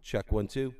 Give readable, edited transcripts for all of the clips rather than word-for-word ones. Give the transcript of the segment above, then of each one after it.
Check 1, 2.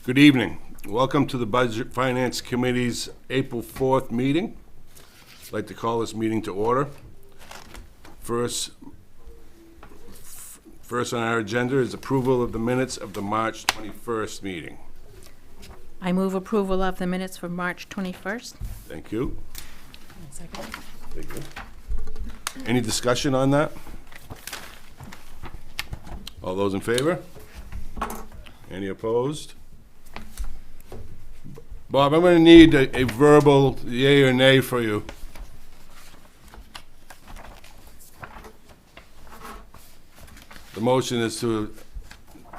Good evening. Welcome to the Budget Finance Committee's April 4th meeting. I'd like to call this meeting to order. First on our agenda is approval of the minutes of the March 21st meeting. I move approval of the minutes for March 21st. Thank you. Second. Thank you. Any discussion on that? All those in favor? Any opposed? Bob, I'm going to need a verbal yay or nay for you. The motion is to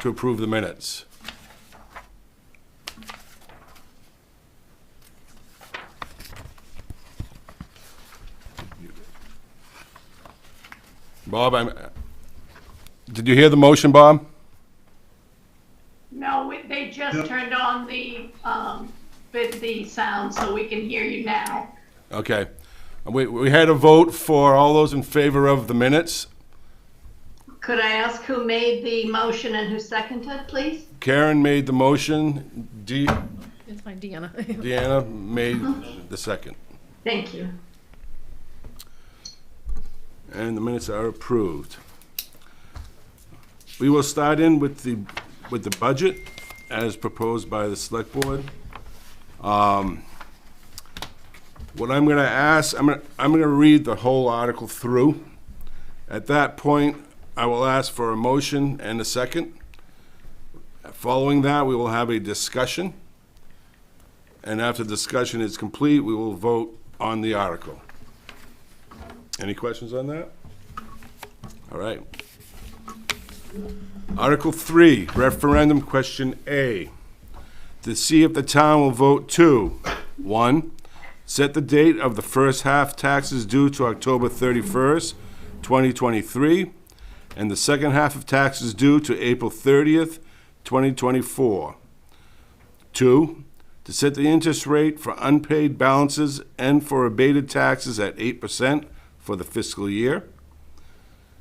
approve the minutes. Bob, did you hear the motion, Bob? No, they just turned on the sound so we can hear you now. Okay. We had a vote for all those in favor of the minutes. Could I ask who made the motion and who seconded, please? Karen made the motion. It's my Deanna. Deanna made the second. Thank you. And the minutes are approved. We will start in with the budget as proposed by the select board. What I'm gonna ask, I'm gonna read the whole article through. At that point, I will ask for a motion and a second. Following that, we will have a discussion. And after the discussion is complete, we will vote on the article. Any questions on that? All right. Article 3, referendum question A. To see if the town will vote to, 1, set the date of the first half taxes due to October 31st, 2023, and the second half of taxes due to April 30th, 2024. 2, to set the interest rate for unpaid balances and for abated taxes at 8% for the fiscal year.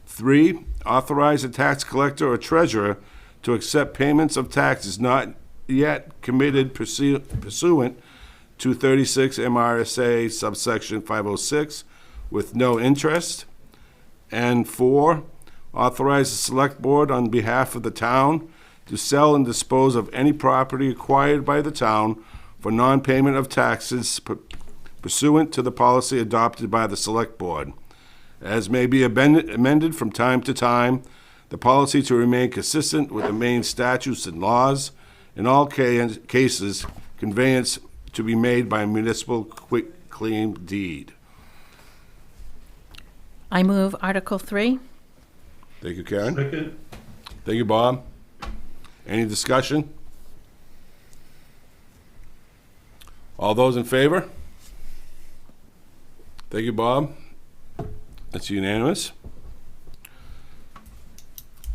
3, authorize a tax collector or treasurer to accept payments of taxes not yet committed pursuant to 36 MRSA subsection 506 with no interest. And 4, authorize the select board on behalf of the town to sell and dispose of any property acquired by the town for non-payment of taxes pursuant to the policy adopted by the select board. As may be amended from time to time, the policy to remain consistent with the Maine statutes and laws. In all cases, conveyance to be made by municipal quitclaim deed. I move Article 3. Thank you, Karen. Second. Thank you, Bob. Any discussion? All those in favor? Thank you, Bob. That's unanimous.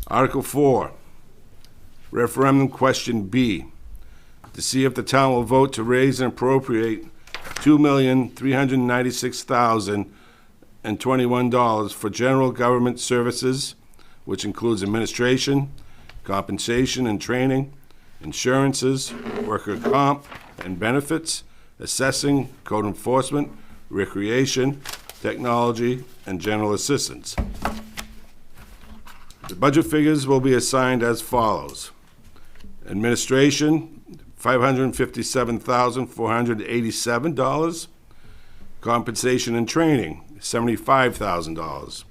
Article 4, referendum question B. To see if the town will vote to raise and appropriate $2,396,021 for general government services, which includes administration, compensation and training, insurances, worker comp and benefits, assessing, code enforcement, recreation, technology, and general assistance. The budget figures will be assigned as follows. Administration, $557,487. Compensation and training, $75,000.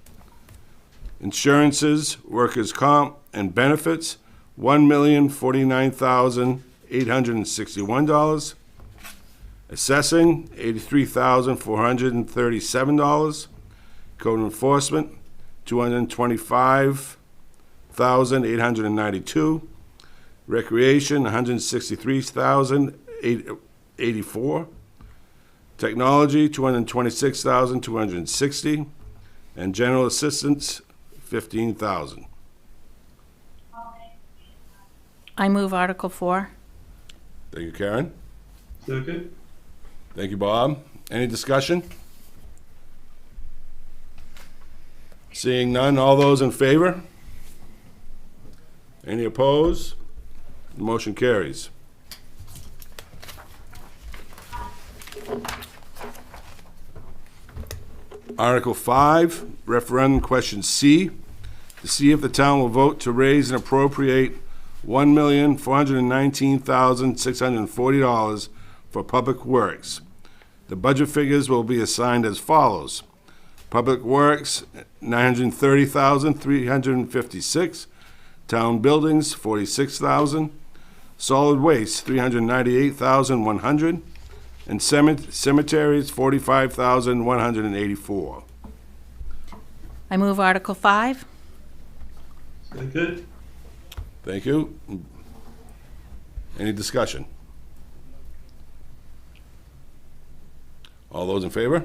Insurances, workers' comp, and benefits, $1,049,861. Assessing, $83,437. Code enforcement, $225,892. Recreation, $163,084. Technology, $226,260. And general assistance, $15,000. I move Article 4. Thank you, Karen. Second. Thank you, Bob. Any discussion? Seeing none, all those in favor? Any opposed? The motion carries. Article 5, referendum question C, to see if the town will vote to raise and appropriate $1,419,640 for public works. The budget figures will be assigned as follows. Public Works, $930,356. Town Buildings, $46,000. Solid Waste, $398,100. And cemeteries, $45,184. I move Article 5. Second. Thank you. Any discussion? All those in favor?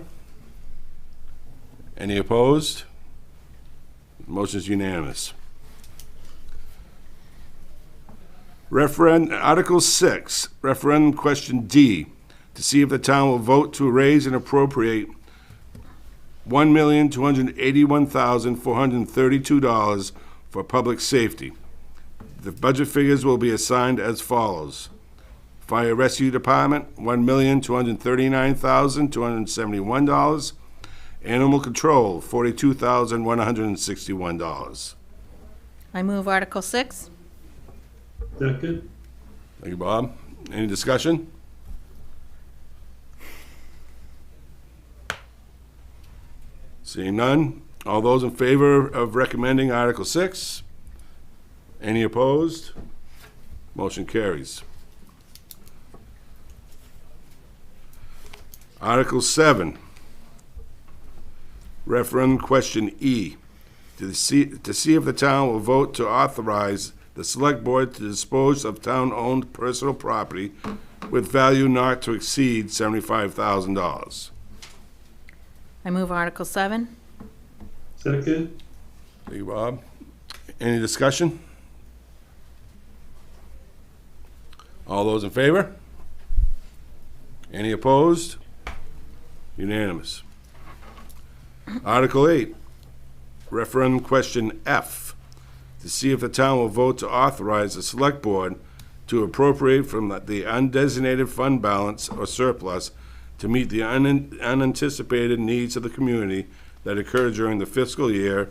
Any opposed? Motion is unanimous. Article 6, referendum question D, to see if the town will vote to raise and appropriate $1,281,432 for public safety. The budget figures will be assigned as follows. Fire Rescue Department, $1,239,271. Animal Control, $42,161. I move Article 6. Second. Thank you, Bob. Any discussion? Seeing none, all those in favor of recommending Article 6? Any opposed? Motion carries. Article 7, referendum question E, to see if the town will vote to authorize the select board to dispose of town-owned personal property with value not to exceed $75,000. I move Article 7. Second. Thank you, Bob. Any discussion? All those in favor? Any opposed? Unanimous. Article 8, referendum question F, to see if the town will vote to authorize the select board to appropriate from the undesignated fund balance or surplus to meet the unanticipated needs of the community that occur during the fiscal year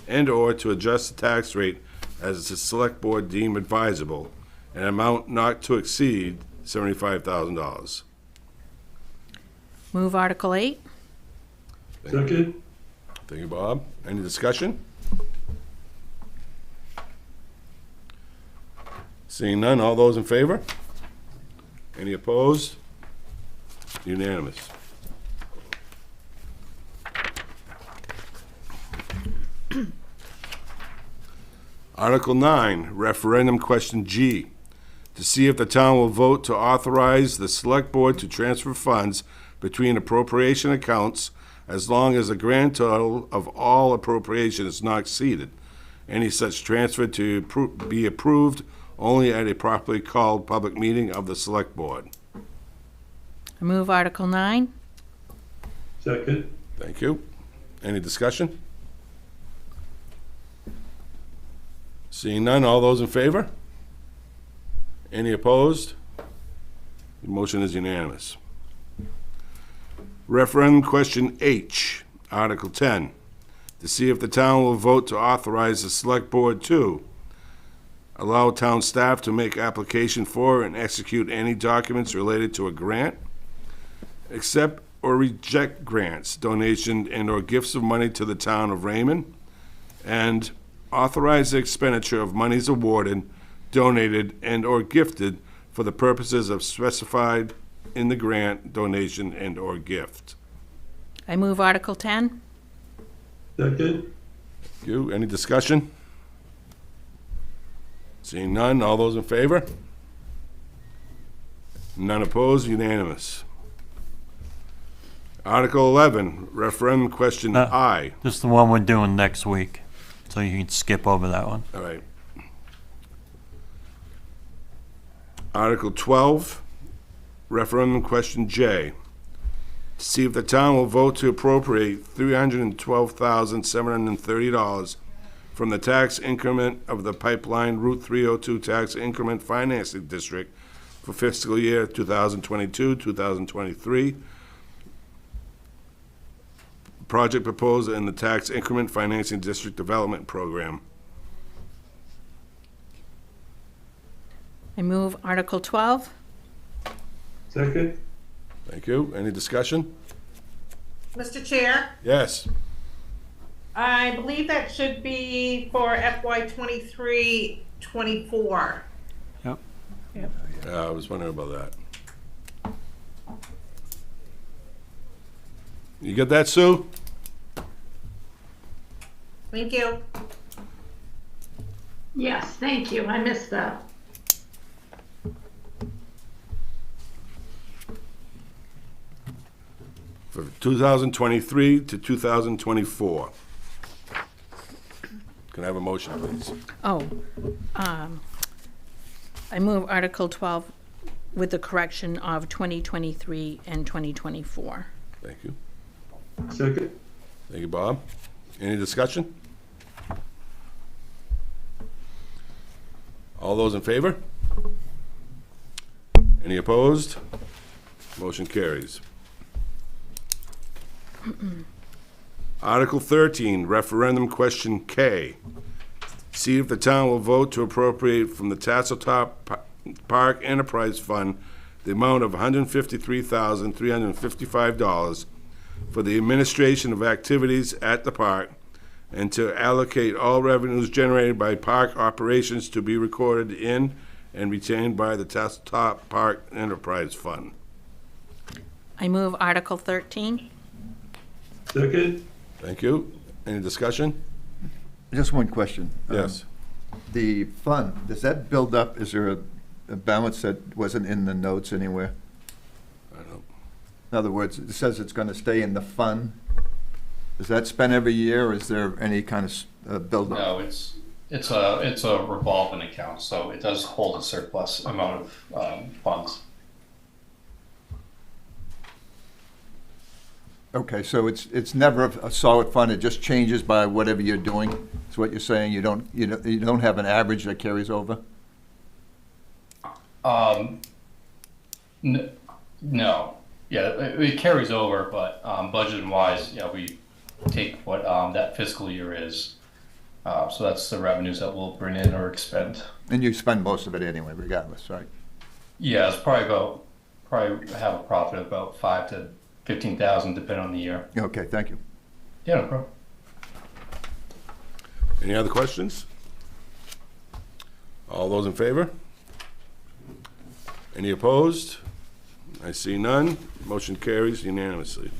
and/or to adjust the tax rate as the select board deem advisable, an amount not to exceed $75,000. Move Article 8. Second. Thank you, Bob. Any discussion? Seeing none, all those in favor? Any opposed? Unanimous. Article 9, referendum question G, to see if the town will vote to authorize the select board to transfer funds between appropriation accounts as long as the grand total of all appropriation is not exceeded. Any such transfer to be approved only at a properly called public meeting of the select board. I move Article 9. Second. Thank you. Any discussion? Seeing none, all those in favor? Any opposed? The motion is unanimous. Referendum question H, Article 10, to see if the town will vote to authorize the select board to allow town staff to make application for and execute any documents related to a grant, accept or reject grants, donation, and/or gifts of money to the town of Raymond, and authorize the expenditure of monies awarded, donated, and/or gifted for the purposes of specified in the grant, donation, and/or gift. I move Article 10. Second. Thank you. Any discussion? Seeing none, all those in favor? None opposed, unanimous. Article 11, referendum question I. This is the one we're doing next week, so you can skip over that one. All right. Article 12, referendum question J. To see if the town will vote to appropriate $312,730 from the tax increment of the Pipeline Route 302 Tax Increment Financing District for fiscal year 2022-2023. Project proposed in the Tax Increment Financing District Development Program. I move Article 12. Second. Thank you. Any discussion? Mr. Chair, Yes. I believe that should be for FY 23-24. I was wondering about that. You get that, Sue? Thank you. Yes, thank you. I missed that. For 2023 to 2024. Can I have a motion, please? I move Article 12 with the correction of 2023 and 2024. Thank you. Second. Thank you, Bob. Any discussion? All those in favor? Any opposed? Motion carries. Article 13, referendum question K. See if the town will vote to appropriate from the Tasseltop Park Enterprise Fund the amount of $153,355 for the administration of activities at the park and to allocate all revenues generated by park operations to be recorded in and retained by the Tasseltop Park Enterprise Fund. I move Article 13. Second. Thank you. Any discussion? Just one question. Yes. The fund, does that build up? Is there a balance that wasn't in the notes anywhere? I don't. In other words, it says it's going to stay in the fund. Is that spent every year, or is there any kind of build-up? No, it's a revolving account, so it does hold a surplus amount of funds. Okay, so it's never a solid fund. It just changes by whatever you're doing. That's what you're saying. You don't have an average that carries over. No, yeah, it carries over, but budgeting wise, yeah, we take what that fiscal year is. So that's the revenues that we'll bring in or expend. And you spend most of it anyway, regardless, right? Yeah, it's probably have a profit of about 5 to 15,000, depending on the year. Okay, thank you. Yeah, no problem. Any other questions? All those in favor? Any opposed? I see none. Motion carries unanimously.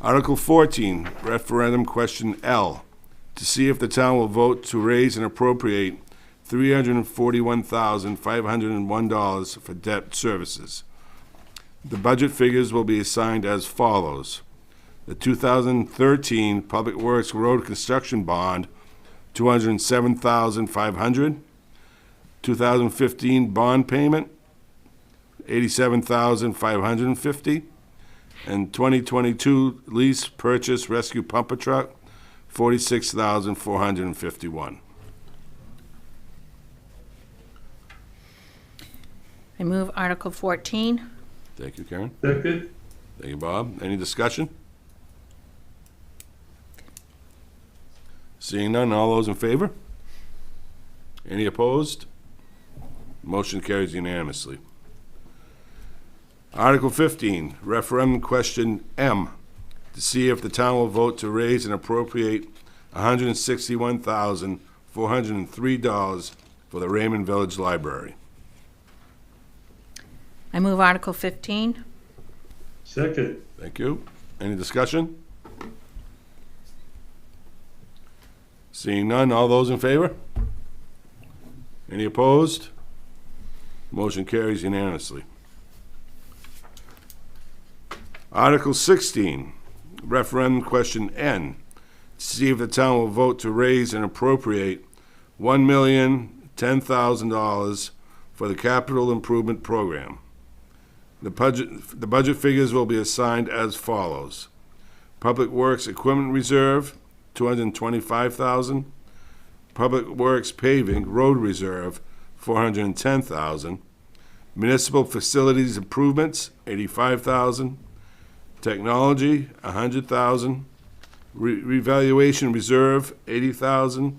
Article 14, referendum question L, to see if the town will vote to raise and appropriate $341,501 for debt services. The budget figures will be assigned as follows. The 2013 Public Works Road Construction Bond, $207,500. 2015 bond payment, $87,550. And 2022 lease purchase rescue pumper truck, $46,451. I move Article 14. Thank you, Karen. Second. Thank you, Bob. Any discussion? Seeing none, all those in favor? Any opposed? Motion carries unanimously. Article 15, referendum question M, to see if the town will vote to raise and appropriate $161,403 for the Raymond Village Library. I move Article 15. Second. Thank you. Any discussion? Seeing none, all those in favor? Any opposed? Motion carries unanimously. Article 16, referendum question N, to see if the town will vote to raise and appropriate $1,010,000 for the capital improvement program. The budget figures will be assigned as follows. Public Works Equipment Reserve, $225,000. Public Works Paving Road Reserve, $410,000. Municipal Facilities Improvements, $85,000. Technology, $100,000. Revaluation Reserve, $80,000.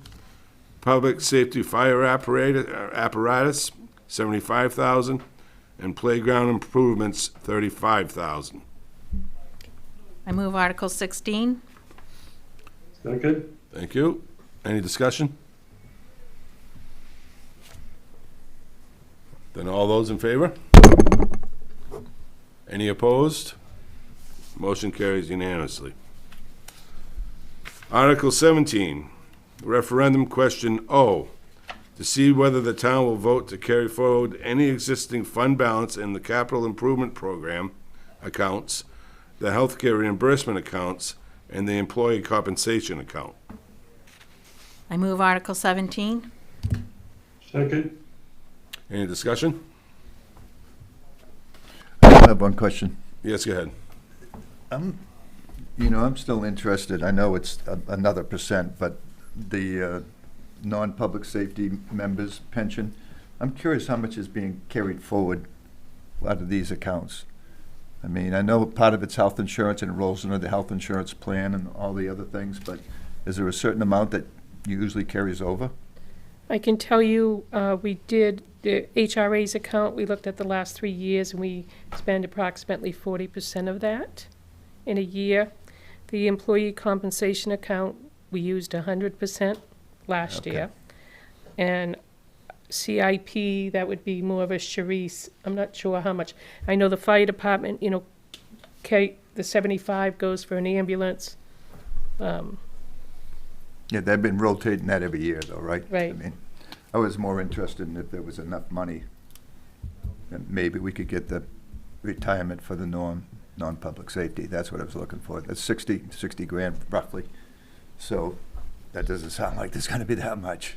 Public Safety Fire Apparatus, $75,000. And Playground Improvements, $35,000. I move Article 16. Second. Thank you. Any discussion? Then all those in favor? Any opposed? Motion carries unanimously. Article 17, referendum question O, to see whether the town will vote to carry forward any existing fund balance in the capital improvement program accounts, the healthcare reimbursement accounts, and the employee compensation account. I move Article 17. Second. Any discussion? I have one question. Yes, go ahead. I'm still interested, I know it's another percent, but the non-public safety members' pension, I'm curious how much is being carried forward out of these accounts. I mean, I know part of it's health insurance and it rolls into the health insurance plan and all the other things, but is there a certain amount that usually carries over? I can tell you, we did the HRA's account, we looked at the last 3 years, and we spend approximately 40% of that in a year. The employee compensation account, we used 100% last year. And CIP, that would be more of a Charisse, I'm not sure how much. I know the fire department, the 75 goes for an ambulance. Yeah, they've been rotating that every year though, right? Right. I mean, I was more interested in if there was enough money, and maybe we could get the retirement for the non-public safety. That's what I was looking for. That's 60 grand roughly. So that doesn't sound like there's gonna be that much.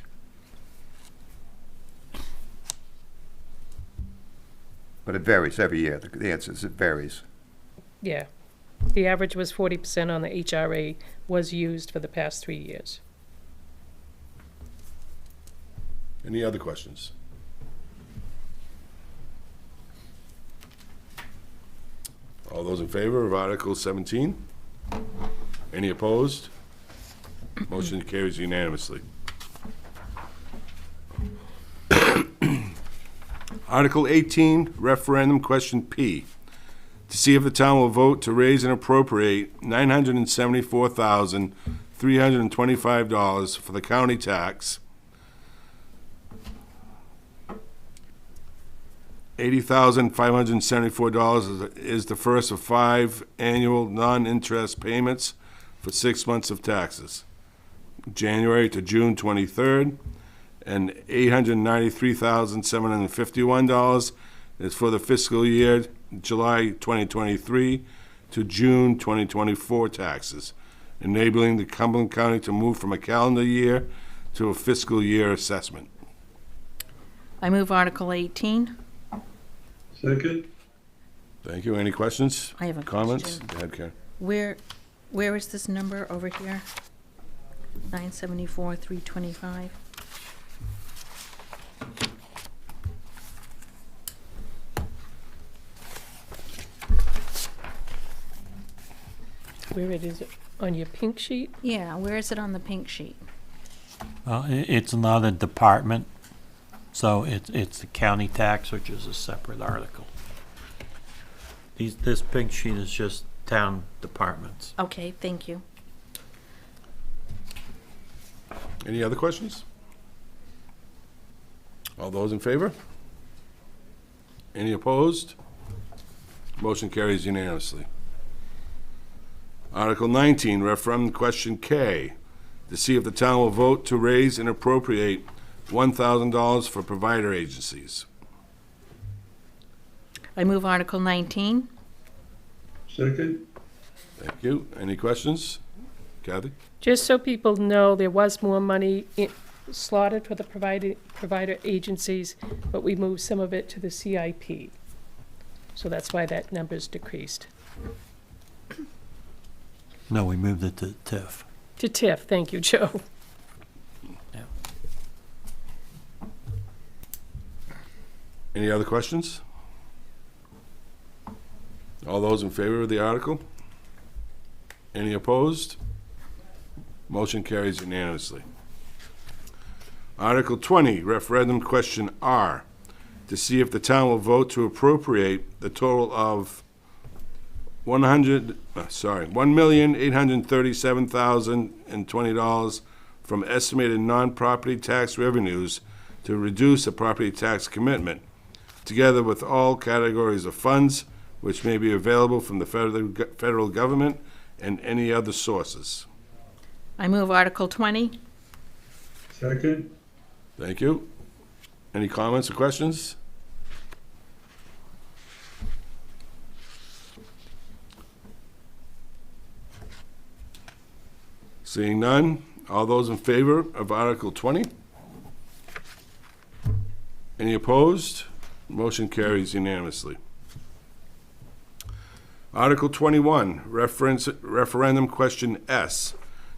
But it varies every year. The answer is it varies. Yeah. The average was 40% on the HRA was used for the past 3 years. Any other questions? All those in favor of Article 17? Any opposed? Motion carries unanimously. Article 18, referendum question P. To see if the town will vote to raise and appropriate $974,325 for the county tax, $80,574 is the first of 5 annual non-interest payments for 6 months of taxes, January to June 23rd, and $893,751 is for the fiscal year July 2023 to June 2024 taxes, enabling the Cumberland County to move from a calendar year to a fiscal year assessment. I move Article 18. Second. Thank you. Any questions? I have a Comments? question. Go ahead, Karen. Where is this number over here? 974, 325. Where it is on your pink sheet? Yeah, where is it on the pink sheet? Well, it's another department, so it's the county tax, which is a separate article. This pink sheet is just town departments. Okay, thank you. Any other questions? All those in favor? Any opposed? Motion carries unanimously. Article 19, referendum question K. To see if the town will vote to raise and appropriate $1,000 for provider agencies. I move Article 19. Second. Thank you. Any questions? Kathy? Just so people know, there was more money slotted for the provider agencies, but we moved some of it to the CIP. So that's why that number's decreased. No, we moved it to TIF. To TIF, thank you, Joe. Any other questions? All those in favor of the article? Any opposed? Motion carries unanimously. Article 20, referendum question R. To see if the town will vote to appropriate the total of $1,837,020 from estimated non-property tax revenues to reduce a property tax commitment, together with all categories of funds which may be available from the federal government and any other sources. I move Article 20. Second. Thank you. Any comments or questions? Seeing none, All those in favor of Article 20? Any opposed? Motion carries unanimously. Article 21, referendum question S,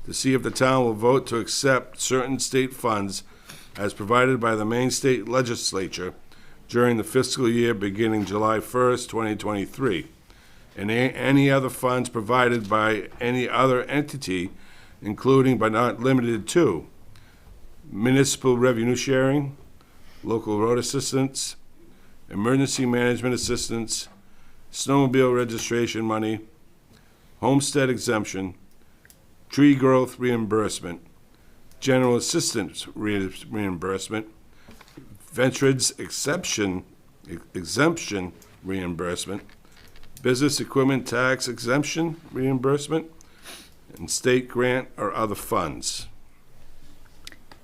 to see if the town will vote to accept certain state funds as provided by the Maine State Legislature during the fiscal year beginning July 1st, 2023, and any other funds provided by any other entity, including but not limited to municipal revenue sharing, local road assistance, emergency management assistance, snowmobile registration money, homestead exemption, tree growth reimbursement, general assistance reimbursement, veterans exemption reimbursement, business equipment tax exemption reimbursement, and state grant or other funds.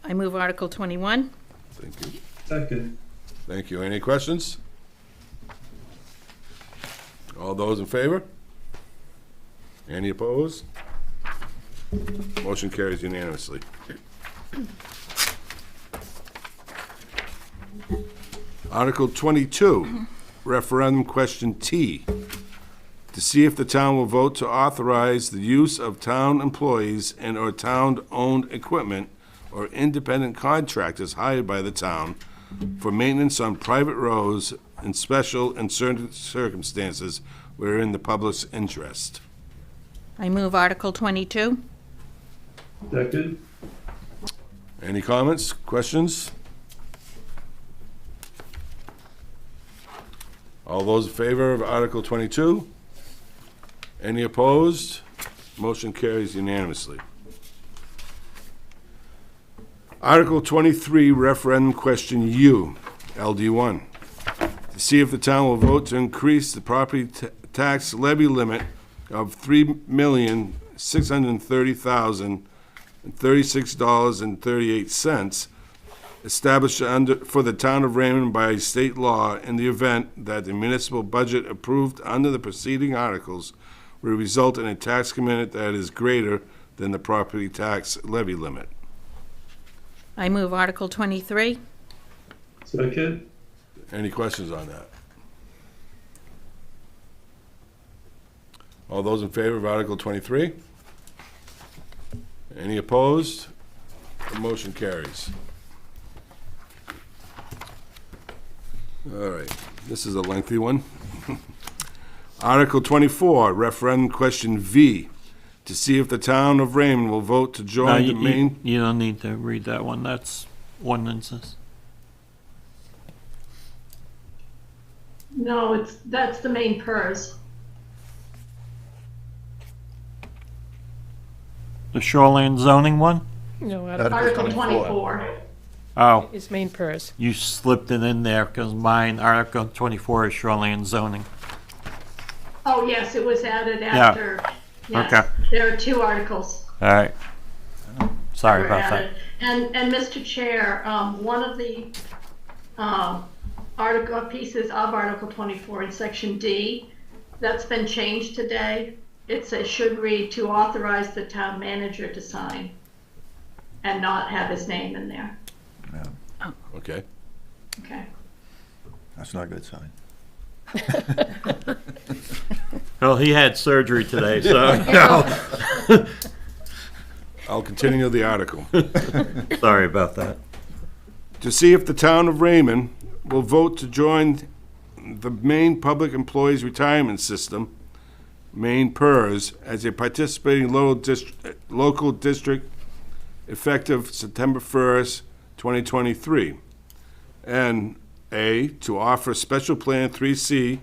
I move Article 21. Thank you. Second. Thank you. Any questions? All those in favor? Any opposed? Motion carries unanimously. Article 22, referendum question T, to see if the town will vote to authorize the use of town employees and/or town-owned equipment or independent contractors hired by the town for maintenance on private roads in special and certain circumstances where in the public's interest. I move Article 22. Second. Any comments, questions? All those in favor of Article 22? Any opposed? Motion carries unanimously. Article 23, referendum question U, LD1, to see if the town will vote to increase the property tax levy limit of $3,630,036.38 established for the town of Raymond by state law in the event that the municipal budget approved under the preceding articles will result in a tax commitment that is greater than the property tax levy limit. I move Article 23. Second. Any questions on that? All those in favor of Article 23? Any opposed? The motion carries. All right, this is a lengthy one. Article 24, referendum question V, to see if the town of Raymond will vote to join the Maine... You don't need to read that one. That's ordinances. No, that's the main PERS. The shoreline zoning one? No, Article 24. Oh, is main PERS. you slipped it in there because mine, Article 24 is shoreline zoning. Oh, yes, it was added after. Yes, Okay. there are two articles. All right. Sorry were about that. added. And Mr. Chair, one of the pieces of Article 24 in Section D, that's been changed today. It says should read to authorize the town manager to sign and not have his name in there. Okay. Okay. That's not a good sign. Well, he had surgery today, so, you know. I'll continue the article. Sorry about that. To see if the town of Raymond will vote to join the Maine Public Employees Retirement System, Maine PERS, as a participating local district effective September 1st, 2023. And A, to offer Special Plan 3C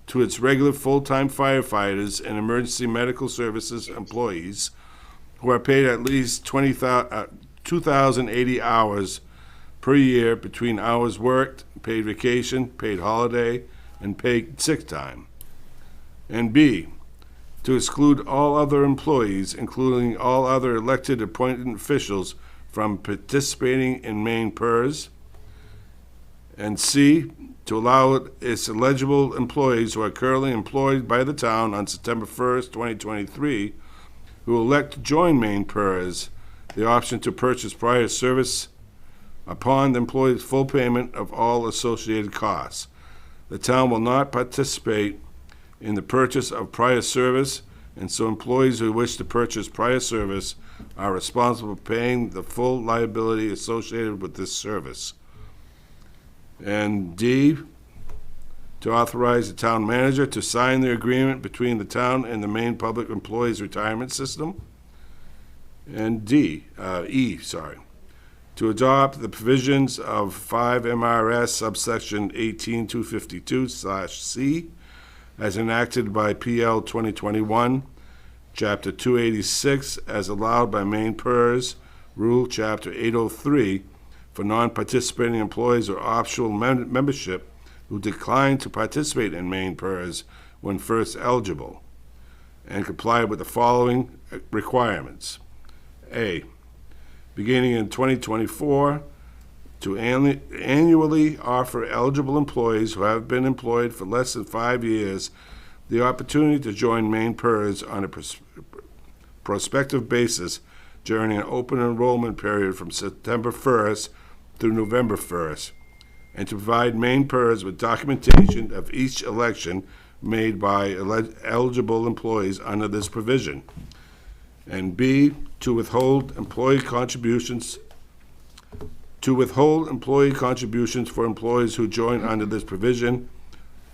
to its regular full-time firefighters and emergency medical services employees who are paid at least 2,080 hours per year between hours worked, paid vacation, paid holiday, and paid sick time. And B, to exclude all other employees, including all other elected appointed officials, from participating in Maine PERS. And C, to allow its eligible employees who are currently employed by the town on September 1st, 2023, who elect to join Maine PERS the option to purchase prior service upon the employee's full payment of all associated costs. The town will not participate in the purchase of prior service, and so employees who wish to purchase prior service are responsible for paying the full liability associated with this service. And D, to authorize the town manager to sign the agreement between the town and the Maine Public Employees Retirement System. And E, to adopt the provisions of 5 MRS subsection 18252/C as enacted by PL 2021, Chapter 286, as allowed by Maine PERS, Rule Chapter 803, for non-participating employees or optional membership who decline to participate in Maine PERS when first eligible, and comply with the following requirements. A, beginning in 2024, to annually offer eligible employees who have been employed for less than 5 years the opportunity to join Maine PERS on a prospective basis during an open enrollment period from September 1st through November 1st, and to provide Maine PERS with documentation of each election made by eligible employees under this provision. And B, to withhold employee contributions for employees who join under this provision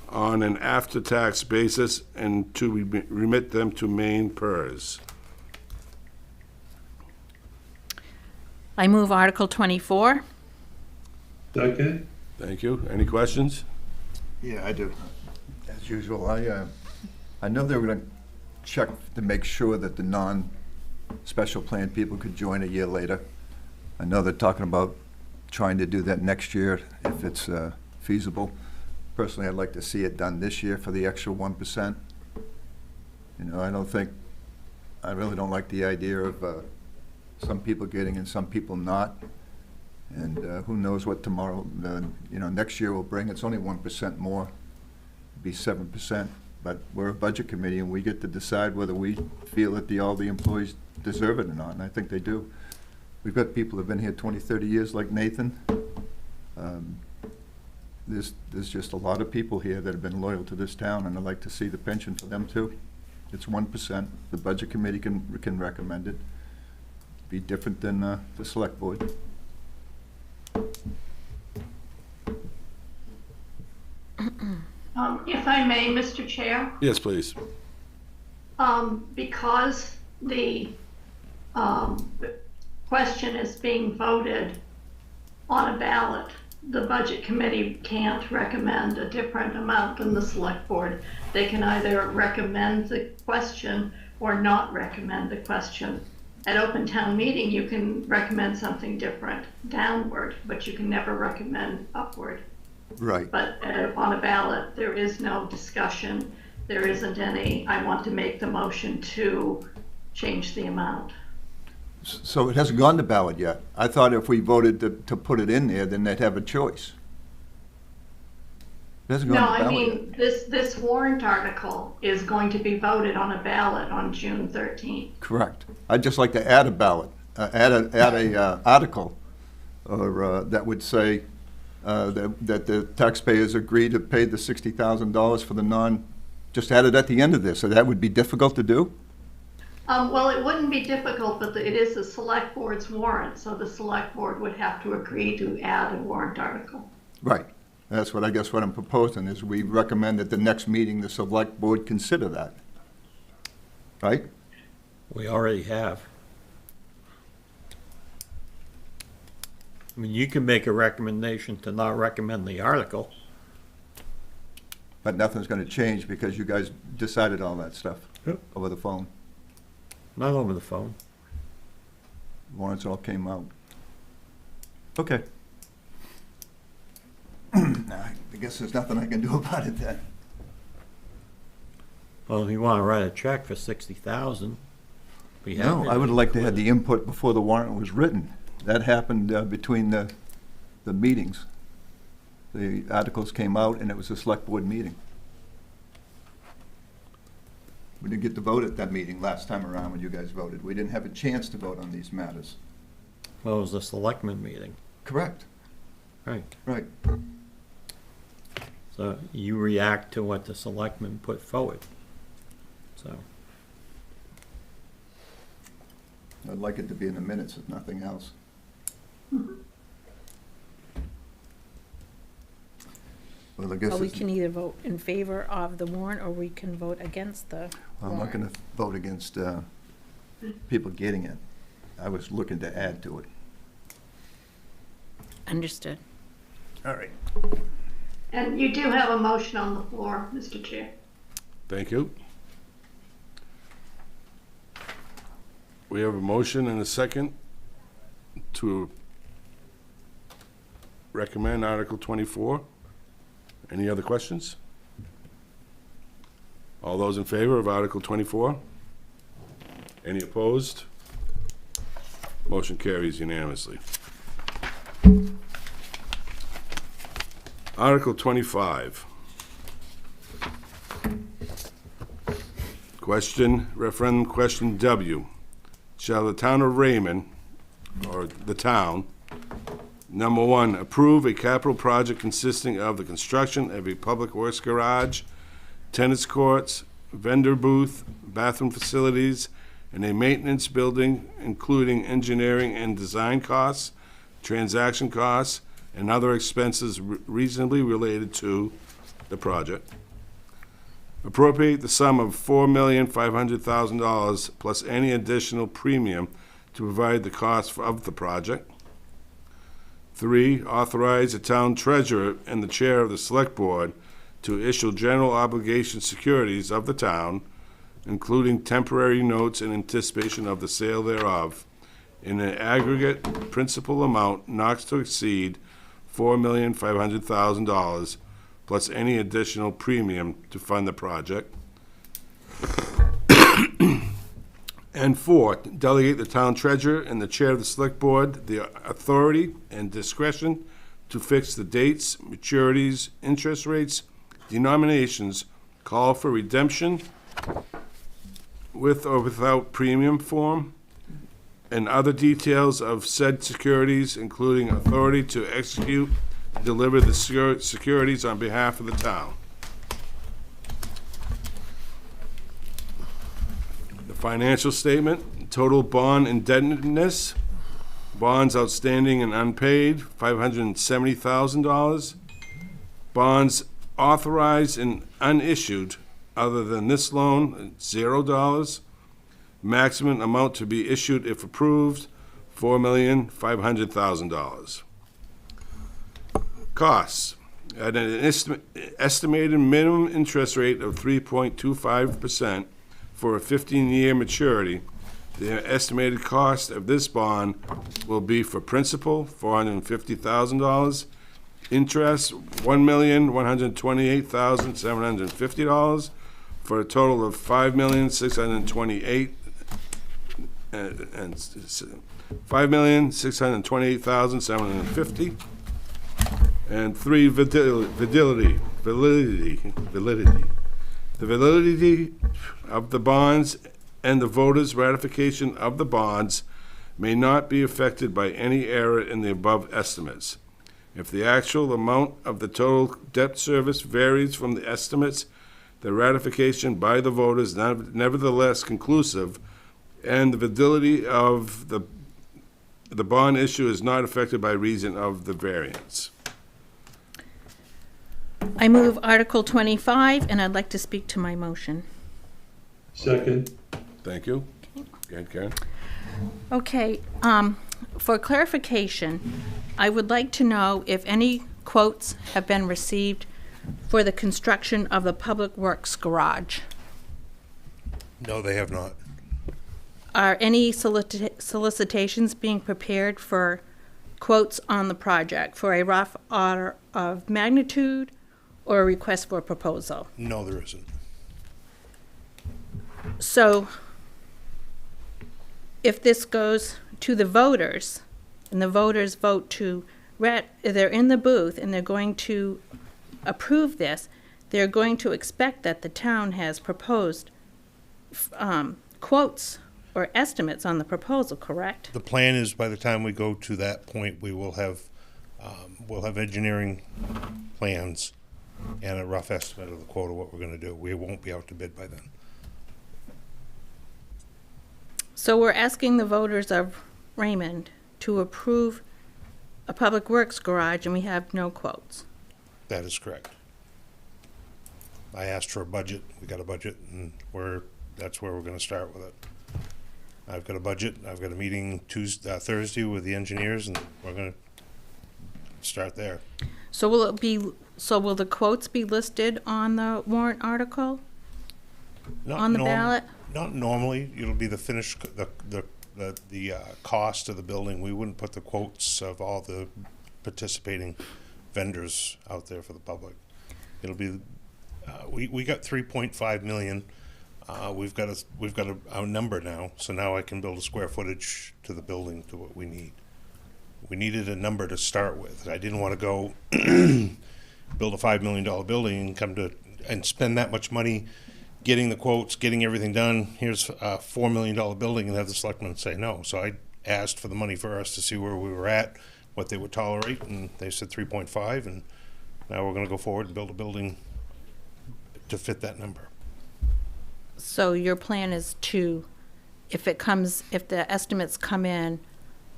on an after-tax basis and to remit them to Maine PERS. I move Article 24. Second, Thank you. Any questions? Yeah, I do. As usual, I know they were gonna check to make sure that the non-special plan people could join a year later. I know they're talking about trying to do that next year if it's feasible. Personally, I'd like to see it done this year for the extra 1%. You know, I really don't like the idea of some people getting and some people not. And who knows what tomorrow, next year will bring. It's only 1% more, it'd be 7%. But we're a budget committee and we get to decide whether we feel that all the employees deserve it or not, and I think they do. We've got people who've been here 20, 30 years like Nathan. There's just a lot of people here that have been loyal to this town, and I'd like to see the pension for them too. It's 1%. The budget committee can recommend it. Be different than the select board. If I may, Mr. Chair, Yes, please. because the question is being voted on a ballot, the budget committee can't recommend a different amount than the select board. They can either recommend the question or not recommend the question. At open town meeting, you can recommend something different downward, but you can never recommend upward. Right. But on a ballot, there is no discussion. There isn't any, I want to make the motion to change the amount. So it hasn't gone to ballot yet. I thought if we voted to put it in there, then they'd have a choice. It hasn't No, gone to I ballot mean, this warrant article is going to be voted on a ballot on June 13th. yet. Correct. I'd just like to add a ballot, add a article, or that would say that the taxpayers agree to pay the $60,000 for the just add it at the end of this. So that would be difficult to do? Well, it wouldn't be difficult, but it is the select board's warrant, so the select board would have to agree to add a warrant article. Right. That's what I'm proposing, is we recommend at the next meeting, the select board consider that. Right? We already have. I mean, you can make a recommendation to not recommend the article. But nothing's gonna change because you guys decided all that stuff Yep. over the phone. Not over the phone. Warrants all came out. Okay. I guess there's nothing I can do about it then. Well, if you want to write a check for 60,000, we have. No, I would have liked to have the input before the warrant was written. That happened between the meetings. The articles came out and it was a select board meeting. We didn't get to vote at that meeting last time around when you guys voted. We didn't have a chance to vote on these matters. Well, it was the selectmen meeting. Correct. Right. Right. So you react to what the selectmen put forward. So, I'd like it to be in the minutes, if nothing else. Well, I guess Well, we it's- can either vote in favor of the warrant, or we can vote against the I'm not warrant. going to vote against people getting it. I was looking to add to it. Understood. All right. And you do have a motion on the floor, Mr. Chair. Thank you. We have a motion and a second to recommend Article 24. Any other questions? All those in favor of Article 24? Any opposed? Motion carries unanimously. Article 25. Question, referendum question W. Shall the town of Raymond, or the town, number one, approve a capital project consisting of the construction of a public works garage, tennis courts, vendor booth, bathroom facilities, and a maintenance building, including engineering and design costs, transaction costs, and other expenses reasonably related to the project. Appropriate the sum of $4,500,000 plus any additional premium to provide the cost of the project. 3, authorize the town treasurer and the chair of the select board to issue general obligation securities of the town, including temporary notes in anticipation of the sale thereof, in an aggregate principal amount not to exceed $4,500,000 plus any additional premium to fund the project. And 4, delegate the town treasurer and the chair of the select board the authority and discretion to fix the dates, maturities, interest rates, denominations, call for redemption with or without premium form, and other details of said securities, including authority to execute and deliver the securities on behalf of the town. The financial statement, total bond indebtedness, bonds outstanding and unpaid, $570,000. Bonds authorized and unissued, other than this loan, $0. Maximum amount to be issued if approved, $4,500,000. Costs, at an estimated minimum interest rate of 3.25% for a 15-year maturity, the estimated cost of this bond will be for principal, $450,000, interest, $1,128,750, for a total of $5,628,750. And 3, validity. The validity of the bonds and the voters' ratification of the bonds may not be affected by any error in the above estimates. If the actual amount of the total debt service varies from the estimates, the ratification by the voters nevertheless conclusive, and the validity of the bond issue is not affected by reason of the variance. I move Article 25, and I'd like to speak to my motion. Second. Thank you. Go ahead, Karen. Okay, for clarification, I would like to know if any quotes have been received for the construction of the Public Works Garage. No, they have not. Are any solicitations being prepared for quotes on the project for a rough order of magnitude or a request for a proposal? No, there isn't. So if this goes to the voters and the voters vote to, they're in the booth and they're going to approve this, they're going to expect that the town has proposed quotes or estimates on the proposal, correct? The plan is by the time we go to that point, we'll have engineering plans and a rough estimate of the quote of what we're gonna do. We won't be out to bid by then. So we're asking the voters of Raymond to approve a public works garage, and we have no quotes. That is correct. I asked for a budget, we got a budget, and that's where we're gonna start with it. I've got a budget, I've got a meeting Thursday with the engineers, and we're gonna start there. So will the quotes be listed on the warrant article, Not on the norm- ballot? Not normally, it'll be the finished, the cost of the building. We wouldn't put the quotes of all the participating vendors out there for the public. It'll be, we got 3.5 million. We've got a number now, so now I can build a square footage to the building to what we need. We needed a number to start with. I didn't want to go build a $5 million building and spend that much money getting the quotes, getting everything done. Here's a $4 million building, and have the selectmen say no. So I asked for the money first to see where we were at, what they would tolerate, and they said 3.5, and now we're going to go forward and build a building to fit that number. So your plan is to, if the estimates come in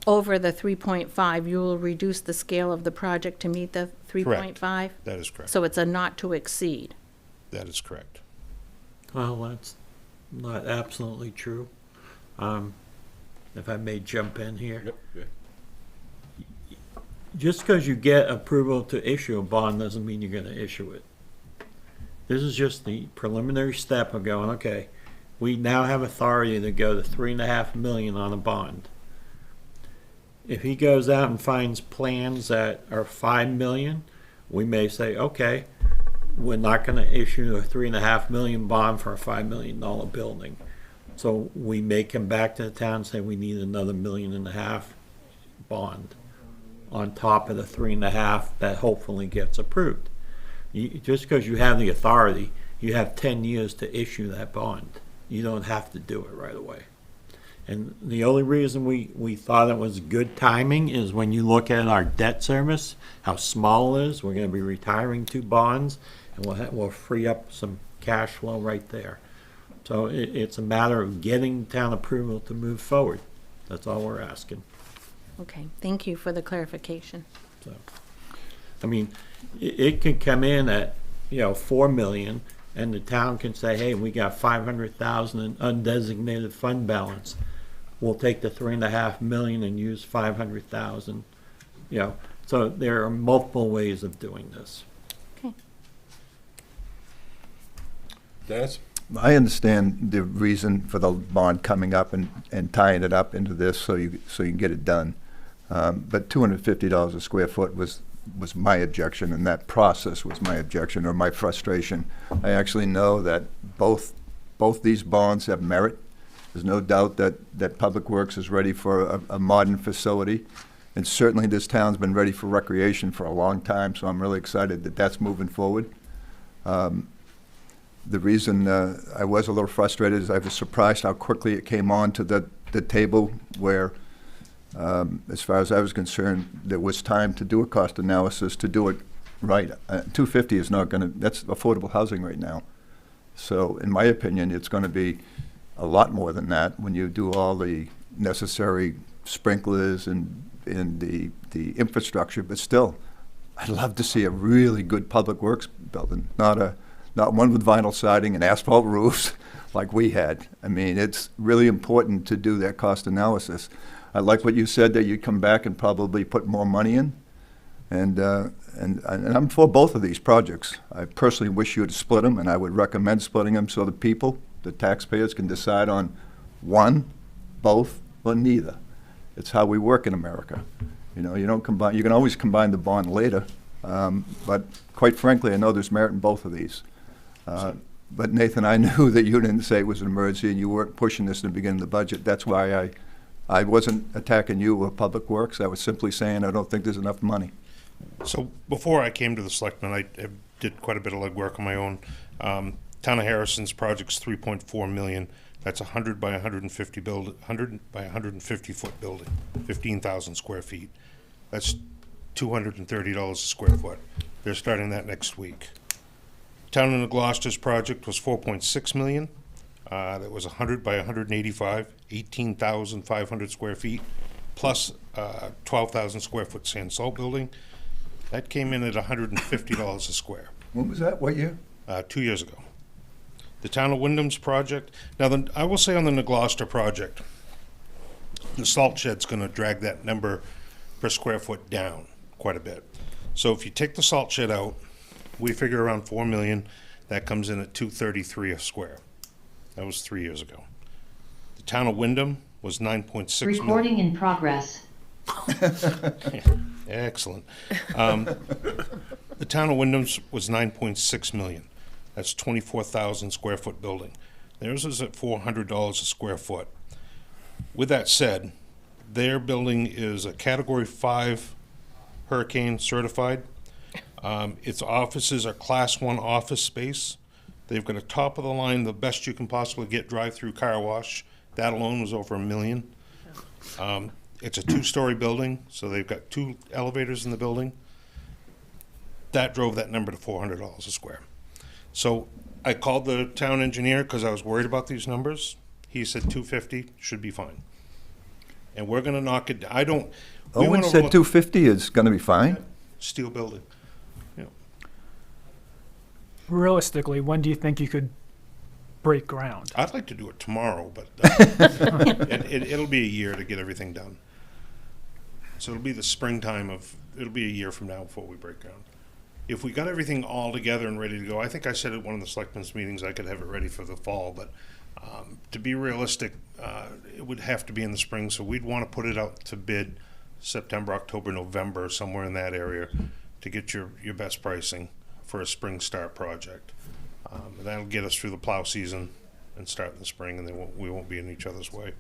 over the 3.5, you will reduce the scale of the project to meet the 3.5? That is correct. So it's a not to exceed. That is correct. Well, that's not absolutely true. If I may jump in here. Just because you get approval to issue a bond doesn't mean you're going to issue it. This is just the preliminary step of going, okay, we now have authority to go to $3.5 million on a bond. If he goes out and finds plans that are $5 million, we may say, okay, we're not going to issue a $3.5 million bond for a $5 million building. So we may come back to the town and say we need another $1.5 million bond on top of the 3.5 that hopefully gets approved. Just because you have the authority, you have 10 years to issue that bond. You don't have to do it right away. And the only reason we thought it was good timing is when you look at our debt service, how small it is. We're going to be retiring 2 bonds, and we'll free up some cash flow right there. So it's a matter of getting town approval to move forward. That's all we're asking. Okay, thank you for the clarification. So, I mean, it could come in at, $4 million, and the town can say, hey, we got $500,000 in undesignated fund balance. We'll take the $3.5 million and use $500,000. So there are multiple ways of doing this. Okay. Dennis? I understand the reason for the bond coming up and tying it up into this so you can get it done. But $250 a square foot was my objection, and that process was my objection or my frustration. I actually know that both these bonds have merit. There's no doubt that Public Works is ready for a modern facility, and certainly this town's been ready for recreation for a long time, so I'm really excited that that's moving forward. The reason I was a little frustrated is I was surprised how quickly it came on to the table where, as far as I was concerned, there was time to do a cost analysis to do it right. 250 is not going to, that's affordable housing right now. So in my opinion, it's going to be a lot more than that when you do all the necessary sprinklers and the infrastructure. But still, I'd love to see a really good public works building, not one with vinyl siding and asphalt roofs like we had. I mean, it's really important to do that cost analysis. I like what you said, that you'd come back and probably put more money in, and I'm for both of these projects. I personally wish you had split them, and I would recommend splitting them so the taxpayers can decide on one, both, or neither. It's how we work in America. You don't combine. You can always combine the bond later, but quite frankly, I know there's merit in both of these. But Nathan, I knew that you didn't say it was an emergency, and you weren't pushing this in the beginning of the budget. That's why I wasn't attacking you or Public Works. I was simply saying I don't think there's enough money. So before I came to the selectmen, I did quite a bit of legwork on my own. Town of Harrison's project's $3.4 million. That's 100 by 150 100 by 150 foot building, 15,000 square feet. That's $230 a square foot. They're starting that next week. Town of Gloucester's project was 4.6 million. That was 100 by 185, 18,500 square feet, plus 12,000 square foot sand salt building. That came in at $150 a square. When was that? What year? 2 years ago. The Town of Wyndham's project, now I will say on the New Gloucester project, the salt shed's gonna drag that number per square foot down quite a bit. So if you take the salt shed out, we figure around 4 million, that comes in at 233 a square. That was 3 years ago. The Town of Wyndham was 9.6 million. Recording in progress. Excellent. The Town of Wyndham's was 9.6 million. That's 24,000 square foot building. Theirs is at $400 a square foot. With that said, their building is a Category 5 hurricane certified. Its offices are Class 1 office space. They've got a top of the line, the best you can possibly get drive-through car wash. That alone was over $1 million. It's a 2-story building, so they've got 2 elevators in the building. That drove that number to $400 a square. So I called the town engineer because I was worried about these numbers. He said 250 should be fine. And we're gonna knock it, I don't. we Owen went said over- 250 is gonna be fine. Steel building. Realistically, when do you think you could break ground? I'd like to do it tomorrow, but it'll be a year to get everything done. So it'll be the springtime it'll be a year from now before we break ground. If we got everything all together and ready to go, I think I said at one of the selectmen's meetings I could have it ready for the fall, but to be realistic, it would have to be in the spring, so we'd want to put it out to bid September, October, November, somewhere in that area to get your best pricing for a spring start project. And that'll get us through the plow season and start in the spring, and then we won't be in each other's way.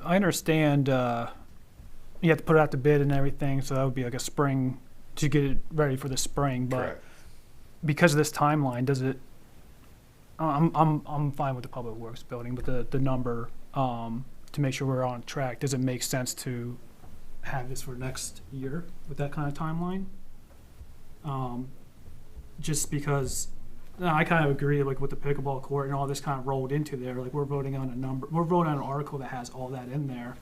I understand you have to put it out to bid and everything, so that would be like a spring to get it ready for the spring. But Correct. because of this timeline, does it? I'm fine with the public works building, but the number to make sure we're on track. Does it make sense to have this for next year with that kind of timeline? Just because I kind of agree, like with the pickleball court and all this kind of rolled into there. Like we're voting on we're voting on an article that has all that in there,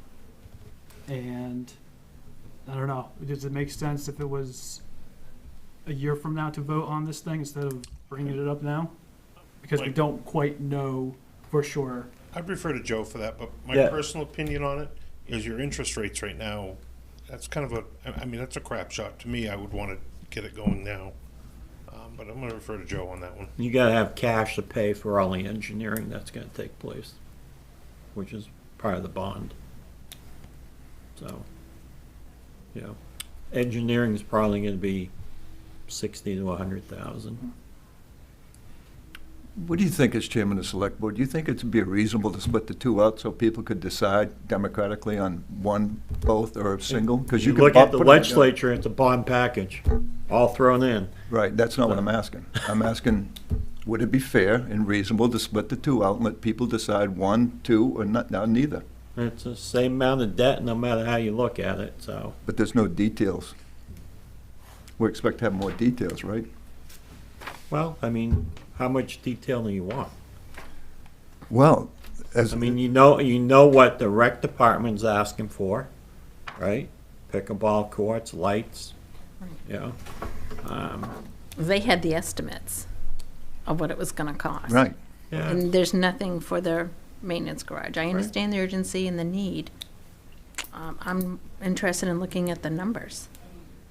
and I don't know. Does it make sense if it was a year from now to vote on this thing instead of bringing it up now? Because we don't quite know for sure. I'd refer to Joe for that, but my Yeah. personal opinion on it is your interest rates right now, that's kind of that's a crap shot. To me, I would want to get it going now. But I'm going to refer to Joe on that one. You gotta have cash to pay for all the engineering that's gonna take place, which is part of the bond. So, you know, engineering is probably gonna be 60 to 100,000. What do you think as chairman of the select board? Do you think it'd be reasonable to split the two out so people could decide democratically on one, both, or a single? Because You you could look at the put it together. legislature, it's a bond package, all thrown in. Right, that's not what I'm asking. I'm asking, would it be fair and reasonable to split the two out and let people decide one, two, or not, no, neither? It's the same amount of debt, no matter how you look at it, so. But there's no details. We expect to have more details, right? Well, I mean, how much detail do you want? Well, as, I mean, you know what the rec department's asking for, right? Pickleball courts, lights, you know. They had the estimates of what it was gonna cost. right. Yeah, And there's nothing for their maintenance garage. I understand the urgency and the need. I'm interested in looking at the numbers.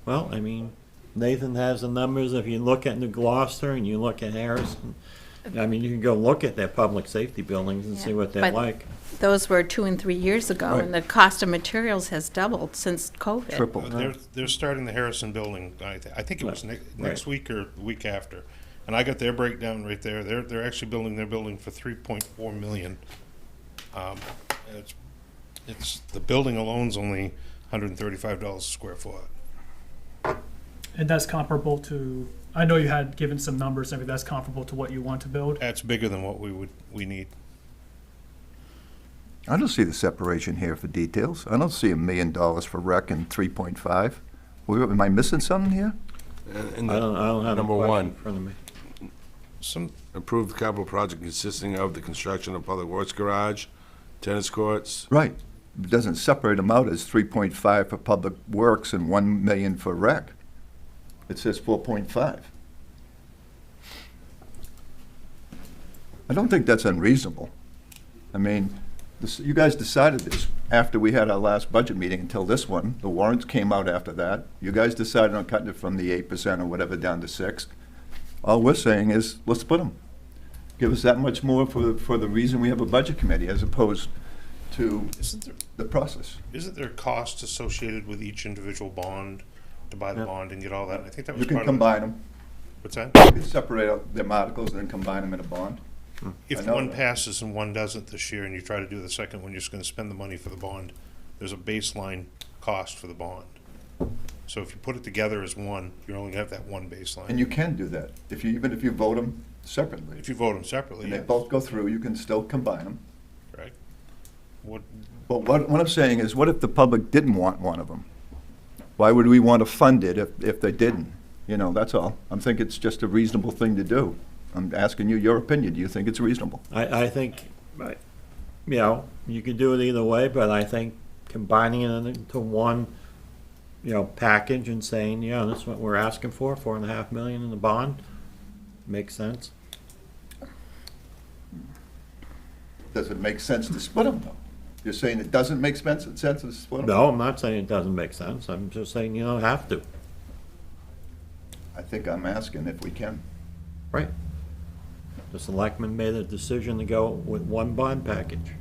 well, I mean, Nathan has the numbers. If you look at New Gloucester and you look at Harrison, I mean, you can go look at their public safety buildings and see Yeah, what they're but- like. Those were 2 and 3 years ago, and the cost of materials has doubled since COVID. Triple. They're starting the Harrison building, I think it was next week or the week after. And I got their breakdown right there. They're actually building their building for 3.4 million. And it's the building alone's only $135 a square foot. And that's comparable to I know you had given some numbers and everything that's comparable to what you want to build. That's bigger than what we need. I don't see the separation here for details. I don't see $1 million for rec and 3.5. Am I missing something here? And I don't have Number the question one. in front of me. Some, approved capital project consisting of the construction of public works garage, tennis courts. Right. It doesn't separate them out as 3.5 for public works and 1 million for rec. It says 4.5. I don't think that's unreasonable. I mean, you guys decided this after we had our last budget meeting until this one. The warrants came out after that. You guys decided on cutting it from the 8% or whatever down to 6. All we're saying is, let's split them. Give us that much more for the reason we have a budget committee as opposed to the process. isn't there cost associated with each individual bond to buy the Yep. bond and get all that? I think that was You can part of it. combine them. What's that? You can separate out them articles and then combine them in a bond. I If know one that. passes and one doesn't this year, and you try to do the second one, you're just gonna spend the money for the bond. There's a baseline cost for the bond. So if you put it together as one, you're only gonna have that one baseline. And you can do that, even if you vote them separately. If you vote them separately, And they yes. both go through, you can still combine them. Right. What, But what I'm saying is, what if the public didn't want one of them? Why would we want to fund it if they didn't? You know, that's all. I think it's just a reasonable thing to do. I'm asking you your opinion. Do you think it's reasonable? I think, you know, you could do it either way, but I think combining it into one, you know, package and saying, you know, this is what we're asking for, 4.5 million in the bond, makes sense. Does it make sense to split them, though? You're saying it doesn't make sense to split them? No, I'm not saying it doesn't make sense, I'm just saying you don't have to. I think I'm asking if we can. Right. The selectmen made a decision to go with one bond package.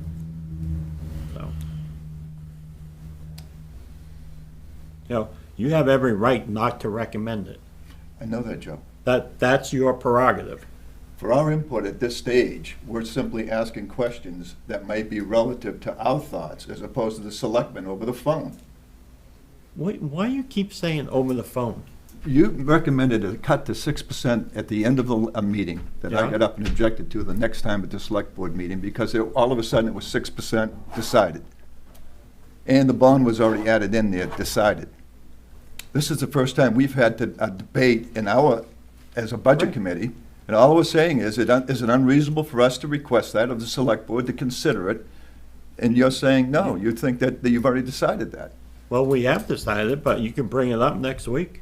So. You know, you have every right not to recommend it. I know that, Joe. That's your prerogative. For our input at this stage, we're simply asking questions that might be relative to our thoughts as opposed to the selectmen over the phone. Why you keep saying over the phone? You recommended a cut to 6% at the end of a meeting that I Yeah. got up and objected to the next time at the select board meeting because all of a sudden it was 6% decided. And the bond was already added in there, decided. This is the first time we've had a debate as a budget committee, and all we're saying is it unreasonable for us to request that of the select board to consider it? And you're saying, no, you think that you've already decided that. Well, we have decided, but you can bring it up next week.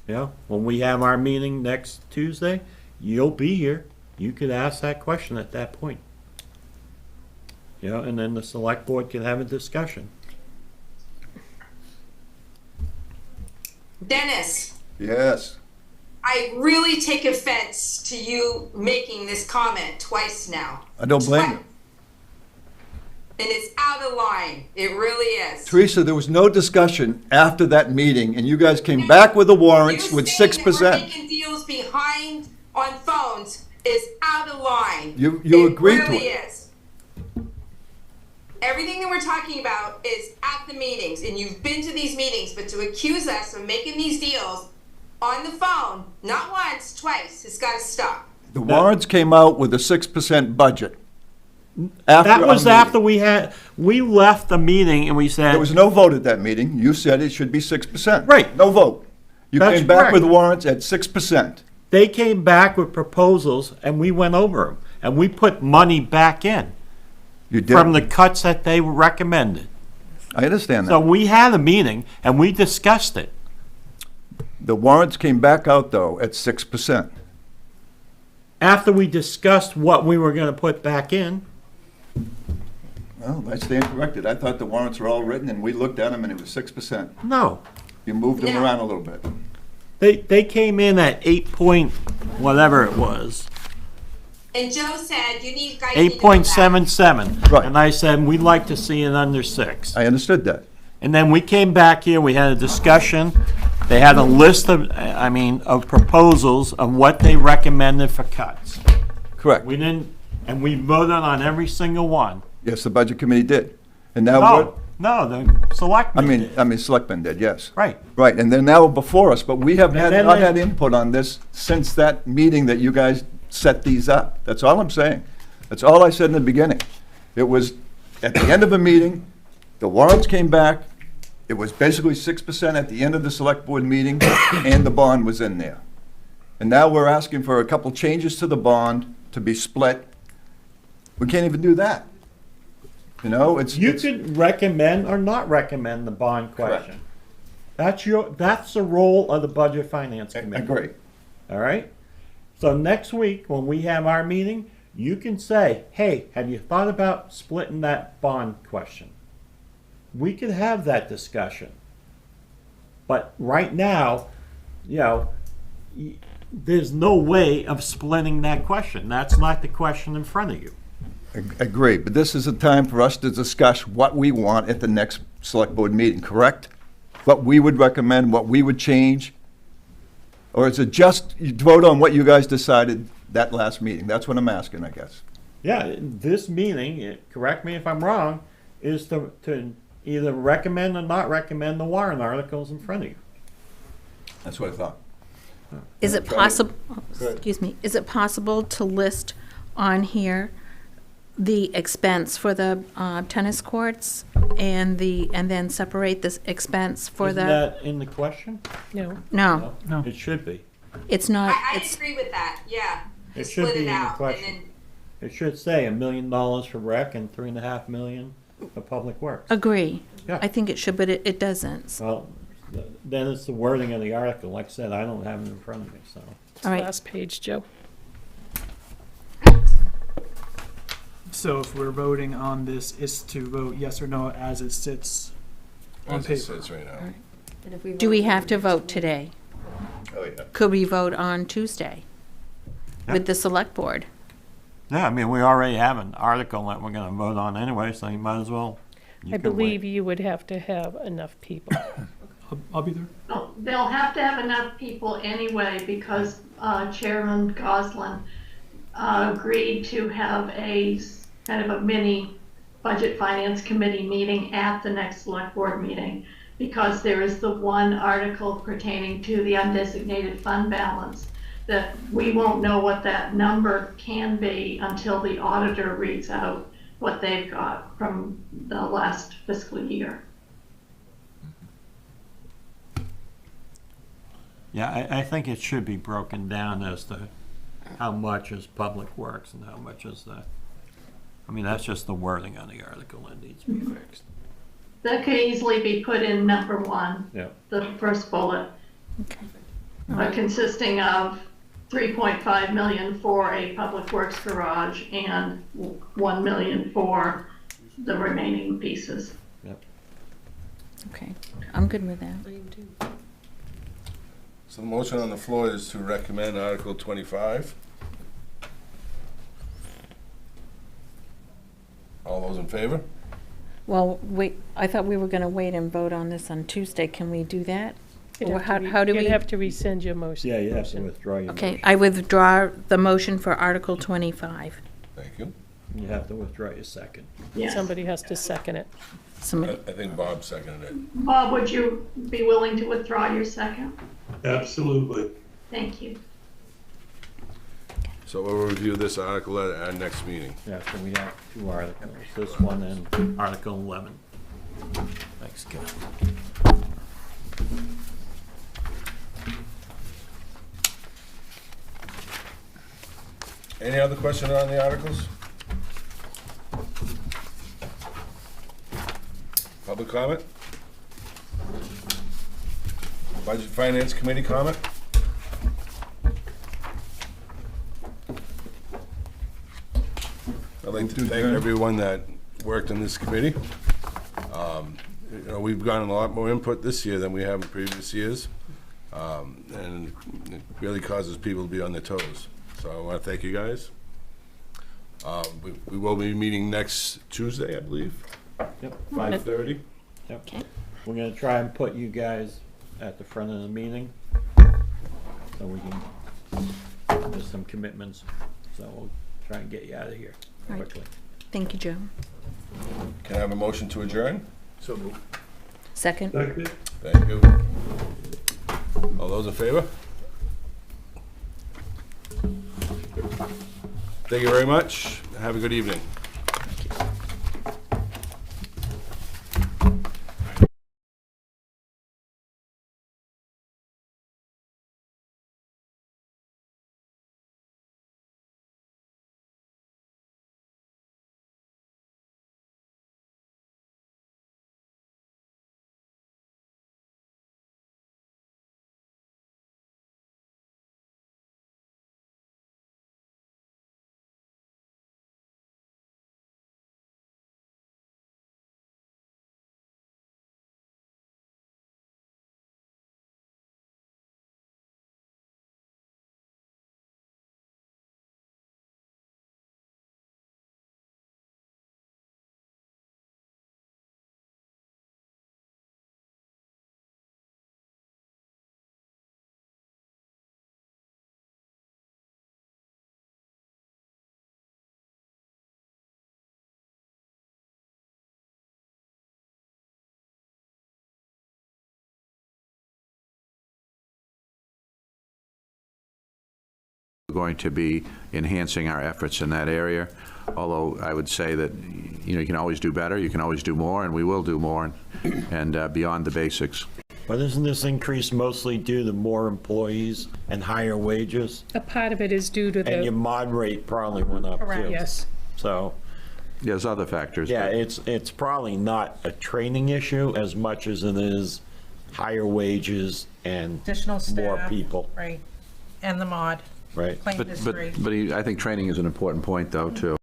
You know, when we have our meeting next Tuesday, you'll be here. You could ask that question at that point. You know, and then the select board can have a discussion. Dennis, Yes. I really take offense to you making this comment twice now. I don't blame you. And it's out of line. It really is. Teresa, there was no discussion after that meeting, and you guys came back with the warrants with 6%. You saying that we're making deals behind on phones is out of line. You It agreed to really it. is. Everything that we're talking about is at the meetings, and you've been to these meetings, but to accuse us of making these deals on the phone, not once, twice, it's got to stop. The warrants came out with a 6% budget. After That our was meeting. after we left the meeting and we said. There was no vote at that meeting. You said it should be 6%. Right. No vote. You That's came back correct. with warrants at 6%. They came back with proposals and we went over them. And we put money back in You did. from the cuts that they recommended. I understand So that. we had a meeting and we discussed it. The warrants came back out, though, at 6%. After we discussed what we were going to put back in, Well, I stand corrected. I thought the warrants were all written, and we looked at them, and it was 6%. no. You moved them No. around a little bit. They came in at 8 point, whatever it was, And Joe said, you need guys. need to go back. 8.77. Right. And I said, we'd like to see it under 6. I understood that. And then we came back here, we had a discussion. They had a list of proposals of what they recommended for cuts. Correct. We didn't, and we voted on every single one. Yes, the budget committee did. And now No, No, the selectmen did. Selectmen did, yes. Right. Right, and they're now before us, but we have And then not they- had input on this since that meeting that you guys set these up. That's all I'm saying. That's all I said in the beginning. It was at the end of a meeting, the warrants came back, it was basically 6% at the end of the select board meeting, and the bond was in there. And now we're asking for a couple changes to the bond to be split. We can't even do that. You know, You could recommend or not recommend the bond question. That's the role of the Budget Finance Committee. Agree. All right? So next week, when we have our meeting, you can say, hey, have you thought about splitting that bond question? We could have that discussion. But right now, there's no way of splitting that question. That's not the question in front of you. Agree, but this is a time for us to discuss what we want at the next select board meeting, correct? What we would recommend, what we would change? Or is it just, you vote on what you guys decided that last meeting? That's what I'm asking, I guess. Yeah, this meeting, correct me if I'm wrong, is to either recommend or not recommend the warrant articles in front of you. That's what I thought. Is it possible, excuse me, is it possible to list on here the expense for the tennis courts and then separate this expense for Isn't the? that in the question? No. No, No. It should be. it's not, I it's, agree with that, yeah. It Just should split be it in the out, and question. then It should say $1 million for rec and $3.5 million for public works. agree. Yeah. I think it should, but it doesn't. Well, then it's the wording of the article. Like I said, I don't have it in front of me, so. All right, Last page, Joe. So if we're voting on this, it's to vote yes or no as it sits on As it paper. sits right now. do we have to vote today? Oh, yeah. Could we vote on Tuesday with the select board? Yeah, I mean, we already have an article that we're gonna vote on anyway, so you might as well. you I can wait. believe you would have to have enough people. I'll be there. No, they'll have to have enough people anyway because Chairman Goslin agreed to have a kind of a mini Budget Finance Committee meeting at the next select board meeting because there is the one article pertaining to the undesignated fund balance that we won't know what that number can be until the auditor reads out what they've got from the last fiscal year. Yeah, I think it should be broken down as to how much is public works and how much is the, I mean, that's just the wording on the article that needs to be fixed. That could easily be put in number one, Yeah. the first bullet, Okay. consisting of 3.5 million for a public works garage and 1 million for the remaining pieces. Okay, I'm good with that. So the motion on the floor is to recommend Article 25. All those in favor? Well, wait, I thought we were gonna wait and vote on this on Tuesday. Can we do that? You'd Or have to how do we? You'd have to rescind your motion. Yeah, you have to withdraw your Okay, motion. I withdraw the motion for Article 25. Thank you. You have to withdraw your second. Yes. Somebody has to second it. Somebody, I think Bob seconded it. Bob, would you be willing to withdraw your second? Absolutely. Thank you. So we'll review this article at our next meeting. Yeah, so we have two articles, this one and Article 11. Thanks, Ken. Any other question on the articles? Public comment? Budget Finance Committee comment? I'd like to thank everyone that worked on this committee. We've gotten a lot more input this year than we have in previous years. And it really causes people to be on their toes. So I want to thank you guys. We will be meeting next Tuesday, I believe, Yep. 5:30. Yep. Okay. We're gonna try and put you guys at the front of the meeting, so we can, there's some commitments, so we'll try and get you out of here Right. quickly. thank you, Joe. Can I have a motion to adjourn? So moved. Second? Second. Thank you. All those in favor? Thank you very much. Have a good evening. Going to be enhancing our efforts in that area, although I would say that, you know, you can always do better, you can always do more, and we will do more, and beyond the basics. But isn't this increase mostly due to more employees and higher wages? A part of it is due to And your the, mod rate probably went up too. yes. So, There's other factors. yeah, but- it's probably not a training issue as much as it is higher wages and Additional more staff. people, Right. And the mod, right? claim But history. I think training is an important point, though, too.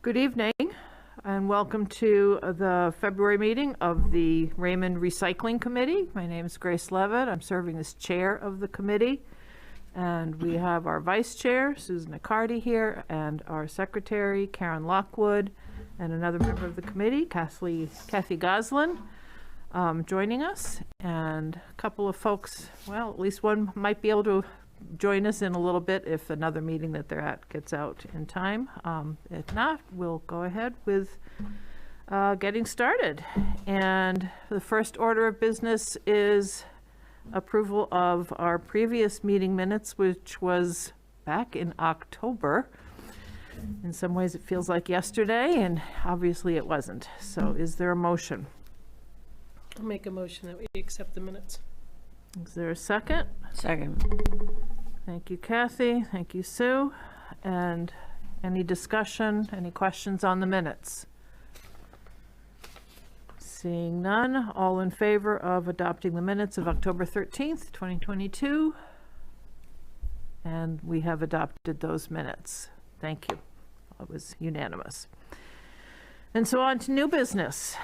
Good evening, and welcome to the February meeting of the Raymond Recycling Committee. My name is Grace Levitt. I'm serving as chair of the committee. And we have our vice chair, Susan Accardi, here, and our secretary, Karen Lockwood, and another member of the committee, Kathy Goslin, joining us. And a couple of folks, well, at least one might be able to join us in a little bit if another meeting that they're at gets out in time. If not, we'll go ahead with getting started. And the first order of business is approval of our previous meeting minutes, which was back in October. In some ways, it feels like yesterday, and obviously it wasn't. So is there a motion? I'll make a motion that we accept the minutes. Is there a second? Second. Thank you, Kathy. Thank you, Sue. And any discussion, any questions on the minutes? Seeing none, all in favor of adopting the minutes of October 13th, 2022? And we have adopted those minutes. Thank you. It was unanimous. And so on to new business.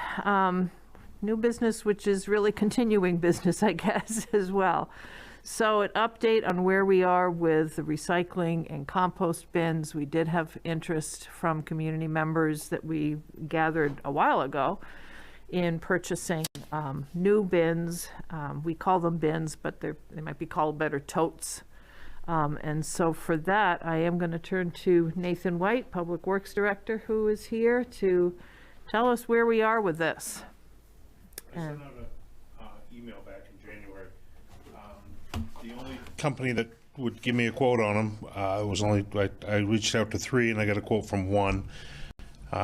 New business, which is really continuing business, I guess, as well. So an update on where we are with the recycling and compost bins. We did have interest from community members that we gathered a while ago in purchasing new bins. We call them bins, but they might be called better totes. And so for that, I am going to turn to Nathan White, Public Works Director, who is here to tell us where we are with this. I sent out an email back in January. The only company that would give me a quote on them was only, I reached out to 3 and I got a quote from 1.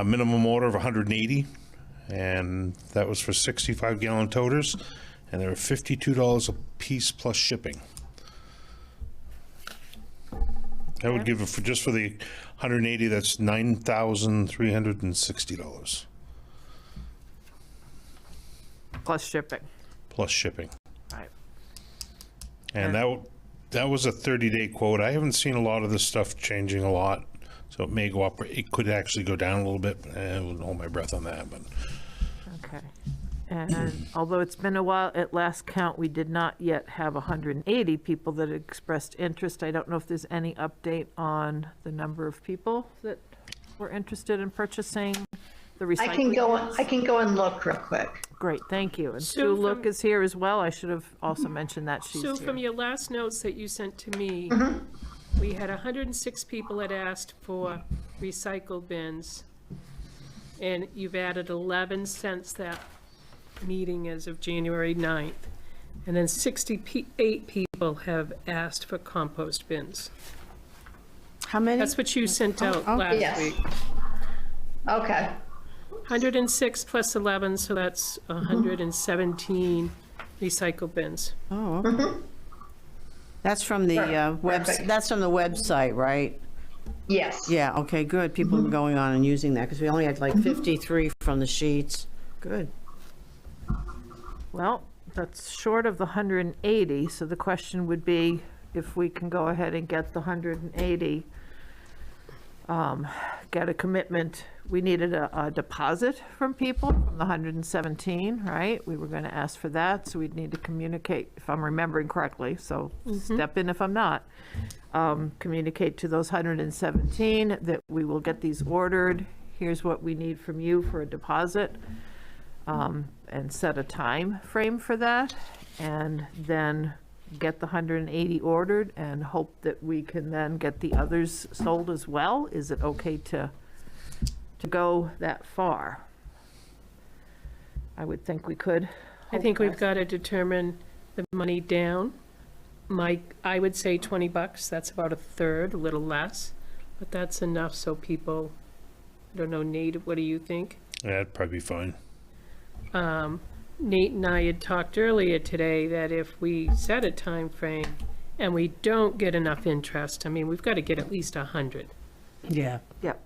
Minimum order of 180, and that was for 65-gallon toters, and they were $52 a piece plus shipping. That would give it for, just for the 180, that's $9,360 Plus shipping. plus shipping. Right. And that was a 30-day quote. I haven't seen a lot of this stuff changing a lot, so it may go up. It could actually go down a little bit. I wouldn't hold my breath on that, but Okay. And although it's been a while, at last count, we did not yet have 180 people that expressed interest. I don't know if there's any update on the number of people that were interested in purchasing the recycling. I can go and look real quick. Great, thank you. And Sue, Sue Look from- is here as well. I should have also mentioned that she's So here. from your last notes that you sent to me, we had 106 people that asked for recycle bins, and you've added 11 since that meeting as of January 9th. And then 68 people have asked for compost bins. How many? That's what you sent out last Yes. week. Okay. 106 plus 11, so that's 117 recycle bins. Oh, okay. That's from the Perfect. that's from the website, right? Yes. Yeah, okay, good. People are going on and using that, because we only had like 53 from the sheets. Good. Well, that's short of the 180, so the question would be if we can go ahead and get the 180, get a commitment. We needed a deposit from people from the 117, right? We were going to ask for that, so we'd need to communicate, if I'm remembering correctly, so step in if I'm not. Communicate to those 117 that we will get these ordered. Here's what we need from you for a deposit. And set a time frame for that, and then get the 180 ordered and hope that we can then get the others sold as well? Is it okay to go that far? I would think we could. I think we've got to determine the money down. I would say $20, that's about a third, a little less, but that's enough so people, I don't know, Nate, what do you think? yeah, that'd probably be fine. Nate and I had talked earlier today that if we set a time frame and we don't get enough interest, I mean, we've got to get at least 100. Yeah. Yep.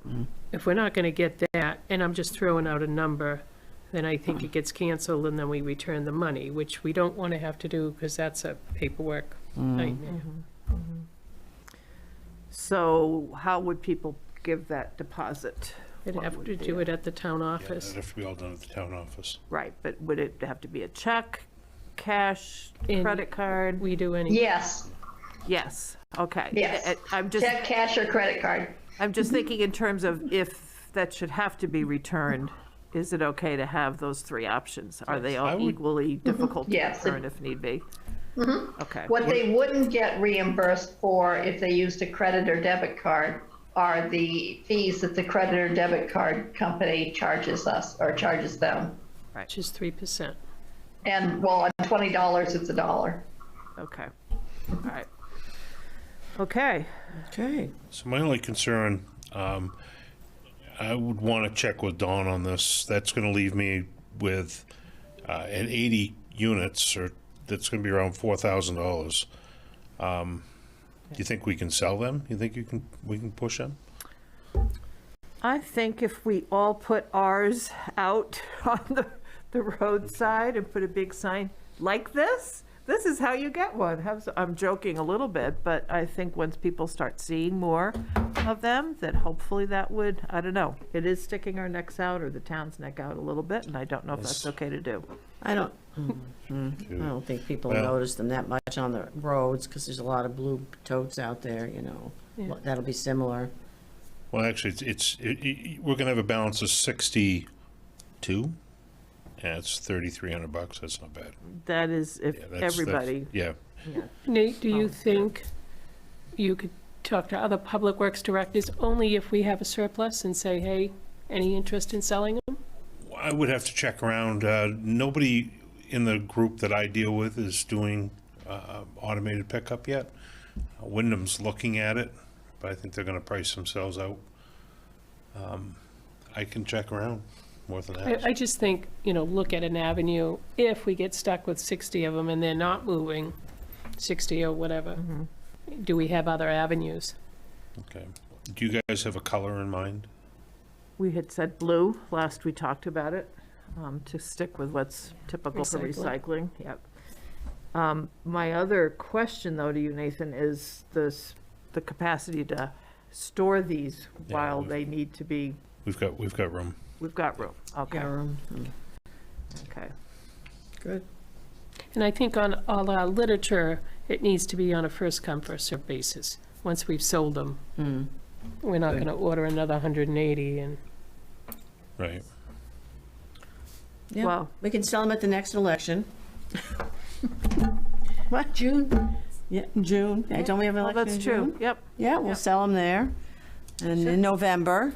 If we're not going to get that, and I'm just throwing out a number, then I think it gets canceled and then we return the money, which we don't want to have to do because that's a paperwork nightmare. So how would people give that deposit? They'd What have would to be do it? it at the town Yeah, office. that'd have to be all done at the town office. Right, but would it have to be a check, cash, In- credit card? We do any. Yes. Yes, okay. Yes. I'm just, Check, cash, or credit card. I'm just thinking in terms of if that should have to be returned, is it okay to have those three options? Are they I all would- equally difficult to Yes. return if need be? Okay. What they wouldn't get reimbursed for if they used a credit or debit card are the fees that the credit or debit card company charges us or charges them. Which is 3%. And well, on $20, it's $1. Okay, all right. Okay, Okay. So my only concern, I would want to check with Dawn on this. That's going to leave me with an 80 units, or that's going to be around $4,000. Do you think we can sell them? You think we can push them? I think if we all put ours out on the roadside and put a big sign like this is how you get one. I'm joking a little bit, but I think once people start seeing more of them, that hopefully that would, I don't know, it is sticking our necks out or the town's neck out a little bit, and I don't know if that's okay to do. I don't think people Well- notice them that much on the roads, because there's a lot of blue totes out there, you know. Yeah. That'll be similar. Well, actually, we're going to have a balance of 62. Yeah, it's $3,300. That's not bad. That is if Yeah, that's- everybody, Yeah. Nate, do you think you could talk to other public works directors only if we have a surplus and say, hey, any interest in selling them? I would have to check around. Nobody in the group that I deal with is doing automated pickup yet. Wyndham's looking at it, but I think they're going to price themselves out. I can check around more than that. I just think, look at an avenue, if we get stuck with 60 of them and they're not moving, 60 or whatever, do we have other avenues? Okay. Do you guys have a color in mind? We had said blue last we talked about it, to stick with what's typical for Recycling. recycling, yep. My other question, though, to you, Nathan, is the capacity to store these while they need to be, We've got room. we've got room, okay, okay. Good. And I think on all our literature, it needs to be on a first come, first served basis. Once we've sold them, we're not going to order another 180 and. Right. Yeah, Well- we can sell them at the next election. What, June? Yeah, June. I don't we have an Well, election that's in true, June? yep. Yeah, we'll sell them there. And in November,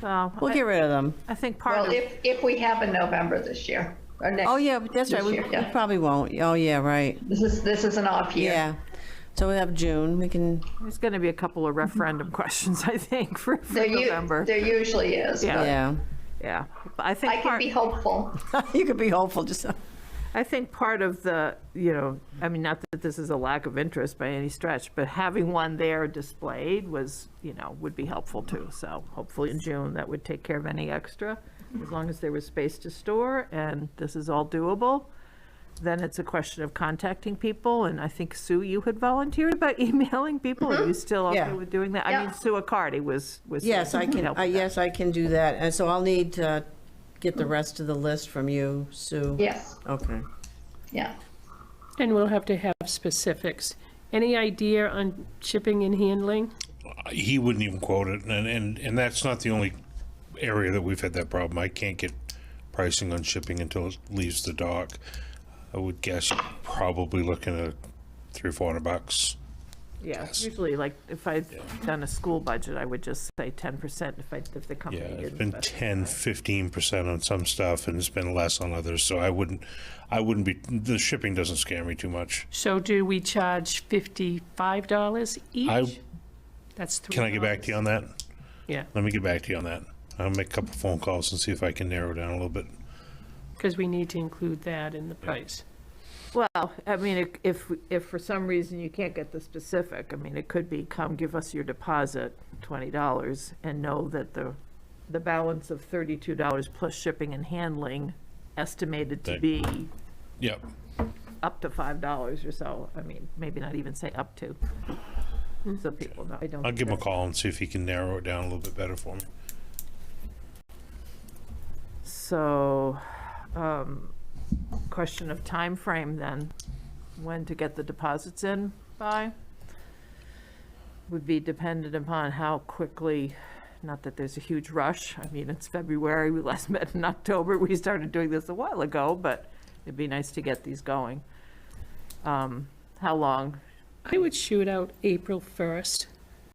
So, we'll get rid of them. I think part Well, of, if we have a November this year, or next. Oh, yeah, but that's right. this We year, yeah. probably won't. Oh, yeah, right. This is an off year. Yeah. So we have June. We can, there's gonna be a couple of referendum questions, I think, for There November. there usually is. Yeah. but yeah. Yeah, but I think I can be hopeful. You could be hopeful, just, I think part of the, I mean, not that this is a lack of interest by any stretch, but having one there displayed was, would be helpful too. So hopefully in June, that would take care of any extra, as long as there was space to store and this is all doable. Then it's a question of contacting people, and I think, Sue, you had volunteered about emailing people. Are you still okay Yeah. with doing that? I Yeah. mean, Sue Accardi was. yes, I can, help with that. yes, I can do that. And so I'll need to get the rest of the list from you, Sue. Yes, Okay. yeah. And we'll have to have specifics. Any idea on shipping and handling? He wouldn't even quote it, and that's not the only area that we've had that problem. I can't get pricing on shipping until it leaves the dock. I would guess you're probably looking at $300-400. Yeah, usually, like, if I'd done a school budget, I would just say 10% if the Yeah, company it's didn't. been specify. 10-15% on some stuff, and it's been less on others. So I wouldn't be. The shipping doesn't scare me too much. So do we charge $55 each? That's $3. Can I get back to you on that? Yeah, Let me get back to you on that. I'll make a couple phone calls and see if I can narrow it down a little bit. because we need to include that in the price. Well, I mean, if for some reason you can't get the specific, I mean, it could be, come give us your deposit, $20, and know that the balance of $32 plus shipping and handling estimated to Thank- be Yep. up to $5 or so. I mean, maybe not even say up to, so people know. I don't. I'll think give him a that's- call and see if he can narrow it down a little bit better for me. So, question of time frame then, when to get the deposits in by? Would be dependent upon how quickly, not that there's a huge rush, I mean, it's February, we last met in October, we started doing this a while ago, but it'd be nice to get these going. How long? I would shoot out April 1st,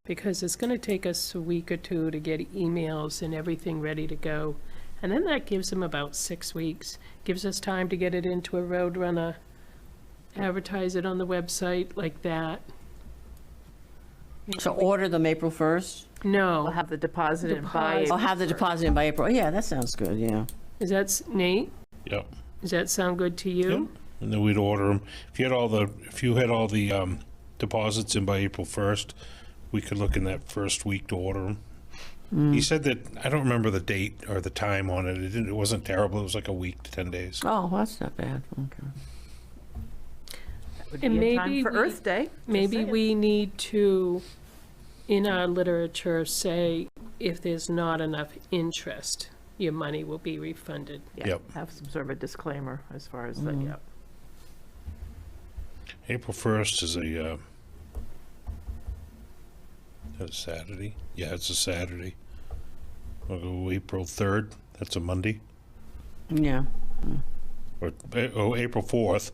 because it's going to take us a week or two to get emails and everything ready to go. And then that gives them about 6 weeks. Gives us time to get it into a Roadrunner, advertise it on the website like that. So order them April 1st? We'll No, have the deposit in by Deposit. April I'll have the 1st. deposit in by April. Oh, yeah, that sounds good, yeah. is that, Nate, Yep. does that sound good to you? And then we'd order them. If you had all the deposits in by April 1st, we could look in that first week to order them. He said that, I don't remember the date or the time on it. It wasn't terrible. It was like a week to 10 days. Oh, well, that's not bad, okay. Would And be in time maybe for we- Earth Day. Just Maybe saying. we need to, in our literature, say if there's not enough interest, your money will be refunded. Yeah, Yep. have some sort of a disclaimer as far as that, yeah. April 1st is a Saturday. Yeah, it's a Saturday. We'll go April 3rd. That's a Monday. Yeah. Or April 4th.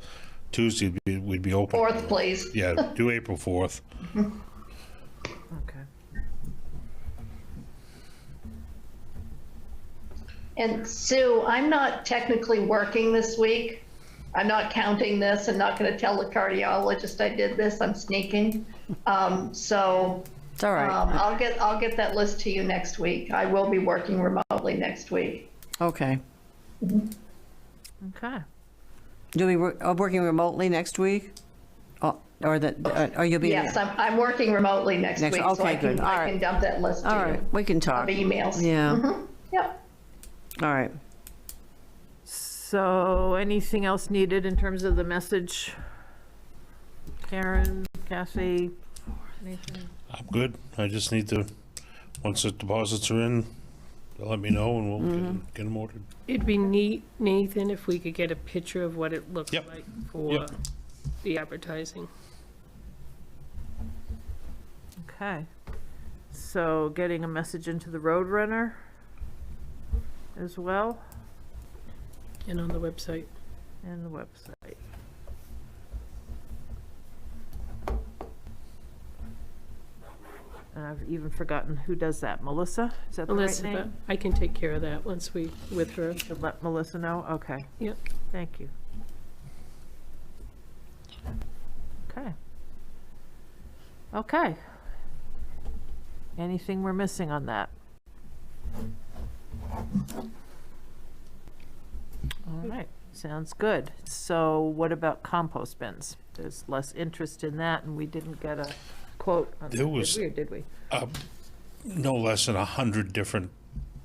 Tuesday we'd be open. 4th, please. Yeah, do April 4th. Okay. And Sue, I'm not technically working this week. I'm not counting this and not going to tell the cardiologist I did this. I'm sneaking. So It's all right. I'll get that list to you next week. I will be working remotely next week. Okay. Okay. Do we working remotely next week? Oh, Or you'll be? Yes, I'm working remotely next week, so okay, I good. All I right. can dump that list to you. All right, we can talk. Of emails. Yeah. Mhm. Yep. All right. So anything else needed in terms of the message? Karen, Kathy, Nathan? I'm good. I just need to, once the deposits are in, they'll let me know and we'll get them ordered. It'd be neat, Nathan, if we could get a picture of what it looks Yep. like for Yep. the advertising. Okay. So getting a message into the Roadrunner as well, And on the website. and the website. And I've even forgotten who does that. Melissa? Is that the right Melissa, but name? I can take care of that once we, with her. To let Melissa know? Okay. Yep. Thank you. Okay. Okay. Anything we're missing on that? All right, sounds good. So what about compost bins? There's less interest in that, and we didn't get a quote on that, There was- did we, or did we? No less than 100 different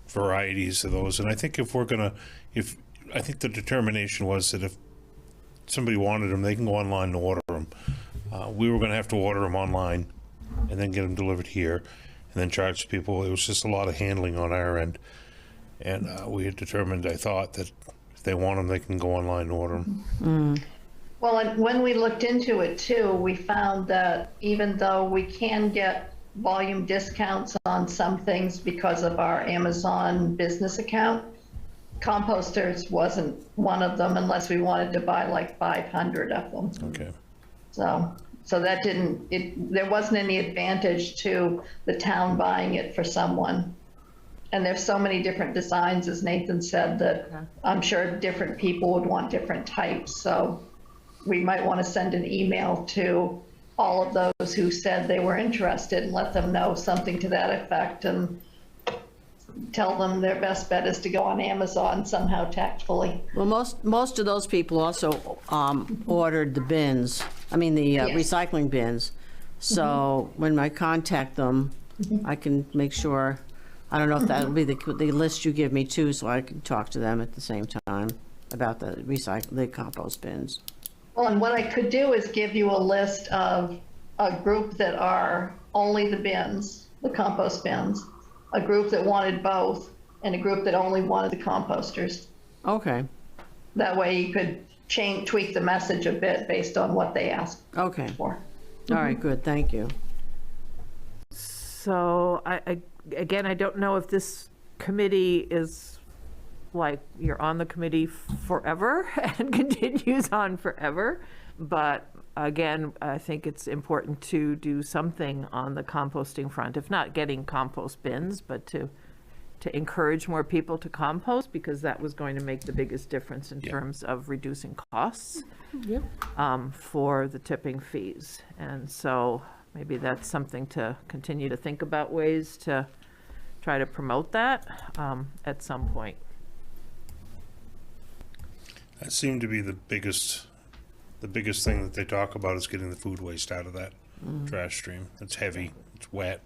varieties of those. And I think if we're gonna, I think the determination was that if somebody wanted them, they can go online and order them. We were gonna have to order them online and then get them delivered here and then charge people. It was just a lot of handling on our end. And we had determined, I thought, that if they want them, they can go online and order them. Well, and when we looked into it too, we found that even though we can get volume discounts on some things because of our Amazon business account, composters wasn't one of them unless we wanted to buy like 500 of them. Okay. So that there wasn't any advantage to the town buying it for someone. And there's so many different designs, as Nathan said, that I'm sure different people would want different types. So we might want to send an email to all of those who said they were interested and let them know something to that effect and tell them their best bet is to go on Amazon somehow tactfully. Well, most of those people also ordered the bins, the Yes. recycling bins. So when I contact them, I can make sure, I don't know if that'll be the list you give me too, so I can talk to them at the same time about the compost bins. Well, and what I could do is give you a list of a group that are only the bins, the compost bins, a group that wanted both, and a group that only wanted the composters. Okay, That way you could tweak the message a bit based on what they asked okay. for. All right, good, thank you. So again, I don't know if this committee is like you're on the committee forever and continues on forever. But again, I think it's important to do something on the composting front, if not getting compost bins, but to encourage more people to compost, because that was going to make the biggest difference in terms of reducing costs Yep. for the tipping fees. And so maybe that's something to continue to think about, ways to try to promote that at some point. That seemed to be the biggest thing that they talk about is getting the food waste out of that trash stream. It's heavy, it's wet.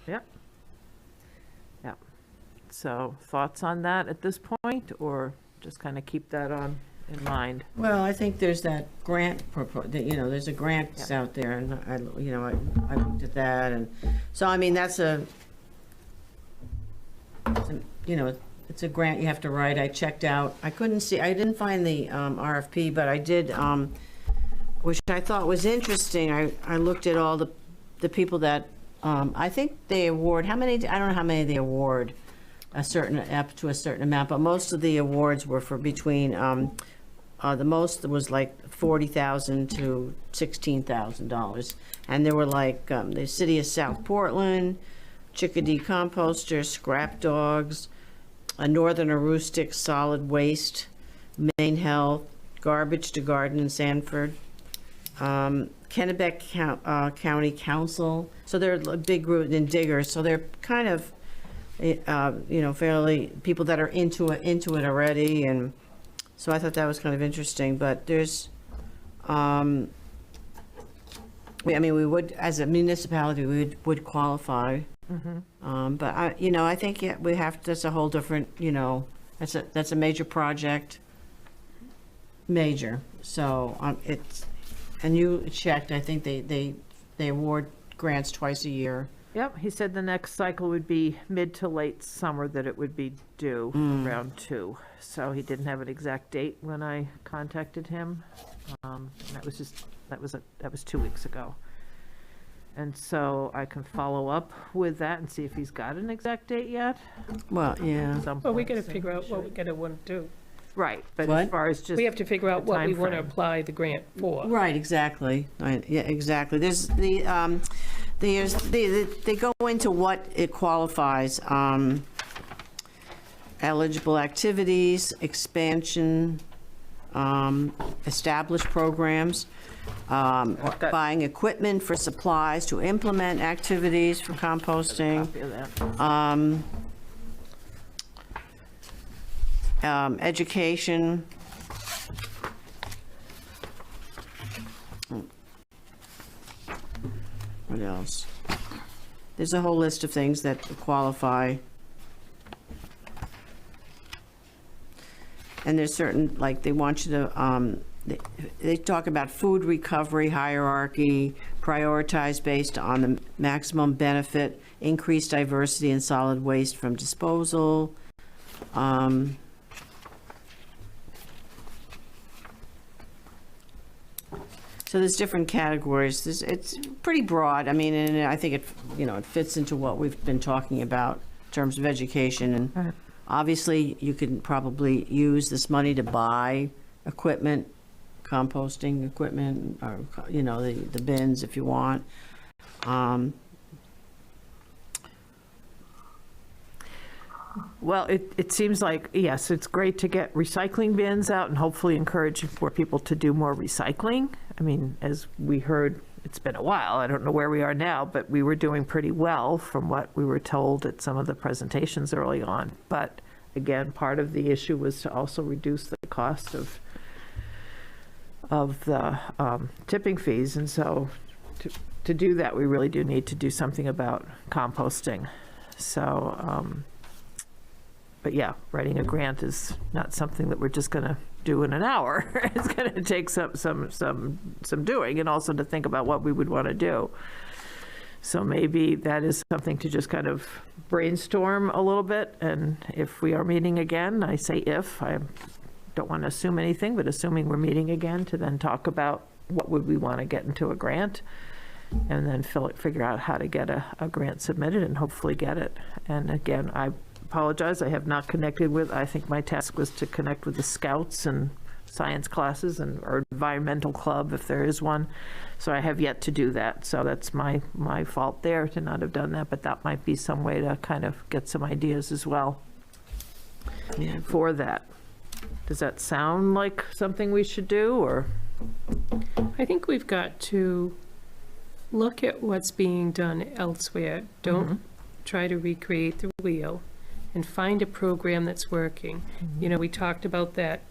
Yep. Yep. So thoughts on that at this point, or just kind of keep that on in mind? Well, I think there's that grant, there's a grant that's out there, and I looked at that, and so, that's it's a grant you have to write. I checked out, I didn't find the RFP, but I did, which I thought was interesting. I looked at all the people that, I think they award, I don't know how many they award, up to a certain amount, but most of the awards were for between, the most was like $40,000 to $16,000. And there were like the City of South Portland, Chickadee Composter, Scrap Dogs, a Northern Aroostook Solid Waste, Maine Health, Garbage to Garden in Sanford, Kennebec County Council. So they're a big group, and Diggers. So they're kind of, fairly people that are into it already, and so I thought that was kind of interesting. But there's, I mean, we would, as a municipality, we would qualify. But I think, yeah, we have, that's a whole different, that's a major project. Major. So, it's, and you checked, I think they award grants twice a year. Yep, he said the next cycle would be mid to late summer, that it would be due round 2. So he didn't have an exact date when I contacted him. And that was 2 weeks ago. And so I can follow up with that and see if he's got an exact date yet. Well, yeah. Well, we gotta figure out what we gotta want to do. Right, but What? as far as just. We have to figure out the what we want to timeframe. apply the grant for. Right, exactly. Right, yeah, exactly. They go into what it qualifies. Eligible activities, expansion, established programs, buying equipment for supplies to implement activities for composting. Copy of that. Education. What else? There's a whole list of things that qualify. And there's certain, like, they want you to, they talk about food recovery hierarchy, prioritize based on the maximum benefit, increase diversity in solid waste from disposal. So there's different categories. It's pretty broad. I mean, and I think it fits into what we've been talking about in terms of education. And Right. obviously, you can probably use this money to buy equipment, composting equipment, or, the bins if you want. Well, it seems like, yes, it's great to get recycling bins out and hopefully encourage more people to do more recycling. I mean, as we heard, it's been a while, I don't know where we are now, but we were doing pretty well from what we were told at some of the presentations early on. But again, part of the issue was to also reduce the cost of the tipping fees. And so to do that, we really do need to do something about composting. So, but yeah, writing a grant is not something that we're just going to do in an hour. It's going to take some doing, and also to think about what we would want to do. So maybe that is something to just kind of brainstorm a little bit. And if we are meeting again, I say if, I don't want to assume anything, but assuming we're meeting again, to then talk about what would we want to get into a grant, and then figure out how to get a grant submitted and hopefully get it. And again, I apologize, I have not connected with, I think my task was to connect with the scouts and science classes or environmental club if there is one. So I have yet to do that. So that's my fault there to not have done that, but that might be some way to kind of get some ideas as well for that. Does that sound like something we should do, or? I think we've got to look at what's being done elsewhere. Don't try to recreate the wheel, and find a program that's working. We talked about that,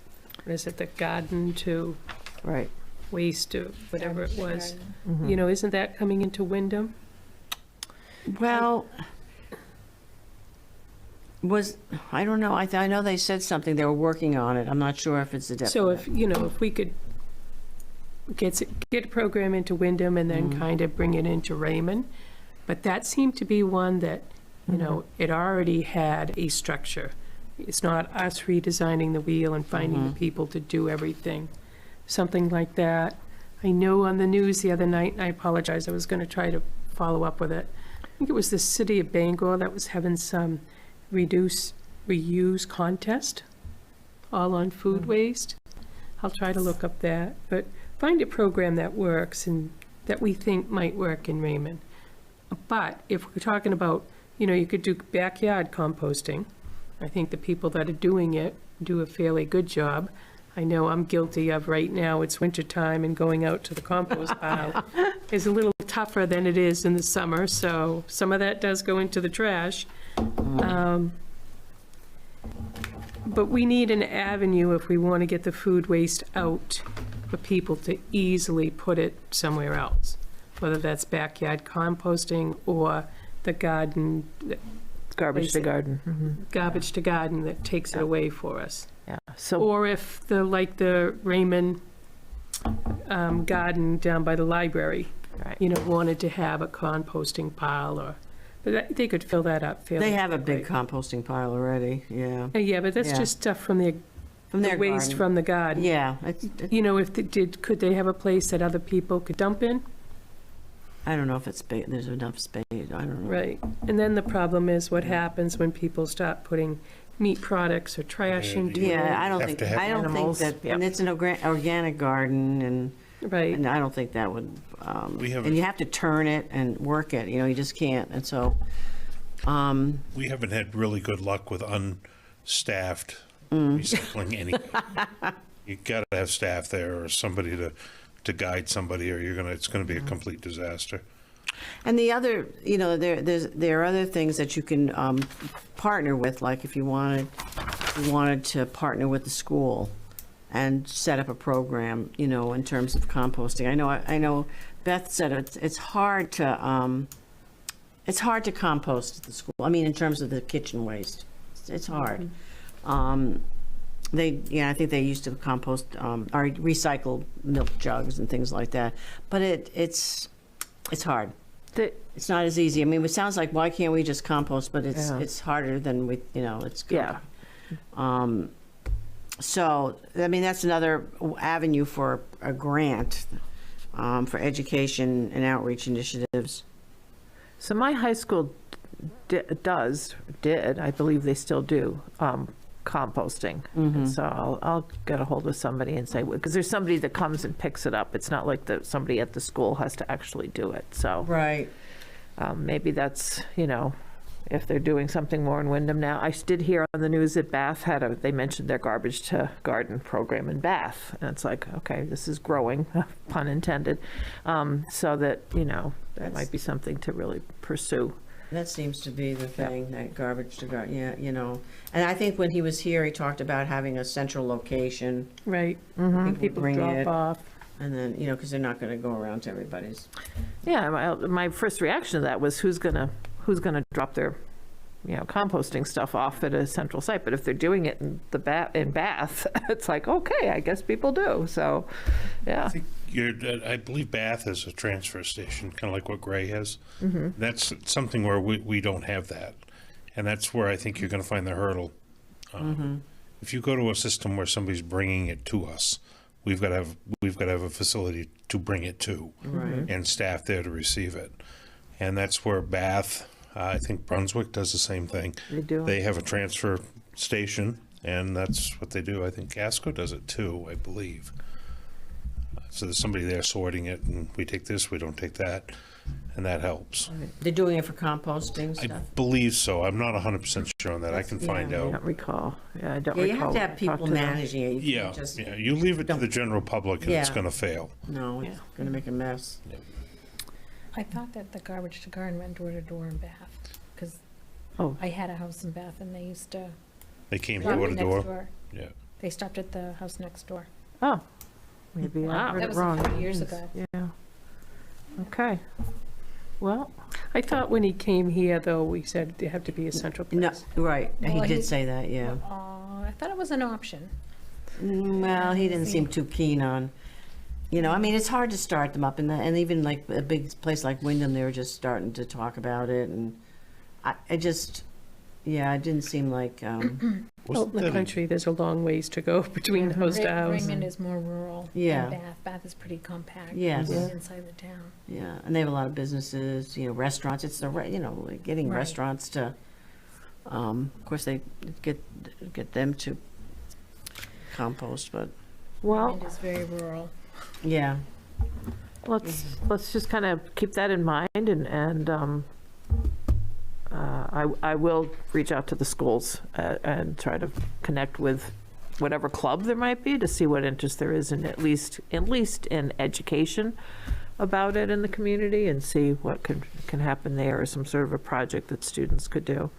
what is it, the garden to Right. waste to whatever it was. Isn't that coming into Wyndham? Well, I don't know. I know they said something. They were working on it. I'm not sure if it's a definite. So if we could get a program into Wyndham and then kind of bring it into Raymond, but that seemed to be one that, it already had a structure. It's not us redesigning the wheel and finding the people to do everything. Something like that. I know on the news the other night, and I apologize, I was going to try to follow up with it. I think it was the city of Bangor that was having some reuse contest, all on food waste. I'll try to look up that, but find a program that works and that we think might work in Raymond. But if we're talking about, you could do backyard composting. I think the people that are doing it do a fairly good job. I know I'm guilty of right now, it's winter time and going out to the compost pile is a little tougher than it is in the summer, so some of that does go into the trash. But we need an avenue if we want to get the food waste out for people to easily put it somewhere else. whether that's backyard composting or the garden, Garbage to garden. garbage to garden that takes it away for us. Yeah, so, Or if like the Raymond garden down by the library, right. wanted to have a composting pile but they could fill that up fairly. They have a big quickly. composting pile already, yeah. Yeah, but that's Yeah. just stuff from the From their waste garden. from the garden. Yeah, If they could they have a place that other people could dump in? I don't know if it's big, there's enough space, I don't know. Right. And then the problem is what happens when people start putting meat products or trash into it. Yeah, I don't Have think, to have I don't think animals, that, and it's an organic garden, and Right. I don't think that would, We have and a- you have to turn it and work it, you just can't, and so, We haven't had really good luck with unstaffed Mm. recycling anything. You gotta have staff there or somebody to guide somebody, or it's gonna be a complete disaster. and the other, there are other things that you can partner with, like if you wanted to partner with the school and set up a program, in terms of composting. I know Beth said it's hard to compost at the school. I mean, in terms of the kitchen waste, it's hard. I think they used to compost or recycle milk jugs and things like that, but it's hard. It's not as easy. I mean, it sounds like, why can't we just compost? But it's harder than it's good. Yeah. So, I mean, that's another avenue for a grant for education and outreach initiatives. So my high school did, I believe they still do, composting. And so I'll get a hold of somebody and say, because there's somebody that comes and picks it up. It's not like somebody at the school has to actually do it. So Right. maybe that's, if they're doing something more in Wyndham now. I did hear on the news that Bath they mentioned their garbage to garden program in Bath. And it's like, okay, this is growing, pun intended. So that, that might be something to really pursue. That seems to be the thing, that garbage to garden, And I think when he was here, he talked about having a central location. Right. People bring drop it. off. And then, because they're not going to go around to everybody's. Yeah, my first reaction to that was who's gonna drop their, composting stuff off at a central site. But if they're doing it in Bath, it's like, okay, I guess people do. So, yeah. I believe Bath is a transfer station, kind of like what Gray has. That's something where we don't have that, and that's where I think you're going to find the hurdle. If you go to a system where somebody's bringing it to us, we've got to have a facility to bring it to, and staff there to receive it, and that's where Bath, I think Brunswick does the same thing. They do. They have a transfer station, and that's what they do. I think Casco does it too, I believe. So there's somebody there sorting it, and we take this, we don't take that, and that helps. They're doing it for composting I stuff. believe so. I'm not 100% sure on that. I can find I out. don't recall. Yeah, I don't Yeah, recall. you have to have Talk people to them. managing it. You Yeah, can't just, yeah. You leave it to the general public, and it's Yeah. going to fail. no, it's going to make a mess. I thought that the garbage to garden went door to door in Bath, because Oh. I had a house in Bath and they used to They came drop door it to next door. door. Yeah. They stopped at the house next door. Oh, maybe I Wow. heard That it was a wrong. few years ago. Yeah. Okay. Well, I thought when he came here, though, we said there had to be a central No, place. right, he Well, did he- say that, yeah. I thought it was an option. Well, he didn't seem too keen on, I mean, it's hard to start them up, and even like a big place like Wyndham, they were just starting to talk about it, and it didn't seem like, Out in Wasn't the that a- country, there's a long ways to go between house to house. Raymond is more rural Yeah. than Bath. Bath is pretty compact. Yes. It's Yeah. inside the town. yeah, and they have a lot of businesses, restaurants, it's like getting Right. restaurants to, of course, they get them to compost, but, well, Raymond is very rural. yeah. let's just kind of keep that in mind, and I will reach out to the schools and try to connect with whatever club there might be to see what interest there is in at least in education about it in the community, and see what can happen there, or some sort of a project that students could do.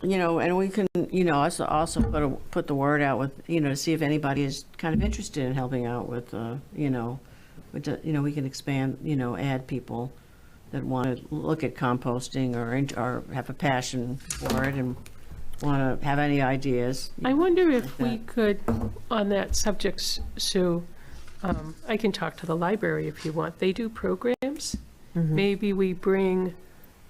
and we can, also put the word out with, to see if anybody is kind of interested in helping out with, we can expand, add people that want to look at composting or have a passion for it and want to have any ideas. I wonder if like we that. could, on that subject, Sue, I can talk to the library if you want. They do programs. Maybe we bring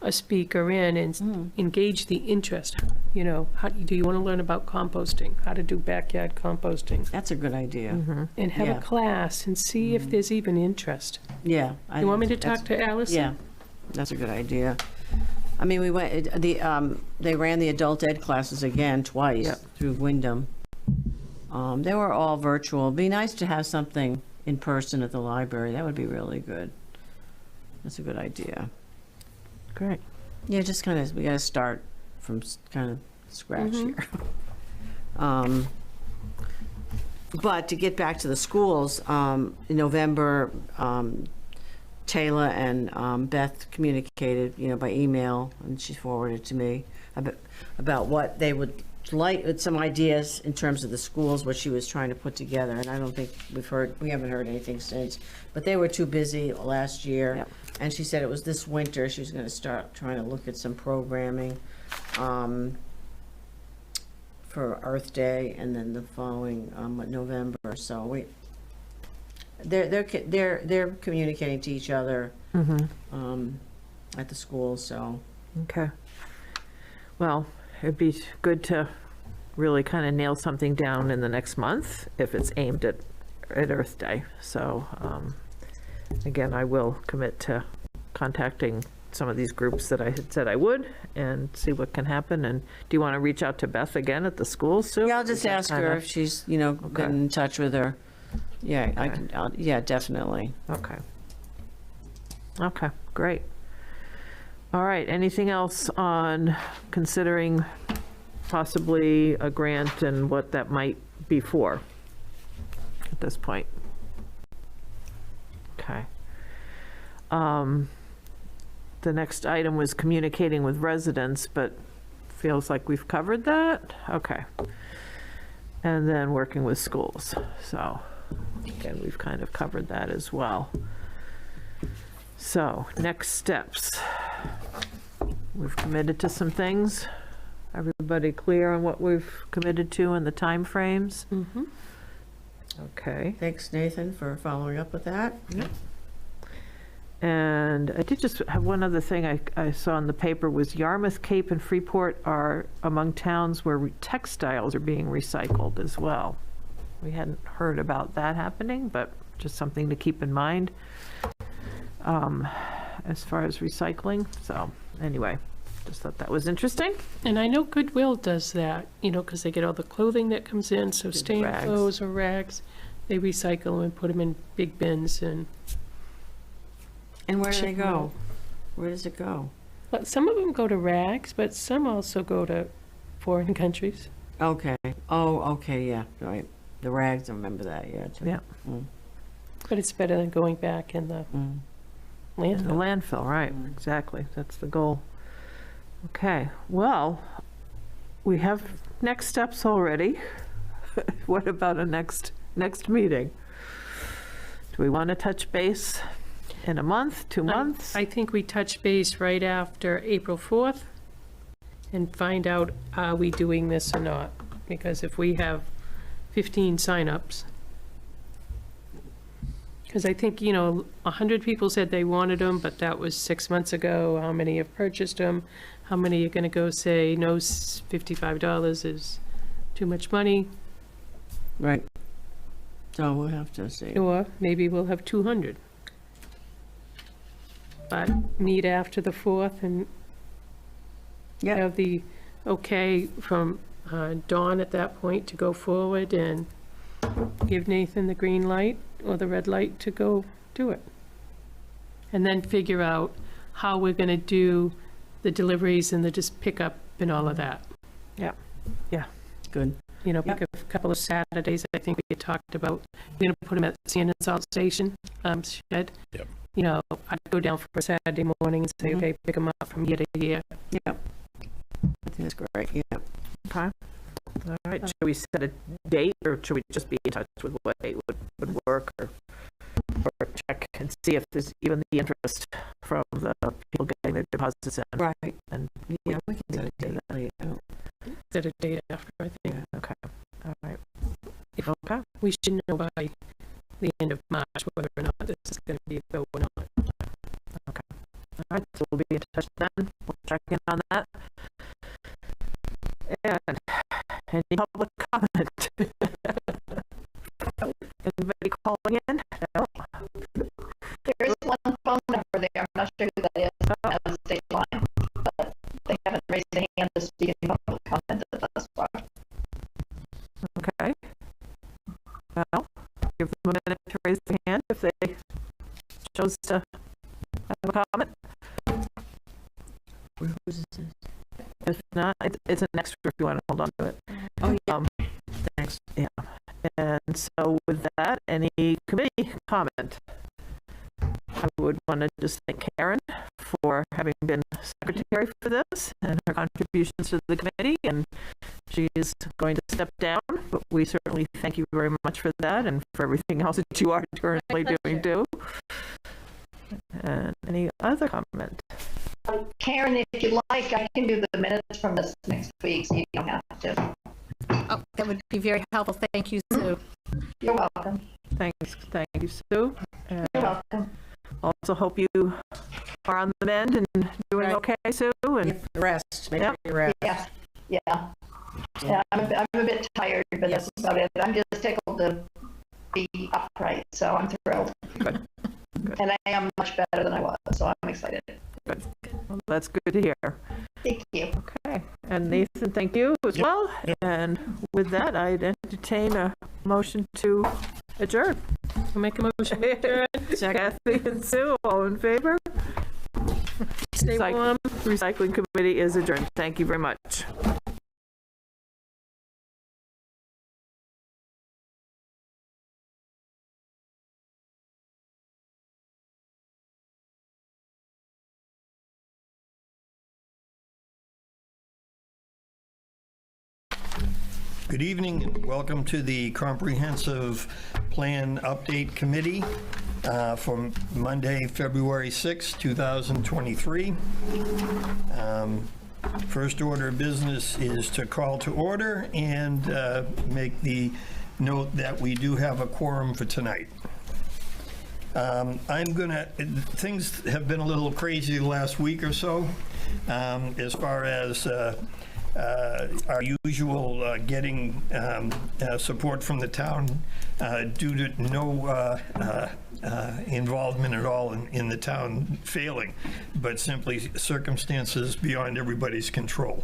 a speaker in and engage the interest. How do you want to learn about composting? How to do backyard composting? That's a good idea. And have Yeah. a class and see if there's even interest. Yeah. You want me to talk to Allison? Yeah, that's a good idea. I mean, we went, they ran the adult ed classes again twice Yep. through Wyndham. They were all virtual. It'd be nice to have something in person at the library. That would be really good. That's a good idea. Great. Yeah, just kind of, we got to start from kind of scratch here. But to get back to the schools, in November, Taylor and Beth communicated, by email, and she forwarded to me about what they would like, some ideas in terms of the schools, what she was trying to put together. And I don't think we haven't heard anything since. But they were too busy last year. Yep. And she said it was this winter she was going to start trying to look at some programming for Earth Day, and then the following November. So they're communicating to each other at the schools. So Okay. Well, it'd be good to really kind of nail something down in the next month if it's aimed at Earth Day. So, again, I will commit to contacting some of these groups that I had said I would and see what can happen. And do you want to reach out to Beth again at the school, Sue? yeah, I'll just ask her if she's been in touch with her. Yeah, I can. Yeah, definitely. Okay. Okay, great. All right, anything else on considering possibly a grant and what that might be for at this point? Okay. The next item was communicating with residents, but feels like we've covered that. Okay. And then working with schools. So again, we've kind of covered that as well. So next steps. We've committed to some things. Everybody clear on what we've committed to and the timeframes? Mm-hmm. Okay. Thanks, Nathan, for following up with that. And I did just have one other thing I saw in the paper was Yarmouth, Cape, and Freeport are among towns where textiles are being recycled as well. We hadn't heard about that happening, but just something to keep in mind as far as recycling. So anyway, just thought that was interesting. And I know Goodwill does that, because they get all the clothing that comes in, so stained rags. clothes or rags, they recycle them and put them in big bins and. And where do they Ship 'em out. go? Where does it go? But some of them go to rags, but some also go to foreign countries. Okay. Oh, okay, yeah, right. The rags, I remember that, yeah. Yeah. But it's better than going back in the The landfill. landfill, right, exactly. That's the goal. Okay, well, we have next steps already. What about a next meeting? Do we want to touch base in a month, 2 months? I think we touch base right after April 4th and find out, are we doing this or not? Because if we have 15 signups, because I think, 100 people said they wanted them, but that was 6 months ago. How many have purchased them? How many are going to go say, no, $55 is too much money? Right. So we'll have to see. Or maybe we'll have 200. But meet after the 4th and Yeah. have the okay from Dawn at that point to go forward and give Nathan the green light or the red light to go do it. And then figure out how we're going to do the deliveries and the just pickup and all of that. Good. Pick a couple of Saturdays, I think we had talked about, we're going to put them at the sand and salt station shed. Yep. I'd go down for a Saturday morning and say, okay, pick them up from year to year. Yeah. 18th is great, yeah. Okay. All right, should we set a date, or should we just be in touch with what date would work, or check and see if there's even the interest from the people getting their deposits in? Right. And Yeah, we can set a date. Set a date after, I think. okay, all right. If Okay. we should know by the end of March whether or not this is going to be a go or not. All right, so we'll be in touch then. We'll check in on that. And any public comment? Anybody calling in? No? There is one phone number there. I'm not sure who that is. That was state line, but they haven't raised a hand to speak in public comment thus far. Okay. Well, give them a minute to raise their hand if they chose to have a comment. Who's this? If not, it's an extra if you want to hold on to it. Oh, yeah. Thanks. Yeah. And so with that, any committee comment? I would want to just thank Karen for having been secretary for this and her contributions to the committee, and she is going to step down, but we certainly thank you very much for that and for everything else that you are currently doing too. And any other comment? Karen, if you like, I can do the minutes from this next week, so you don't have to. Oh, that would be very helpful. Thank you, Sue. You're welcome. Thanks. Thank you, Sue. And You're welcome. also hope you are on the mend and doing Right. okay, Sue. And Get the rest. Make Yep. sure you rest. Yeah. Yeah, I'm a bit tired, but that's about it. I'm just tickled to be upright, so I'm thrilled. Good. And I am much better than I was, so I'm excited. Well, that's good to hear. Thank you. Okay. And Nathan, thank you as well. And with that, I'd entertain a motion to adjourn. I'll make a motion to adjourn. Kathy and Sue, all in favor? Stay warm. Recycling Committee is adjourned. Thank you very much. Good evening and welcome to the Comprehensive Plan Update Committee for Monday, February 6, 2023. First order of business is to call to order and make the note that we do have a quorum for tonight. Things have been a little crazy the last week or so as far as our usual getting support from the town due to no involvement at all in the town failing, but simply circumstances beyond everybody's control.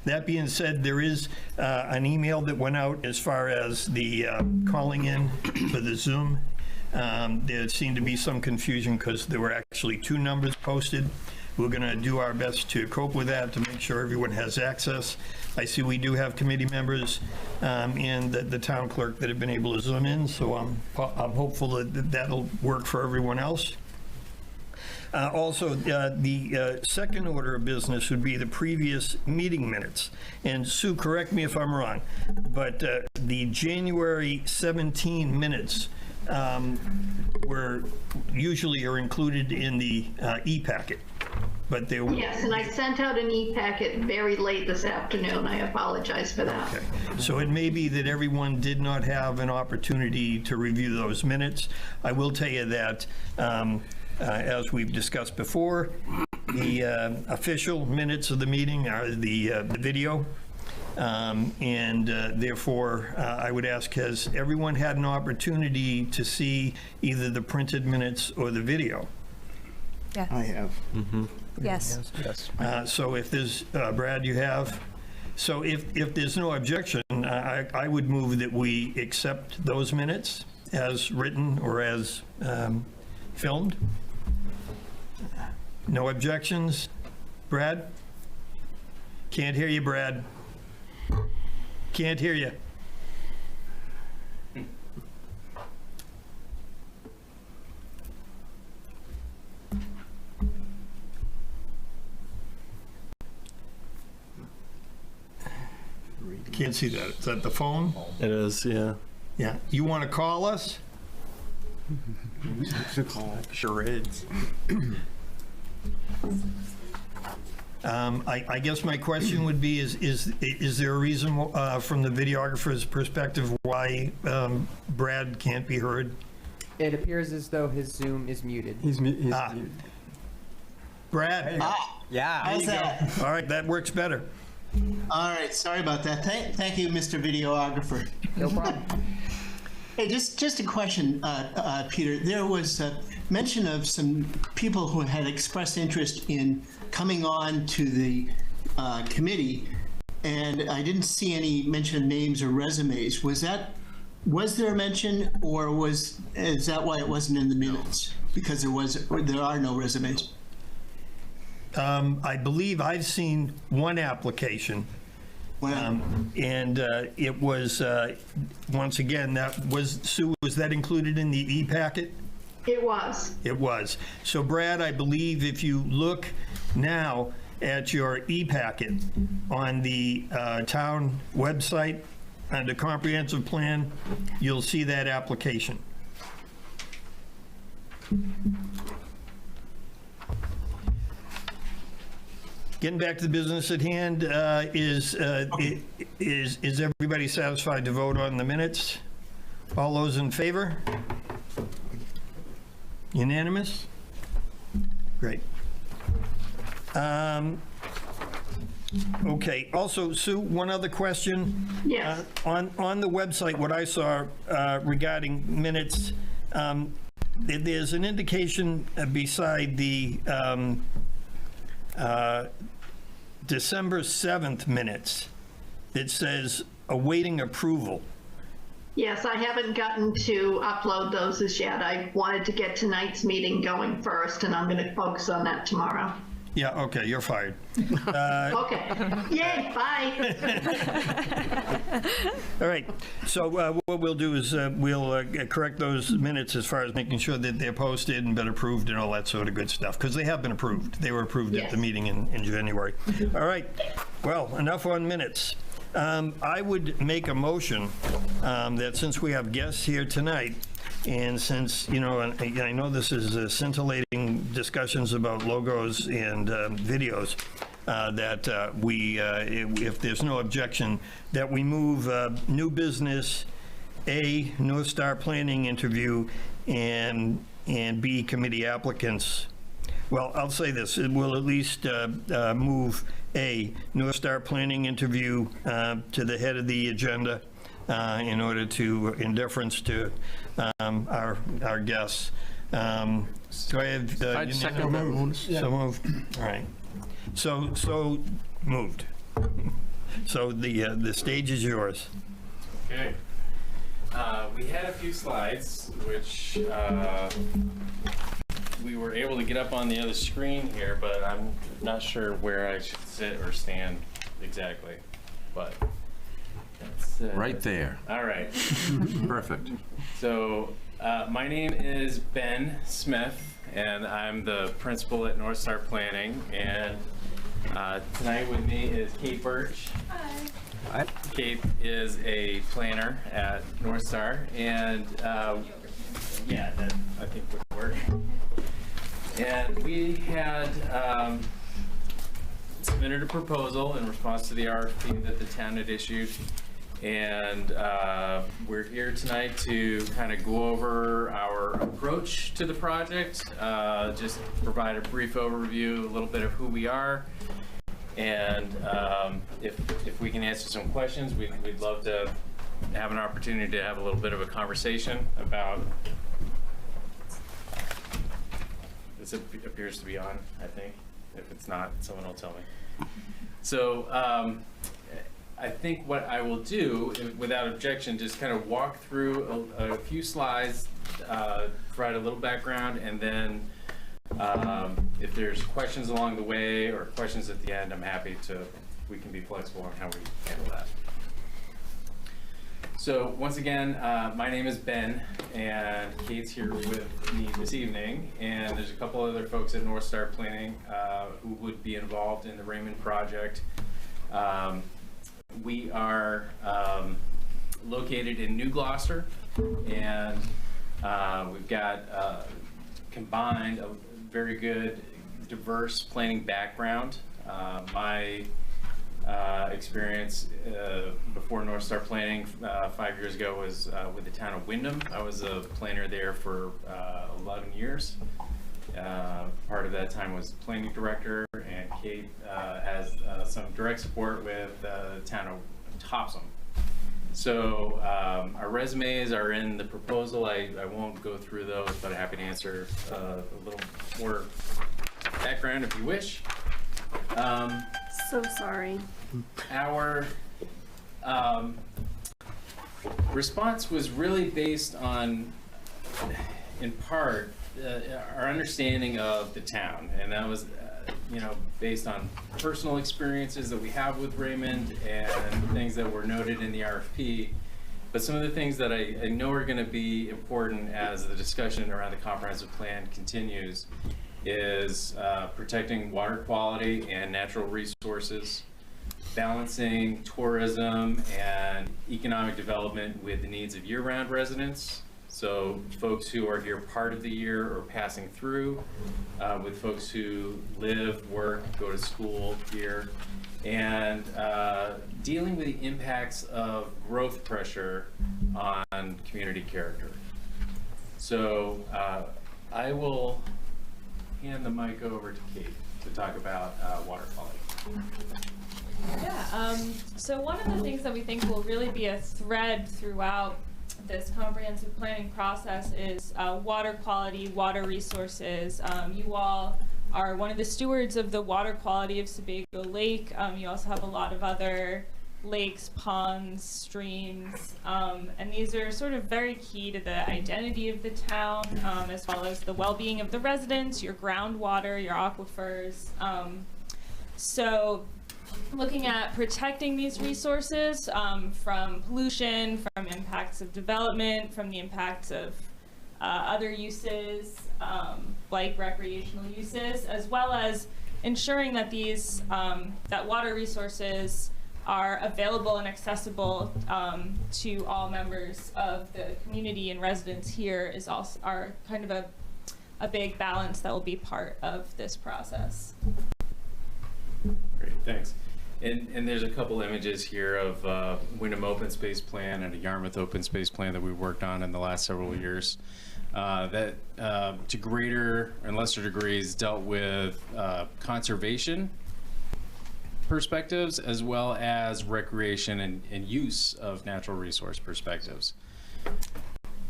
That being said, there is an email that went out as far as the calling in for the Zoom. There seemed to be some confusion because there were actually two numbers posted. We're going to do our best to cope with that to make sure everyone has access. I see we do have committee members and the town clerk that have been able to Zoom in, so I'm hopeful that that'll work for everyone else. Also, the second order of business would be the previous meeting minutes. And Sue, correct me if I'm wrong, but the January 17 minutes were usually are included in the e-packet. But they were... Yes, and I sent out an e-packet very late this afternoon. I apologize for that. Okay. So it may be that everyone did not have an opportunity to review those minutes. I will tell you that, as we've discussed before, the official minutes of the meeting are the video. Therefore, I would ask, has everyone had an opportunity to see either the printed minutes or the video? Yes. I have. Yes. So if there's, Brad, you have? So if there's no objection, I would move that we accept those minutes as written or as filmed. No objections? Brad? Can't hear you, Brad. Can't hear you. Can't see that. Is that the phone? It is, yeah. Yeah. You want to call us? Charades. I guess my question would be, is there a reason from the videographer's perspective why Brad can't be heard? It appears as though his Zoom is muted. He's muted. Brad. Yeah. How's that? All right, that works better. All right, sorry about that. Thank you, Mr. Videographer. No problem. Hey, just a question, Peter. There was a mention of some people who had expressed interest in coming on to the committee, and I didn't see any mention of names or resumes. Was there a mention, or is that why it wasn't in the minutes? Because there are no resumes. I believe I've seen one application. And it was, once again, Sue, was that included in the e-packet? It was. It was. So Brad, I believe if you look now at your e-packet on the town website, under comprehensive plan, you'll see that application. Getting back to the business at hand, is everybody satisfied to vote on the minutes? All those in favor? Unanimous? Great. Okay, also, Sue, one other question. Yes. On the website, what I saw regarding minutes, there's an indication beside the December 7th minutes that says awaiting approval. Yes, I haven't gotten to upload those as yet. I wanted to get tonight's meeting going first, and I'm going to focus on that tomorrow. Yeah, okay, you're fired. Okay. Yay, bye. All right, so what we'll do is we'll correct those minutes as far as making sure that they're posted and been approved and all that sort of good stuff, because they have been approved. They were approved at the meeting in January. All right, well, enough on minutes. I would make a motion that since we have guests here tonight, and since, you know, and I know this is scintillating discussions about logos and videos, that we, if there's no objection, that we move new business, A, North Star Planning interview, and B, committee applicants. Well, I'll say this, we'll at least move A, North Star Planning interview to the head of the agenda in order to, in deference to our guests. Do I have? I'd second that. So moved. All right. So moved. So the stage is yours. Okay. We had a few slides, which we were able to get up on the other screen here, but I'm not sure where I should sit or stand exactly. But that's right there. All right. Perfect. So my name is Ben Smith, and I'm the principal at North Star Planning. And tonight with me is Kate Birch. Hi. Kate is a planner at North Star, and yeah, that I think would work. And we had submitted a proposal in response to the RFP that the town had issued. And we're here tonight to kind of go over our approach to the project, just provide a brief overview, a little bit of who we are. And if we can answer some questions, we'd love to have an opportunity to have a little bit of a conversation about. This appears to be on, I think. If it's not, someone will tell me. So I think what I will do, without objection, just kind of walk through a few slides, provide a little background, and then if there's questions along the way or questions at the end, I'm happy to, we can be flexible on how we handle that. So once again, my name is Ben, and Kate's here with me this evening, and there's a couple other folks at North Star Planning who would be involved in the Raymond project. we are located in New Gloucester, and we've got combined a very good, diverse planning background. My experience before North Star Planning 5 years ago was with the town of Wyndham. I was a planner there for 11 years. Part of that time was planning director, and Kate has some direct support with the town of Topsom. So our resumes are in the proposal. I won't go through those, but I'm happy to answer a little more background if you wish. So sorry. Our response was really based on, in part, our understanding of the town, and that was, based on personal experiences that we have with Raymond and things that were noted in the RFP. But some of the things that I know are going to be important as the discussion around the comprehensive plan continues is protecting water quality and natural resources, balancing tourism and economic development with the needs of year-round residents. So folks who are here part of the year or passing through, with folks who live, work, go to school here, and dealing with the impacts of growth pressure on community character. So I will hand the mic over to Kate to talk about water quality. Yeah, so one of the things that we think will really be a thread throughout this comprehensive planning process is water quality, water resources. You all are one of the stewards of the water quality of Sebago Lake. You also have a lot of other lakes, ponds, streams, and these are sort of very key to the identity of the town, as well as the well-being of the residents, your groundwater, your aquifers. So looking at protecting these resources from pollution, from impacts of development, from the impacts of other uses, like recreational uses, as well as ensuring that these that water resources are available and accessible to all members of the community, and residents here is also are kind of a big balance that will be part of this process. Great, thanks. And there's a couple images here of Wyndham Open Space Plan and a Yarmouth Open Space Plan that we worked on in the last several years that to greater and lesser degrees dealt with conservation perspectives as well as recreation and use of natural resource perspectives.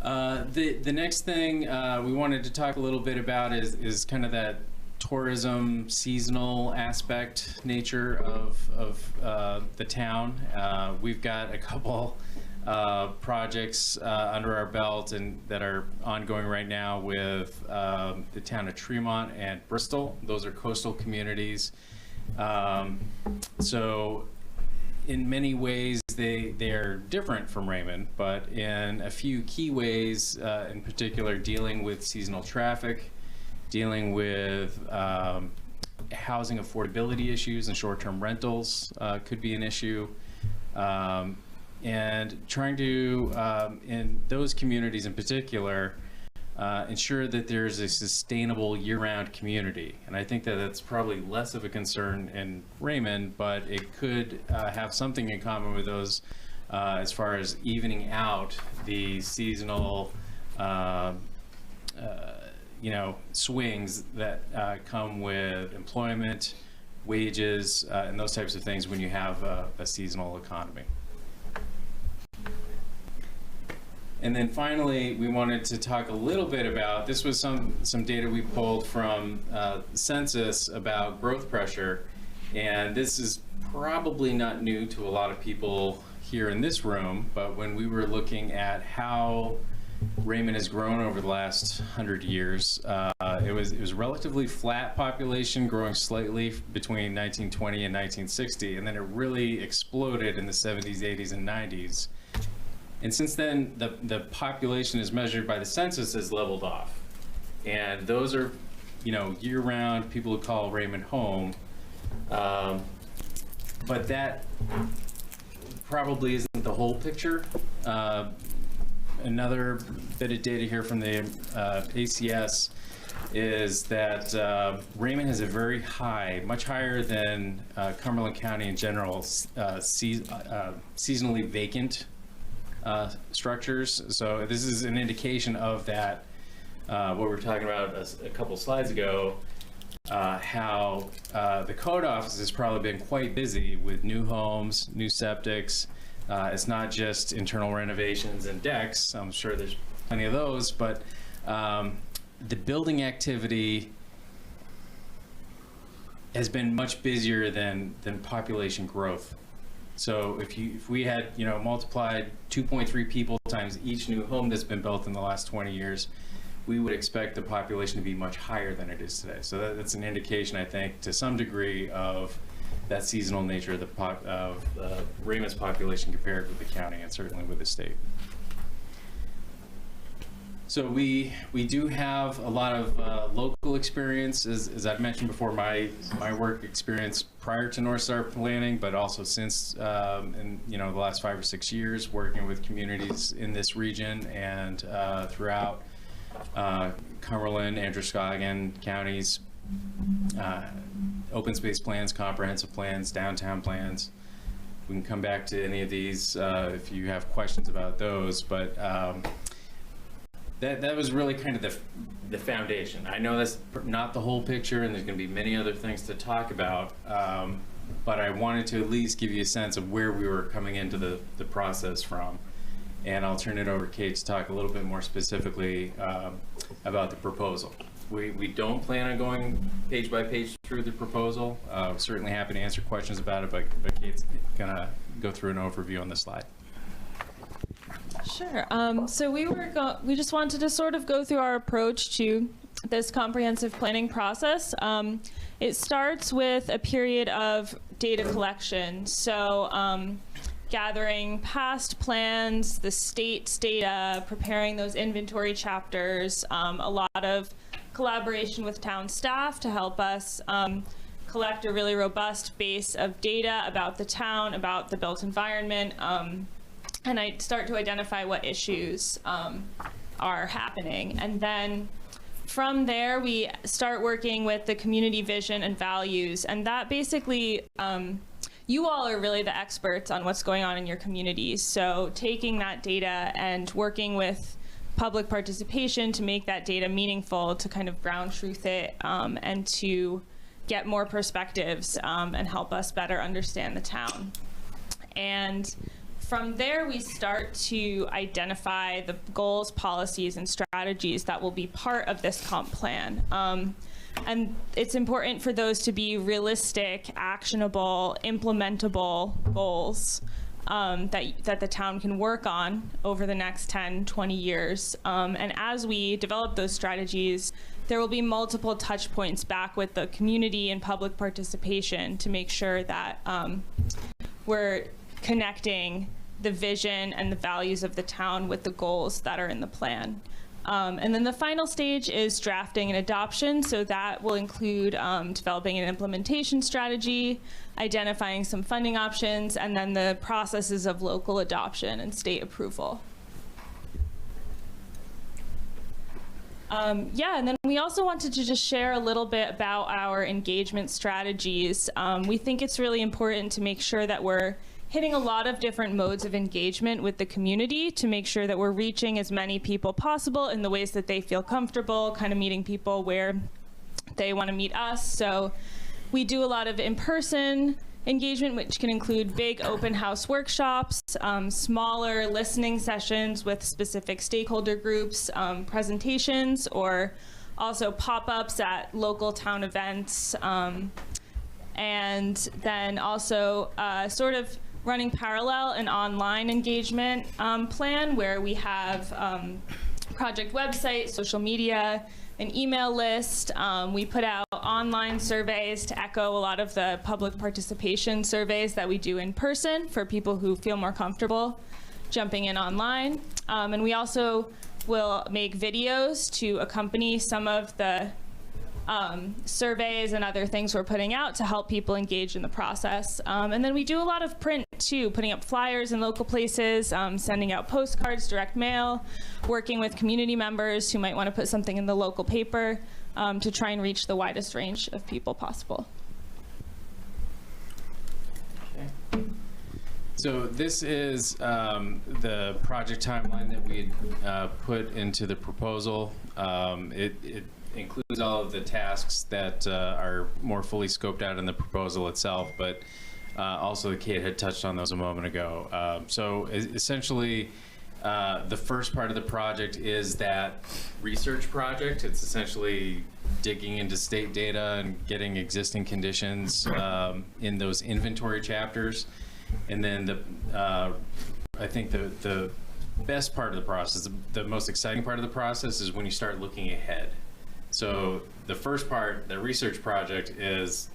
The next thing we wanted to talk a little bit about is kind of that tourism seasonal aspect nature of the town. We've got a couple projects under our belt and that are ongoing right now with the town of Tremont and Bristol. Those are coastal communities. So in many ways they're different from Raymond, but in a few key ways, in particular dealing with seasonal traffic, dealing with housing affordability issues and short-term rentals could be an issue, and trying to, in those communities in particular, ensure that there's a sustainable year-round community. And I think that that's probably less of a concern in Raymond, but it could have something in common with those as far as evening out the seasonal swings that come with employment, wages, and those types of things when you have a seasonal economy. And then finally, we wanted to talk a little bit about, this was some data we pulled from census about growth pressure, and this is probably not new to a lot of people here in this room, but when we were looking at how Raymond has grown over the last 100 years. It was relatively flat population, growing slightly between 1920 and 1960, and then it really exploded in the 70s, 80s, and 90s. And since then, the population as measured by the census has leveled off. And those are, year-round, people who call Raymond home. But that probably isn't the whole picture. Another bit of data here from the ACS is that Raymond has a very high, much higher than Cumberland County in general, seasonally vacant structures. So this is an indication of that, what we were talking about a couple slides ago, how the code office has probably been quite busy with new homes, new septics. It's not just internal renovations and decks. I'm sure there's plenty of those, but the building activity has been much busier than population growth. So if we had, you know, multiplied 2.3 people times each new home that's been built in the last 20 years, we would expect the population to be much higher than it is today. So that's an indication, I think, to some degree of that seasonal nature of Raymond's population compared with the county and certainly with the state. So we do have a lot of local experience, as I've mentioned before, my work experience prior to North Star Planning, but also since in the last 5 or 6 years working with communities in this region and throughout Cumberland, Androscoggin counties, open space plans, comprehensive plans, downtown plans. We can come back to any of these if you have questions about those, but that was really kind of the foundation. I know that's not the whole picture, and there's going to be many other things to talk about, but I wanted to at least give you a sense of where we were coming into the process from. And I'll turn it over to Kate to talk a little bit more specifically about the proposal. We don't plan on going page by page through the proposal. Certainly happy to answer questions about it, but Kate's gonna go through an overview on the slide. Sure. So we just wanted to sort of go through our approach to this comprehensive planning process. It starts with a period of data collection. So gathering past plans, the state's data, preparing those inventory chapters, a lot of collaboration with town staff to help us collect a really robust base of data about the town, about the built environment, and I start to identify what issues are happening. And then from there, we start working with the community vision and values. And that basically, you all are really the experts on what's going on in your communities. So taking that data and working with public participation to make that data meaningful, to kind of ground truth it, and to get more perspectives and help us better understand the town. And from there, we start to identify the goals, policies, and strategies that will be part of this comp plan. And it's important for those to be realistic, actionable, implementable goals that the town can work on over the next 10, 20 years. And as we develop those strategies, there will be multiple touch points back with the community and public participation to make sure that we're connecting the vision and the values of the town with the goals that are in the plan. And then the final stage is drafting and adoption. So that will include developing an implementation strategy, identifying some funding options, and then the processes of local adoption and state approval. And then we also wanted to just share a little bit about our engagement strategies. We think it's really important to make sure that we're hitting a lot of different modes of engagement with the community to make sure that we're reaching as many people possible in the ways that they feel comfortable, kind of meeting people where they want to meet us. So we do a lot of in-person engagement, which can include big open house workshops, smaller listening sessions with specific stakeholder groups, presentations, or also pop-ups at local town events. And then also sort of running parallel an online engagement plan where we have project website, social media, an email list. We put out online surveys to echo a lot of the public participation surveys that we do in person for people who feel more comfortable jumping in online. And we also will make videos to accompany some of the surveys and other things we're putting out to help people engage in the process. And then we do a lot of print to putting up flyers in local places, sending out postcards, direct mail, working with community members who might want to put something in the local paper to try and reach the widest range of people possible. So this is the project timeline that we had put into the proposal. It includes all of the tasks that are more fully scoped out in the proposal itself, but also Kate had touched on those a moment ago. So essentially, the first part of the project is that research project. It's essentially digging into state data and getting existing conditions in those inventory chapters. And then I think the best part of the process, the most exciting part of the process, is when you start looking ahead. So the first part, the research project, is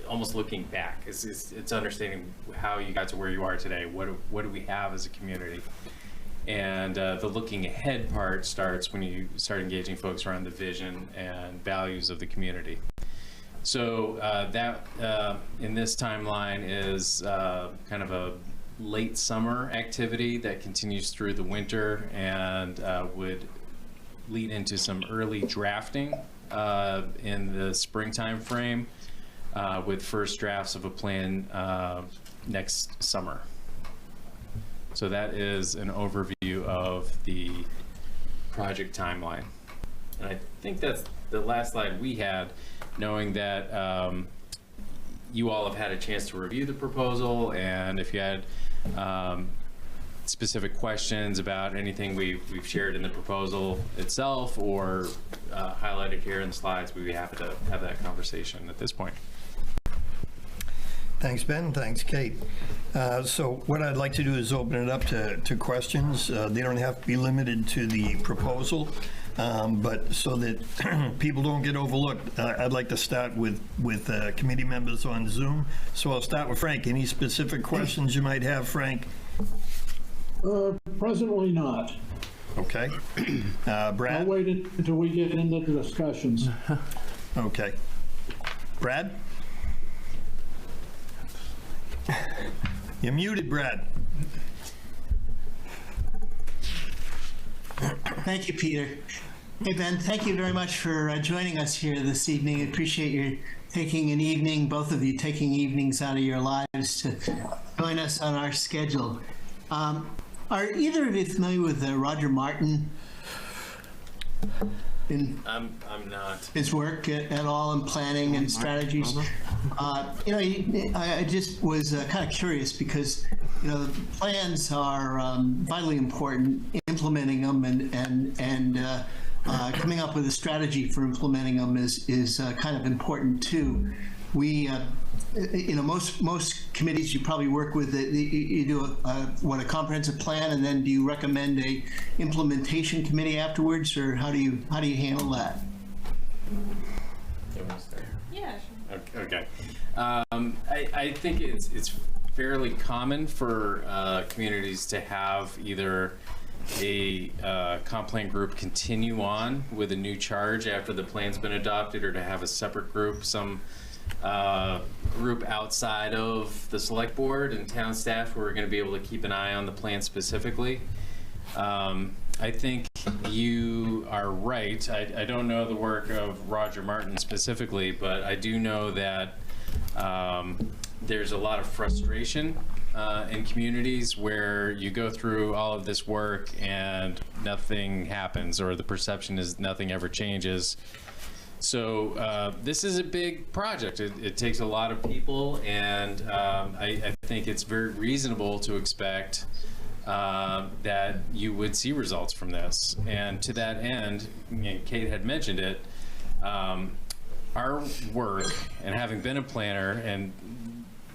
almost looking back. It's understanding how you got to where you are today. What do we have as a community? And the looking ahead part starts when you start engaging folks around the vision and values of the community. So that in this timeline is kind of a late summer activity that continues through the winter and would lead into some early drafting in the springtime frame with first drafts of a plan next summer. So that is an overview of the project timeline. And I think that's the last slide we had, knowing that you all have had a chance to review the proposal, and if you had specific questions about anything we've shared in the proposal itself or highlighted here in the slides, we'd be happy to have that conversation at this point. Thanks, Ben. Thanks, Kate. So what I'd like to do is open it up to questions. They don't have to be limited to the proposal, but so that people don't get overlooked, I'd like to start with committee members on Zoom. So I'll start with Frank. Any specific questions you might have, Frank? Presently not. Okay. Brad? I'll wait until we get into the discussions. Okay. Brad? You're muted, Brad. Thank you, Peter. Hey, Ben, thank you very much for joining us here this evening. I appreciate you taking an evening, both of you taking evenings out of your lives to join us on our schedule. Are either of you familiar with Roger Martin? I'm not. His work at all in planning and strategies. I just was kind of curious because, plans are vitally important. Implementing them and coming up with a strategy for implementing them is kind of important too. We, most committees you probably work with, you do a comprehensive plan, and then do you recommend a implementation committee afterwards, or how do you handle that? Yeah. Sure. Okay. I think it's fairly common for communities to have either a comp plan group continue on with a new charge after the plan's been adopted, or to have a separate group, some group outside of the select board and town staff who are going to be able to keep an eye on the plan specifically. I think you are right. I don't know the work of Roger Martin specifically, but I do know that there's a lot of frustration in communities where you go through all of this work and nothing happens, or the perception is nothing ever changes. So this is a big project. It takes a lot of people, and I think it's very reasonable to expect that you would see results from this. And to that end, Kate had mentioned it, our work, and having been a planner and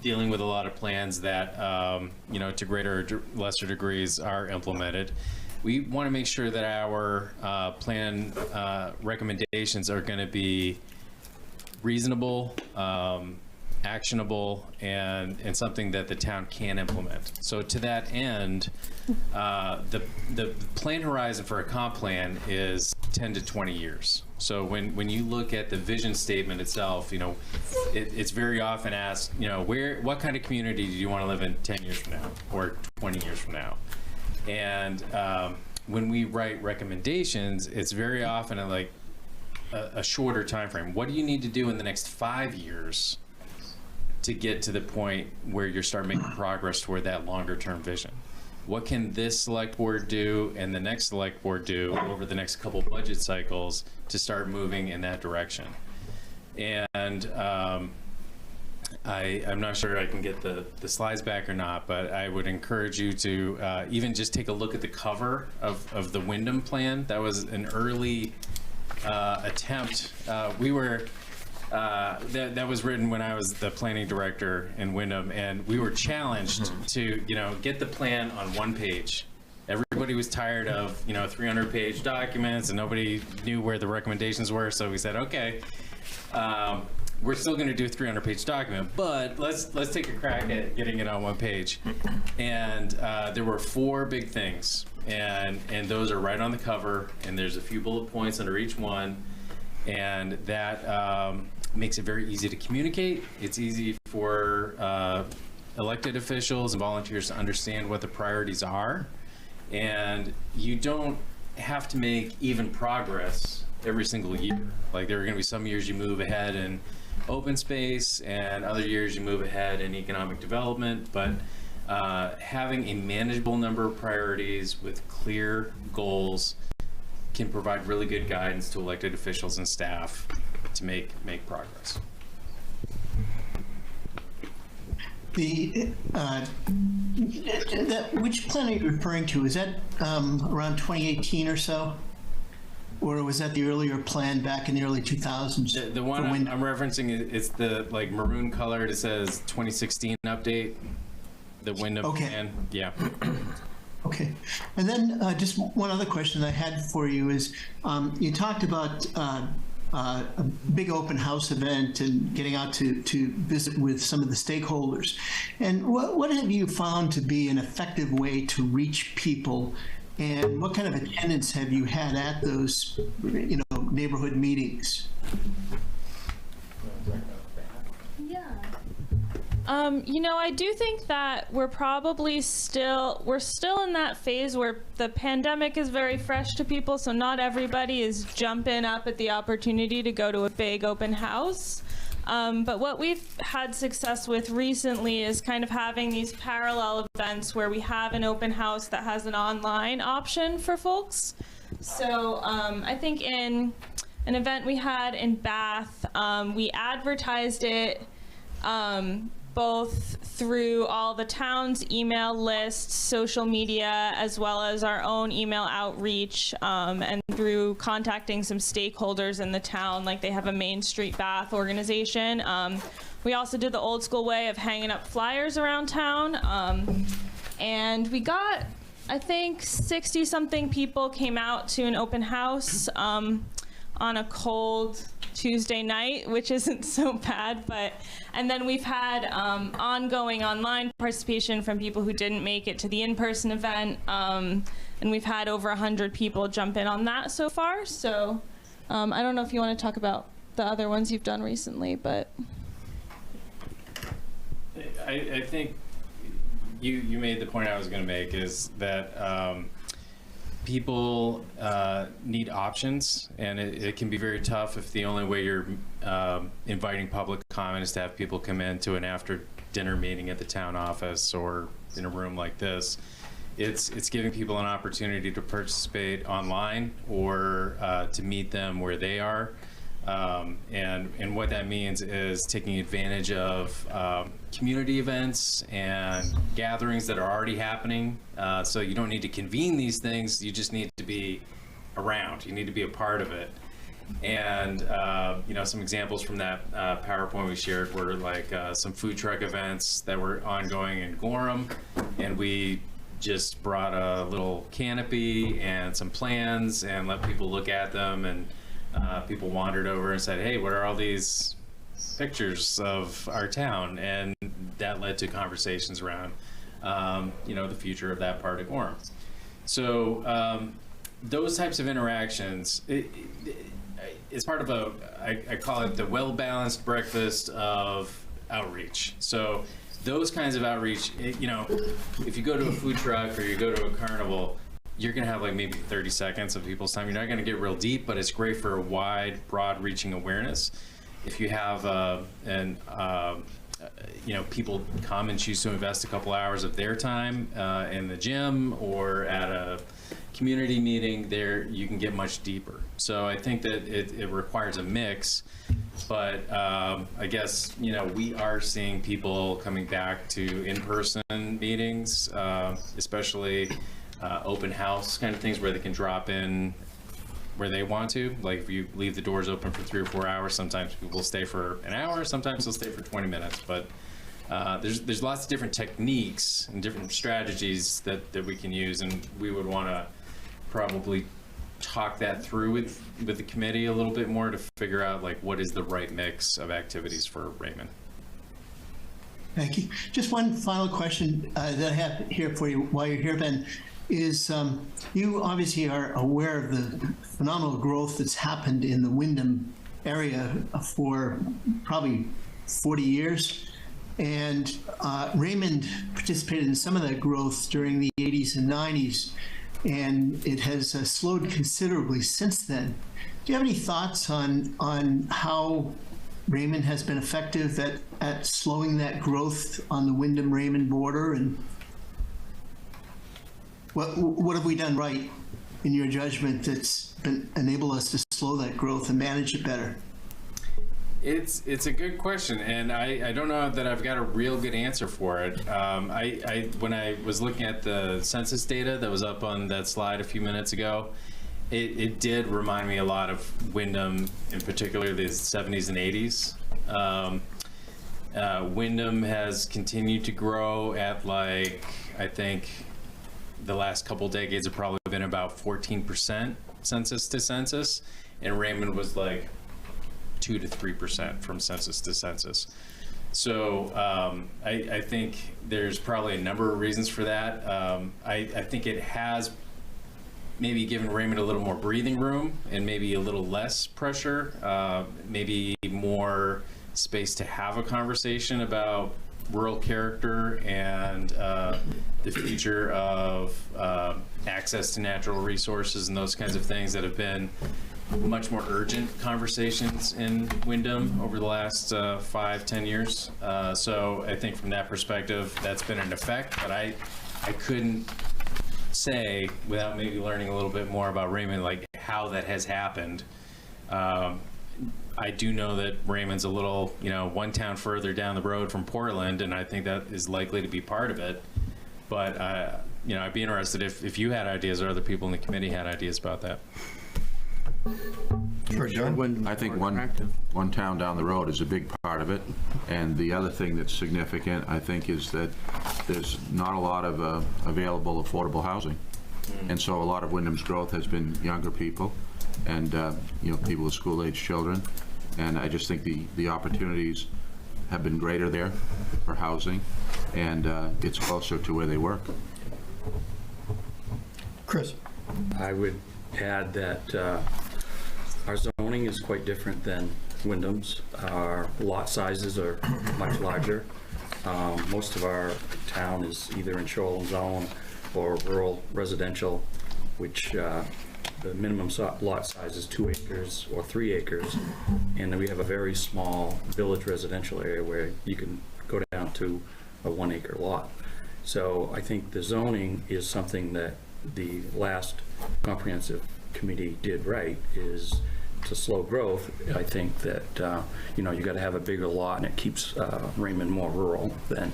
dealing with a lot of plans that, to greater or lesser degrees are implemented, we want to make sure that our plan recommendations are going to be reasonable, actionable, and something that the town can implement. So to that end, the plan horizon for a comp plan is 10 to 20 years. So when you look at the vision statement itself, you know, it's very often asked, you know, what kind of community do you want to live in 10 years from now or 20 years from now? And when we write recommendations, it's very often a shorter time frame. What do you need to do in the next 5 years to get to the point where you start making progress toward that longer term vision? What can this select board do and the next select board do over the next couple budget cycles to start moving in that direction? And I'm not sure I can get the slides back or not, but I would encourage you to even just take a look at the cover of the Wyndham plan. That was an early attempt. That was written when I was the planning director in Wyndham, and we were challenged to, you know, get the plan on one page. Everybody was tired of, you know, 300-page documents, and nobody knew where the recommendations were. So we said, okay, we're still going to do a 300-page document, but let's take a crack at getting it on one page. And there were 4 big things, and those are right on the cover, and there's a few bullet points under each one, and that makes it very easy to communicate. It's easy for elected officials and volunteers to understand what the priorities are, and you don't have to make even progress every single year. Like, there are going to be some years you move ahead in open space, and other years you move ahead in economic development, but having a manageable number of priorities with clear goals can provide really good guidance to elected officials and staff to make progress. Which plan are you referring to? Is that around 2018 or so? Or was that the earlier plan back in the early 2000s? The one I'm referencing is the maroon colored. It says 2016 update. The Wyndham plan. Yeah. Okay. And then just one other question I had for you is, you talked about a big open house event and getting out to visit with some of the stakeholders. And what have you found to be an effective way to reach people? And what kind of attendance have you had at those, you know, neighborhood meetings? You know, I do think that we're still in that phase where the pandemic is very fresh to people, so not everybody is jumping up at the opportunity to go to a big open house. But what we've had success with recently is kind of having these parallel events where we have an open house that has an online option for folks. So I think in an event we had in Bath, we advertised it both through all the town's email lists, social media, as well as our own email outreach, and through contacting some stakeholders in the town, like they have a Main Street Bath organization. We also did the old school way of hanging up flyers around town. And we got, I think, 60-something people came out to an open house on a cold Tuesday night, which isn't so bad, and then we've had ongoing online participation from people who didn't make it to the in-person event, and we've had over 100 people jump in on that so far. So I don't know if you want to talk about the other ones you've done recently, but I think you made the point I was going to make, is that people need options, and it can be very tough if the only way you're inviting public comment is to have people come in to an after dinner meeting at the town office or in a room like this. It's giving people an opportunity to participate online or to meet them where they are. And what that means is taking advantage of community events and gatherings that are already happening. So you don't need to convene these things, you just need to be around. You need to be a part of it. And you know, some examples from that PowerPoint we shared were like some food truck events that were ongoing in Gorham, and we just brought a little canopy and some plans and let people look at them, and people wandered over and said, hey, what are all these pictures of our town? And that led to conversations around you know, the future of that part of Gorham. So those types of interactions, it's part of I call it the well-balanced breakfast of outreach. So those kinds of outreach, you know, if you go to a food truck or you go to a carnival, you're going to have like maybe 30 seconds of people's time. You're not going to get real deep, but it's great for a wide, broad-reaching awareness. If you have you know, people come and choose to invest a couple hours of their time in the gym or at a community meeting, there you can get much deeper. So I think that it requires a mix, but I guess, you know, we are seeing people coming back to in-person meetings, especially open house kind of things where they can drop in where they want to. Like if you leave the doors open for 3 or 4 hours, sometimes people will stay for an hour, sometimes they'll stay for 20 minutes. But there's lots of different techniques and different strategies that we can use, and we would want to probably talk that through with the committee a little bit more to figure out like what is the right mix of activities for Raymond. Thank you. Just one final question that I have here for you while you're here, Ben, is you obviously are aware of the phenomenal growth that's happened in the Wyndham area for probably 40 years. And Raymond participated in some of that growth during the 80s and 90s, and it has slowed considerably since then. Do you have any thoughts on how Raymond has been effective at slowing that growth on the Wyndham-Raymond border, and what have we done right in your judgment that's been enabled us to slow that growth and manage it better? It's a good question, and I don't know that I've got a real good answer for it. When I was looking at the census data that was up on that slide a few minutes ago, it did remind me a lot of Wyndham, in particular the 70s and 80s. Wyndham has continued to grow at, like, I think the last couple decades have probably been about 14% census to census, and Raymond was like 2 to 3% from census to census. So I think there's probably a number of reasons for that. I think it has maybe given Raymond a little more breathing room and maybe a little less pressure, maybe more space to have a conversation about rural character and the future of access to natural resources and those kinds of things that have been much more urgent conversations in Wyndham over the last 5-10 years. So I think from that perspective, that's been an effect, but I couldn't say, without maybe learning a little bit more about Raymond, like how that has happened. I do know that Raymond's a little, you know, one town further down the road from Portland, and I think that is likely to be part of it. But, you know, I'd be interested if you had ideas or other people in the committee had ideas about that. Sure, John. I think one town down the road is a big part of it. And the other thing that's significant, I think, is that there's not a lot of available affordable housing. And so a lot of Wyndham's growth has been younger people and, you know, people with school-age children. And I just think the opportunities have been greater there for housing, and it's closer to where they work. Chris? I would add that our zoning is quite different than Wyndham's. Our lot sizes are much larger. Most of our town is either in shoreline zone or rural residential, which the minimum lot size is 2 acres or 3 acres. And then we have a very small village residential area where you can go down to a 1 acre lot. So I think the zoning is something that the last comprehensive committee did right, is to slow growth. I think that, you know, you got to have a bigger lot, and it keeps Raymond more rural than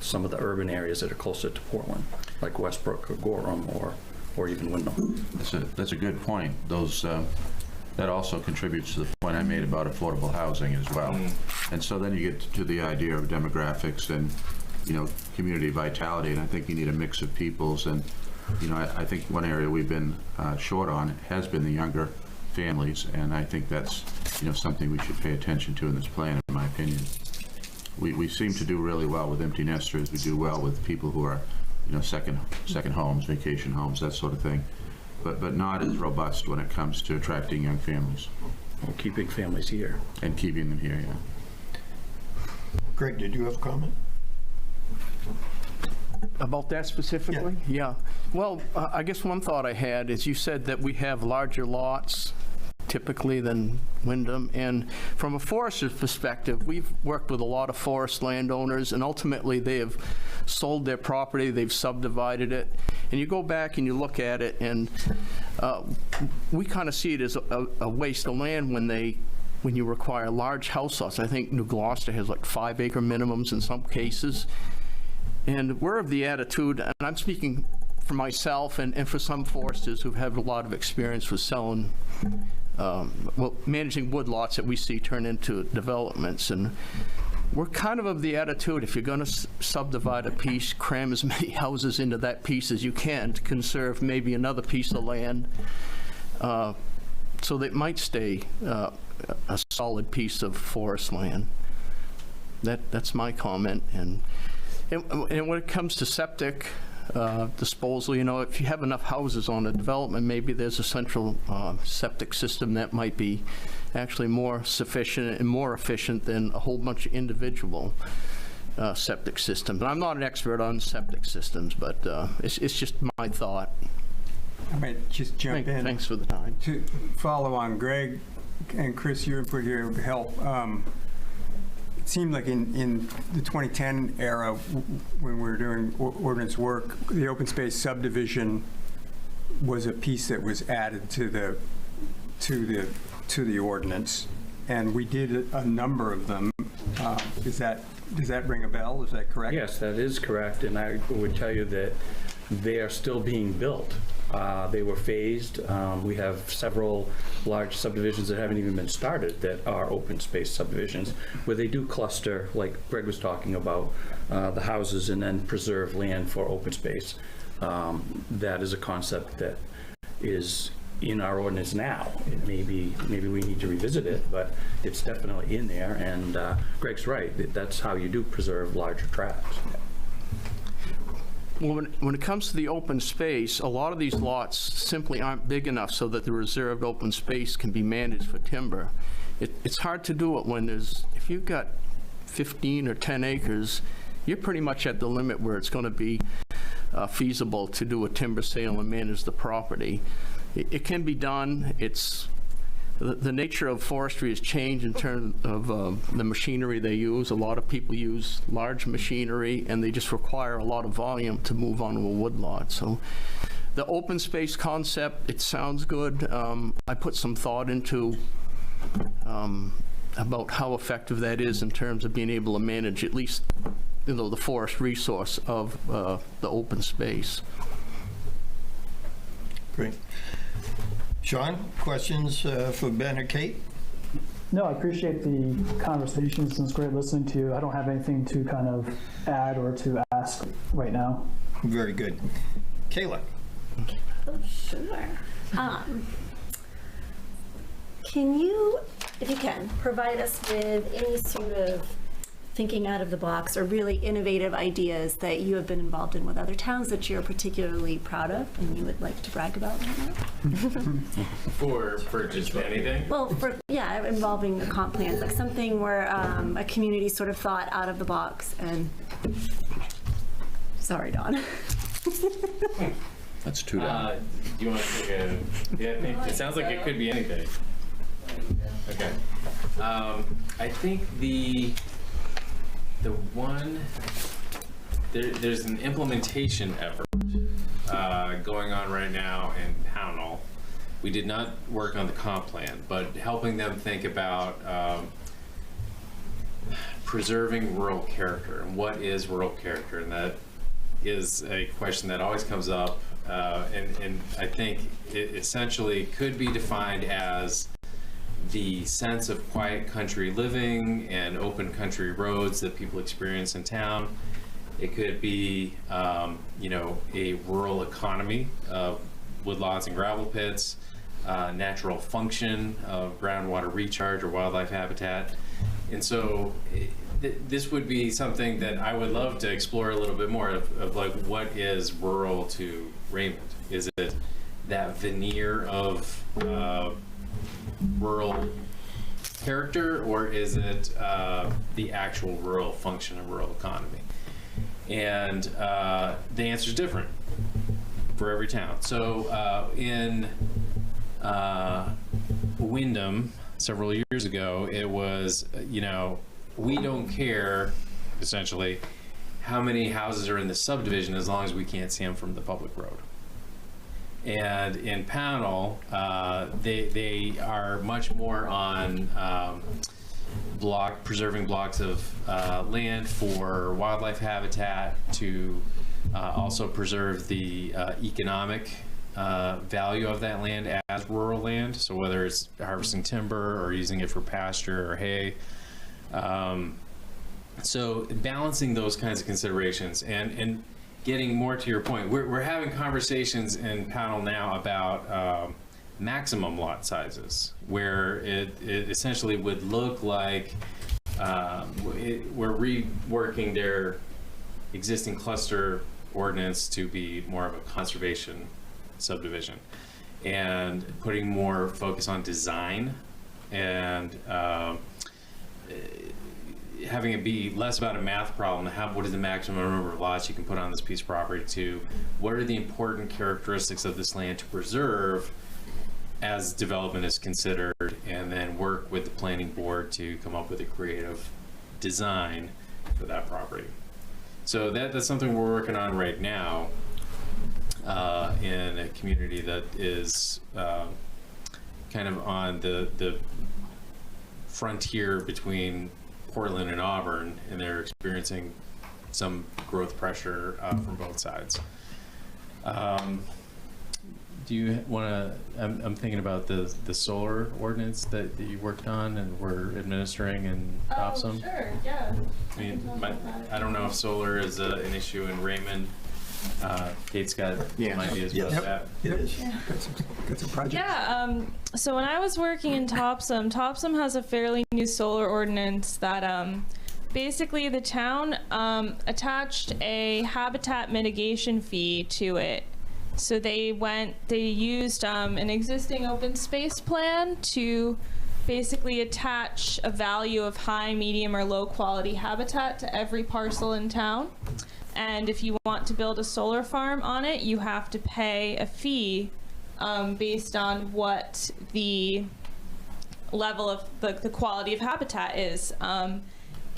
some of the urban areas that are closer to Portland, like Westbrook or Gorham or even Wyndham. That's a good point. Those that also contributes to the point I made about affordable housing as well. And so then you get to the idea of demographics and, you know, community vitality, and I think you need a mix of peoples. And, you know, I think one area we've been short on has been the younger families, and I think that's, you know, something we should pay attention to in this plan, in my opinion. We seem to do really well with empty nesters. We do well with people who are second homes, vacation homes, that sort of thing, but not as robust when it comes to attracting young families. Or keeping families here. And keeping them here, yeah. Greg, did you have a comment? About that specifically? Yeah. Well, I guess one thought I had is you said that we have larger lots typically than Wyndham, and from a forester's perspective, we've worked with a lot of forest landowners, and ultimately they have sold their property, they've subdivided it, and you go back and you look at it, and we kind of see it as a waste of land when you require large house lots. I think New Gloucester has like 5-acre minimums in some cases. And we're of the attitude, and I'm speaking for myself and for some foresters who have a lot of experience with selling, managing woodlots that we see turn into developments. And we're kind of the attitude, if you're going to subdivide a piece, cram as many houses into that piece as you can to conserve maybe another piece of land, so that it might stay a solid piece of forest land. That's my comment. And when it comes to septic disposal, if you have enough houses on a development, maybe there's a central septic system that might be actually more sufficient and more efficient than a whole bunch of individual septic systems. And I'm not an expert on septic systems, but it's just my thought. I might just jump in. Thanks for the time. To follow on Greg and Chris, your input here would help. It seemed like in the 2010 era, when we were doing ordinance work, the open space subdivision was a piece that was added to the ordinance, and we did a number of them. Does that ring a bell? Is that correct? Yes, that is correct, and I would tell you that they are still being built. They were phased. We have several large subdivisions that haven't even been started that are open space subdivisions, where they do cluster, like Greg was talking about, the houses and then preserve land for open space. That is a concept that is in our ordinance now. Maybe we need to revisit it, but it's definitely in there, and Greg's right. That's how you do preserve larger tracts. Well, when it comes to the open space, a lot of these lots simply aren't big enough so that the reserved open space can be managed for timber. It's hard to do it when if you've got 15 or 10 acres, you're pretty much at the limit where it's going to be feasible to do a timber sale and manage the property. It can be done. The nature of forestry has changed in terms of the machinery they use. A lot of people use large machinery, and they just require a lot of volume to move onto a woodlot. So the open space concept, it sounds good. I put some thought into about how effective that is in terms of being able to manage at least the forest resource of the open space. Great. Sean, questions for Ben or Kate? No, I appreciate the conversations. It's great listening to you. I don't have anything to kind of add or to ask right now. Very good. Kayla. Oh, sure. Can you, if you can, provide us with any sort of thinking out of the box or really innovative ideas that you have been involved in with other towns that you're particularly proud of and you would like to brag about right now? For just anything? Well, involving the comp plans, like something where a community sort of thought out of the box and, sorry, Don. That's 2 down. Do you want to take a, yeah, I think, it sounds like it could be anything. Okay. I think there's an implementation effort going on right now in Pownell. We did not work on the comp plan, but helping them think about preserving rural character and what is rural character, and that is a question that always comes up, and I think it essentially could be defined as the sense of quiet country living and open country roads that people experience in town. It could be, a rural economy of woodlots and gravel pits, natural function of groundwater recharge or wildlife habitat. And so this would be something that I would love to explore a little bit more of like, what is rural to Raymond? Is it that veneer of rural character, or is it the actual rural function of rural economy? And the answer is different for every town. So in Wyndham, several years ago, it was, we don't care, essentially, how many houses are in the subdivision as long as we can't see them from the public road. And in Pownell, they are much more on preserving blocks of land for wildlife habitat, to also preserve the economic value of that land as rural land. So whether it's harvesting timber or using it for pasture or hay. So balancing those kinds of considerations and getting more to your point, we're having conversations in Pownell now about maximum lot sizes, where it essentially would look like we're reworking their existing cluster ordinance to be more of a conservation subdivision, and putting more focus on design, and having it be less about a math problem. What is the maximum number of lots you can put on this piece of property, to what are the important characteristics of this land to preserve as development is considered, and then work with the planning board to come up with a creative design for that property. So that's something we're working on right now in a community that is kind of on the frontier between Portland and Auburn, and they're experiencing some growth pressure from both sides. Do you want to, I'm thinking about the solar ordinance that you worked on and were administering in Topsom. Oh, sure, yeah. I mean, I don't know if solar is an issue in Raymond. Kate's got some ideas about that. It is. Got some projects. Yeah, so when I was working in Topsom has a fairly new solar ordinance that basically the town attached a habitat mitigation fee to it. So they used an existing open space plan to basically attach a value of high, medium, or low quality habitat to every parcel in town. And if you want to build a solar farm on it, you have to pay a fee based on what the level of the quality of habitat is.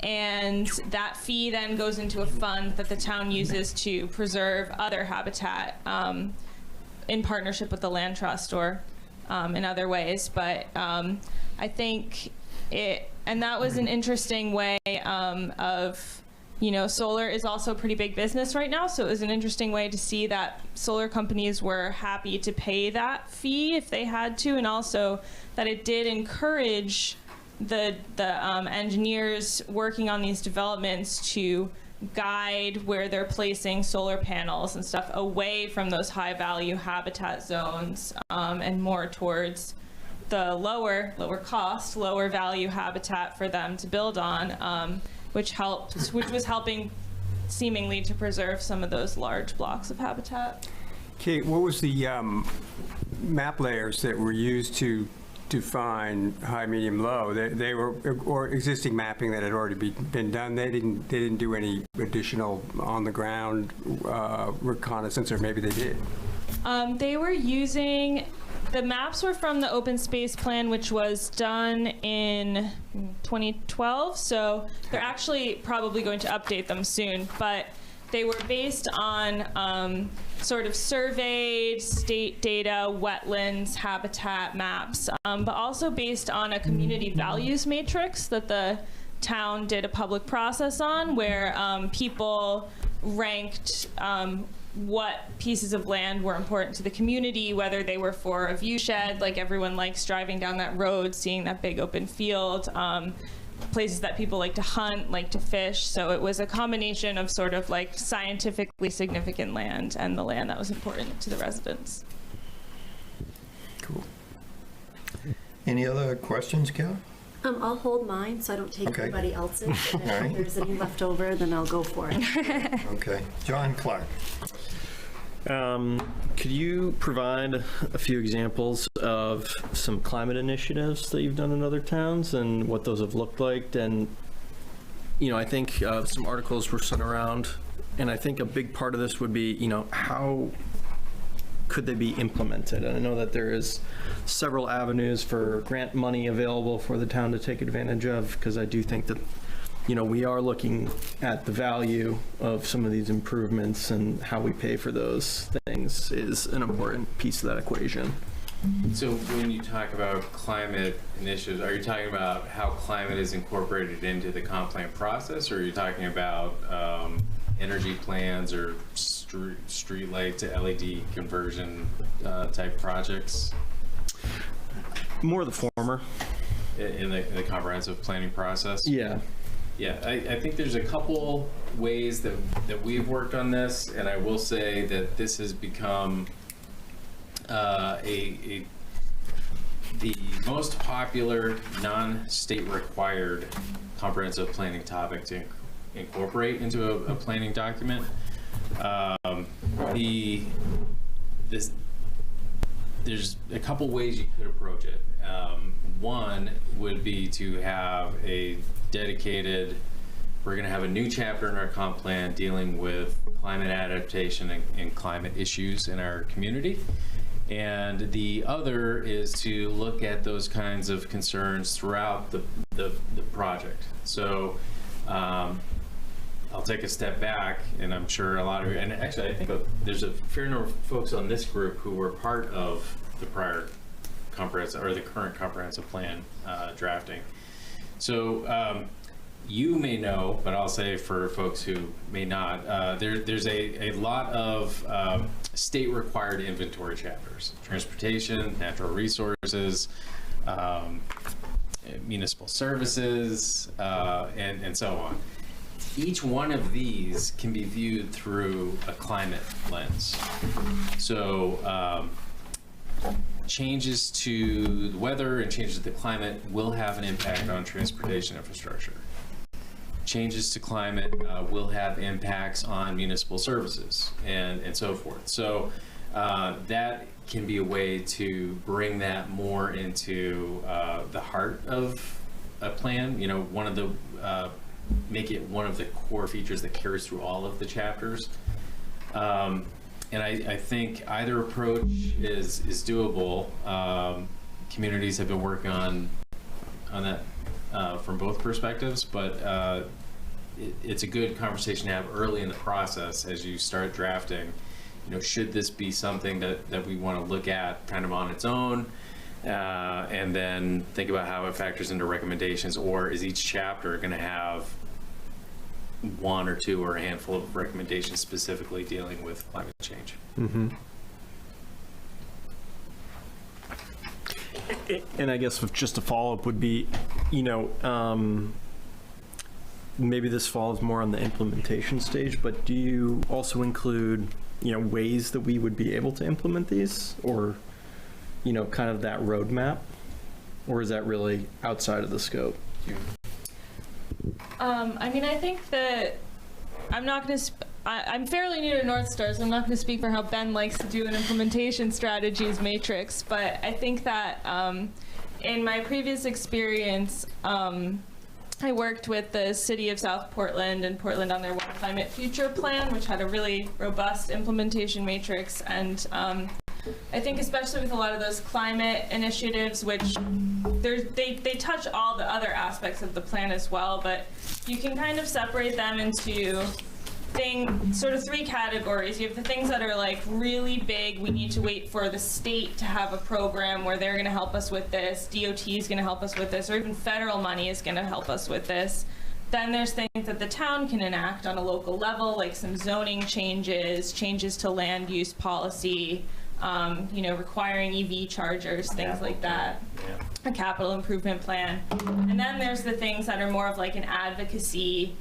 And that fee then goes into a fund that the town uses to preserve other habitat in partnership with the land trust or in other ways. But I think and that was an interesting way of, solar is also a pretty big business right now. So it was an interesting way to see that solar companies were happy to pay that fee if they had to, and also that it did encourage the engineers working on these developments to guide where they're placing solar panels and stuff away from those high value habitat zones and more towards the lower cost, lower value habitat for them to build on, which was helping seemingly to preserve some of those large blocks of habitat. Kate, what was the map layers that were used to define high, medium, low? They were, or existing mapping that had already been done. They didn't do any additional on the ground reconnaissance, or maybe they did. They were using, the maps were from the open space plan, which was done in 2012. So they're actually probably going to update them soon, but they were based on sort of surveyed state data, wetlands, habitat maps, but also based on a community values matrix that the town did a public process on, where people ranked what pieces of land were important to the community, whether they were for a view shed, like everyone likes driving down that road, seeing that big open field, places that people like to hunt, like to fish. So it was a combination of sort of like scientifically significant land and the land that was important to the residents. Cool. Any other questions, Cal? I'll hold mine so I don't take Okay. anybody else's. And All right. if there's any left over, then I'll go for it. Okay. John Clark. Could you provide a few examples of some climate initiatives that you've done in other towns and what those have looked like? And, I think some articles were sent around, and I think a big part of this would be, how could they be implemented? And I know that there is several avenues for grant money available for the town to take advantage of, because I do think that we are looking at the value of some of these improvements, and how we pay for those things is an important piece of that equation. So when you talk about climate initiatives, are you talking about how climate is incorporated into the comp plan process, or are you talking about energy plans or street light to LED conversion type projects? More the former. In the comprehensive planning process? Yeah. Yeah, I think there's a couple ways that we've worked on this, and I will say that this has become the most popular non-state required comprehensive planning topic to incorporate into a planning document. There's a couple ways you could approach it. One would be to have a dedicated, we're going to have a new chapter in our comp plan dealing with climate adaptation and climate issues in our community. And the other is to look at those kinds of concerns throughout the project. So I'll take a step back, and I'm sure a lot of you, and actually I think there's a fair number of folks on this group who were part of the prior comprehensive, or the current comprehensive plan drafting. So you may know, but I'll say for folks who may not, there's a lot of state required inventory chapters: transportation, natural resources, municipal services, and so on. Each one of these can be viewed through a climate lens. So changes to the weather and changes to the climate will have an impact on transportation infrastructure. Changes to climate will have impacts on municipal services and so forth. So that can be a way to bring that more into the heart of a plan. One of the make it one of the core features that carries through all of the chapters. And I think either approach is doable. Communities have been working on that from both perspectives, but it's a good conversation to have early in the process as you start drafting. Should this be something that we want to look at kind of on its own, and then think about how it factors into recommendations, or is each chapter going to have one or two or a handful of recommendations specifically dealing with climate change? Mm-hmm. And I guess just a follow-up would be, maybe this falls more on the implementation stage, but do you also include, ways that we would be able to implement these, or, kind of that roadmap? Or is that really outside of the scope? I think that I'm not going to, I'm fairly new to North Star, so I'm not going to speak for how Ben likes to do an implementation strategies matrix, but I think that in my previous experience, I worked with the city of South Portland and Portland on their One Climate Future plan, which had a really robust implementation matrix. And I think especially with a lot of those climate initiatives, which they touch all the other aspects of the plan as well, but you can kind of separate them into sort of three categories. You have the things that are like really big. We need to wait for the state to have a program where they're going to help us with this. DOT is going to help us with this, or even federal money is going to help us with this. Then there's things that the town can enact on a local level, like some zoning changes to land use policy, requiring EV chargers, things like that. A capital improvement plan. And then there's the things that are more of like an advocacy,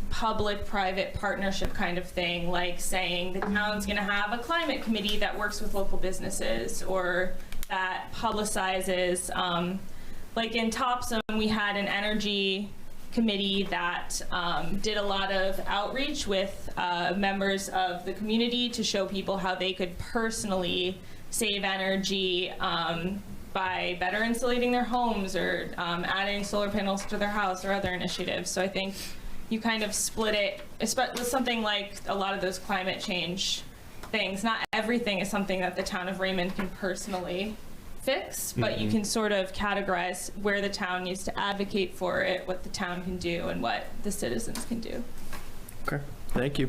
public-private partnership kind of thing, like saying the town's going to have a climate committee that works with local businesses, or that publicizes like in Topsom, we had an energy committee that did a lot of outreach with members of the community to show people how they could personally save energy by better insulating their homes or adding solar panels to their house or other initiatives. So I think you kind of split it, especially with something like a lot of those climate change things. Not everything is something that the town of Raymond can personally fix, but you can sort of categorize where the town needs to advocate for it, what the town can do, and what the citizens can do. Okay, thank you.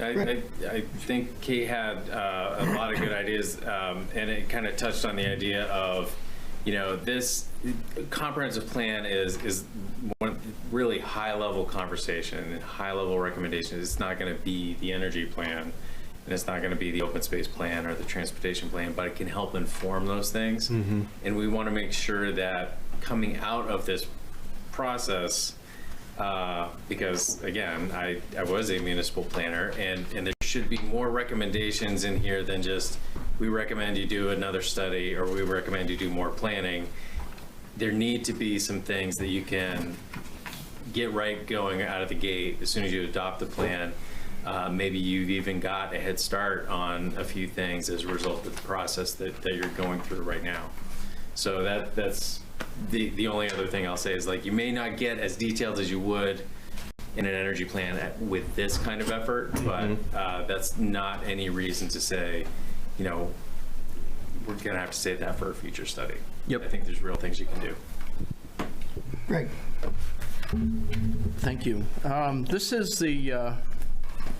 I think Kate had a lot of good ideas, and it kind of touched on the idea of, you know, this comprehensive plan is one really high-level conversation and high-level recommendations. It's not going to be the energy plan, and it's not going to be the open space plan or the transportation plan, but it can help inform those things. And we want to make sure that coming out of this process, because again, I was a municipal planner, and there should be more recommendations in here than just, we recommend you do another study, or we recommend you do more planning. There need to be some things that you can get right going out of the gate as soon as you adopt the plan. Maybe you've even got a head start on a few things as a result of the process that you're going through right now. So that's the only other thing I'll say is, like, you may not get as detailed as you would in an energy plan with this kind of effort, but that's not any reason to say, you know, we're going to have to save that for a future study. Yep. I think there's real things you can do. Greg. Thank you. This is the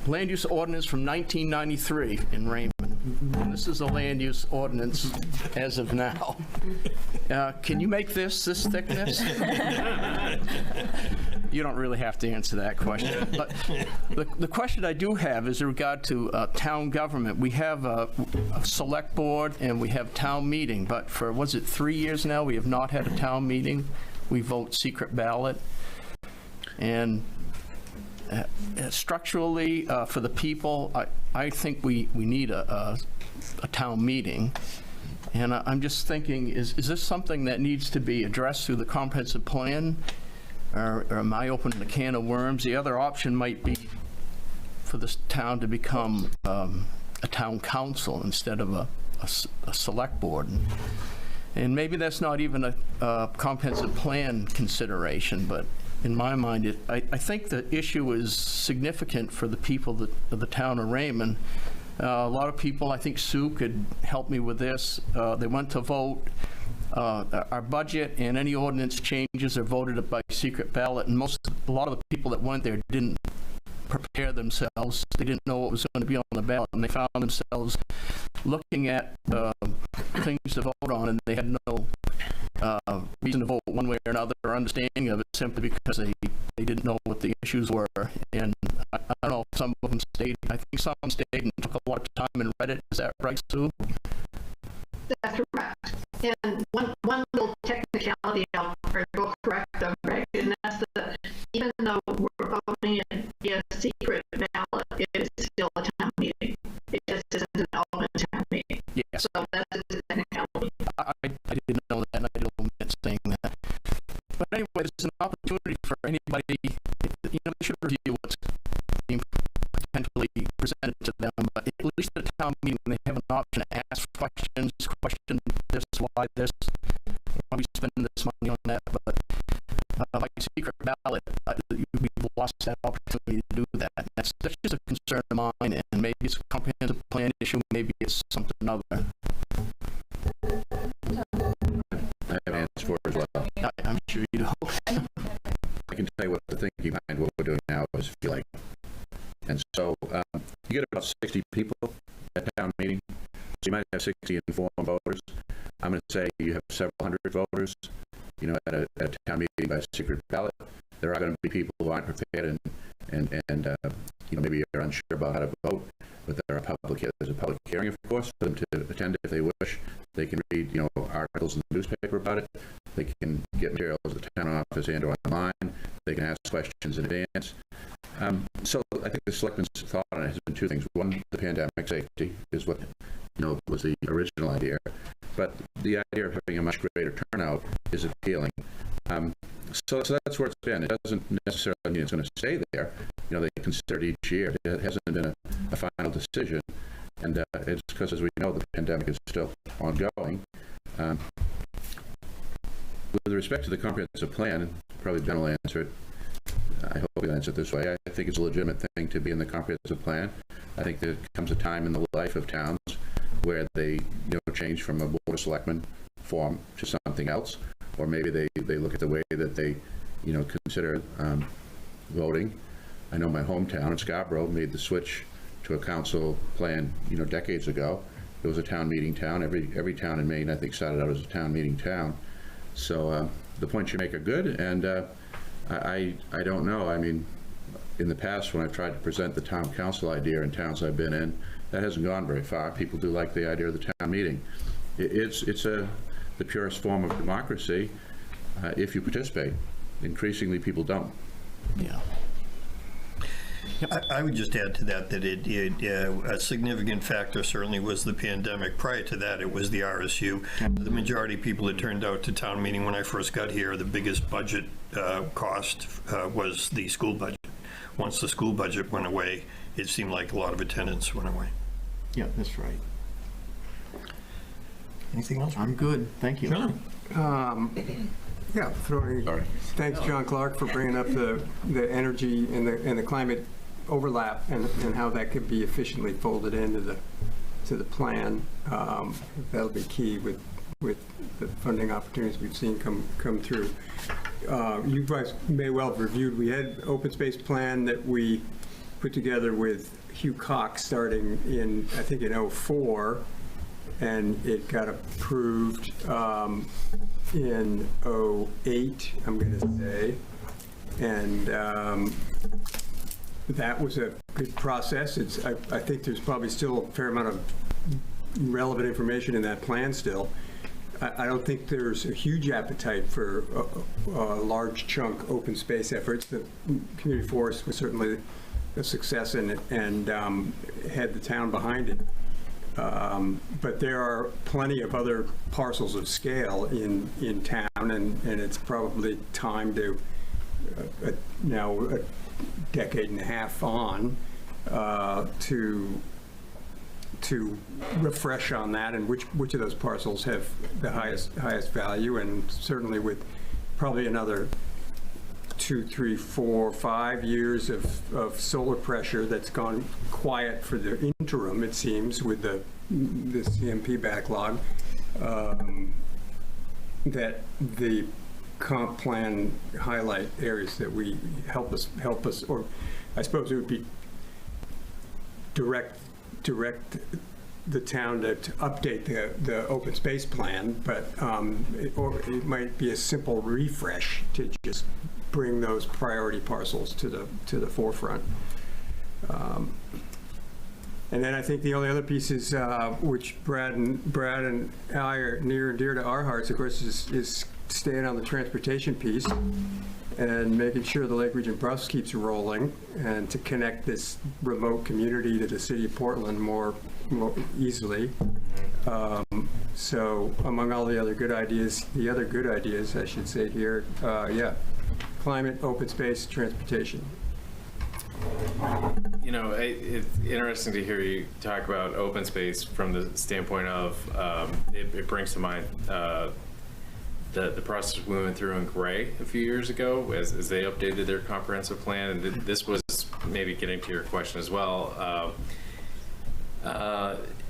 land use ordinance from 1993 in Raymond. And this is a land use ordinance as of now. Can you make this thickness? You don't really have to answer that question. But the question I do have is in regard to town government. We have a select board and we have town meeting, but for, was it 3 years now, we have not had a town meeting. We vote secret ballot. And structurally, for the people, I think we need a town meeting. And I'm just thinking, is this something that needs to be addressed through the comprehensive plan? Or am I opening a can of worms? The other option might be for this town to become a town council instead of a select board. And maybe that's not even a comprehensive plan consideration, but in my mind, I think the issue is significant for the people of the town of Raymond. A lot of people, I think Sue could help me with this. They went to vote. Our budget and any ordinance changes are voted by secret ballot, and a lot of the people that went there didn't prepare themselves. They didn't know what was going to be on the ballot, and they found themselves looking at things to vote on, and they had no reason to vote one way or another or understanding of it, simply because they didn't know what the issues were. And I don't know, some of them stayed. I think some stayed and took a lot of time and read it. Is that right, Sue? That's correct. And one little technicality I'll go correct on, Greg, and that's that even though we're voting it via secret ballot, it is still a town meeting. It just isn't an open town meeting. Yeah. So that's a technicality. I didn't know that, and I didn't omit saying that. But anyway, this is an opportunity for anybody, you know, they should review what's being potentially presented to them, but at least at a town meeting, they have an option to ask questions, question this, why this, why we spending this money on that. But like secret ballot, we've lost that opportunity to do that. That's just a concern of mine, and maybe it's a comprehensive plan issue, maybe it's something other. I have answers for it as well. I'm sure you do. I can tell you what the thinking behind what we're doing now is, if you like. And so you get about 60 people at town meeting. So you might have 60 informed voters. I'm going to say you have several hundred voters, you know, at a town meeting by secret ballot. There are going to be people who aren't prepared and you know, maybe are unsure about how to vote, but there's a public hearing, of course, for them to attend if they wish. They can read, you know, articles in the newspaper about it. They can get materials at the town office and or online. They can ask questions in advance. So I think the selectmen's thought on it has been two things. One, the pandemic safety is what, you know, was the original idea. but the idea of having a much greater turnout is appealing. So that's where it's been. It doesn't necessarily mean it's going to stay there. You know, they consider it each year. It hasn't been a final decision, and it's because, as we know, the pandemic is still ongoing. With respect to the comprehensive plan, probably Ben will answer it. I hope he'll answer it this way. I think it's a legitimate thing to be in the comprehensive plan. I think there comes a time in the life of towns where they, change from a board of selectmen form to something else, or maybe they look at the way that they, consider voting. I know my hometown in Scarborough made the switch to a council plan, decades ago. It was a town meeting town. Every town in Maine, I think, started out as a town meeting town. So the points you make are good, and I don't know. I mean, in the past, when I've tried to present the town council idea in towns I've been in, that hasn't gone very far. People do like the idea of the town meeting. It's the purest form of democracy if you participate. Increasingly, people don't. Yeah. I would just add to that a significant factor certainly was the pandemic. Prior to that, it was the RSU. The majority of people that turned out to town meeting when I first got here, the biggest budget cost was the school budget. Once the school budget went away, it seemed like a lot of attendance went away. Yeah, that's right. Anything else? I'm good. Thank you. Sure. Thanks, John Clark, for bringing up the energy and the climate overlap and how that could be efficiently folded into the plan. That'll be key with the funding opportunities we've seen come through. You guys may well have reviewed. We had an open space plan that we put together with Hugh Cox starting in, I think, in '04, and it got approved in '08, I'm going to say, and that was a good process. I think there's probably still a fair amount of relevant information in that plan still. I don't think there's a huge appetite for a large chunk open space efforts. The community forest was certainly a success and had the town behind it. But there are plenty of other parcels of scale in town, and it's probably time to, now a decade and a half on, to refresh on that and which of those parcels have the highest value, and certainly with probably another 2, 3, 4, 5 years of solar pressure that's gone quiet for the interim, it seems, with the CMP backlog, that the comp plan highlight areas that we help us, or I suppose it would be direct the town to update the open space plan, but or it might be a simple refresh to just bring those priority parcels to the forefront. And then I think the only other pieces, which Brad and I are near and dear to our hearts, of course, is staying on the transportation piece and making sure the Lake Region bus keeps rolling, and to connect this remote community to the city of Portland more easily. So among all the other good ideas, I should say here, climate, open space, transportation. It's interesting to hear you talk about open space from the standpoint of, it brings to mind the process we went through in Gray a few years ago as they updated their comprehensive plan, and this was maybe getting to your question as well.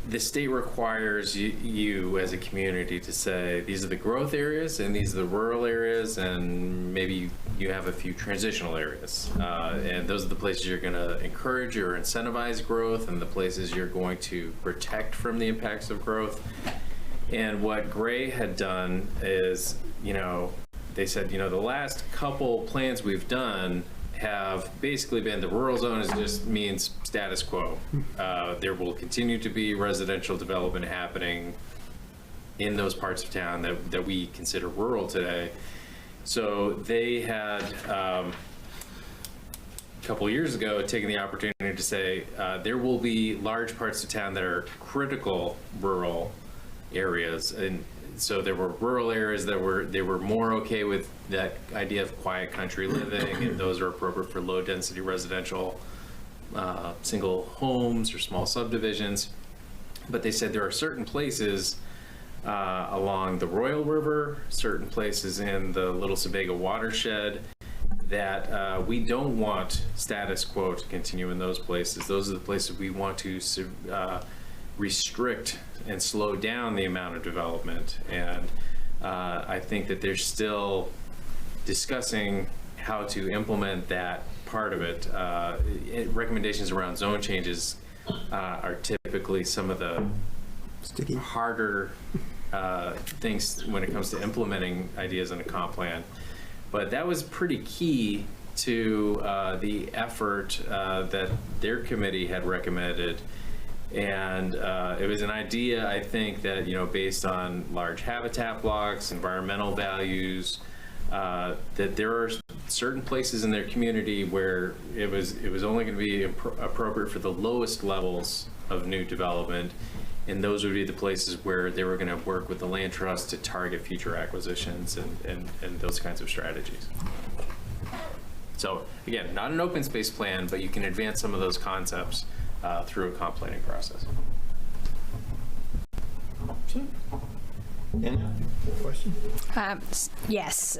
The state requires you as a community to say these are the growth areas and these are the rural areas, and maybe you have a few transitional areas, and those are the places you're going to encourage or incentivize growth, and the places you're going to protect from the impacts of growth. And what Gray had done is, they said, the last couple plans we've done have basically been, the rural zone just means status quo. There will continue to be residential development happening in those parts of town that we consider rural today. So they had, a couple of years ago, taken the opportunity to say there will be large parts of town that are critical rural, areas. And so there were rural areas that were more okay with that idea of quiet country living, and those are appropriate for low density residential single homes or small subdivisions. But they said there are certain places along the Royal River, certain places in the Little Sebago watershed, that we don't want status quo to continue in those places. Those are the places we want to restrict and slow down the amount of development. And I think that they're still discussing how to implement that part of it. Recommendations around zone changes are typically some of the harder things when it comes to implementing ideas in a comp plan. But that was pretty key to the effort that their committee had recommended. And it was an idea, I think, that, you know, based on large habitat blocks, environmental values, that there are certain places in their community where it was only going to be appropriate for the lowest levels of new development, and those would be the places where they were going to work with the land trust to target future acquisitions and those kinds of strategies. So again, not an open space plan, but you can advance some of those concepts through a comp planning process. Anna, question? Yes.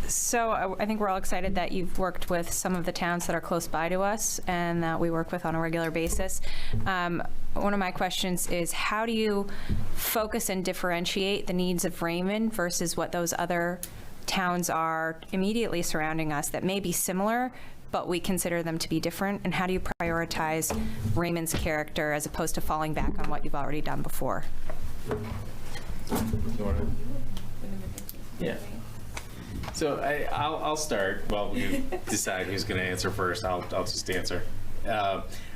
So I think we're all excited that you've worked with some of the towns that are close by to us and that we work with on a regular basis. One of my questions is, how do you focus and differentiate the needs of Raymond versus what those other towns are immediately surrounding us that may be similar, but we consider them to be different? And how do you prioritize Raymond's character as opposed to falling back on what you've already done before? You want to? Yeah. So I'll start while you decide who's going to answer first. I'll just answer.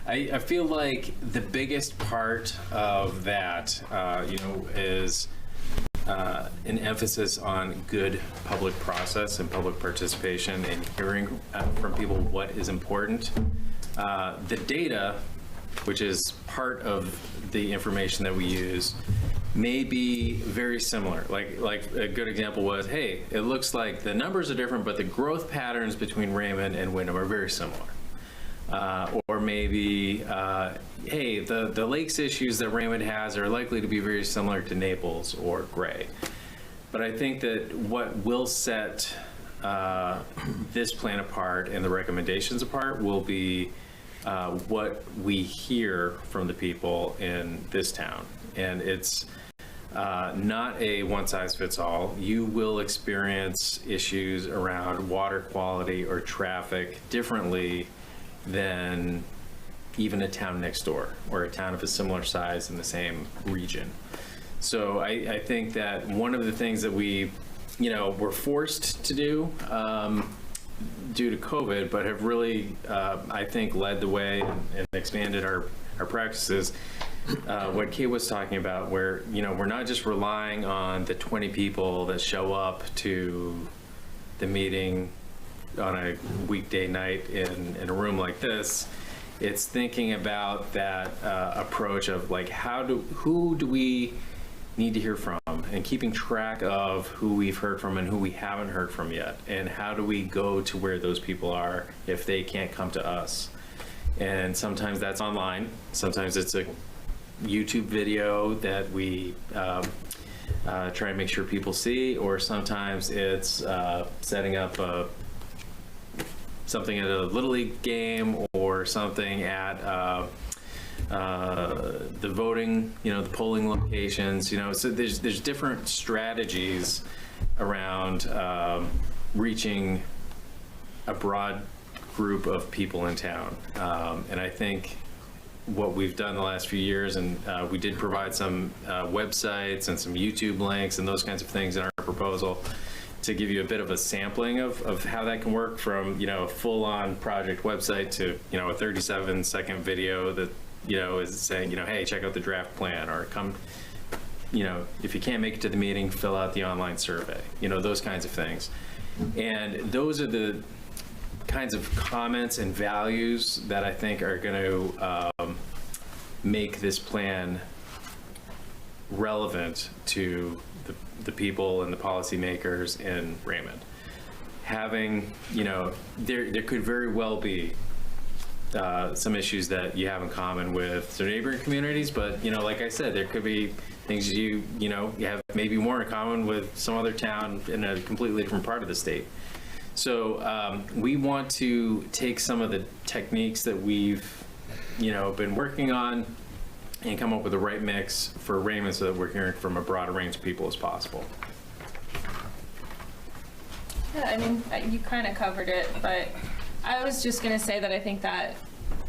I feel like the biggest part of that, is an emphasis on good public process and public participation and hearing from people what is important. The data, which is part of the information that we use, may be very similar. Like a good example was, hey, it looks like the numbers are different, but the growth patterns between Raymond and Wyndham are very similar. Or maybe, hey, the lakes issues that Raymond has are likely to be very similar to Naples or Gray. But I think that what will set this plan apart and the recommendations apart will be what we hear from the people in this town. And it's not a one-size-fits-all. You will experience issues around water quality or traffic differently than even a town next door or a town of a similar size in the same region. So I think that one of the things that we, were forced to do due to COVID, but have really, I think, led the way and expanded our practices, what Kate was talking about, where, we're not just relying on the 20 people that show up to the meeting on a weekday night in a room like this. It's thinking about that approach of like, who do we need to hear from, and keeping track of who we've heard from and who we haven't heard from yet, and how do we go to where those people are if they can't come to us. And sometimes that's online, sometimes it's a YouTube video that we try and make sure people see, or sometimes it's setting up something at a Little League game, or something at the voting, the polling locations, so there's different strategies around reaching a broad group of people in town. And I think what we've done the last few years, and we did provide some websites and some YouTube links and those kinds of things in our proposal to give you a bit of a sampling of how that can work, from, a full-on project website to, a 37-second video that, is saying, hey, check out the draft plan, or come, if you can't make it to the meeting, fill out the online survey, those kinds of things. And those are the kinds of comments and values that I think are going to make this plan relevant to the people and the policymakers in Raymond. Having, there could very well be some issues that you have in common with some neighboring communities, but like I said, there could be things you have maybe more in common with some other town in a completely different part of the state. So we want to take some of the techniques that we've been working on and come up with the right mix for Raymond so that we're hearing from a broader range of people as possible. Yeah, I mean, you kind of covered it, but I was just going to say that I think that,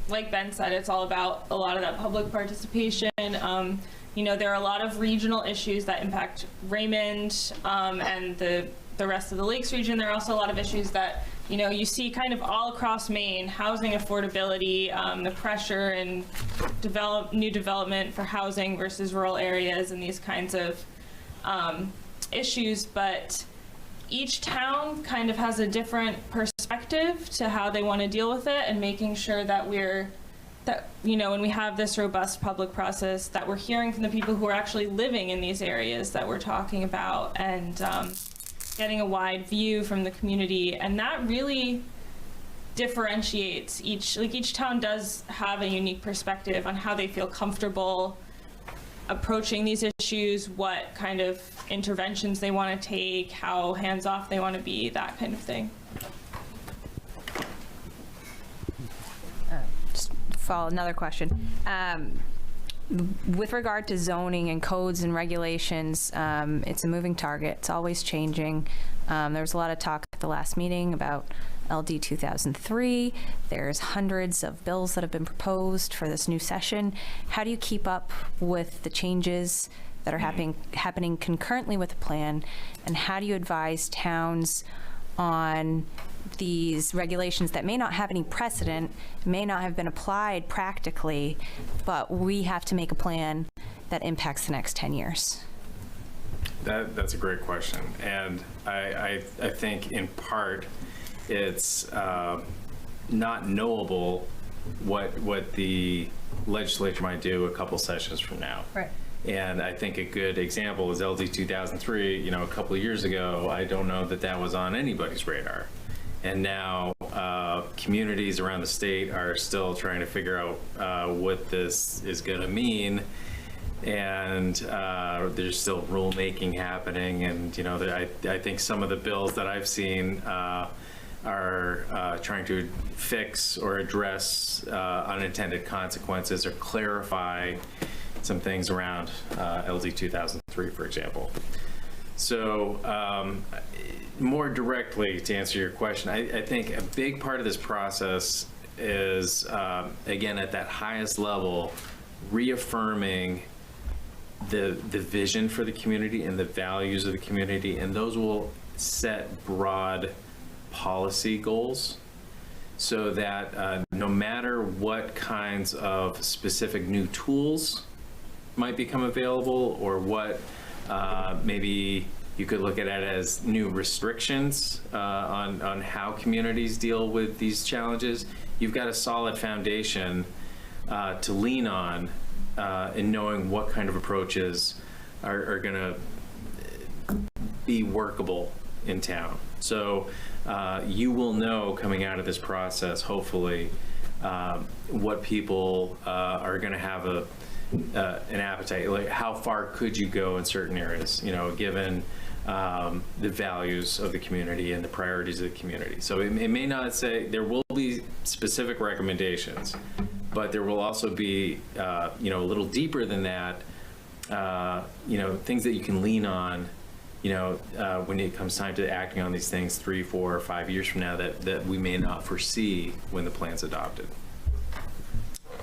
like Ben said, it's all about a lot of that public participation. There are a lot of regional issues that impact Raymond and the rest of the Lakes region. There are also a lot of issues that, you see kind of all across Maine: housing affordability, the pressure and new development for housing versus rural areas, and these kinds of issues. But each town kind of has a different perspective to how they want to deal with it, and making sure that when we have this robust public process, that we're hearing from the people who are actually living in these areas that we're talking about, and getting a wide view from the community. And that really differentiates each town does have a unique perspective on how they feel comfortable approaching these issues, what kind of interventions they want to take, how hands-off they want to be, that kind of thing. Just follow another question. With regard to zoning and codes and regulations, it's a moving target. It's always changing. There was a lot of talk at the last meeting about LD 2003. There's hundreds of bills that have been proposed for this new session. How do you keep up with the changes that are happening concurrently with the plan, and how do you advise towns on these regulations that may not have any precedent, may not have been applied practically, but we have to make a plan that impacts the next 10 years? That's a great question, and I think in part it's not knowable what the legislature might do a couple sessions from now. Right. And I think a good example is LD 2003. A couple of years ago, I don't know that was on anybody's radar. And now communities around the state are still trying to figure out what this is going to mean. And there's still rulemaking happening. And, I think some of the bills that I've seen are trying to fix or address unintended consequences or clarify some things around LD 2003, for example. So more directly, to answer your question, I think a big part of this process is, again, at that highest level, reaffirming the vision for the community and the values of the community, and those will set broad policy goals so that no matter what kinds of specific new tools might become available, or what maybe you could look at it as new restrictions on how communities deal with these challenges, you've got a solid foundation to lean on in knowing what kind of approaches are going to be workable in town. So you will know coming out of this process, hopefully, what people are going to have an appetite. Like, how far could you go in certain areas, given the values of the community and the priorities of the community. So it may not say, there will be specific recommendations, but there will also be, a little deeper than that, things that you can lean on, when it comes time to acting on these things 3, 4, or 5 years from now that we may not foresee when the plan's adopted.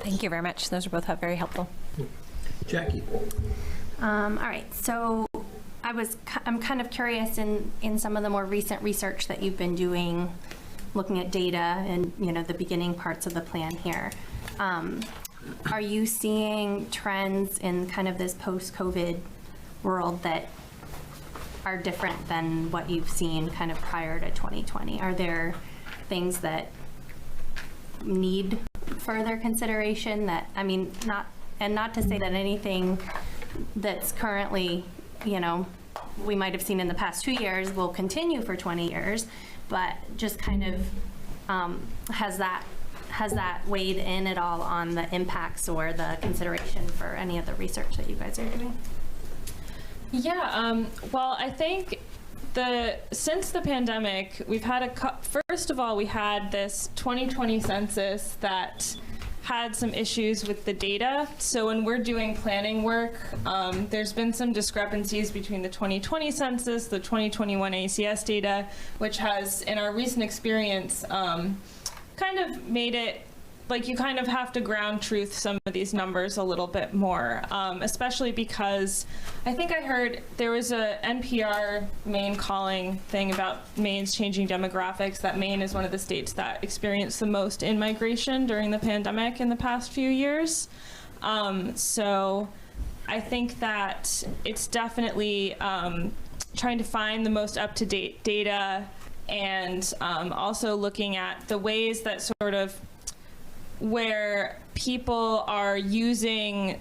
Thank you very much. Those are both very helpful. Jackie. All right, so I'm kind of curious in some of the more recent research that you've been doing, looking at data and the beginning parts of the plan here. Are you seeing trends in kind of this post-COVID world that are different than what you've seen kind of prior to 2020? Are there things that need further consideration that, not to say that anything that's currently, you know, we might have seen in the past 2 years will continue for 20 years, but just kind of has that weighed in at all on the impacts or the consideration for any of the research that you guys are doing? Yeah, well, I think since the pandemic, we've had first of all, we had this 2020 census that had some issues with the data. So when we're doing planning work, there's been some discrepancies between the 2020 census, the 2021 ACS data, which has, in our recent experience, kind of made it like you kind of have to ground truth some of these numbers a little bit more, especially because I think I heard there was a NPR Maine calling thing about Maine's changing demographics, that Maine is one of the states that experienced the most in-migration during the pandemic in the past few years. So I think that it's definitely trying to find the most up-to-date data and also looking at the ways that sort of where people are using,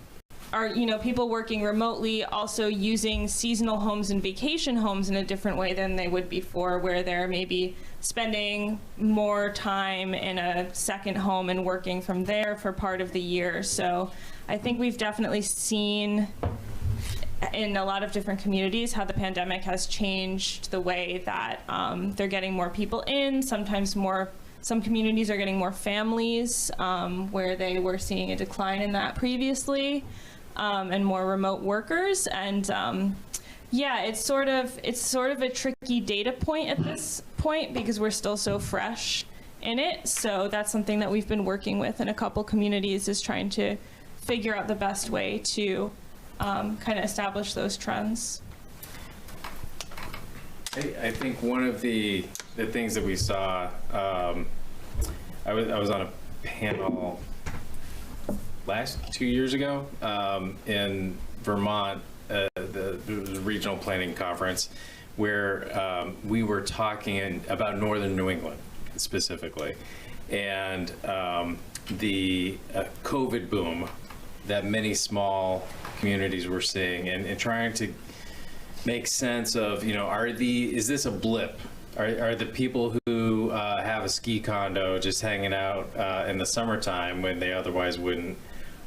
people working remotely, also using seasonal homes and vacation homes in a different way than they would before, where they're maybe spending more time in a second home and working from there for part of the year. So I think we've definitely seen in a lot of different communities how the pandemic has changed the way that they're getting more people in, sometimes more. Some communities are getting more families where they were seeing a decline in that previously, and more remote workers. And yeah, it's sort of a tricky data point at this point because we're still so fresh in it. So that's something that we've been working with in a couple communities, is trying to figure out the best way to kind of establish those trends. I think one of the things that we saw, I was on a panel 2 years ago in Vermont, the regional planning conference, where we were talking about northern New England specifically, and the COVID boom that many small communities were seeing, and trying to make sense of, is this a blip? Are the people who have a ski condo just hanging out in the summertime when they otherwise wouldn't,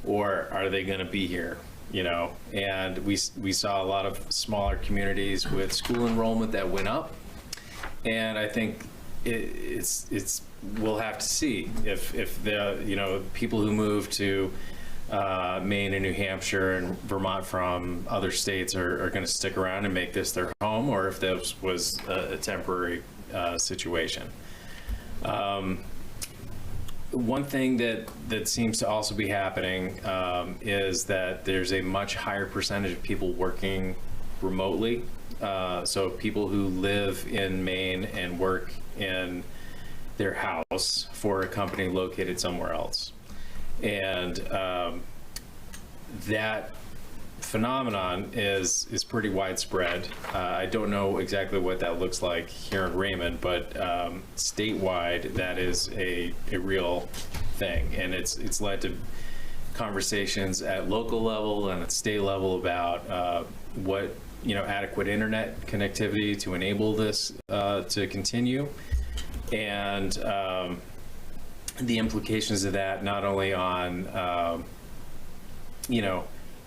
or are they going to be here? And we saw a lot of smaller communities with school enrollment that went up, and I think we'll have to see if the people who move to Maine and New Hampshire and Vermont from other states are going to stick around and make this their home, or if this was a temporary situation. One thing that seems to also be happening is that there's a much higher percentage of people working remotely. So people who live in Maine and work in their house for a company located somewhere else. And that phenomenon is pretty widespread. I don't know exactly what that looks like here in Raymond, but statewide, that is a real thing. And it's led to conversations at local level and at state level about what, adequate internet connectivity to enable this to continue. And the implications of that, not only on,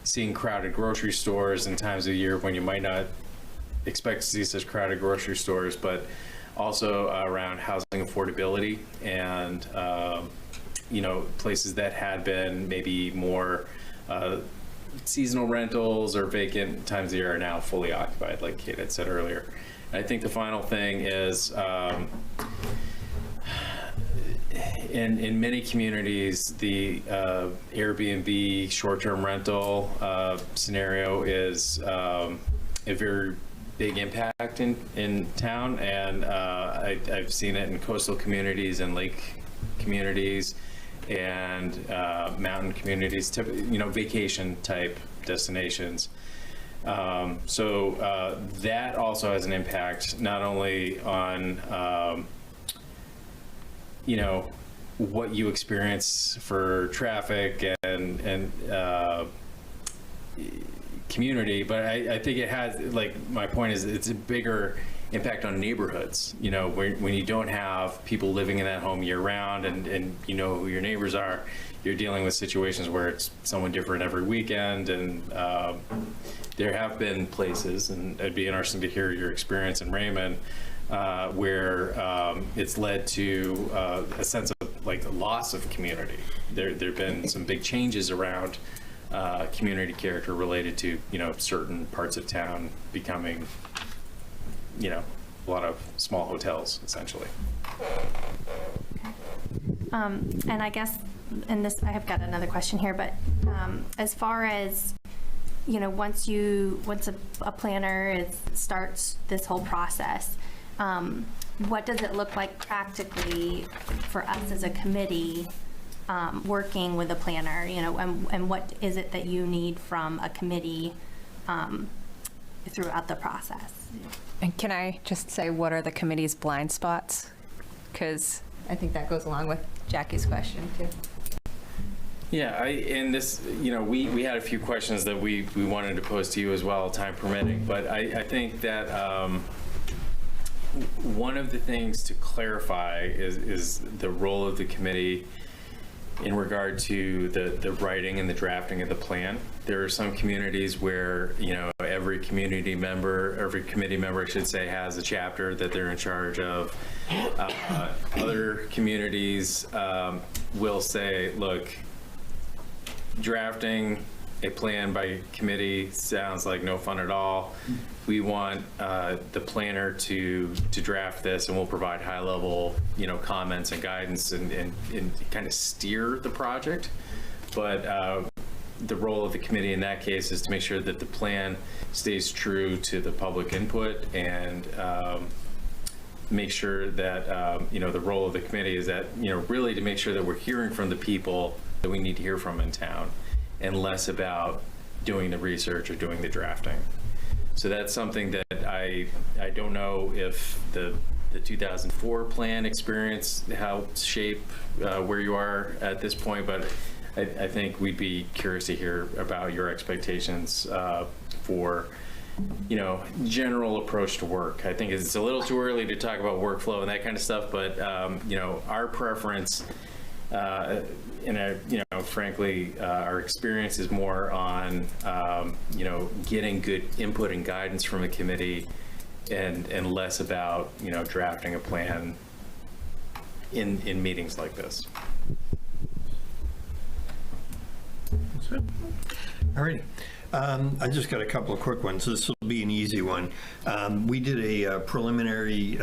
seeing crowded grocery stores in times of year when you might not expect to see such crowded grocery stores, but also around housing affordability and, places that had been maybe more seasonal rentals or vacant times of the year are now fully occupied, like Kate had said earlier. And I think the final thing is, in many communities, the Airbnb short-term rental scenario is a very big impact in town, and I've seen it in coastal communities and lake communities and mountain communities, vacation type destinations. So that also has an impact not only on what you experience for traffic and community, but I think it has, like, my point is it's a bigger impact on neighborhoods. You know, when you don't have people living in that home year round and you know who your neighbors are, you're dealing with situations where it's someone different every weekend. And there have been places, and it'd be interesting to hear your experience in Raymond, where it's led to a sense of like loss of community. There've been some big changes around community character related to, you know, certain parts of town becoming, you know, a lot of small hotels, essentially. And I guess, and this, I have got another question here, but as far as, you know, once a planner starts this whole process, what does it look like practically for us as a committee working with a planner, you know, and what is it that you need from a committee throughout the process? And can I just say, what are the committee's blind spots? Because I think that goes along with Jackie's question too. Yeah, and this, you know, we had a few questions that we wanted to pose to you as well, time permitting, but I think that one of the things to clarify is the role of the committee in regard to the writing and the drafting of the plan. There are some communities where, you know, every committee member, I should say, has a chapter that they're in charge of. Other communities will say, look, drafting a plan by committee sounds like no fun at all. We want the planner to draft this, and we'll provide high level, you know, comments and guidance and kind of steer the project. But the role of the committee in that case is to make sure that the plan stays true to the public input, and make sure that, you know, the role of the committee is that, you know, really to make sure that we're hearing from the people that we need to hear from in town, and less about doing the research or doing the drafting. So that's something that I don't know if the 2004 plan experience helped shape where you are at this point, but I think we'd be curious to hear about your expectations for, you know, general approach to work. I think it's a little too early to talk about workflow and that kind of stuff, but you know, our preference, you know, frankly, our experience is more on, you know, getting good input and guidance from a committee, and less about, you know, drafting a plan in meetings like this. All right. I just got a couple of quick ones. This will be an easy one. We did a preliminary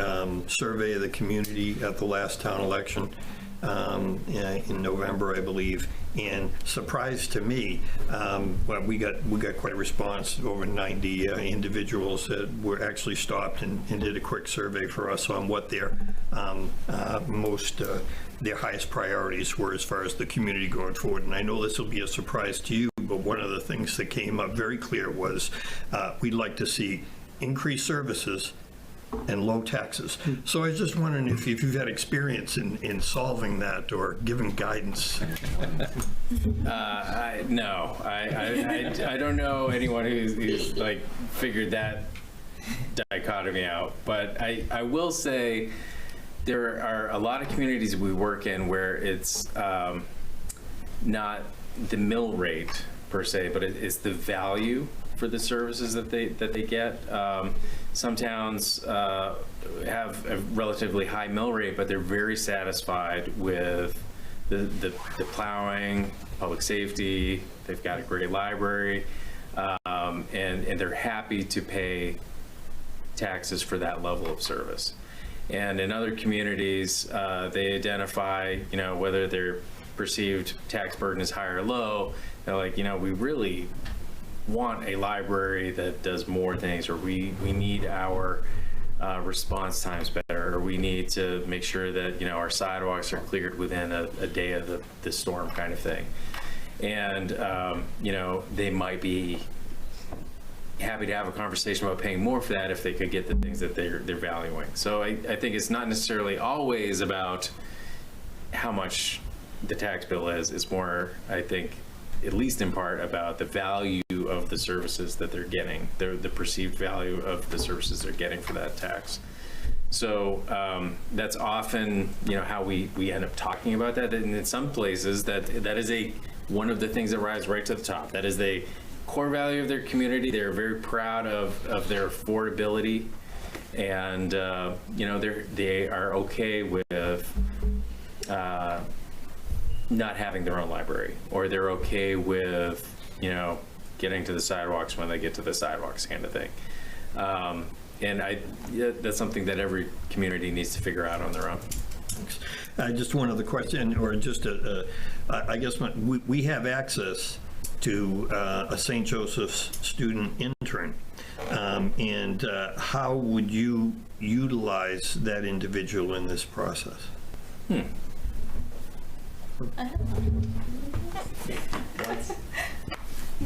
survey of the community at the last town election in November, I believe, and surprise to me, well, we got quite a response. Over 90 individuals that were actually stopped and did a quick survey for us on what their their highest priorities were as far as the community going forward. And I know this will be a surprise to you, but one of the things that came up very clear was we'd like to see increased services and low taxes. So I was just wondering if you've had experience in solving that or giving guidance. No, I don't know anyone who's like figured that dichotomy out, but I will say there are a lot of communities we work in where it's not the mill rate per se, but it's the value for the services that they get. Some towns have a relatively high mill rate, but they're very satisfied with the plowing, public safety. They've got a great library, and they're happy to pay taxes for that level of service. And in other communities, they identify, you know, whether their perceived tax burden is high or low. They're like, you know, we really want a library that does more things, or we need our response times better, or we need to make sure that, you know, our sidewalks are cleared within a day of the storm kind of thing. And, you know, they might be happy to have a conversation about paying more for that if they could get the things that they're valuing. So I think it's not necessarily always about how much the tax bill is. It's more, I think, at least in part, about the value of the services that they're getting, the perceived value of the services they're getting for that tax. So that's often, how we end up talking about that. And in some places, that is one of the things that rise right to the top. That is the core value of their community. They're very proud of their affordability, and they are okay with not having their own library, or they're okay with getting to the sidewalks when they get to the sidewalks, kind of thing. And that's something that every community needs to figure out on their own. Just one other question, or just I guess we have access to a St. Joseph's student intern, and how would you utilize that individual in this process?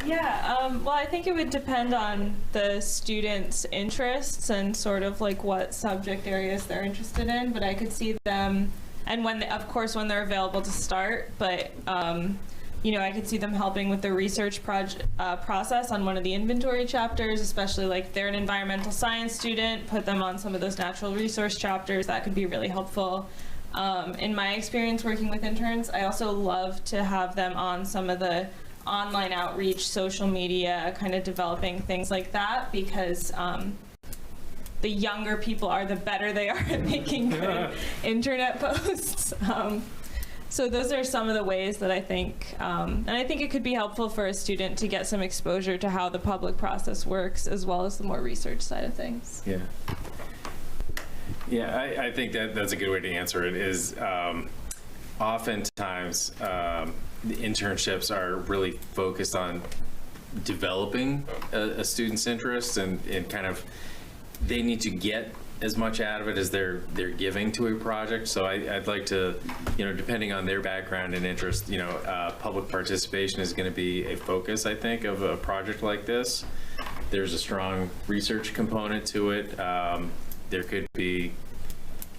Yeah, well, I think it would depend on the students' interests and sort of like what subject areas they're interested in, but I could see them, and of course, when they're available to start, but, I could see them helping with the research process on one of the inventory chapters, especially like if they're an environmental science student, put them on some of those natural resource chapters. That could be really helpful. In my experience working with interns, I also love to have them on some of the online outreach, social media, kind of developing things like that, because the younger people are, the better they are at making good internet posts. So those are some of the ways that I think, and I think it could be helpful for a student to get some exposure to how the public process works, as well as the more research side of things. Yeah. Yeah, I think that's a good way to answer it, is oftentimes the internships are really focused on developing a student's interest, and kind of they need to get as much out of it as they're giving to a project. So I'd like to, depending on their background and interest, public participation is going to be a focus, I think, of a project like this. There's a strong research component to it. There could be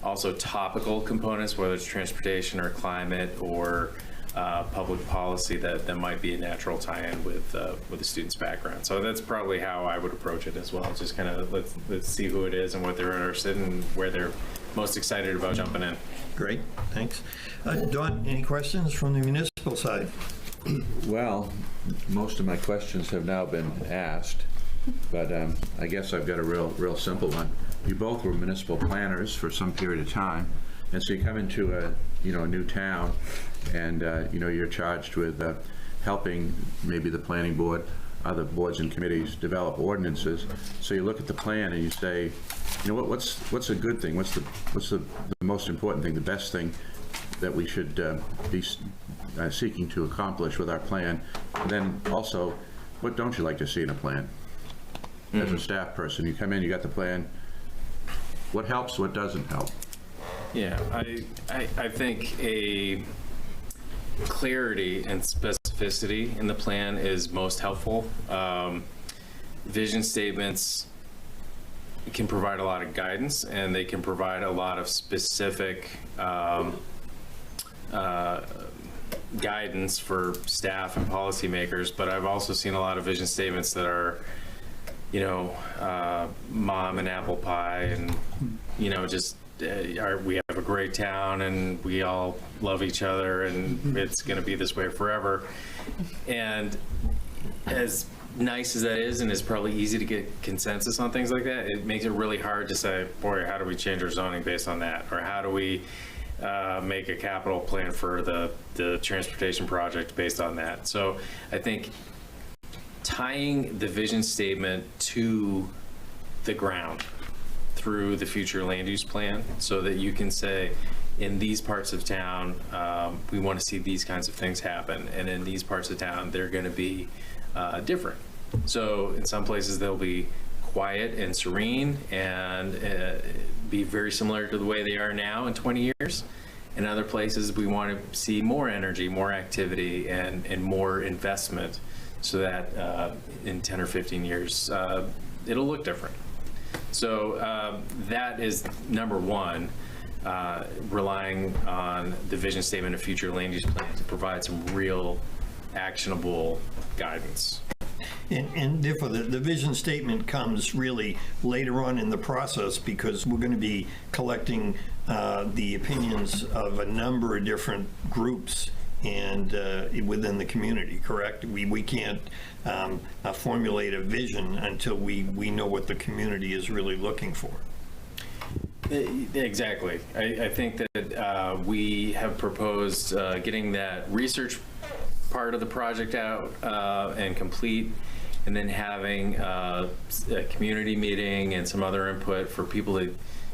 also topical components, whether it's transportation or climate or public policy, that might be a natural tie-in with the student's background. So that's probably how I would approach it as well. Just kind of let's see who it is and what they're interested in and where they're most excited about jumping in. Great, thanks. Don, any questions from the municipal side? Well, most of my questions have now been asked, but I guess I've got a real simple one. You both were municipal planners for some period of time, and so you come into a new town, and you're charged with helping maybe the planning board, other boards and committees develop ordinances. So you look at the plan and you say, what's a good thing? What's the most important thing, the best thing that we should be seeking to accomplish with our plan? And then also, what don't you like to see in a plan? As a staff person, you come in, you got the plan. What helps? What doesn't help? Yeah, I think a clarity and specificity in the plan is most helpful. Vision statements can provide a lot of guidance, and they can provide a lot of specific guidance for staff and policymakers, but I've also seen a lot of vision statements that are mom and apple pie, and just we have a great town and we all love each other and it's going to be this way forever. And as nice as that is, and it's probably easy to get consensus on things like that, it makes it really hard to say, boy, how do we change our zoning based on that? Or how do we make a capital plan for the transportation project based on that? So I think tying the vision statement to the ground through the future land use plan, so that you can say, in these parts of town, we want to see these kinds of things happen, and in these parts of town, they're going to be different. So in some places, they'll be quiet and serene and be very similar to the way they are now in 20 years. In other places, we want to see more energy, more activity, and more investment, so that in 10 or 15 years, it'll look different. So that is number one, relying on the vision statement of future land use plan to provide some real actionable guidance. And therefore, the vision statement comes really later on in the process, because we're going to be collecting the opinions of a number of different groups and within the community, correct? We can't formulate a vision until we know what the community is really looking for. Exactly. I think that we have proposed getting that research part of the project out and complete, and then having a community meeting and some other input for people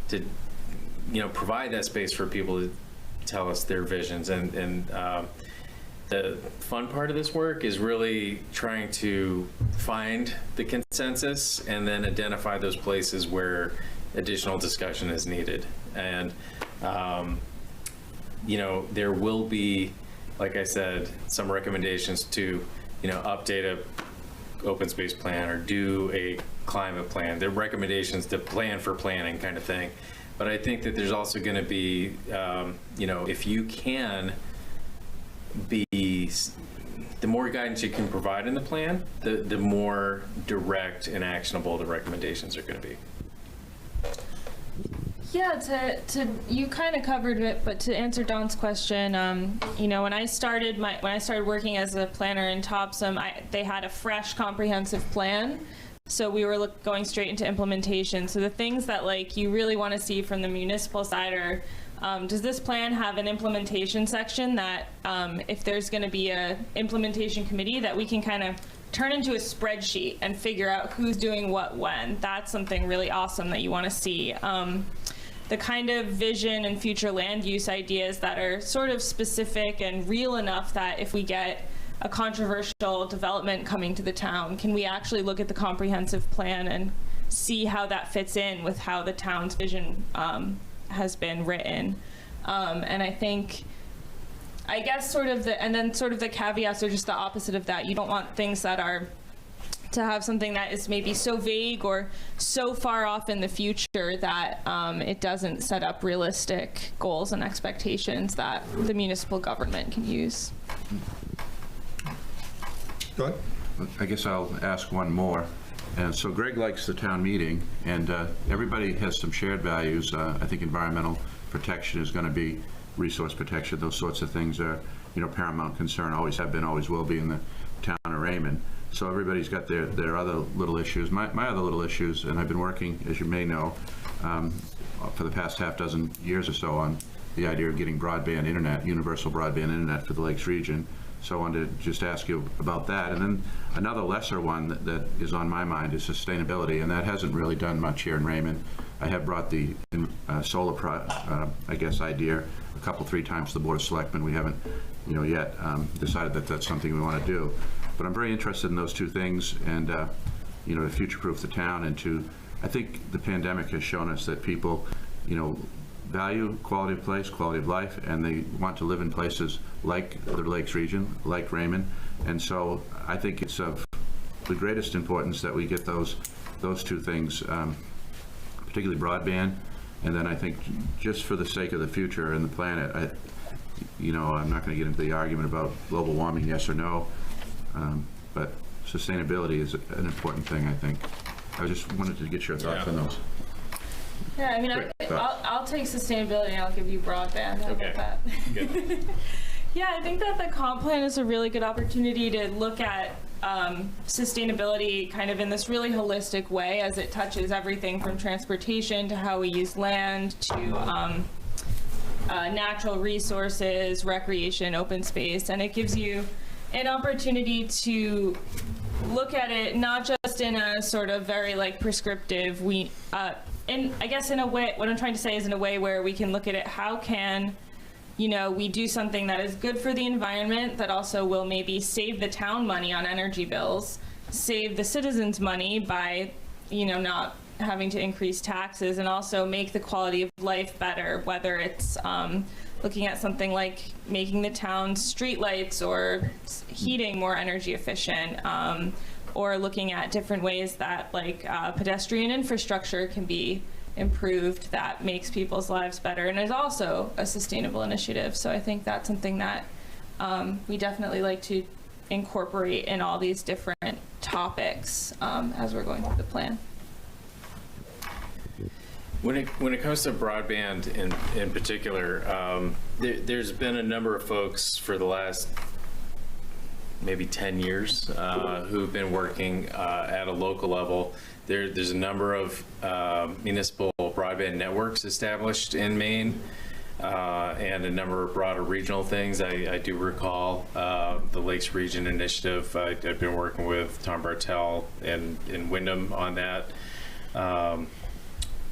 to provide that space for people to tell us their visions. And the fun part of this work is really trying to find the consensus and then identify those places where additional discussion is needed. And there will be, like I said, some recommendations to update a open space plan or do a climate plan. They're recommendations to plan for planning kind of thing. But I think that there's also going to be, if you can be, the more guidance you can provide in the plan, the more direct and actionable the recommendations are going to be. Yeah, you kind of covered it, but to answer Don's question, when I started working as a planner in Topsom, they had a fresh comprehensive plan, so we were going straight into implementation. So the things that you really want to see from the municipal side are, does this plan have an implementation section that if there's going to be a implementation committee that we can kind of turn into a spreadsheet and figure out who's doing what when? That's something really awesome that you want to see. The kind of vision and future land use ideas that are sort of specific and real enough that if we get a controversial development coming to the town, can we actually look at the comprehensive plan and see how that fits in with how the town's vision has been written? And I guess sort of the caveats are just the opposite of that. You don't want things that are to have something that is maybe so vague or so far off in the future that it doesn't set up realistic goals and expectations that the municipal government can use. Go ahead. I guess I'll ask one more. And so Greg likes the town meeting, and everybody has some shared values. I think environmental protection is going to be, resource protection, those sorts of things are, paramount concern, always have been, always will be in the town of Raymond. So everybody's got their other little issues. My other little issues, and I've been working, as you may know, for the past half dozen years or so on the idea of getting broadband internet, universal broadband internet for the Lakes region. So I wanted to just ask you about that. And then another lesser one that is on my mind is sustainability, and that hasn't really done much here in Raymond. I have brought the solar, idea a couple, 3 times to the Board of Selectmen. We haven't, yet decided that that's something we want to do. But I'm very interested in those two things, and to future-proof the town, and I think the pandemic has shown us that people, value quality of place, quality of life, and they want to live in places like the Lakes region, like Raymond. And so I think it's of the greatest importance that we get those two things, particularly broadband. And then I think just for the sake of the future and the planet, I'm not going to get into the argument about global warming, yes or no, but sustainability is an important thing, I think. I just wanted to get your thoughts on those. Yeah, I mean, I'll take sustainability and I'll give you broadband. How about that? Good. Yeah, I think that the comp plan is a really good opportunity to look at sustainability kind of in this really holistic way, as it touches everything from transportation to how we use land to natural resources, recreation, open space, and it gives you an opportunity to look at it not just in a sort of very prescriptive, and I guess in a way, what I'm trying to say is in a way where we can look at it, how can we do something that is good for the environment, that also will maybe save the town money on energy bills, save the citizens money by, not having to increase taxes, and also make the quality of life better, whether it's looking at something like making the town's streetlights or heating more energy efficient, or looking at different ways that pedestrian infrastructure can be improved that makes people's lives better, and is also a sustainable initiative. So I think that's something that we definitely like to incorporate in all these different topics as we're going through the plan. When it comes to broadband in particular, there's been a number of folks for the last maybe 10 years who've been working at a local level. There's a number of municipal broadband networks established in Maine, and a number of broader regional things. I do recall the Lakes Region Initiative. I've been working with Tom Bartel in Wyndham on that.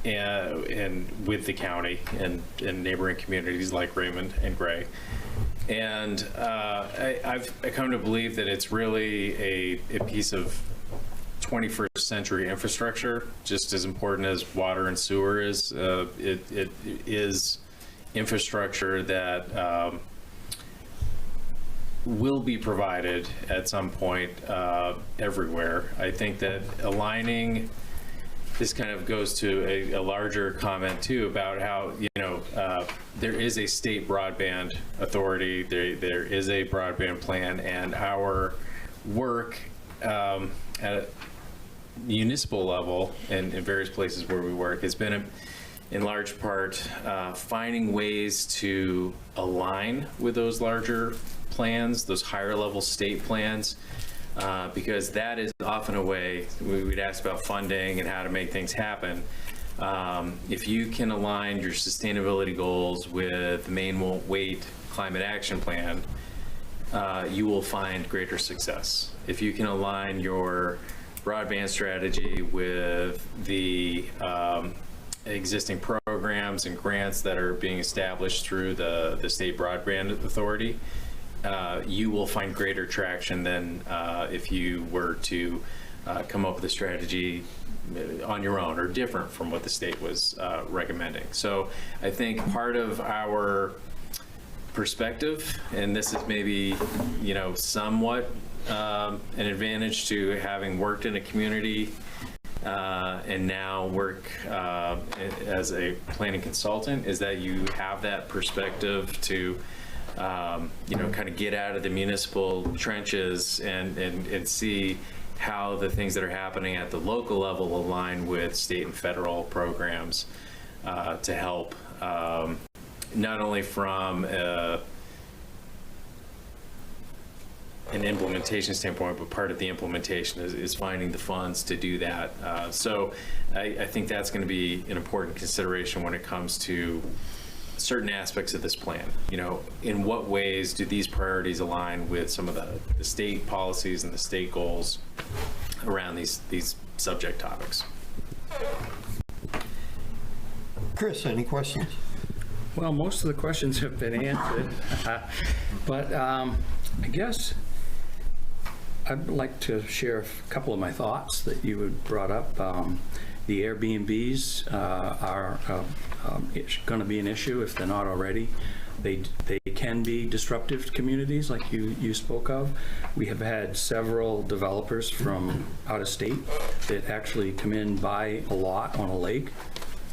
And with the county and neighboring communities like Raymond and Gray. And I've come to believe that it's really a piece of 21st century infrastructure, just as important as water and sewer is. It is infrastructure that will be provided at some point everywhere. I think that aligning, this kind of goes to a larger comment too about how, there is a state broadband authority, there is a broadband plan, and our work at a municipal level and in various places where we work has been in large part finding ways to align with those larger plans, those higher level state plans. Because that is often a way, we'd ask about funding and how to make things happen. If you can align your sustainability goals with the Maine Won't Wait Climate Action Plan, you will find greater success. If you can align your broadband strategy with the existing programs and grants that are being established through the State Broadband Authority, you will find greater traction than if you were to come up with a strategy on your own or different from what the state was recommending. So I think part of our perspective, and this is maybe, somewhat an advantage to having worked in a community and now work as a planning consultant, is that you have that perspective to kind of get out of the municipal trenches and see how the things that are happening at the local level align with state and federal programs to help, not only from an implementation standpoint, but part of the implementation is finding the funds to do that. So I think that's going to be an important consideration when it comes to certain aspects of this plan. In what ways do these priorities align with some of the state policies and the state goals around these subject topics? Chris, any questions? Well, most of the questions have been answered, but I guess I'd like to share a couple of my thoughts that you had brought up. The Airbnbs are going to be an issue if they're not already. They can be disruptive to communities like you spoke of. We have had several developers from out of state that actually come in, buy a lot on a lake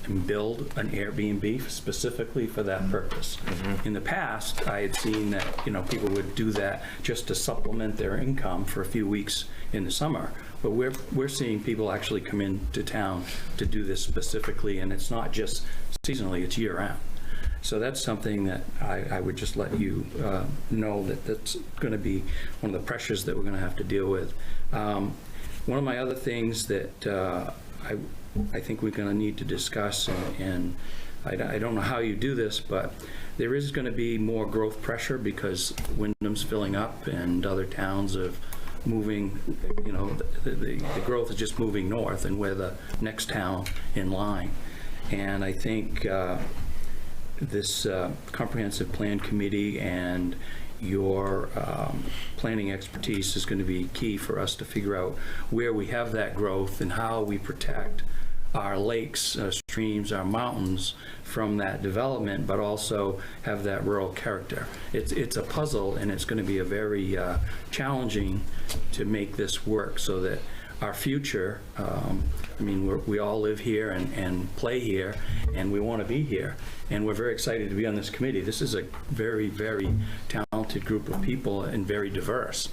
and build an Airbnb specifically for that purpose. In the past, I had seen that people would do that just to supplement their income for a few weeks in the summer. But we're seeing people actually come into town to do this specifically, and it's not just seasonally, it's year-round. So that's something that I would just let you know that's going to be one of the pressures that we're going to have to deal with. One of my other things that I think we're going to need to discuss, and I don't know how you do this, but there is going to be more growth pressure because Wyndham's filling up and other towns have moving, the growth is just moving north, and we're the next town in line. And I think this comprehensive plan committee and your planning expertise is going to be key for us to figure out where we have that growth and how we protect our lakes, our streams, our mountains from that development, but also have that rural character. It's a puzzle, and it's going to be a very challenging to make this work so that our future, we all live here and play here, and we want to be here, and we're very excited to be on this committee. This is a very, very talented group of people and very diverse.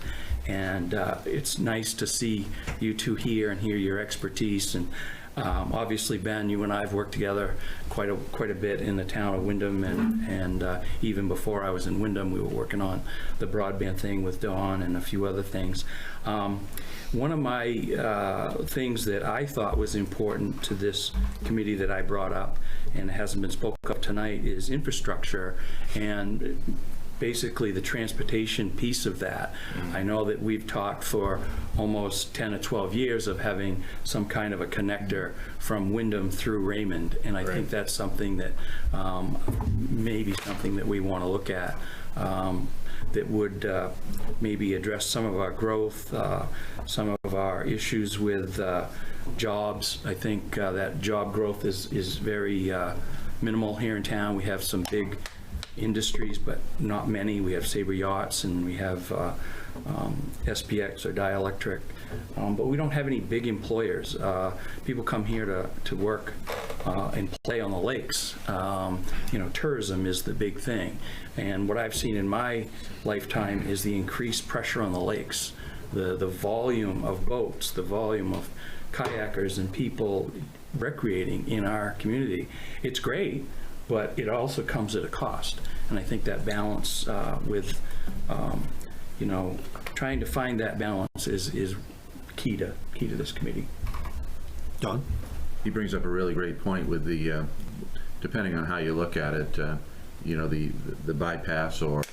And it's nice to see you two here and hear your expertise. And obviously, Ben, you and I have worked together quite a bit in the town of Wyndham, and even before I was in Wyndham, we were working on the broadband thing with Dawn and a few other things. One of my things that I thought was important to this committee that I brought up, and it hasn't been spoken of tonight, is infrastructure and basically the transportation piece of that. I know that we've talked for almost 10 or 12 years of having some kind of a connector from Wyndham through Raymond, and I think that's something that maybe something that we want to look at. That would maybe address some of our growth, some of our issues with jobs. I think that job growth is very minimal here in town. We have some big industries, but not many. We have Sabre Yachts, and we have SPX or Dielectric, but we don't have any big employers. People come here to work and play on the lakes. Tourism is the big thing. And what I've seen in my lifetime is the increased pressure on the lakes, the volume of boats, the volume of kayakers and people recreating in our community. It's great, but it also comes at a cost. And I think that balance with, trying to find that balance is key to this committee. Don? He brings up a really great point with the, depending on how you look at it, the bypass, or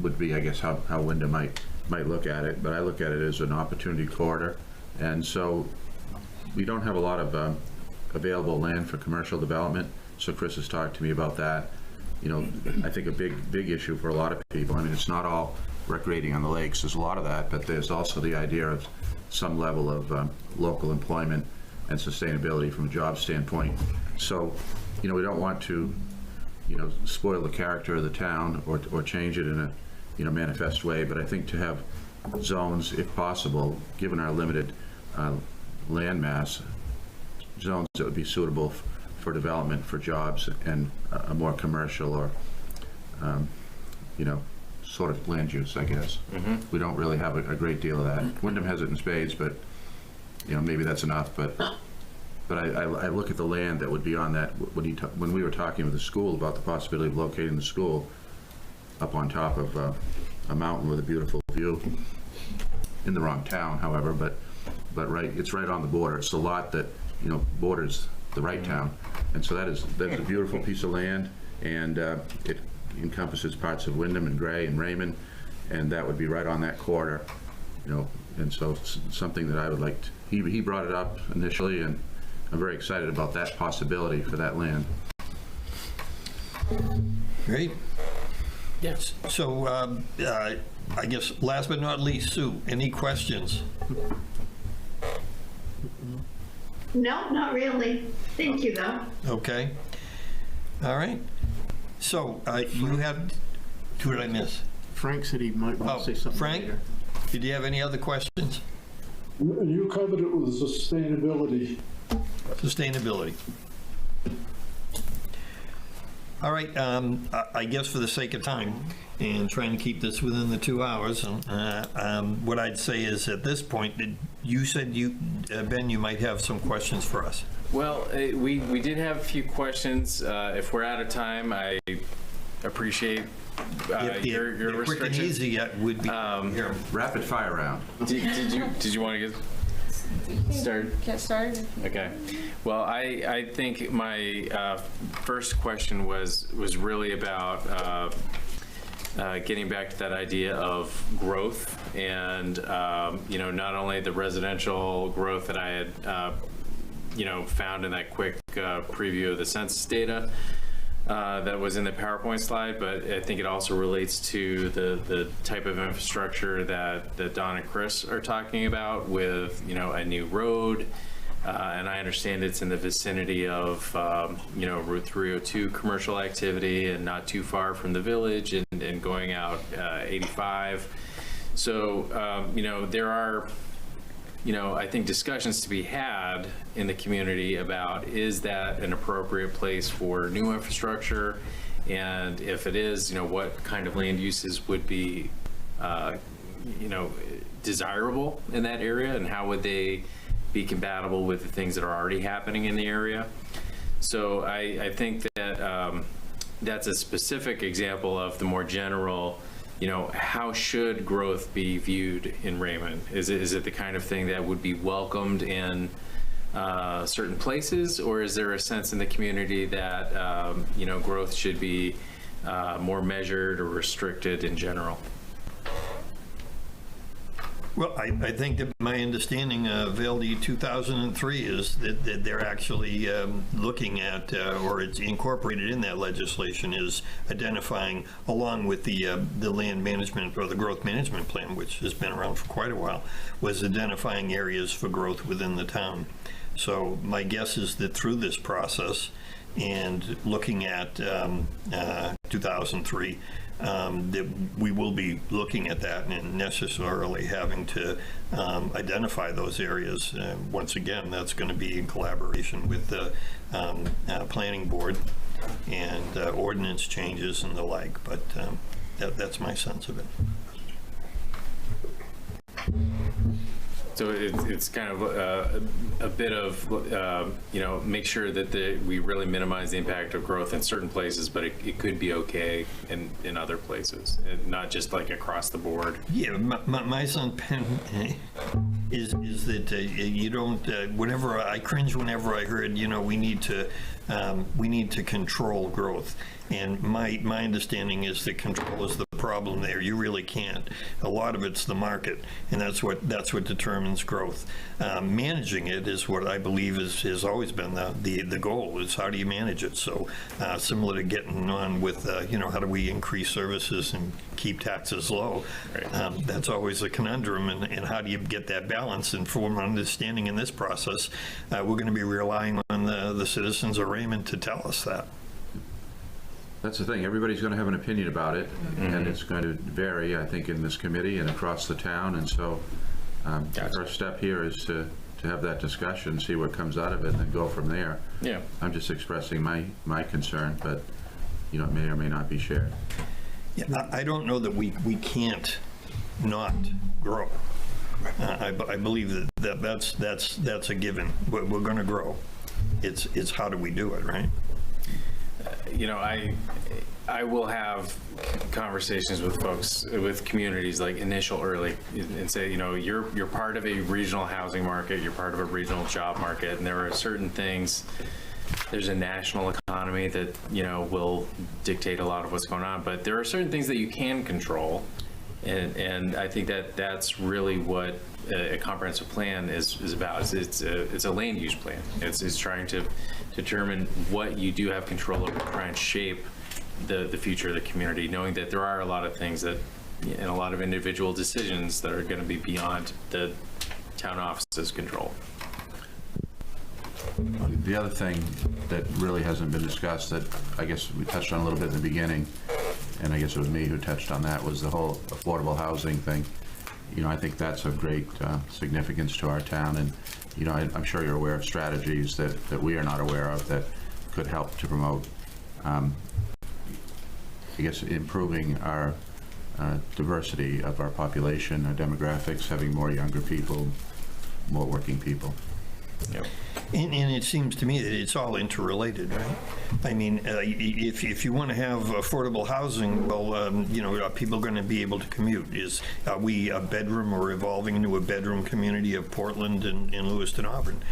would be, I guess, how Wyndham might look at it, but I look at it as an opportunity corridor. And so we don't have a lot of available land for commercial development. So Chris has talked to me about that. I think a big issue for a lot of people. I mean, it's not all recreating on the lakes. There's a lot of that, but there's also the idea of some level of local employment and sustainability from a job standpoint. So, we don't want to, spoil the character of the town or change it in a, manifest way. But I think to have zones, if possible, given our limited land mass, zones that would be suitable for development, for jobs, and a more commercial or, sort of land use, I guess. We don't really have a great deal of that. Wyndham has it in spades, but, maybe that's enough. But I look at the land that would be on that, when we were talking with the school about the possibility of locating the school up on top of a mountain with a beautiful view, in the wrong town, however, but it's right on the border. It's the lot that, borders the right town. And so that's a beautiful piece of land, and it encompasses parts of Wyndham and Gray and Raymond, and that would be right on that corridor, and so it's something that I would like to, he brought it up initially, and I'm very excited about that possibility for that land. Great. Yes. So I guess last but not least, Sue, any questions? No, not really. Thank you, though. Okay. All right. So you have, who did I miss? Frank said he might want to say something Frank, later. Did you have any other questions? You covered it with sustainability. Sustainability. All right, I guess for the sake of time and trying to keep this within the 2 hours, what I'd say is at this point, you said Ben, you might have some questions for us. Well, we did have a few questions. If we're out of time, I appreciate your restrictions. Quick and easy would be here. Rapid fire round. Did you want to get started? Get started. Okay. Well, I think my first question was really about getting back to that idea of growth, and not only the residential growth that I had found in that quick preview of the census data that was in the PowerPoint slide, but I think it also relates to the type of infrastructure that Don and Chris are talking about with, a new road. And I understand it's in the vicinity of, Route 302 commercial activity and not too far from the village, and going out 85. So, there are, I think discussions to be had in the community about, is that an appropriate place for new infrastructure? And if it is, what kind of land uses would be desirable in that area, and how would they be compatible with the things that are already happening in the area. So I think that that's a specific example of the more general, how should growth be viewed in Raymond? Is it the kind of thing that would be welcomed in certain places, or is there a sense in the community that growth should be more measured or restricted in general? Well, I think that my understanding of LD 2003 is that they're actually looking at, or it's incorporated in that legislation, is identifying, along with the land management or the growth management plan, which has been around for quite a while, was identifying areas for growth within the town. So my guess is that through this process and looking at 2003, that we will be looking at that and necessarily having to identify those areas. Once again, that's going to be in collaboration with the planning board and ordinance changes and the like, but that's my sense of it. So it's kind of a bit of, make sure that we really minimize the impact of growth in certain places, but it could be okay in other places, and not just like across the board. Yeah, my son Penn is that you don't. Whenever I cringe, whenever I heard, we need to control growth. And my understanding is that control is the problem there. You really can't. A lot of it's the market, and that's what determines growth. Managing it is what I believe has always been the goal, is how do you manage it. So similar to getting on with, how do we increase services and keep taxes low? Right. That's always a conundrum, and how do you get that balance? And from my understanding in this process, we're going to be relying on the citizens of Raymond to tell us that. That's the thing. Everybody's going to have an opinion about it, and it's going to vary, I think, in this committee and across the town. And so the first step here is to have that discussion, see what comes out of it, and then go from there. Yeah. I'm just expressing my concern, but it may or may not be shared. Yeah, I don't know that we can't not grow. I believe that's a given. We're going to grow. It's how do we do it, right? I will have conversations with folks, with communities, like early, and say, you're part of a regional housing market, you're part of a regional job market, and there are certain things. There's a national economy that will dictate a lot of what's going on, but there are certain things that you can control, and I think that's really what a comprehensive plan is about. It's a land use plan. It's trying to determine what you do have control over, try and shape the future of the community, knowing that there are a lot of things that, and a lot of individual decisions that are going to be beyond the town office's control. The other thing that really hasn't been discussed, that I guess we touched on a little bit in the beginning, and I guess it was me who touched on that, was the whole affordable housing thing. I think that's of great significance to our town, and I'm sure you're aware of strategies that we are not aware of that could help to promote, I guess, improving our diversity of our population, our demographics, having more younger people, more working people. Yep. And it seems to me that it's all interrelated, right? I mean, if you want to have affordable housing, well, are people going to be able to commute? Are we a bedroom or evolving into a bedroom community of Portland and Lewiston, Auburn?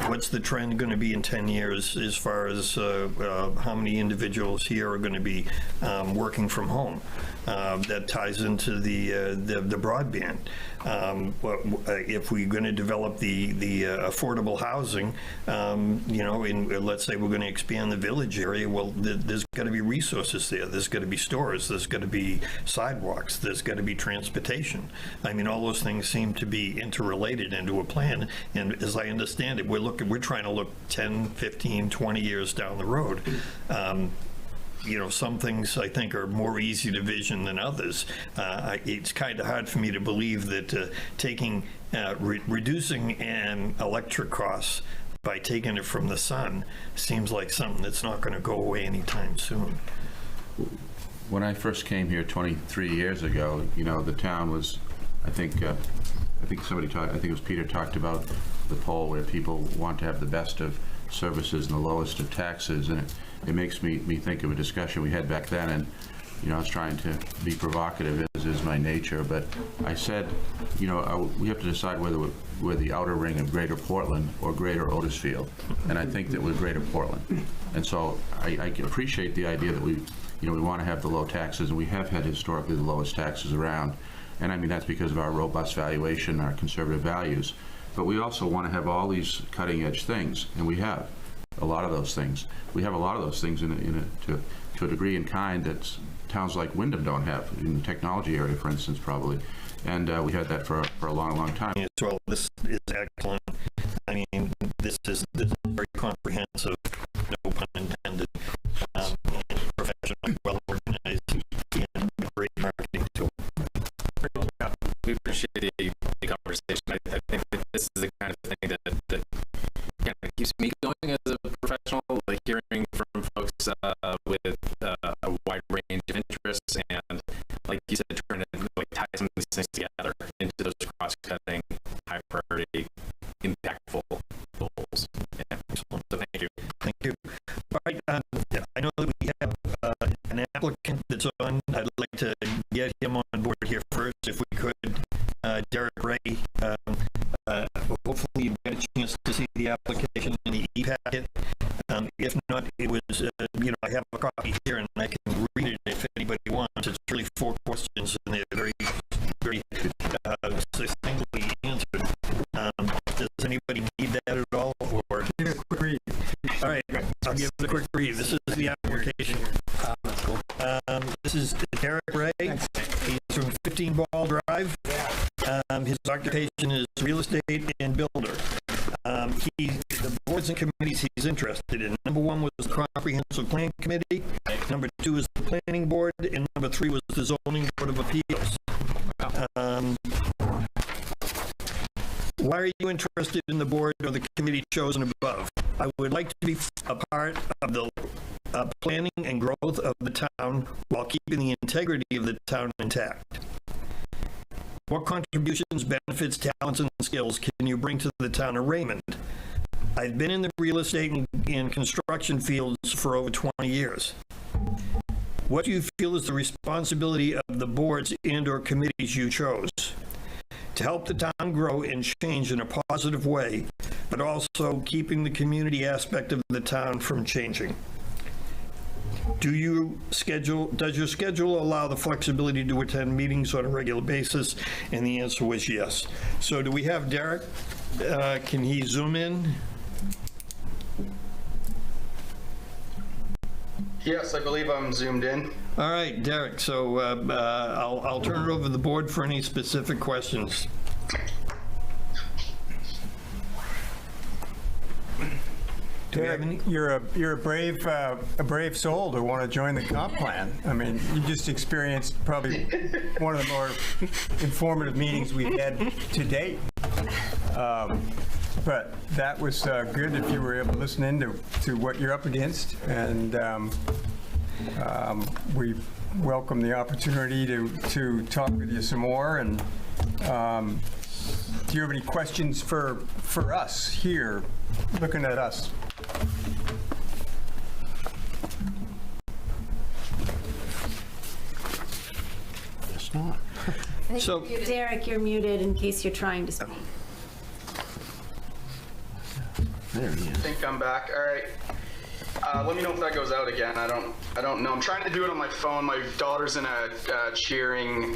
What's the trend going to be in 10 years as far as how many individuals here are going to be working from home? That ties into the broadband. If we're going to develop the affordable housing, let's say we're going to expand the village area, well, there's got to be resources there. There's got to be stores. There's got to be sidewalks. There's got to be transportation. I mean, all those things seem to be interrelated into a plan. And as I understand it, we're trying to look 10, 15, 20 years down the road. Some things I think are more easy to vision than others. It's kind of hard for me to believe that reducing electric costs by taking it from the sun seems like something that's not going to go away anytime soon. when I first came here 23 years ago, you know, the town was, I think somebody talked, I think it was Peter talked about the poll where people want to have the best of services and the lowest of taxes, and it makes me think of a discussion we had back then, and you know, I was trying to be provocative, as is my nature, but I said, you know, we have to decide whether we're the outer ring of Greater Portland or Greater Otisfield, and I think that we're Greater Portland. And so I appreciate the idea that we want to have the low taxes, and we have had historically the lowest taxes around, and I mean that's because of our robust valuation, our conservative values, but we also want to have all these cutting-edge things, and we have a lot of those things. We have a lot of those things to a degree and kind that towns like Wyndham don't have, in the technology area, for instance, probably. And we had that for a long, long time. As well, this is excellent. I mean, this is very comprehensive, no pun intended, and professional, well organized, and a great marketing tool. We appreciate the conversation. I think that this is the kind of thing that kind of keeps me going as a professional, like hearing from folks with a wide range of interests, and like you said, trying to like tie some of these things together into those cross-cutting, high-priority, impactful goals. Yeah. So thank you. Thank you. All right, I know that we have an applicant that's on. I'd like to get him on board here first, if we could. Derek Ray. Hopefully you've got a chance to see the application in the e-packet. If not, it was, I have a copy here and I can read it if anybody wants. It's really 4 questions and they're very, very succinctly answered. Does anybody need that at all? Or give it a quick read. All right, I'll give it a quick read. This is the application. This is Derek Ray. He's from 15 Ball Drive. His occupation is real estate and builder. The boards and committees he's interested in. Number 1 was the Comprehensive Plan Committee. Number 2 is the Planning Board. And number 3 was the Zoning Board of Appeals. Why are you interested in the board or the committee chosen above? I would like to be a part of the planning and growth of the town while keeping the integrity of the town intact. What contributions, benefits, talents, and skills can you bring to the town of Raymond? I've been in the real estate and construction fields for over 20 years. What do you feel is the responsibility of the boards and/or committees you chose? To help the town grow and change in a positive way, but also keeping the community aspect of the town from changing. Does your schedule allow the flexibility to attend meetings on a regular basis? And the answer was yes. So do we have Derek? Can he zoom in? Yes, I believe I'm zoomed in. All right, Derek. So I'll turn it over to the board for any specific questions. Derek, you're a brave soul to want to join the comp plan. I mean, you just experienced probably one of the more informative meetings we've had to date. But that was good if you were able to listen in to what you're up against, and we welcome the opportunity to talk with you some more. And do you have any questions for us here, looking at us? It's not. So, Derek, you're muted in case you're trying to speak. There he is. I think I'm back. All right. Let me know if that goes out again. I don't know. I'm trying to do it on my phone. My daughter's in a cheering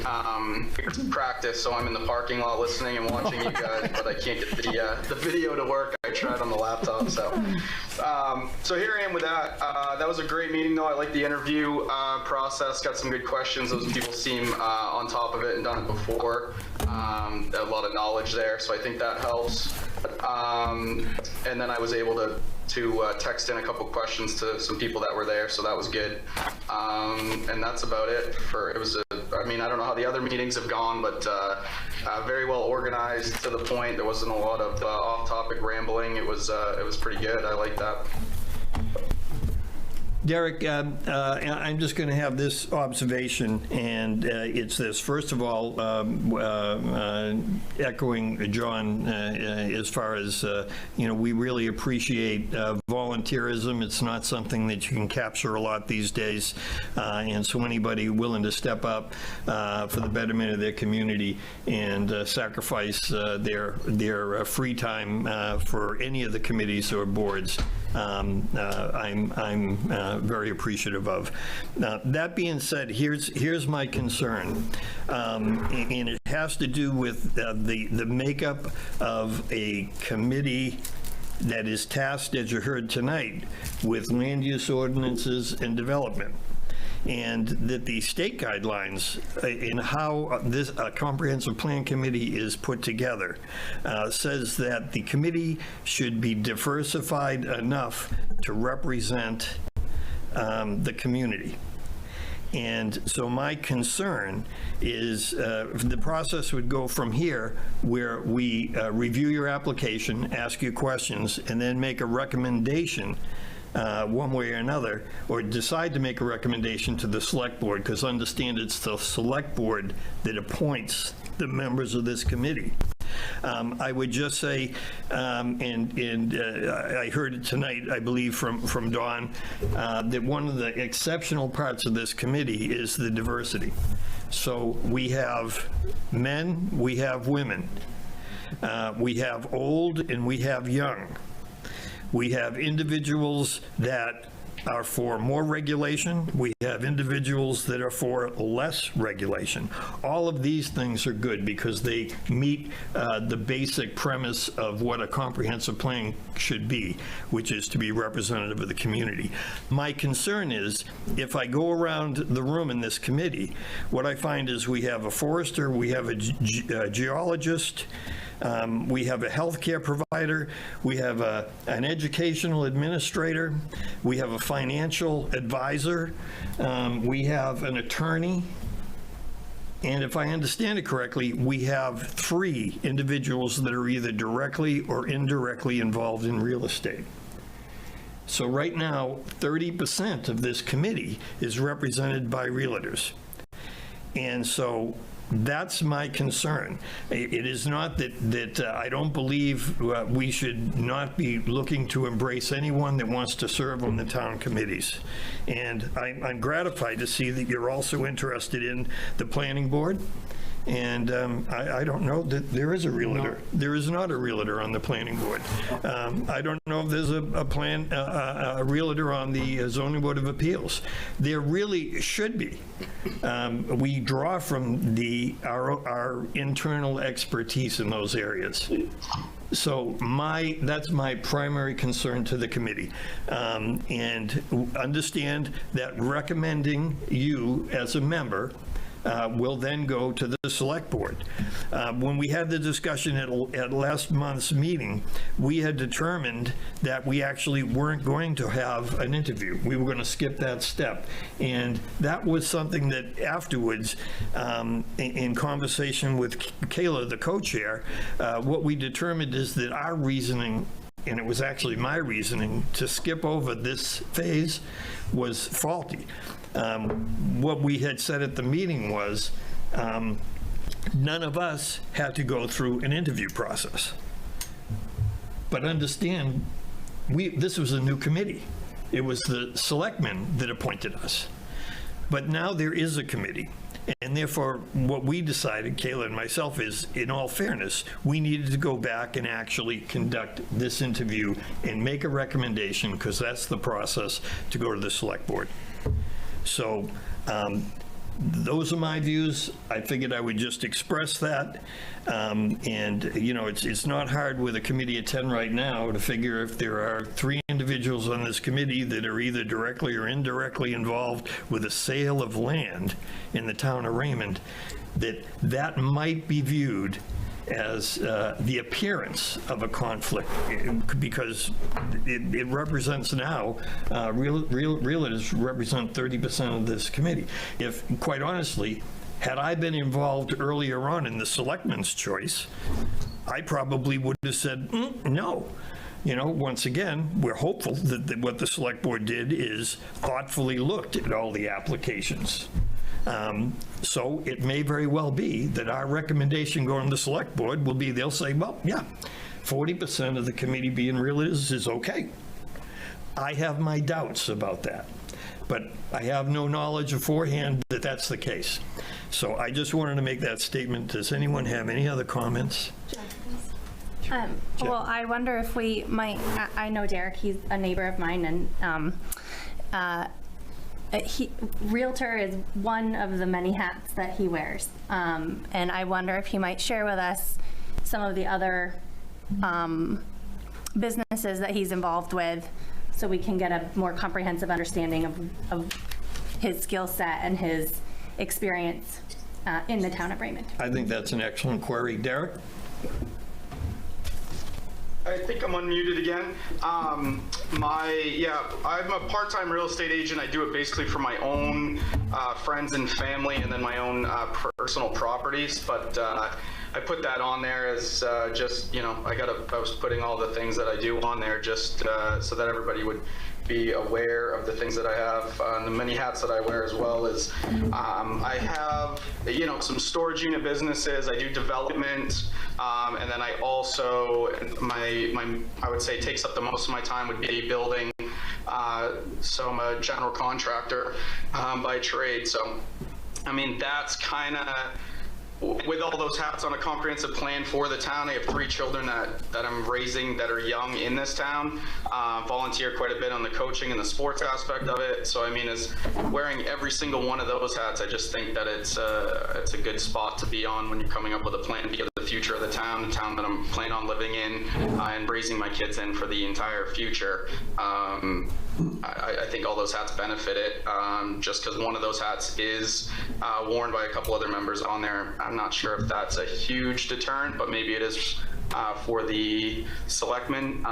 practice, so I'm in the parking lot listening and watching you guys, but I can't get the video to work. I tried on the laptop, so here I am with that. That was a great meeting, though. I like the interview process. Got some good questions. Those people seem on top of it and done it before. A lot of knowledge there, so I think that helps. And then I was able to text in a couple questions to some people that were there, so that was good. And that's about it. I don't know how the other meetings have gone, but very well organized, to the point. There wasn't a lot of off-topic rambling. It was pretty good. I like that. Derek, I'm just going to have this observation, and it's this. First of all, echoing John as far as, we really appreciate volunteerism. It's not something that you can capture a lot these days, and so anybody willing to step up for the betterment of their community and sacrifice their free time for any of the committees or boards, I'm very appreciative of. That being said, here's my concern, and it has to do with the makeup of a committee that is tasked, as you heard tonight, with land use ordinances and development. And that the state guidelines in how this comprehensive plan committee is put together says that the committee should be diversified enough to represent the community. And so my concern is the process would go from here, where we review your application, ask you questions, and then make a recommendation one way or another, or decide to make a recommendation to the select board, because understand it's the select board that appoints the members of this committee. I would just say, and I heard it tonight, I believe, from Dawn, that one of the exceptional parts of this committee is the diversity. So we have men, we have women, we have old, and we have young. We have individuals that are for more regulation. We have individuals that are for less regulation. All of these things are good because they meet the basic premise of what a comprehensive plan should be, which is to be representative of the community. My concern is, if I go around the room in this committee, what I find is we have a forester, we have a geologist, we have a healthcare provider, we have an educational administrator, we have a financial advisor, we have an attorney, and if I understand it correctly, we have 3 individuals that are either directly or indirectly involved in real estate. So right now, 30% of this committee is represented by realtors. And so that's my concern. It is not that I don't believe we should not be looking to embrace anyone that wants to serve on the town committees. And I'm gratified to see that you're also interested in the planning board. And I don't know that there is a realtor. No. There is not a realtor on the planning board. I don't know if there's a realtor on the zoning board of appeals. There really should be. We draw from our internal expertise in those areas. So that's my primary concern to the committee. And understand that recommending you as a member will then go to the select board. When we had the discussion at last month's meeting, we had determined that we actually weren't going to have an interview. We were going to skip that step. And that was something that afterwards, in conversation with Kayla, the co-chair, what we determined is that our reasoning, and it was actually my reasoning, to skip over this phase was faulty. What we had said at the meeting was none of us had to go through an interview process. But understand, this was a new committee. It was the selectmen that appointed us. But now there is a committee. And therefore, what we decided, Kayla and myself, is, in all fairness, we needed to go back and actually conduct this interview and make a recommendation, because that's the process to go to the select board. So those are my views. I figured I would just express that. And, it's not hard with a committee of 10 right now to figure if there are 3 individuals on this committee that are either directly or indirectly involved with a sale of land in the town of Raymond, that might be viewed as the appearance of a conflict, because it represents now, realtors represent 30% of this committee. If, quite honestly, had I been involved earlier on in the selectmen's choice, I probably would have said no. once again, we're hopeful that what the select board did is thoughtfully looked at all the applications. So it may very well be that our recommendation going to the select board will be, they'll say, well, yeah, 40% of the committee being realtors is okay. I have my doubts about that, but I have no knowledge beforehand that that's the case. So I just wanted to make that statement. Does anyone have any other comments? Well, I wonder if we might, I know Derek, he's a neighbor of mine, and realtor is one of the many hats that he wears. And I wonder if he might share with us some of the other businesses that he's involved with, so we can get a more comprehensive understanding of his skill set and his experience in the town of Raymond. I think that's an excellent query. Derek? I think I'm unmuted again. I'm a part-time real estate agent. I do it basically for my own friends and family, and then my own personal properties. But I put that on there as just, I was putting all the things that I do on there just so that everybody would be aware of the things that I have, and the many hats that I wear, as well as I have, some storage unit businesses. I do development, and then I also, I would say takes up the most of my time would be building. So I'm a general contractor by trade. So, that's kind of, with all those hats on a comprehensive plan for the town. I have 3 children that I'm raising that are young in this town. Volunteer quite a bit on the coaching and the sports aspect of it. So as wearing every single one of those hats, I just think that it's a good spot to be on when you're coming up with a plan for the future of the town that I'm planning on living in and raising my kids in for the entire future. I think all those hats benefit it, just because one of those hats is worn by a couple other members on there. I'm not sure if that's a huge deterrent, but maybe it is for the selectmen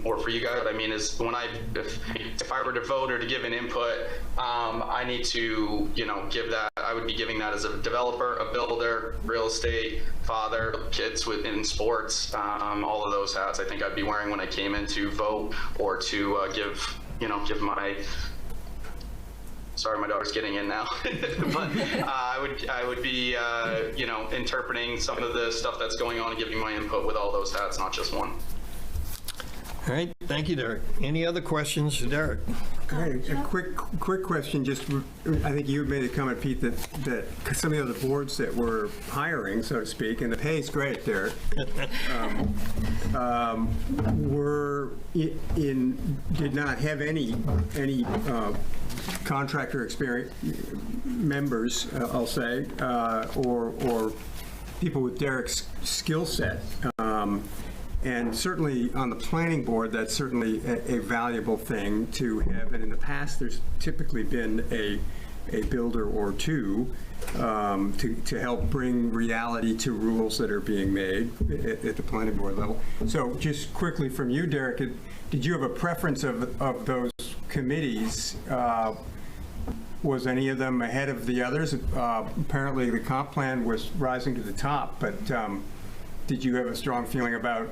or for you guys. But is when if I were to vote or to give an input, I need to give that. I would be giving that as a developer, a builder, real estate, father, kids in sports, all of those hats. I think I'd be wearing when I came in to vote or to give my. Sorry, my daughter's getting in now. But I would be, interpreting some of the stuff that's going on and giving my input with all those hats, not just one. All right, thank you, Derek. Any other questions for Derek? All right, a quick question. Just, I think you made a comment, Pete, that some of the other boards that were hiring, so to speak, and the pay is great, Derek, did not have any contractor experience members, I'll say, or people with Derek's skill set. And certainly on the planning board, that's certainly a valuable thing to have. And in the past, there's typically been a builder or two to help bring reality to rules that are being made at the planning board level. So just quickly from you, Derek, did you have a preference of those committees? Was any of them ahead of the others? Apparently the comp plan was rising to the top, but did you have a strong feeling about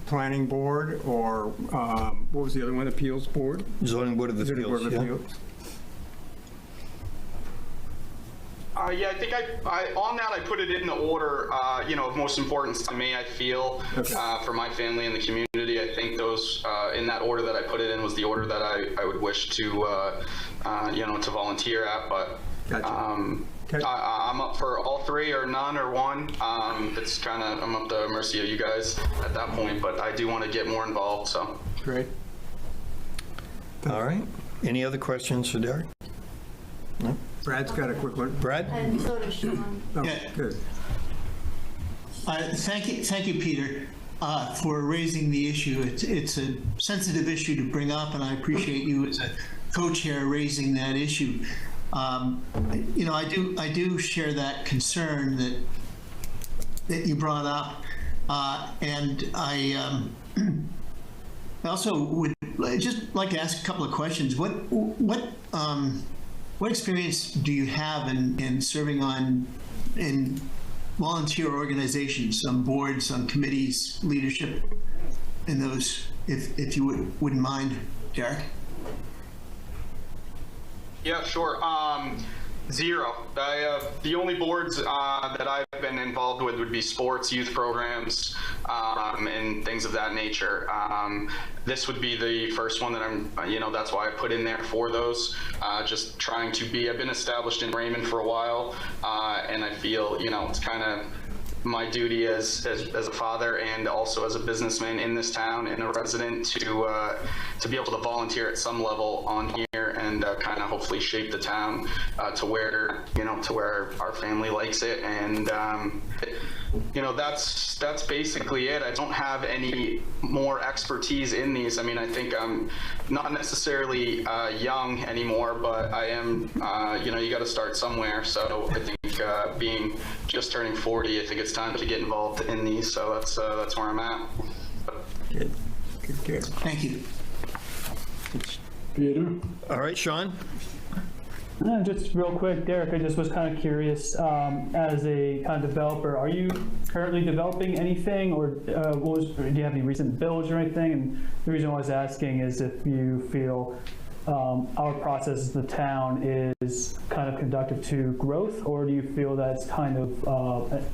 planning board or what was the other one, appeals board? Zoning Board of Appeals. Yeah, I think on that I put it in the order, of most importance to me, I feel, for my family and the community. I think those, in that order that I put it in, was the order that I would wish to, to volunteer at. But I'm up for all 3 or none or one. It's kind of, I'm up to the mercy of you guys at that point, but I do want to get more involved, so. Great. All right. Any other questions for Derek? No? Brad's got a quick one. Brad? And so does Sean. Oh, Yeah. good. Thank you, Peter, for raising the issue. It's a sensitive issue to bring up, and I appreciate you as a co-chair raising that issue. I do share that concern that you brought up, and I also would just like to ask a couple of questions. What experience do you have in serving in volunteer organizations, on boards, on committees, leadership in those if you wouldn't mind, Derek. Yeah, sure. Zero. The only boards that I've been involved with would be sports, youth programs, and things of that nature. This would be the first one that that's why I put in there for those. Just trying to I've been established in Raymond for a while, and I feel, it's kind of my duty as a father and also as a businessman in this town and a resident to be able to volunteer at some level on here and kind of hopefully shape the town to where our family likes it. And that's basically it. I don't have any more expertise in these. I mean, I think I'm not necessarily young anymore, but I am, you got to start somewhere. So I think being just turning 40, I think it's time to get involved in these. So that's where I'm at. Good. Thank you. Peter? All right, Sean? Just real quick, Derek, I just was kind of curious, as a kind of developer, are you currently developing anything, or do you have any recent builds or anything? And the reason I was asking is if you feel our process as the town is kind of conducive to growth, or do you feel that's kind of,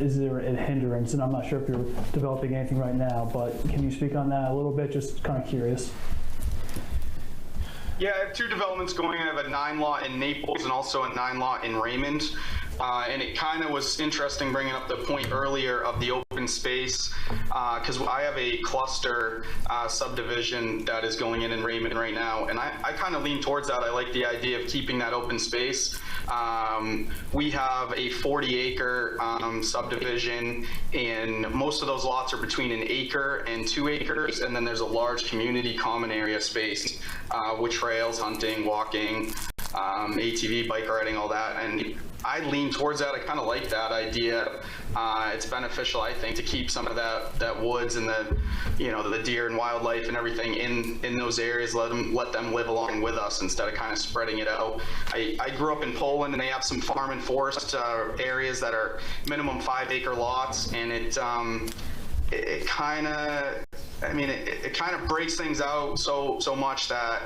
is there a hindrance? And I'm not sure if you're developing anything right now, but can you speak on that a little bit? Just kind of curious. Yeah, I have two developments going. I have a 9-lot in Naples and also a 9-lot in Raymond. And it kind of was interesting bringing up the point earlier of the open space, because I have a cluster subdivision that is going in Raymond right now, and I kind of lean towards that. I like the idea of keeping that open space. We have a 40-acre subdivision, and most of those lots are between 1 acre and 2 acres, and then there's a large community common area space with trails, hunting, walking, ATV, bike riding, all that. And I lean towards that. I kind of like that idea. It's beneficial, I think, to keep some of that woods and the deer and wildlife and everything in those areas. Let them live along with us instead of kind of spreading it out. I grew up in Poland, and they have some farm and forest areas that are minimum 5-acre lots, and it kind of breaks things out so much that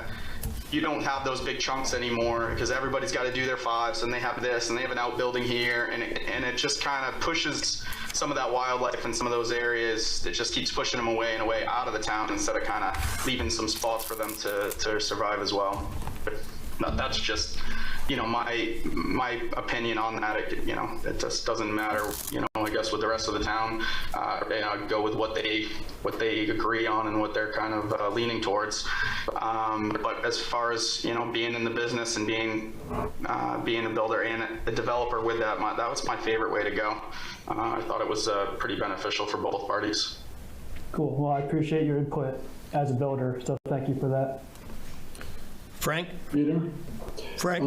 you don't have those big chunks anymore, because everybody's got to do their 5s, and they have this, and they have an outbuilding here, and it just kind of pushes some of that wildlife in some of those areas. It just keeps pushing them away and away out of the town instead of kind of leaving some spots for them to survive as well. But that's just, my opinion on that. It just doesn't matter, I guess, with the rest of the town. Go with what they agree on and what they're kind of leaning towards. But as far as, being in the business and being a builder and a developer with that was my favorite way to go. I thought it was pretty beneficial for both parties. Cool. Well, I appreciate your input as a builder, so thank you for that. Frank? Peter? Frank?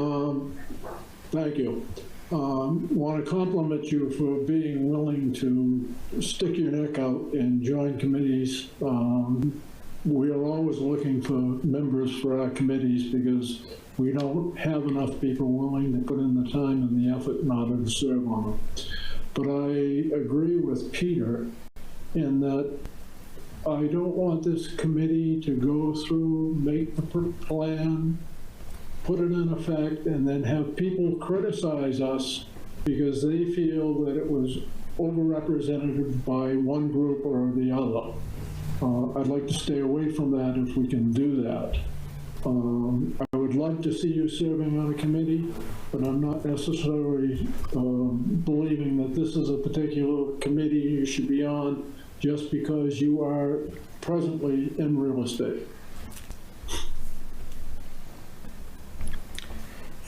Thank you. Want to compliment you for being willing to stick your neck out and join committees. We are always looking for members for our committees because we don't have enough people willing to put in the time and the effort in order to serve on them. But I agree with Peter in that I don't want this committee to go through, make the plan, put it in effect, and then have people criticize us because they feel that it was overrepresented by one group or the other. I'd like to stay away from that if we can do that. I would love to see you serving on a committee, but I'm not necessarily believing that this is a particular committee you should be on just because you are presently in real estate.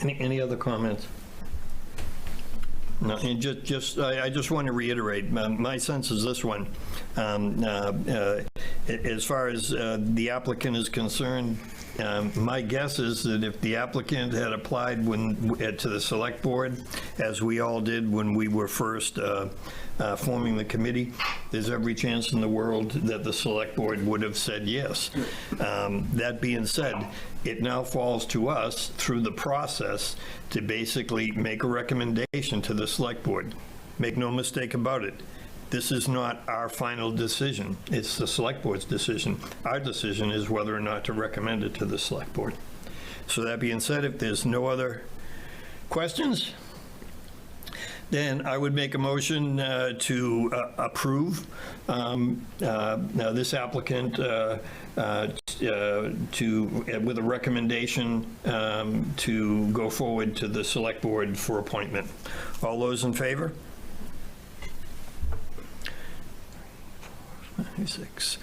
Any other comments? No, and I just want to reiterate, my sense is this one. As far as the applicant is concerned, my guess is that if the applicant had applied to the select board, as we all did when we were first forming the committee, there's every chance in the world that the select board would have said yes. That being said, it now falls to us through the process to basically make a recommendation to the select board. Make no mistake about it. this is not our final decision. It's the select board's decision. Our decision is whether or not to recommend it to the select board. So that being said, if there's no other questions, then I would make a motion to approve this applicant with a recommendation to go forward to the select board for appointment. All those in favor? 6,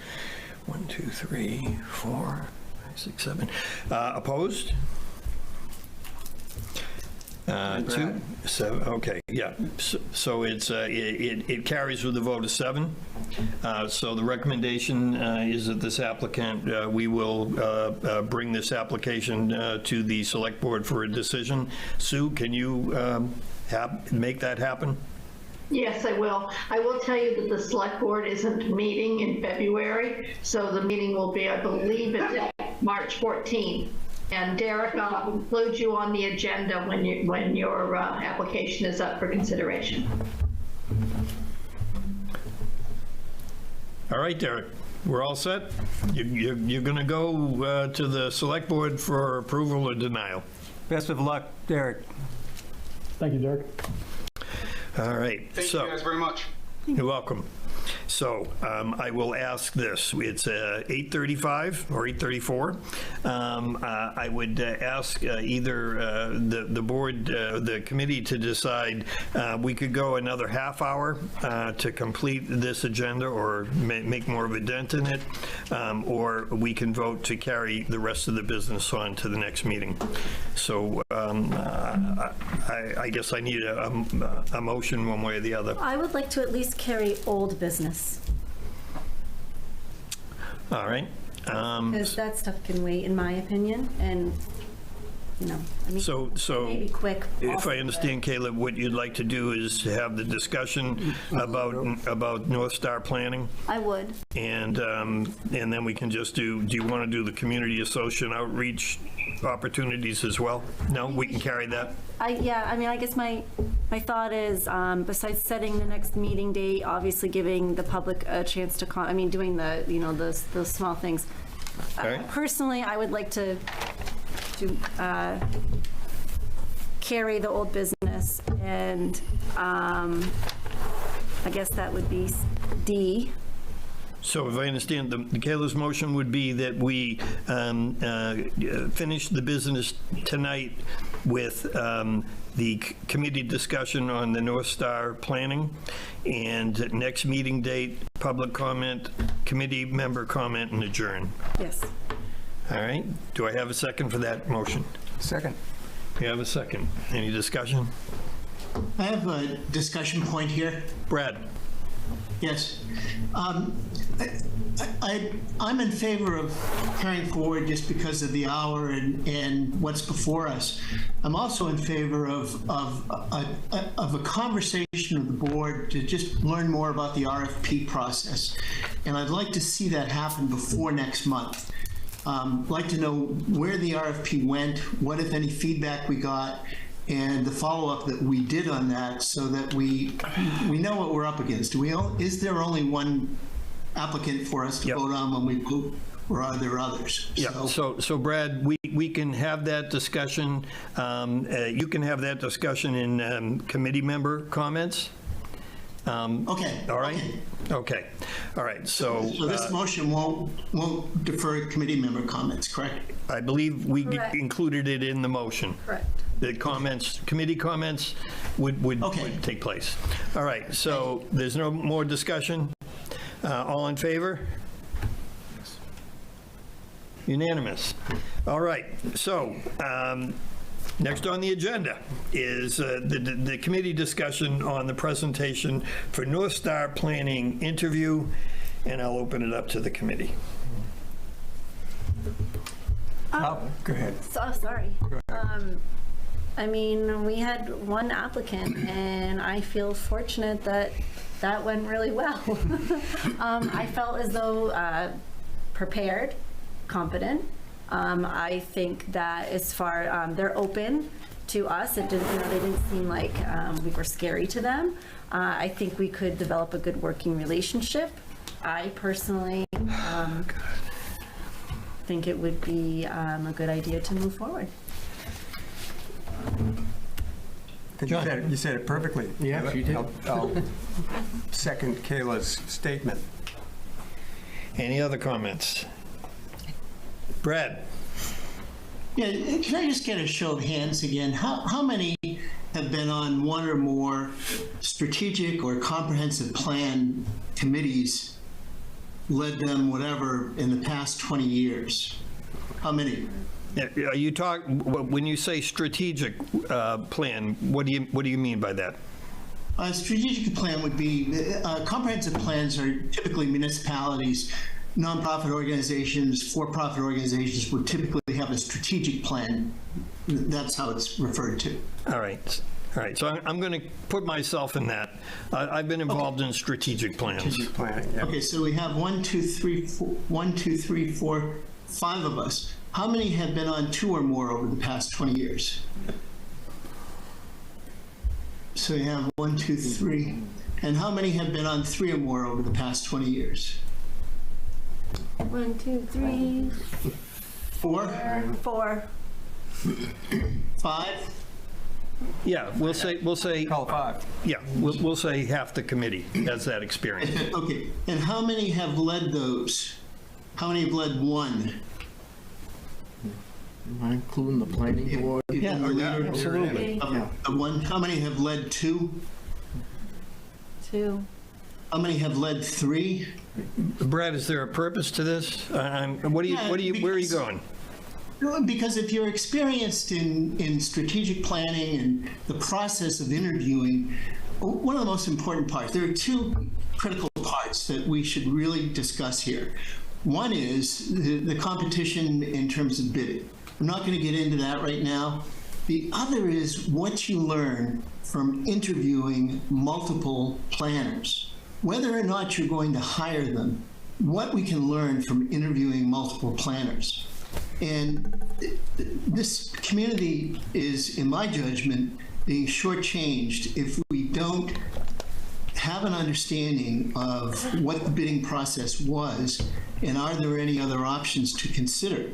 1, 2, 3, 4, 5, 6, 7. Opposed? 2, 7, okay, yeah. So it's, it carries with a vote of 7. So the recommendation is that this applicant, we will bring this application to the select board for a decision. Sue, can you make that happen? Yes, I will. I will tell you that the select board isn't meeting in February, so the meeting will be, I believe, it's March 14th. And Derek, I'll include you on the agenda when your application is up for consideration. All right, Derek, we're all set? You're going to go to the select board for approval or denial? Best of luck, Derek. Thank you, Derek. All right. Thank you guys very much. You're welcome. So I will ask this. It's 8:35 or 8:34. I would ask either the board, the committee to decide we could go another half hour to complete this agenda or make more of a dent in it, or we can vote to carry the rest of the business on to the next meeting. So I guess I need a motion one way or the other. I would like to at least carry old business. All right. Because that stuff can wait, in my opinion, and, you know, I mean, So maybe quick. if I understand, Caleb, what you'd like to do is have the discussion about North Star planning, I would. and then we can just do you want to do the community association outreach opportunities as well? No, we can carry that? Yeah, I mean, I guess my thought is, besides setting the next meeting date, obviously giving the public a chance to doing the, you know, those small things. right. Personally, I would like to carry the old business, and I guess that would be D. So if I understand, the Caleb's motion would be that we finish the business tonight with the committee discussion on the North Star planning, and next meeting date, public comment, committee member comment, and adjourn. Yes. All right. Do I have a second for that motion? Second. We have a second. Any discussion? I have a discussion point here. Brad. Yes. I'm in favor of carrying forward just because of the hour and what's before us. I'm also in favor of a conversation with the board to just learn more about the RFP process. And I'd like to see that happen before next month. Like to know where the RFP went, what, if any, feedback we got, and the follow-up that we did on that, so that we know what we're up against. Is there only one applicant for us to vote on when we vote, or are there others? Yeah. So Brad, we can have that discussion. You can have that discussion in committee member comments. Okay. All right. Okay. All right. So this motion won't defer committee member comments, correct? I believe we included it in the motion. Correct. The comments, committee comments would take place. All right. So there's no more discussion. All in favor? Unanimous. All right. So next on the agenda is the committee discussion on the presentation for North Star Planning interview, and I'll open it up to the committee. Go ahead. So sorry. I mean, we had one applicant, and I feel fortunate that that went really well. I felt as though prepared, competent. I think that as far, they're open to us. It didn't, they didn't seem like we were scary to them. I think we could develop a good working relationship. I personally think it would be a good idea to move forward. You said it perfectly. Yes, you did. I'll second Kayla's statement. Any other comments? Brad? Yeah, can I just get a show of hands again? How many have been on one or more strategic or comprehensive plan committees, led them, whatever, in the past 20 years? How many? Are you when you say strategic plan, what do you mean by that? A strategic plan would be, comprehensive plans are typically municipalities, nonprofit organizations, for-profit organizations would typically have a strategic plan. That's how it's referred to. All right. So I'm going to put myself in that. I've been involved in strategic plans. Strategic planning, yeah. Okay, so we have 1, 2, 3, 4, 5 of us. How many have been on 2 or more over the past 20 years? So you have 1, 2, 3. And how many have been on 3 or more over the past 20 years? 1, 2, 3, 4. 4. 5. Yeah, we'll say. Call 5. Yeah, we'll say half the committee has that experience. Okay, and how many have led those? How many have led one? Am I including the planning board? Yeah, absolutely. One. How many have led 2? 2. How many have led 3? Brad, is there a purpose to this? Where are you going? Because if you're experienced in strategic planning and the process of interviewing, one of the most important parts, there are 2 critical parts that we should really discuss here. One is the competition in terms of bidding. I'm not going to get into that right now. The other is what you learn from interviewing multiple planners. Whether or not you're going to hire them, what we can learn from interviewing multiple planners. And this community is, in my judgment, being shortchanged if we don't have an understanding of what the bidding process was and are there any other options to consider.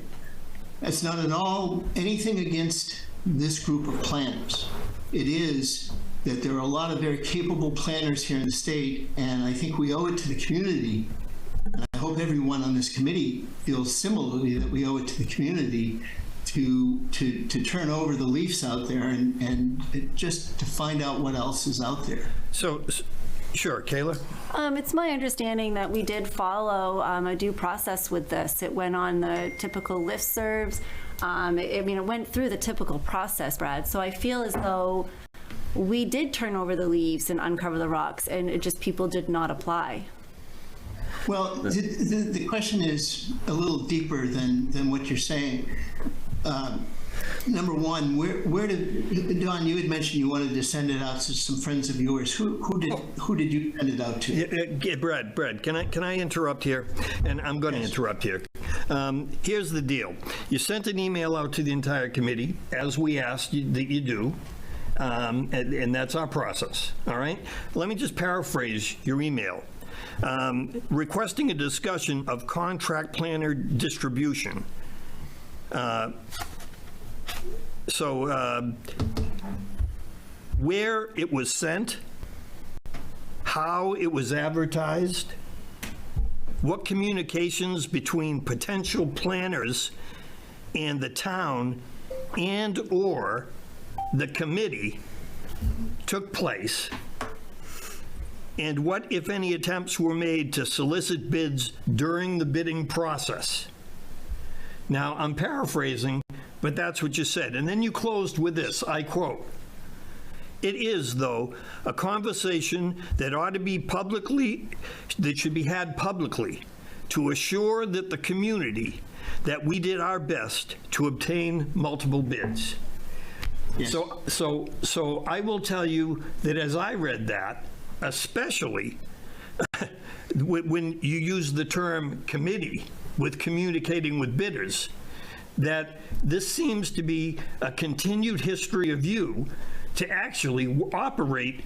That's not at all anything against this group of planners. It is that there are a lot of very capable planners here in the state, and I think we owe it to the community, and I hope everyone on this committee feels similarly that we owe it to the community to turn over the leaves out there and just to find out what else is out there. So, sure, Kayla? It's my understanding that we did follow a due process with this. It went on the typical listservs. It went through the typical process, Brad. So I feel as though we did turn over the leaves and uncover the rocks, and it just people did not apply. Well, the question is a little deeper than what you're saying. Number one, where did Don? You had mentioned you wanted to send it out to some friends of yours. Who did you send it out to? Brad, can I interrupt here? And I'm going to interrupt here. Here's the deal: you sent an email out to the entire committee, as we asked you that you do, and that's our process. All right. Let me just paraphrase your email. Requesting a discussion of contract planner distribution. Where it was sent, how it was advertised, what communications between potential planners and the town and/or the committee took place, and what, if any, attempts were made to solicit bids during the bidding process. Now, I'm paraphrasing, but that's what you said. And then you closed with this, I quote, "It is, though, a conversation that ought to be that should be had publicly to assure that the community that we did our best to obtain multiple bids." Yes. So I will tell you that as I read that, especially when you use the term committee with communicating with bidders, that this seems to be a continued history of you to actually operate,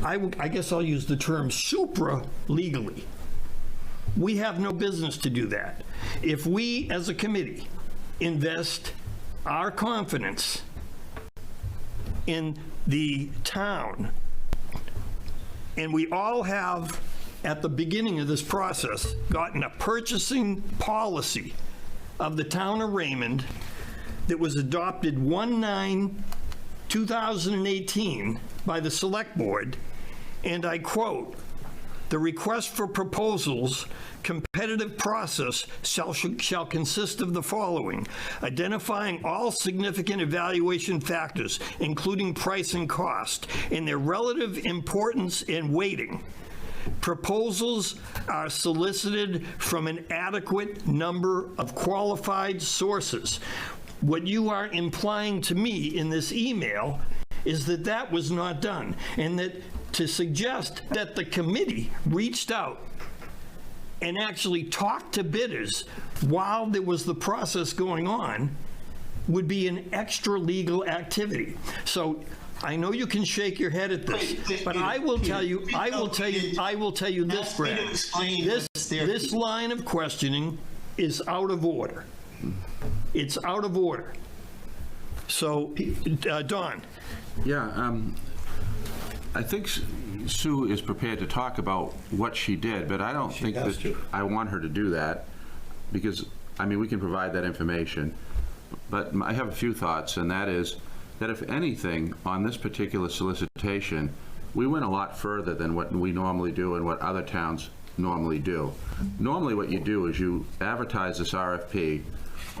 I guess I'll use the term supra-legally. We have no business to do that. If we, as a committee, invest our confidence in the town, and we all have, at the beginning of this process, gotten a purchasing policy of the town of Raymond that was adopted 1/9/2018 by the Select Board, and I quote, "The request for proposals competitive process shall consist of the following: identifying all significant evaluation factors, including price and cost, and their relative importance and weighting. Proposals are solicited from an adequate number of qualified sources." What you are implying to me in this email is that that was not done, and that to suggest that the committee reached out and actually talked to bidders while there was the process going on would be an extra legal activity. So I know you can shake your head at this, but I will tell you this, Brad. This line of questioning is out of order. It's out of order. So, Don. Yeah, I think Sue is prepared to talk about what she did, but I don't think that I want her to do that, because, I mean, we can provide that information. But I have a few thoughts, and that is that if anything, on this particular solicitation, we went a lot further than what we normally do and what other towns normally do. Normally what you do is you advertise this RFP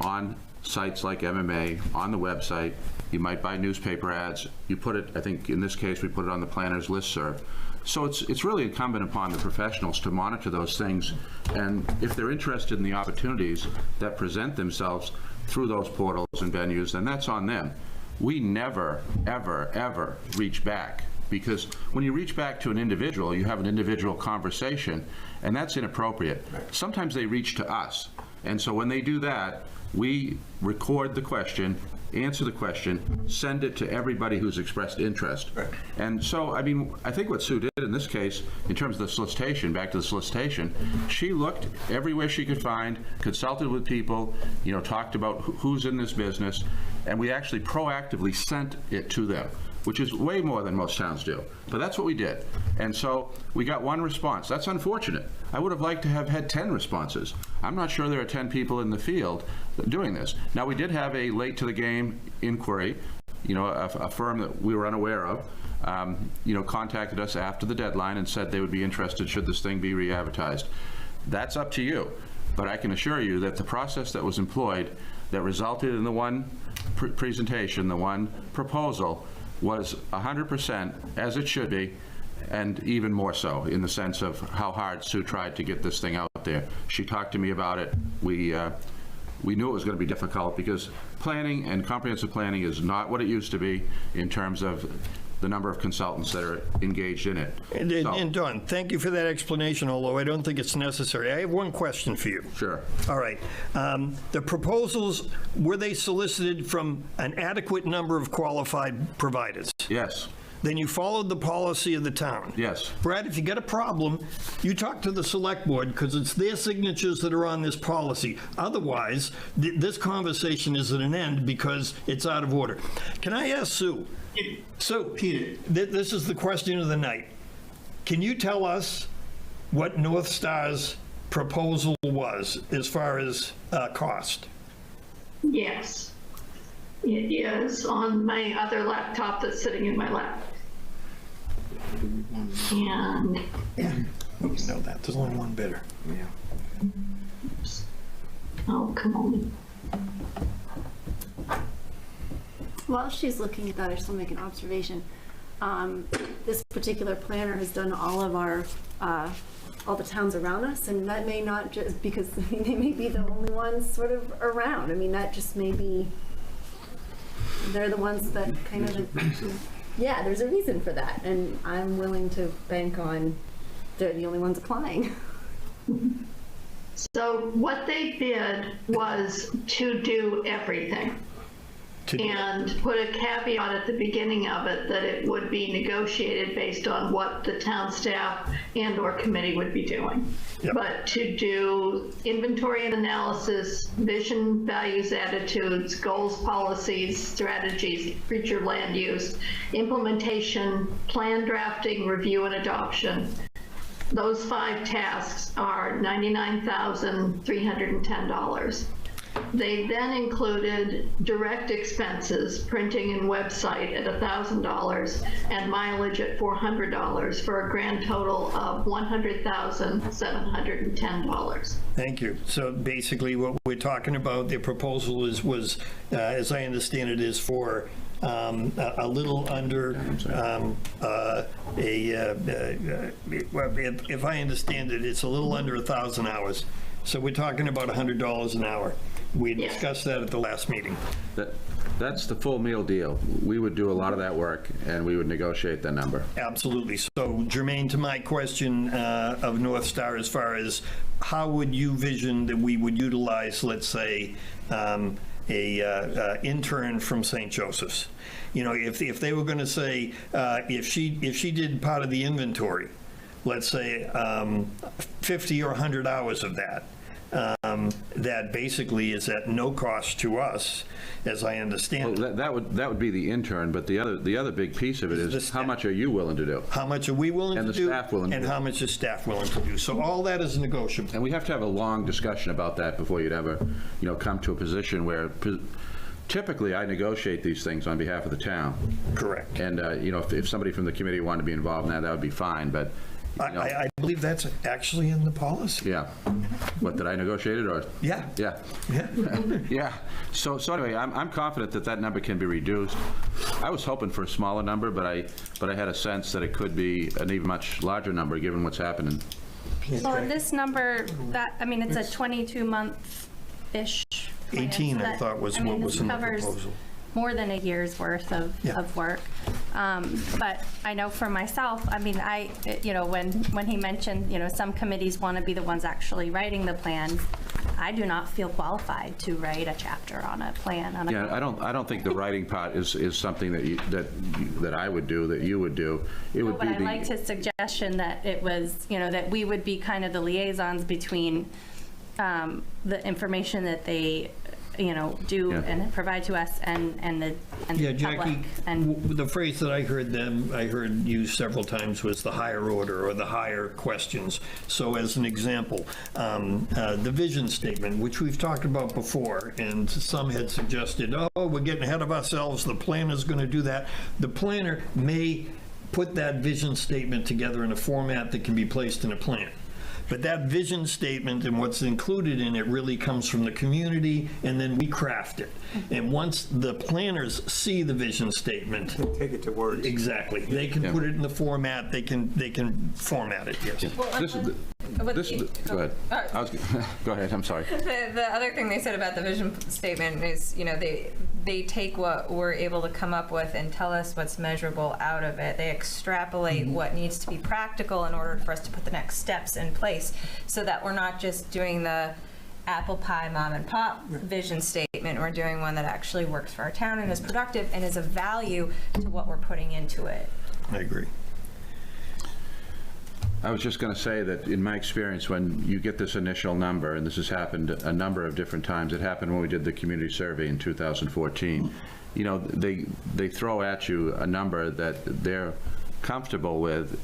on sites like MMA, on the website. You might buy newspaper ads. You put it, I think in this case, we put it on the planner's listserv. So it's really incumbent upon the professionals to monitor those things, and if they're interested in the opportunities that present themselves through those portals and venues, then that's on them. We never, ever, ever reach back, because when you reach back to an individual, you have an individual conversation, and that's inappropriate. Sometimes they reach to us, and so when they do that, we record the question, answer the question, send it to everybody who's expressed interest. Right. And so, I mean, I think what Sue did in this case, in terms of the solicitation, back to the solicitation, she looked everywhere she could find, consulted with people, you know, talked about who's in this business, and we actually proactively sent it to them, which is way more than most towns do. But that's what we did. And so we got one response. That's unfortunate. I would have liked to have had 10 responses. I'm not sure there are 10 people in the field doing this. Now, we did have a late to the game inquiry, you know, a firm that we were unaware of, you know, contacted us after the deadline and said they would be interested should this thing be re-advertised. That's up to you. But I can assure you that the process that was employed that resulted in the one presentation, the one proposal, was 100% as it should be, and even more so in the sense of how hard Sue tried to get this thing out there. She talked to me about it. We knew it was going to be difficult because planning and comprehensive planning is not what it used to be in terms of the number of consultants that are engaged in it. And Don, thank you for that explanation, although I don't think it's necessary. I have one question for you. Sure. All right. The proposals, were they solicited from an adequate number of qualified providers? Yes. Then you followed the policy of the town. Yes. Brad, if you get a problem, you talk to the select board, because it's their signatures that are on this policy. Otherwise, this conversation is at an end because it's out of order. Can I ask Sue? So, Peter, this is the question of the night. Can you tell us what North Star's proposal was as far as cost? Yes. It is on my other laptop that's sitting in my lap. And oops, no, that there's only one bidder. Yeah. Oops. Oh, come on. While she's looking at that, I just want to make an observation. This particular planner has done all of our all the towns around us, and that may not just because they may be the only ones sort of around. I mean, that just may be. They're the ones that kind of, yeah, there's a reason for that. And I'm willing to bank on they're the only ones applying. So what they bid was to do everything. And put a caveat at the beginning of it that it would be negotiated based on what the town staff and or committee would be doing. Yep. But to do inventory and analysis, vision, values, attitudes, goals, policies, strategies, future land use, implementation, plan drafting, review, and adoption. Those 5 tasks are $99,310. They then included direct expenses, printing and website at $1,000 and mileage at $400 for a grand total of $100,710. Thank you. So basically what we're talking about, the proposal was, as I understand it, is for a little under if I understand it, it's a little under 1,000 hours. So we're talking about $100 an hour. We discussed that at the last meeting. That's the full meal deal. We would do a lot of that work, and we would negotiate the number. Absolutely. So germane to my question of North Star, as far as how would you vision that we would utilize, let's say, a intern from St. Joseph's? You know, if they were going to say, if she did part of the inventory, let's say 50 or 100 hours of that, that basically is at no cost to us, as I understand. Well, that would be the intern, but the other big piece of it is how much are you willing to do? How much are we willing to do? And the staff willing to do? And how much is staff willing to do? So all that is negotiable. And we have to have a long discussion about that before you'd ever, come to a position where. Typically, I negotiate these things on behalf of the town. Correct. And, if somebody from the committee wanted to be involved in that, that would be fine, but. I believe that's actually in the policy. Yeah. What, did I negotiate it, or? Yeah. Yeah. Yeah. So anyway, I'm confident that number can be reduced. I was hoping for a smaller number, but I had a sense that it could be an even much larger number, given what's happening. So this number, it's a 22-month-ish. 18, I thought, was what was in the proposal. More than a year's worth of work. But I know for myself, when he mentioned, some committees want to be the ones actually writing the plan, I do not feel qualified to write a chapter on a plan. I don't think the writing part is something that I would do, that you would do. It would be. But I liked his suggestion that it was, that we would be kind of the liaisons between the information that they do and provide to us and the Jackie, public. And the phrase that I heard used several times was the higher order or the higher questions. So as an example, the vision statement, which we've talked about before, and some had suggested, we're getting ahead of ourselves, the planner's going to do that. The planner may put that vision statement together in a format that can be placed in a plan. But that vision statement and what's included in it really comes from the community, and then we craft it. And once the planners see the vision statement, take it to words. Exactly. They can put it in the format. They can format it. Yes. Go ahead. Go ahead. I'm sorry. The other thing they said about the vision statement is, they take what we're able to come up with and tell us what's measurable out of it. They extrapolate what needs to be practical in order for us to put the next steps in place, so that we're not just doing the apple pie mom and pop vision statement. We're doing one that actually works for our town and is productive and is of value to what we're putting into it. I agree. I was just going to say that in my experience, when you get this initial number, and this has happened a number of different times, it happened when we did the community survey in 2014, they throw at you a number that they're comfortable with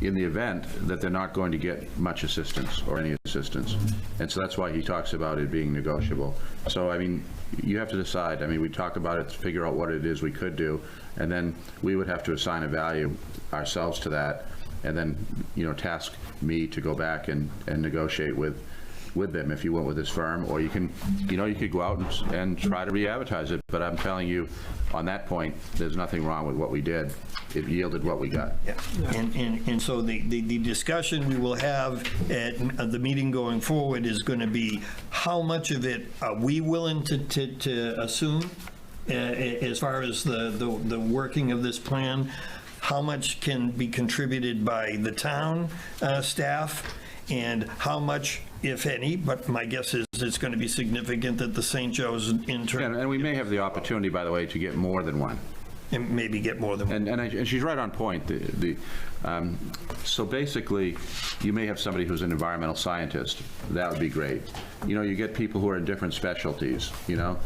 in the event that they're not going to get much assistance or any assistance. And so that's why he talks about it being negotiable. So, you have to decide. We talk about it to figure out what it is we could do, and then we would have to assign a value ourselves to that, and then, task me to go back and negotiate with them if you went with this firm, or you can, you could go out and try to re-advertise it. But I'm telling you, on that point, there's nothing wrong with what we did. It yielded what we got. Yeah. And so the discussion we will have at the meeting going forward is going to be how much of it are we willing to assume as far as the working of this plan, how much can be contributed by the town staff, and how much, if any, but my guess is it's going to be significant that the St. Joe's in turn. And we may have the opportunity, by the way, to get more than one. And maybe get more than one. And she's right on point. So basically, you may have somebody who's an environmental scientist. That would be great. You know, you get people who are in different specialties, you know.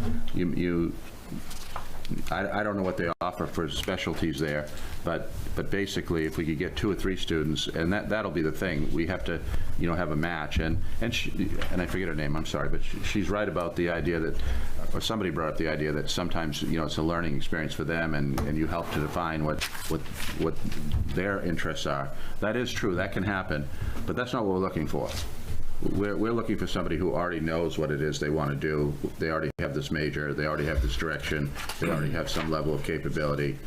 I don't know what they offer for specialties there, but basically, if we could get 2 or 3 students, and that'll be the thing. We have to, you know, have a match. And I forget her name, I'm sorry, but she's right about the idea that, or somebody brought up the idea that sometimes, you know, it's a learning experience for them, and you help to define what their interests are. That is true, that can happen, but that's not what we're looking for. We're looking for somebody who already knows what it is they want to do. They already have this major, they already have this direction, they already have some level of capability.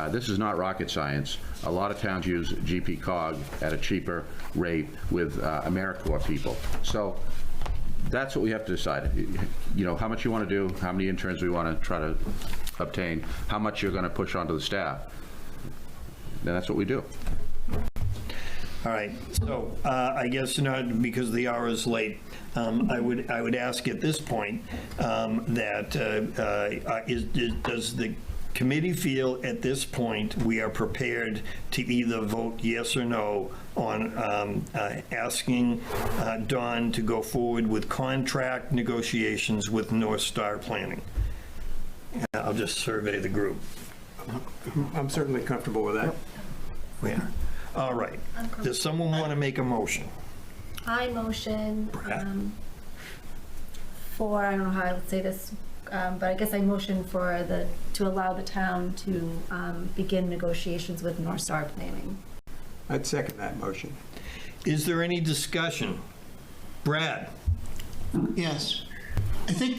This is not rocket science. A lot of towns use GP Cog at a cheaper rate with AmeriCorps people. So that's what we have to decide. You know, how much you want to do, how many interns we want to try to obtain, how much you're going to push onto the staff. Then that's what we do. All right, so I guess not, because the hour is late, I would ask at this point that does the committee feel at this point we are prepared to either vote yes or no on asking Dawn to go forward with contract negotiations with North Star Planning? I'll just survey the group. I'm certainly comfortable with that. Yeah. All right. Does someone want to make a motion? I motion for, I don't know how I would say this, but I guess I motion for to allow the town to begin negotiations with North Star Planning. I'd second that motion. Is there any discussion? Brad? Yes. I think,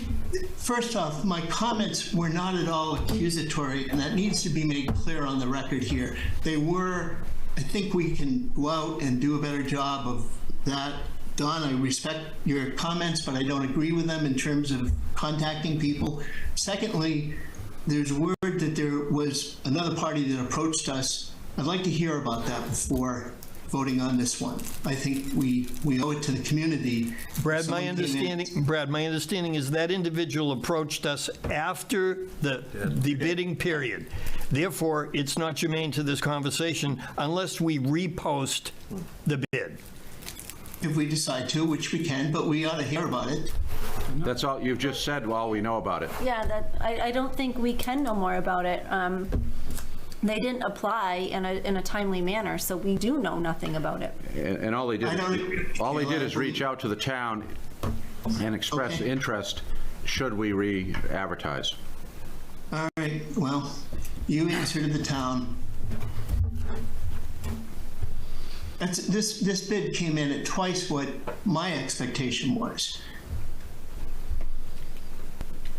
first off, my comments were not at all accusatory, and that needs to be made clear on the record here. They were, I think we can go out and do a better job of that. Don, I respect your comments, but I don't agree with them in terms of contacting people. Secondly, there's word that there was another party that approached us. I'd like to hear about that before voting on this one. I think we owe it to the community. Brad, my understanding is that individual approached us after the bidding period. Therefore, it's not germane to this conversation unless we repost the bid. If we decide to, which we can, but we ought to hear about it. That's all you've just said. All we know about it. Yeah, I don't think we can know more about it. They didn't apply in a timely manner, so we do know nothing about it. And all they did is reach out to the town and express interest should we re-advertise. All right, well, you answered the town. This bid came in at twice what my expectation was.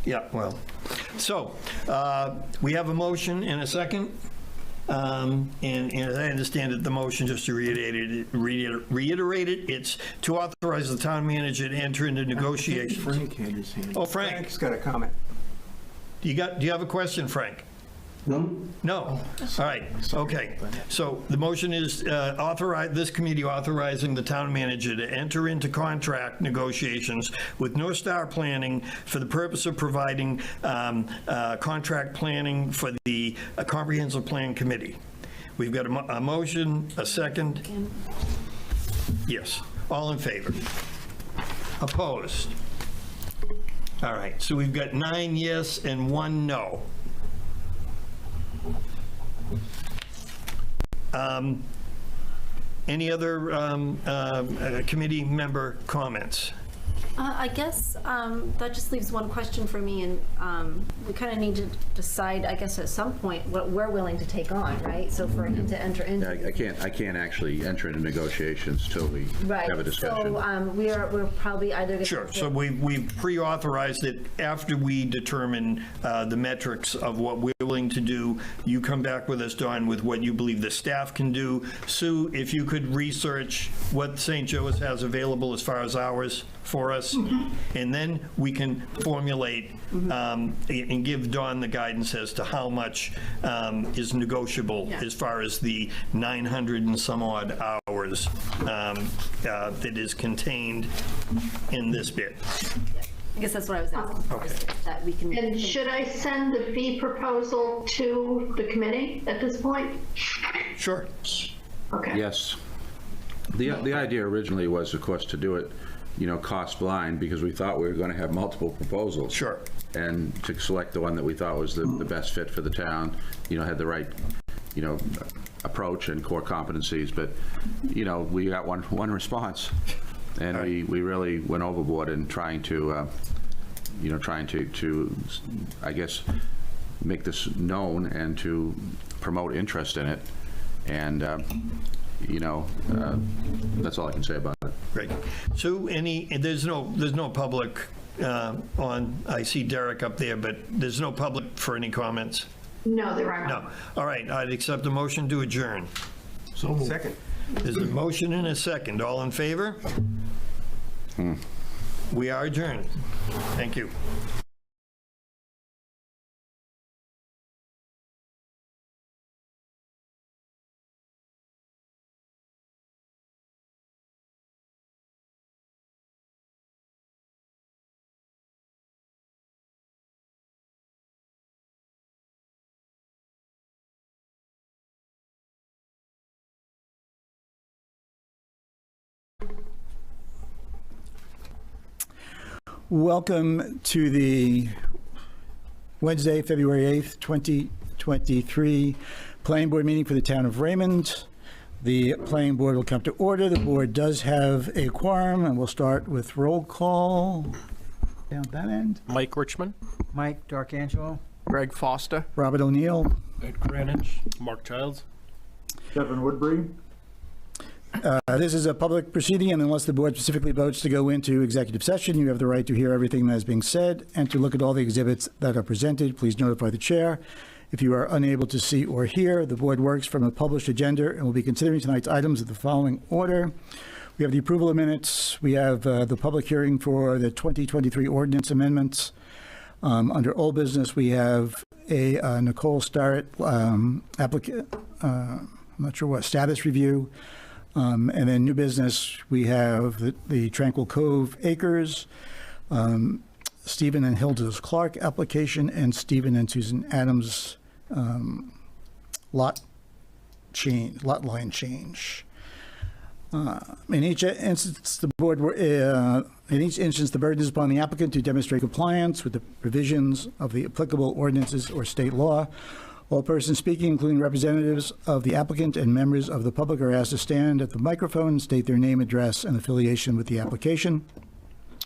Yeah, well, so we have a motion and a second. And as I understand it, the motion, just to reiterate it, it's to authorize the town manager to enter into negotiations. Frank had his hand. Oh, Frank. Frank's got a comment. Do you have a question, Frank? No? No. All right. Okay. So the motion is this committee authorizing the town manager to enter into contract negotiations with North Star Planning for the purpose of providing contract planning for the Comprehensive Plan Committee. We've got a motion, a second. Yes. All in favor? Opposed? All right. So we've got 9 yes and 1 no. Any other committee member comments? I guess that just leaves one question for me, and we kind of need to decide, I guess, at some point what we're willing to take on, right? So for him to enter into. I can't actually enter into negotiations till we have a discussion. So we're probably either going to. Sure. So we've pre-authorized it after we determine the metrics of what we're willing to do. You come back with us, Dawn, with what you believe the staff can do. Sue, if you could research what St. Joe's has available as far as hours for us, this, and then we can formulate and give Dawn the guidance as to how much is negotiable as far as the 900 and some odd hours that is contained in this bid. I guess that's what I was asking. Okay. That we can. And should I send the fee proposal to the committee at this point? Sure. Okay. Yes. The idea originally was, of course, to do it, cost blind, because we thought we were going to have multiple proposals. Sure. And to select the one that we thought was the best fit for the town, had the right, approach and core competencies. But, we got one response, and we really went overboard in trying to, I guess, make this known and to promote interest in it. And, that's all I can say about it. Great. So there's no public I see Derek up there, but there's no public for any comments? No, there are not. No. All right, I'd accept a motion to adjourn. So second. There's a motion and a second. All in favor? We are adjourned. Thank you. Welcome to the Wednesday, February 8th, 2023 Planning Board meeting for the town of Raymond. The Planning Board will come to order. The board does have a quorum, and we'll start with roll call. Down that end. Mike Richmond. Mike D'Arcangelo. Greg Foster. Robert O'Neill. Ed Greenwich. Mark Childs. Kevin Woodbury. This is a public proceeding, and unless the board specifically votes to go into executive session, you have the right to hear everything that is being said and to look at all the exhibits that are presented. Please notify the chair if you are unable to see or hear. The board works from a published agenda and will be considering tonight's items in the following order. We have the approval of minutes. We have the public hearing for the 2023 ordinance amendments. Under old business, we have a Nicole Starrett applicant, I'm not sure what, status review. And then new business, we have the Tranquil Cove Acres, Stephen and Hilda's Clark application, and Stephen and Susan Adams lot line change. In each instance, the burden is upon the applicant to demonstrate compliance with the provisions of the applicable ordinances or state law. All persons speaking, including representatives of the applicant and members of the public, are asked to stand at the microphone and state their name, address, and affiliation with the application.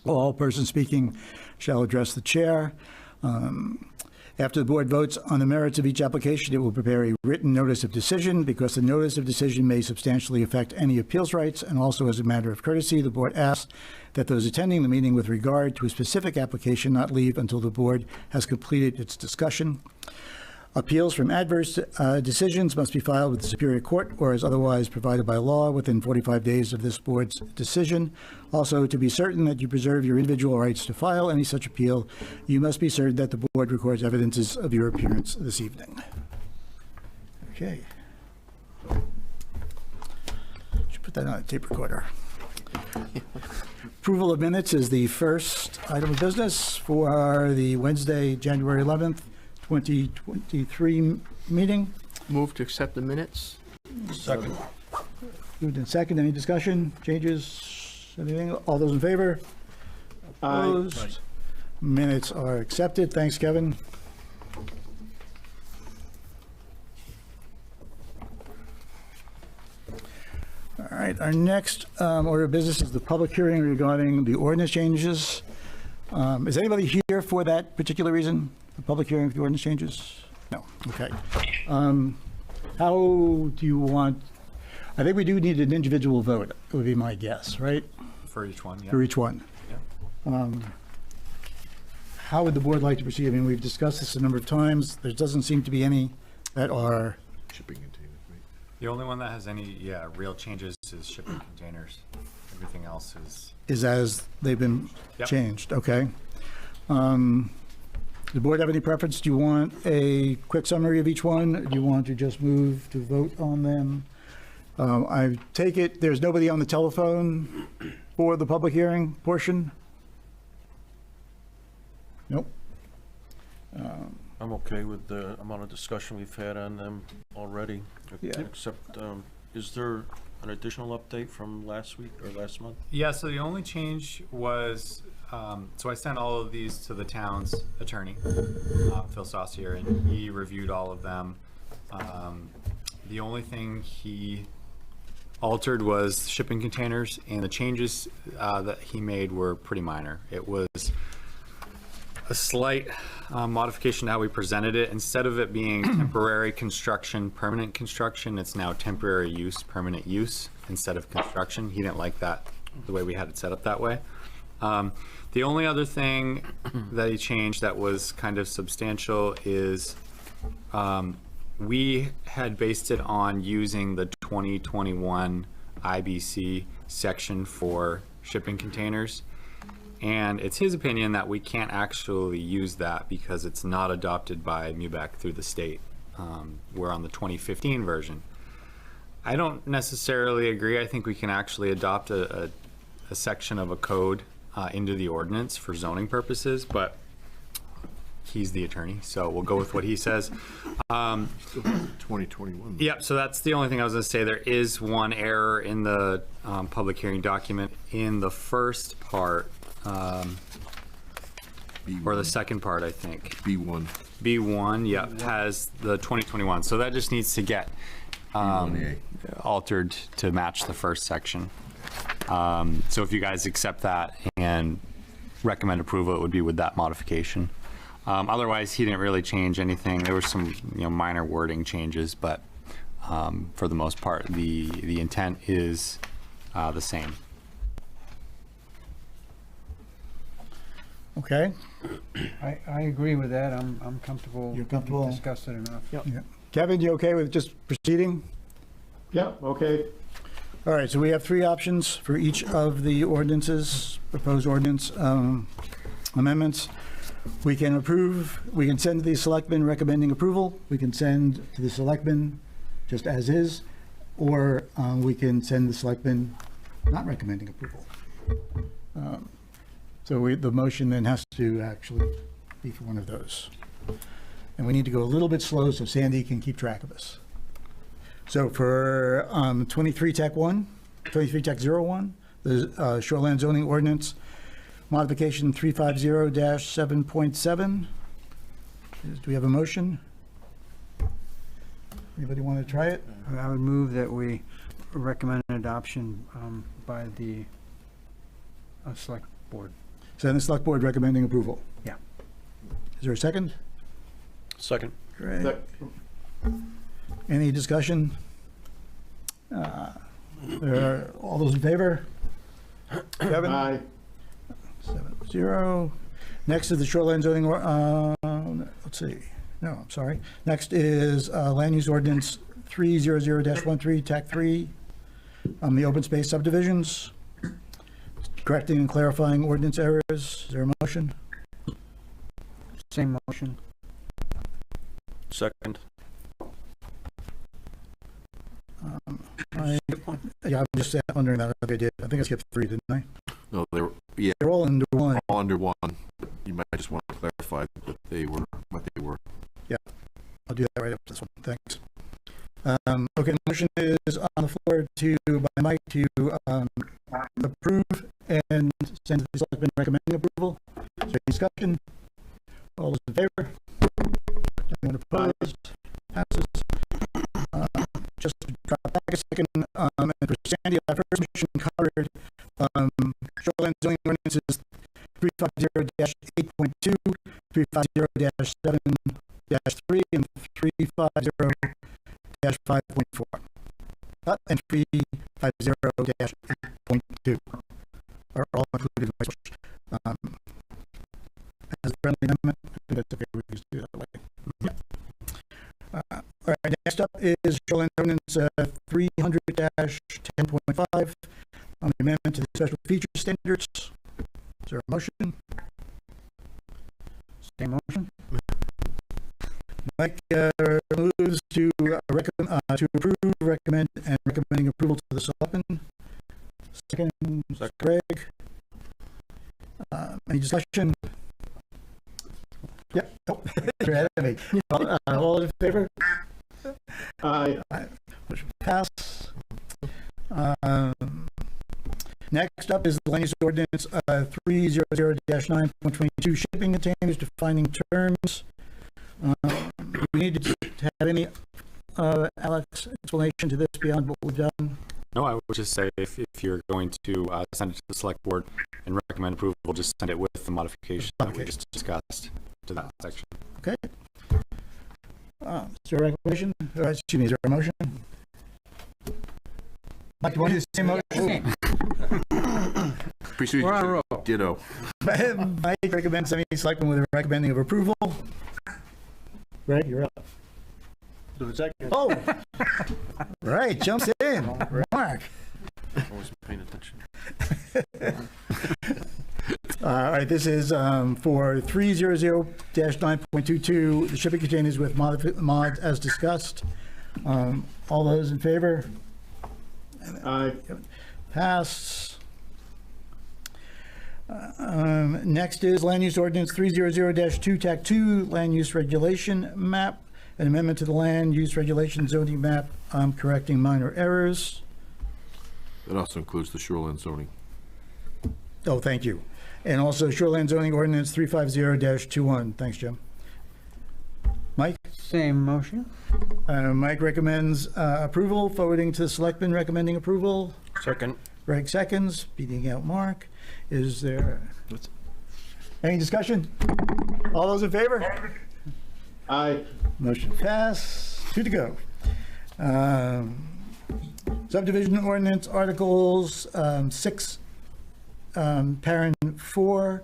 All persons speaking shall address the chair. After the board votes on the merits of each application, it will prepare a written notice of decision. Because the notice of decision may substantially affect any appeals rights, and also as a matter of courtesy, the board asks that those attending the meeting with regard to a specific application not leave until the board has completed its discussion. Appeals from adverse decisions must be filed with the Superior Court or as otherwise provided by law within 45 days of this board's decision. Also, to be certain that you preserve your individual rights to file any such appeal, you must be certain that the board records evidences of your appearance this evening. Okay. Should put that on a tape recorder. Approval of minutes is the first item of business for the Wednesday, January 11th, 2023 meeting. Move to accept the minutes. Second. Moved in second. Any discussion, changes, anything? All those in favor? Opposed? Aye. Minutes are accepted. Thanks, Kevin. All right, our next order of business is the public hearing regarding the ordinance changes. Is anybody here for that particular reason? The public hearing for the ordinance changes? No. Okay. How do you want? I think we do need an individual vote, would be my guess, right? For each one, yeah. For each one. Yeah. How would the board like to proceed? I mean, we've discussed this a number of times. There doesn't seem to be any that are Shipping containers, The only one that has any, real changes is shipping containers. Everything else Is as they've been Yep. changed, okay? Does the board have any preference? Do you want a quick summary of each one? Do you want to just move to vote on them? I take it there's nobody on the telephone for the public hearing portion? Nope. I'm okay with the amount of discussion we've had on them already. Yeah. Except, is there an additional update from last week or last month? Yeah, so the only change was, so I sent all of these to the town's attorney, Phil Saucier, and he reviewed all of them. The only thing he altered was shipping containers, and the changes that he made were pretty minor. It was a slight modification to how we presented it. Instead of it being temporary construction, permanent construction, it's now temporary use, permanent use instead of construction. He didn't like that, the way we had it set up that way. The only other thing that he changed that was kind of substantial is we had based it on using the 2021 IBC section for shipping containers. And it's his opinion that we can't actually use that because it's not adopted by MUBEC through the state. We're on the 2015 version. I don't necessarily agree. I think we can actually adopt a section of a code into the ordinance for zoning purposes, but he's the attorney, so we'll go with what he says. 2021. Yep, so that's the only thing I was going to say. There is one error in the public hearing document in the first part, or the second part, I think. B1. B1, yep, has the 2021. So that just needs to get altered to match the first section. So if you guys accept that and recommend approval, it would be with that modification. Otherwise, he didn't really change anything. There were some minor wording changes, but for the most part, the intent is the same. Okay. I agree with that. I'm comfortable. You're comfortable? We've discussed it enough. Yeah. Kevin, you okay with just proceeding? Yeah, okay. All right, so we have three options for each of the ordinances, proposed ordinance amendments. We can approve, we can send to the selectmen recommending approval, we can send to the selectmen just as is, or we can send the selectmen not recommending approval. So the motion then has to actually be for one of those. And we need to go a little bit slow so Sandy can keep track of us. So for 23 Tech 1, 23 Tech 01, the shoreline zoning ordinance, modification 350-7.7. Do we have a motion? Anybody want to try it? I would move that we recommend adoption by the select board. So then the select board recommending approval. Yeah. Is there a second? Second. Great. Any discussion? All those in favor? Kevin? Aye. 7-0. Next is the shoreline zoning, let's see. No, I'm sorry. Next is land use ordinance 300-13, TAC 3, the open space subdivisions. Correcting and clarifying ordinance errors. Is there a motion? Same motion. Second. I'm just wondering that if I did. I think I skipped 3, didn't I? No, they're all under one. All under one. You might just want to clarify that they were what they were. Yeah, I'll do that right after this one. Thanks. Okay, the motion is on the floor by Mike to approve and send to the selectmen recommending approval. Is there any discussion? All those in favor? Anyone opposed? Passes. Just to drop back a second, and for Sandy, our first motion covered shoreline zoning ordinances 350-8.2, 350-7-3, and 350-5.4. And 350-8.2 are all included in my motion. As a friendly amendment, I think that's okay, we can do that way. Yeah. All right, next up is shoreline ordinance 2-10.5 on the amendment to the special feature standards. Is there a motion? Same motion. Mike moves to approve, recommend, and recommending approval to the selectmen. Second, Greg. Any discussion? Yep. Oh, you're ahead of me. All in favor? Aye. Motion pass. Next up is the land use ordinance 300-9.22 shipping containers defining terms. We need to have any, Alex, explanation to this beyond what we've done? No, I would just say if you're going to send it to the select board and recommend approval, just send it with the modification that we just discussed to that section. Okay. Is there a recommendation? Excuse me, is there a motion? Mike, do you want to do the same motion? Appreciate you. Ditto. Mike recommends any selectmen with a recommending of approval. Greg, you're up. Oh, right, jumps in. Mark. I wasn't paying attention. All right, this is for 300-9.22, the shipping containers with mods as discussed. All those in favor? Aye. Passed. Next is land use ordinance 300-2 TAC 2 land use regulation map, an amendment to the land use regulation zoning map, correcting minor errors. That also includes the shoreline zoning. Oh, thank you. And also shoreline zoning ordinance 350-21. Thanks, Jim. Mike? Same motion. Mike recommends approval, forwarding to the selectmen recommending approval. Second. Greg seconds, beating out Mark. Is there any discussion? All those in favor? Aye. Motion pass. 2 to go. Subdivision ordinance articles 6 parent 4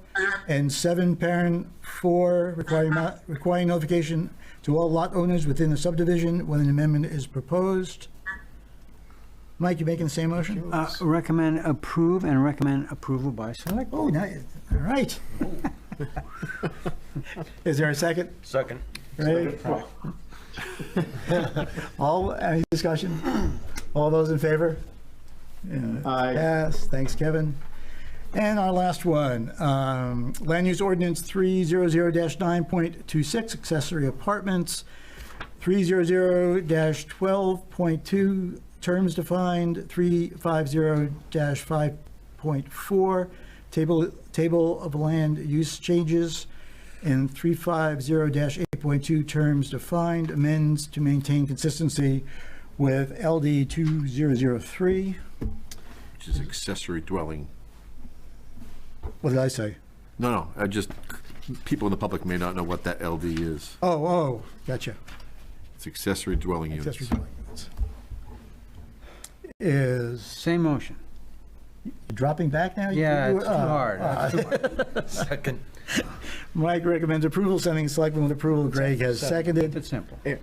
and 7 parent 4 requiring notification to all lot owners within the subdivision when an amendment is proposed. Mike, you making the same motion? Recommend approve and recommend approval by select. Oh, nice. All right. Is there a second? Second. Right. Any discussion? All those in favor? Aye. Pass. Thanks, Kevin. And our last one, land use ordinance 300-9.26 accessory apartments, 300-12.2 terms defined, 350-5.4 table of land use changes, and 350-8.2 terms defined amends to maintain consistency with LD 2003. Which is accessory dwelling. What did I say? No, people in the public may not know what that LD is. Oh, gotcha. It's accessory dwelling units. Accessory dwelling units. Same motion. You're dropping back now? Yeah, it's too hard. Second. Mike recommends approval, sending selectmen with approval. Greg has seconded. It's simple. Ed.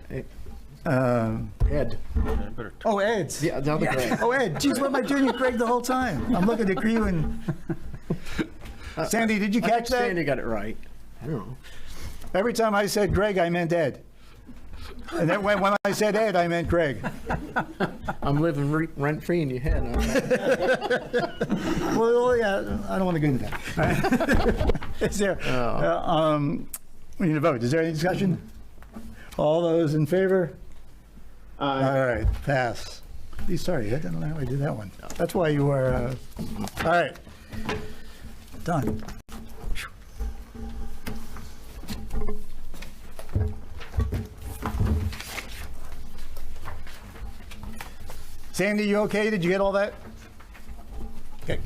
Oh, Ed's. Yeah, the other Greg. Oh, Ed. Geez, what am I doing with Greg the whole time? I'm looking at you and... Sandy, did you catch that? Sandy got it right. I don't know. Every time I said Greg, I meant Ed. And then when I said Ed, I meant Greg. I'm living rent-free in your head. Well, yeah, I don't want to go into that. Is there, we need to vote. Is there any discussion? All those in favor? Aye. All right, pass. Sorry, I didn't know how I did that one. That's why you were, all right. Done. Sandy, you okay? Did you get all that? Okay.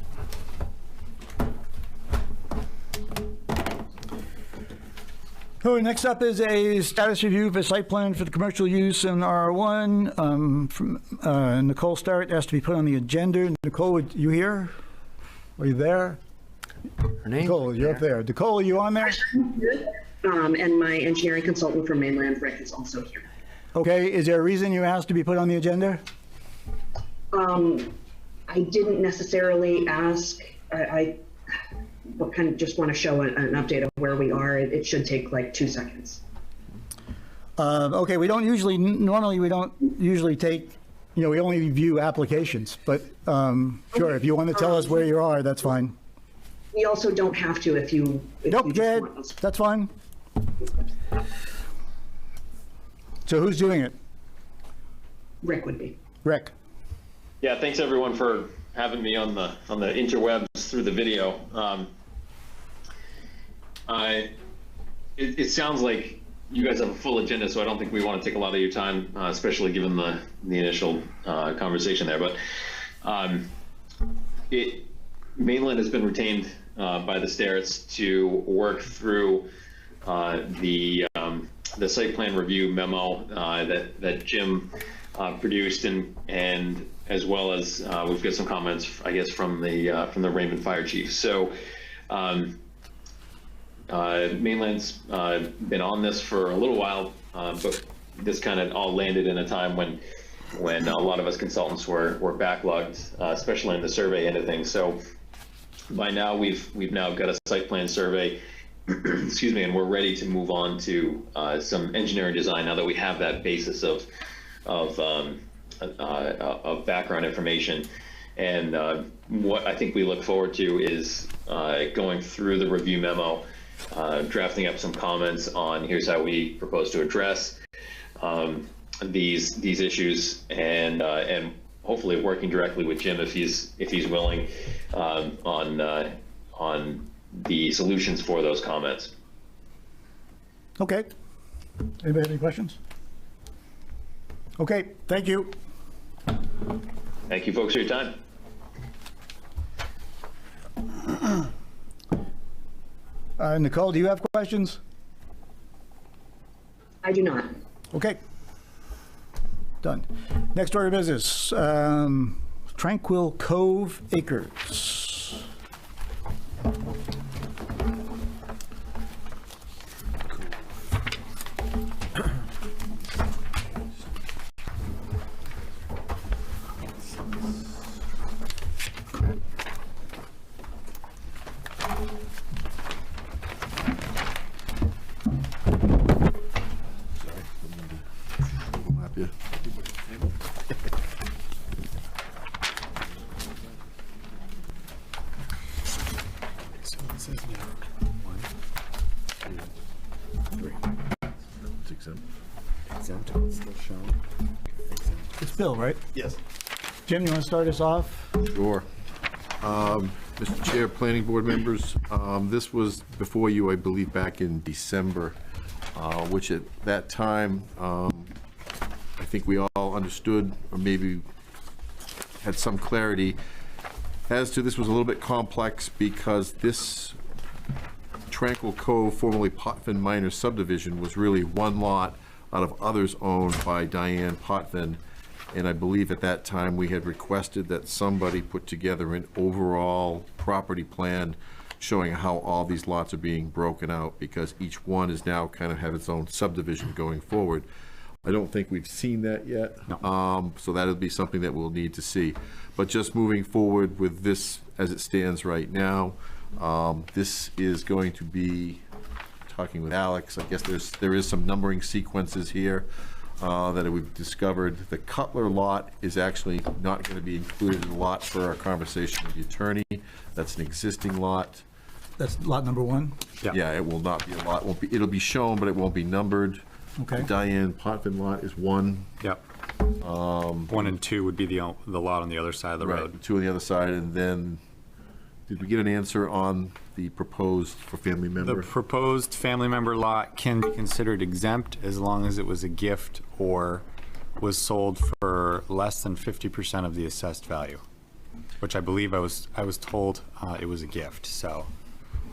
So next up is a status review of a site plan for the commercial use in R1. From Nicole Starrett asked to be put on the agenda. Nicole, are you here? Are you there? Her name? Nicole, you're up there. Nicole, are you on there? And my engineering consultant from Mainland Rick is also here. Okay, is there a reason you asked to be put on the agenda? I didn't necessarily ask. I kind of just want to show an update of where we are. It should take like 2 seconds. Okay, normally we don't usually take, we only review applications, but sure, if you want to tell us where you are, that's fine. We also don't have to if you. Nope, go ahead. That's fine. So who's doing it? Rick would be. Rick. Yeah, thanks everyone for having me on the interwebs through the video. It sounds like you guys have a full agenda, so I don't think we want to take a lot of your time, especially given the initial conversation there. But Mainland has been retained by the Starretts to work through the site plan review memo that Jim produced, and as well as we've got some comments, I guess, from the Raymond Fire Chief. So Mainland's been on this for a little while, but this kind of all landed in a time when a lot of us consultants were backlogged, especially in the survey end of things. So by now we've now got a site plan survey, excuse me, and we're ready to move on to some engineering design now that we have that basis of background information. And what I think we look forward to is going through the review memo, drafting up some comments on here's how we propose to address these issues, and hopefully working directly with Jim if he's willing on the solutions for those comments. Okay. Anybody have any questions? Okay, thank you. Thank you folks for your time. Nicole, do you have questions? I do not. Okay. Done. Next order of business, Tranquil Cove Acres. It's Bill, right? Yes. Jim, you want to start us off? Sure. Mr. Chair, Planning Board members, this was before you, I believe, back in December, which at that time, I think we all understood, or maybe had some clarity as to this was a little bit complex because this Tranquil Cove, formerly Potvin Minor subdivision, was really one lot out of others owned by Diane Potvin. And I believe at that time we had requested that somebody put together an overall property plan showing how all these lots are being broken out, because each one is now kind of have its own subdivision going forward. I don't think we've seen that yet. No. So that'll be something that we'll need to see. But just moving forward with this as it stands right now, this is going to be, talking with Alex, I guess there is some numbering sequences here that we've discovered. The Cutler lot is actually not going to be included in the lot for our conversation with the attorney. That's an existing lot. That's lot number one? Yeah, it will not be a lot. It'll be shown, but it won't be numbered. Okay. The Diane Potvin lot is one. Yep. 1 and 2 would be the lot on the other side of the road. 2 on the other side, and then did we get an answer on the proposed for family member? The proposed family member lot can be considered exempt as long as it was a gift or was sold for less than 50% of the assessed value, which I believe I was told it was a gift. So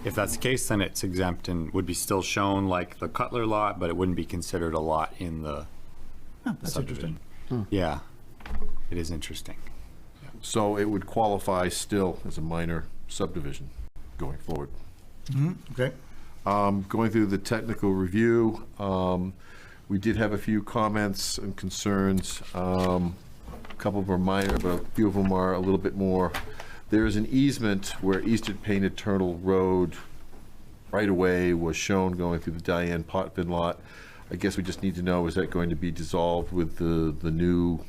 if that's the case, then it's exempt and would be still shown like the Cutler lot, but it wouldn't be considered a lot in the That's subdivision. interesting. Yeah, it is interesting. So it would qualify still as a minor subdivision going forward. Okay. Going through the technical review, we did have a few comments and concerns. couple of them are minor, but a few of them are a little bit more. There is an easement where Eastern Painted Turtle Road right-of-way was shown going through the Diane Potvin lot. I guess we just need to know, is that going to be dissolved with the new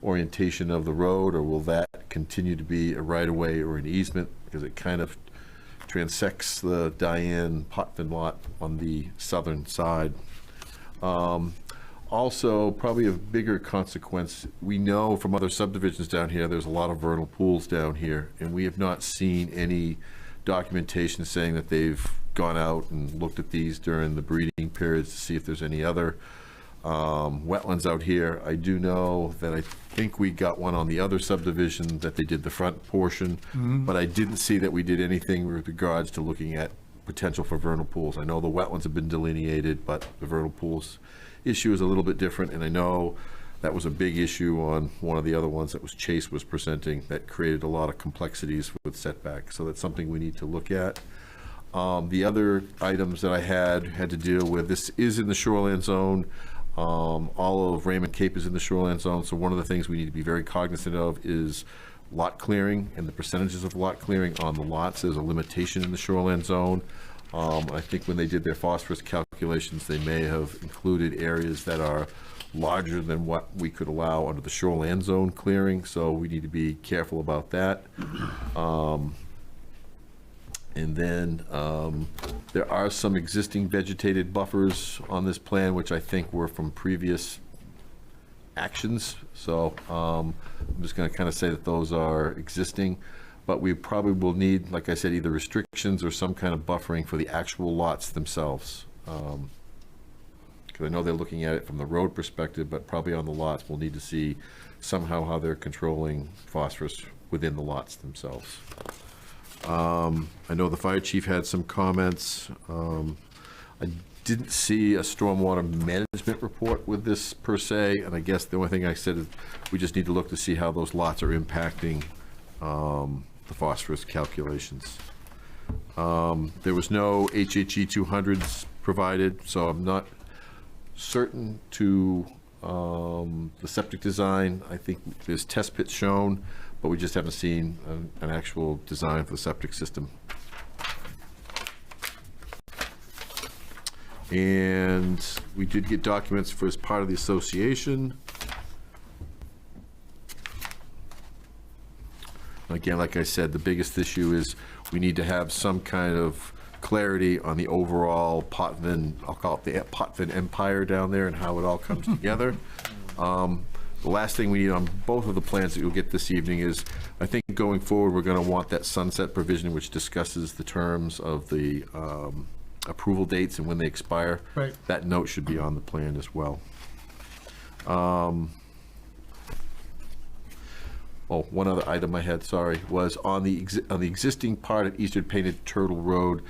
orientation of the road, or will that continue to be a right-of-way or an easement? Because it kind of transects the Diane Potvin lot on the southern side. Also, probably of bigger consequence, we know from other subdivisions down here, there's a lot of vernal pools down here, and we have not seen any documentation saying that they've gone out and looked at these during the breeding periods to see if there's any other wetlands out here. I do know that I think we got one on the other subdivision that they did the front portion, but I didn't see that we did anything with regards to looking at potential for vernal pools. I know the wetlands have been delineated, but the vernal pools issue is a little bit different, and I know that was a big issue on one of the other ones that was Chase was presenting that created a lot of complexities with setbacks. So that's something we need to look at. The other items that I had to deal with, this is in the shoreline zone. All of Raymond Cape is in the shoreline zone, so one of the things we need to be very cognizant of is lot clearing and the percentages of lot clearing on the lots. There's a limitation in the shoreline zone. I think when they did their phosphorus calculations, they may have included areas that are larger than what we could allow under the shoreline zone clearing, so we need to be careful about that. And then there are some existing vegetated buffers on this plan, which I think were from previous actions. So I'm just going to kind of say that those are existing, but we probably will need, like I said, either restrictions or some kind of buffering for the actual lots themselves. Because I know they're looking at it from the road perspective, but probably on the lots, we'll need to see somehow how they're controlling phosphorus within the lots themselves. I know the fire chief had some comments. I didn't see a stormwater management report with this per se, and I guess the only thing I said is we just need to look to see how those lots are impacting the phosphorus calculations. There was no HHE 200s provided, so I'm not certain to the septic design. I think there's test pits shown, but we just haven't seen an actual design for the septic system. And we did get documents for as part of the association. Again, like I said, the biggest issue is we need to have some kind of clarity on the overall Potvin, I'll call it the Potvin empire down there and how it all comes together. The last thing we need on both of the plans that you'll get this evening is, I think going forward, we're going to want that sunset provision which discusses the terms of the approval dates and when they expire. Right. That note should be on the plan as well. One other item I had, sorry, was on the existing part of Eastern Painted Turtle Road.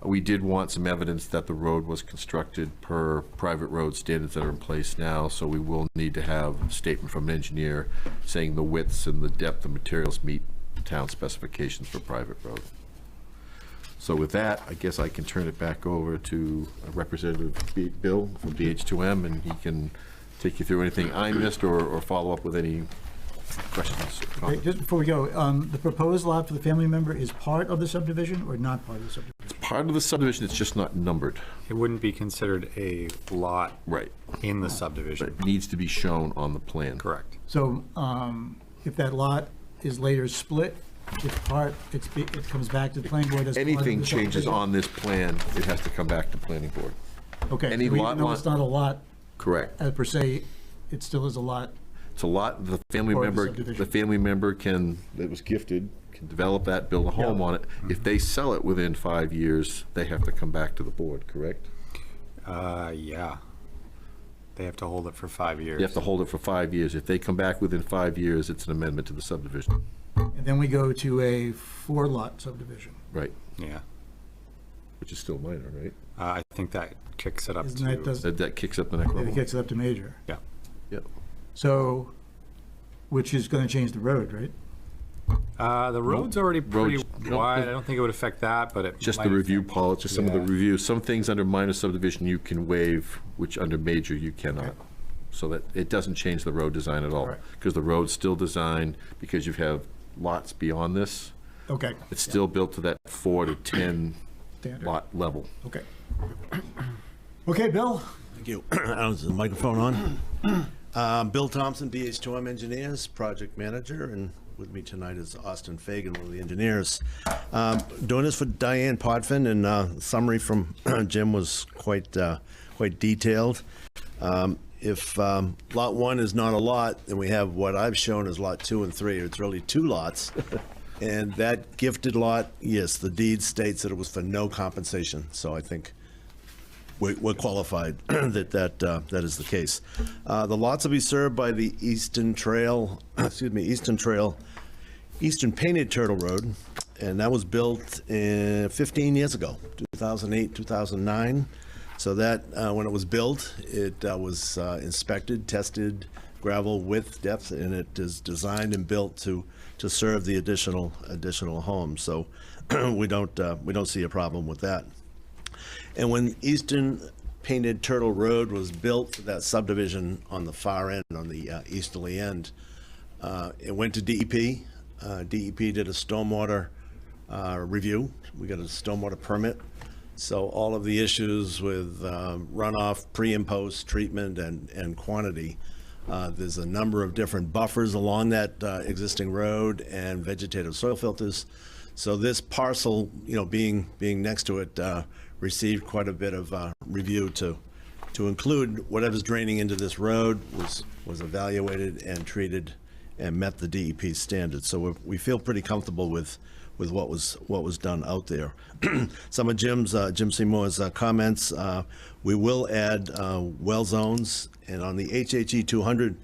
We did want some evidence that the road was constructed per private road standards that are in place now, so we will need to have a statement from an engineer saying the widths and the depth of materials meet town specifications for private road. So with that, I guess I can turn it back over to Representative Bill from BH2M, and he can take you through anything I missed or follow up with any questions. Okay, just before we go, the proposed lot for the family member is part of the subdivision or not part of the subdivision? It's part of the subdivision, it's just not numbered. It wouldn't be considered a lot in the subdivision. But it needs to be shown on the plan. Correct. So if that lot is later split, it comes back to the planning board as part of the Anything changes subdivision? on this plan, it has to come back to planning board. Okay, Any so even lot though line- it's not a lot Correct. per se, it still is a lot. It's a lot, the family Or the member, subdivision. that was gifted, can develop that, build a home on it. If they sell it within 5 years, they have to come back to the board, correct? Yeah. They have to hold it for 5 years. You have to hold it for 5 years. If they come back within 5 years, it's an amendment to the subdivision. And then we go to a 4-lot subdivision. Right. Yeah. Which is still minor, right? I think that kicks it up Isn't that does- That kicks up the next level. It kicks it up to major. Yeah. Yep. So, which is going to change the road, right? The road's already pretty no, wide. I don't think it would affect that, but it Just might the review affect- policy, just some of the Yeah. reviews. Some things under minor subdivision you can waive, which under major you cannot. so that it doesn't change the road design at all. Because the road's still designed, because you have lots beyond this. Okay. It's still built to that 4 to 10 Standard. lot level. Okay. Okay, Bill? Thank you. Is the microphone on? Bill Thompson, BH2M Engineers, project manager, and with me tonight is Austin Fagan, one of the engineers. Doing this for Diane Podfin, and summary from Jim was quite detailed. If lot 1 is not a lot, then we have what I've shown as lot 2 and 3. It's really 2 lots. And that gifted lot, yes, the deed states that it was for no compensation. So I think we're qualified that is the case. The lots will be served by the Eastern Painted Turtle Road, and that was built 15 years ago, 2008, 2009. So that, when it was built, it was inspected, tested, gravel width, depth, and it is designed and built to serve the additional homes. So we don't see a problem with that. And when Eastern Painted Turtle Road was built, that subdivision on the far end, on the easterly end, it went to DEP. DEP did a stormwater review. We got a stormwater permit. So all of the issues with runoff, pre and post treatment and quantity, there's a number of different buffers along that existing road and vegetative soil filters. So this parcel, being next to it, received quite a bit of review to include whatever's draining into this road was evaluated and treated and met the DEP standards. So we feel pretty comfortable with what was done out there. Some of Jim Seymour's comments, we will add well zones, and on the HHE 200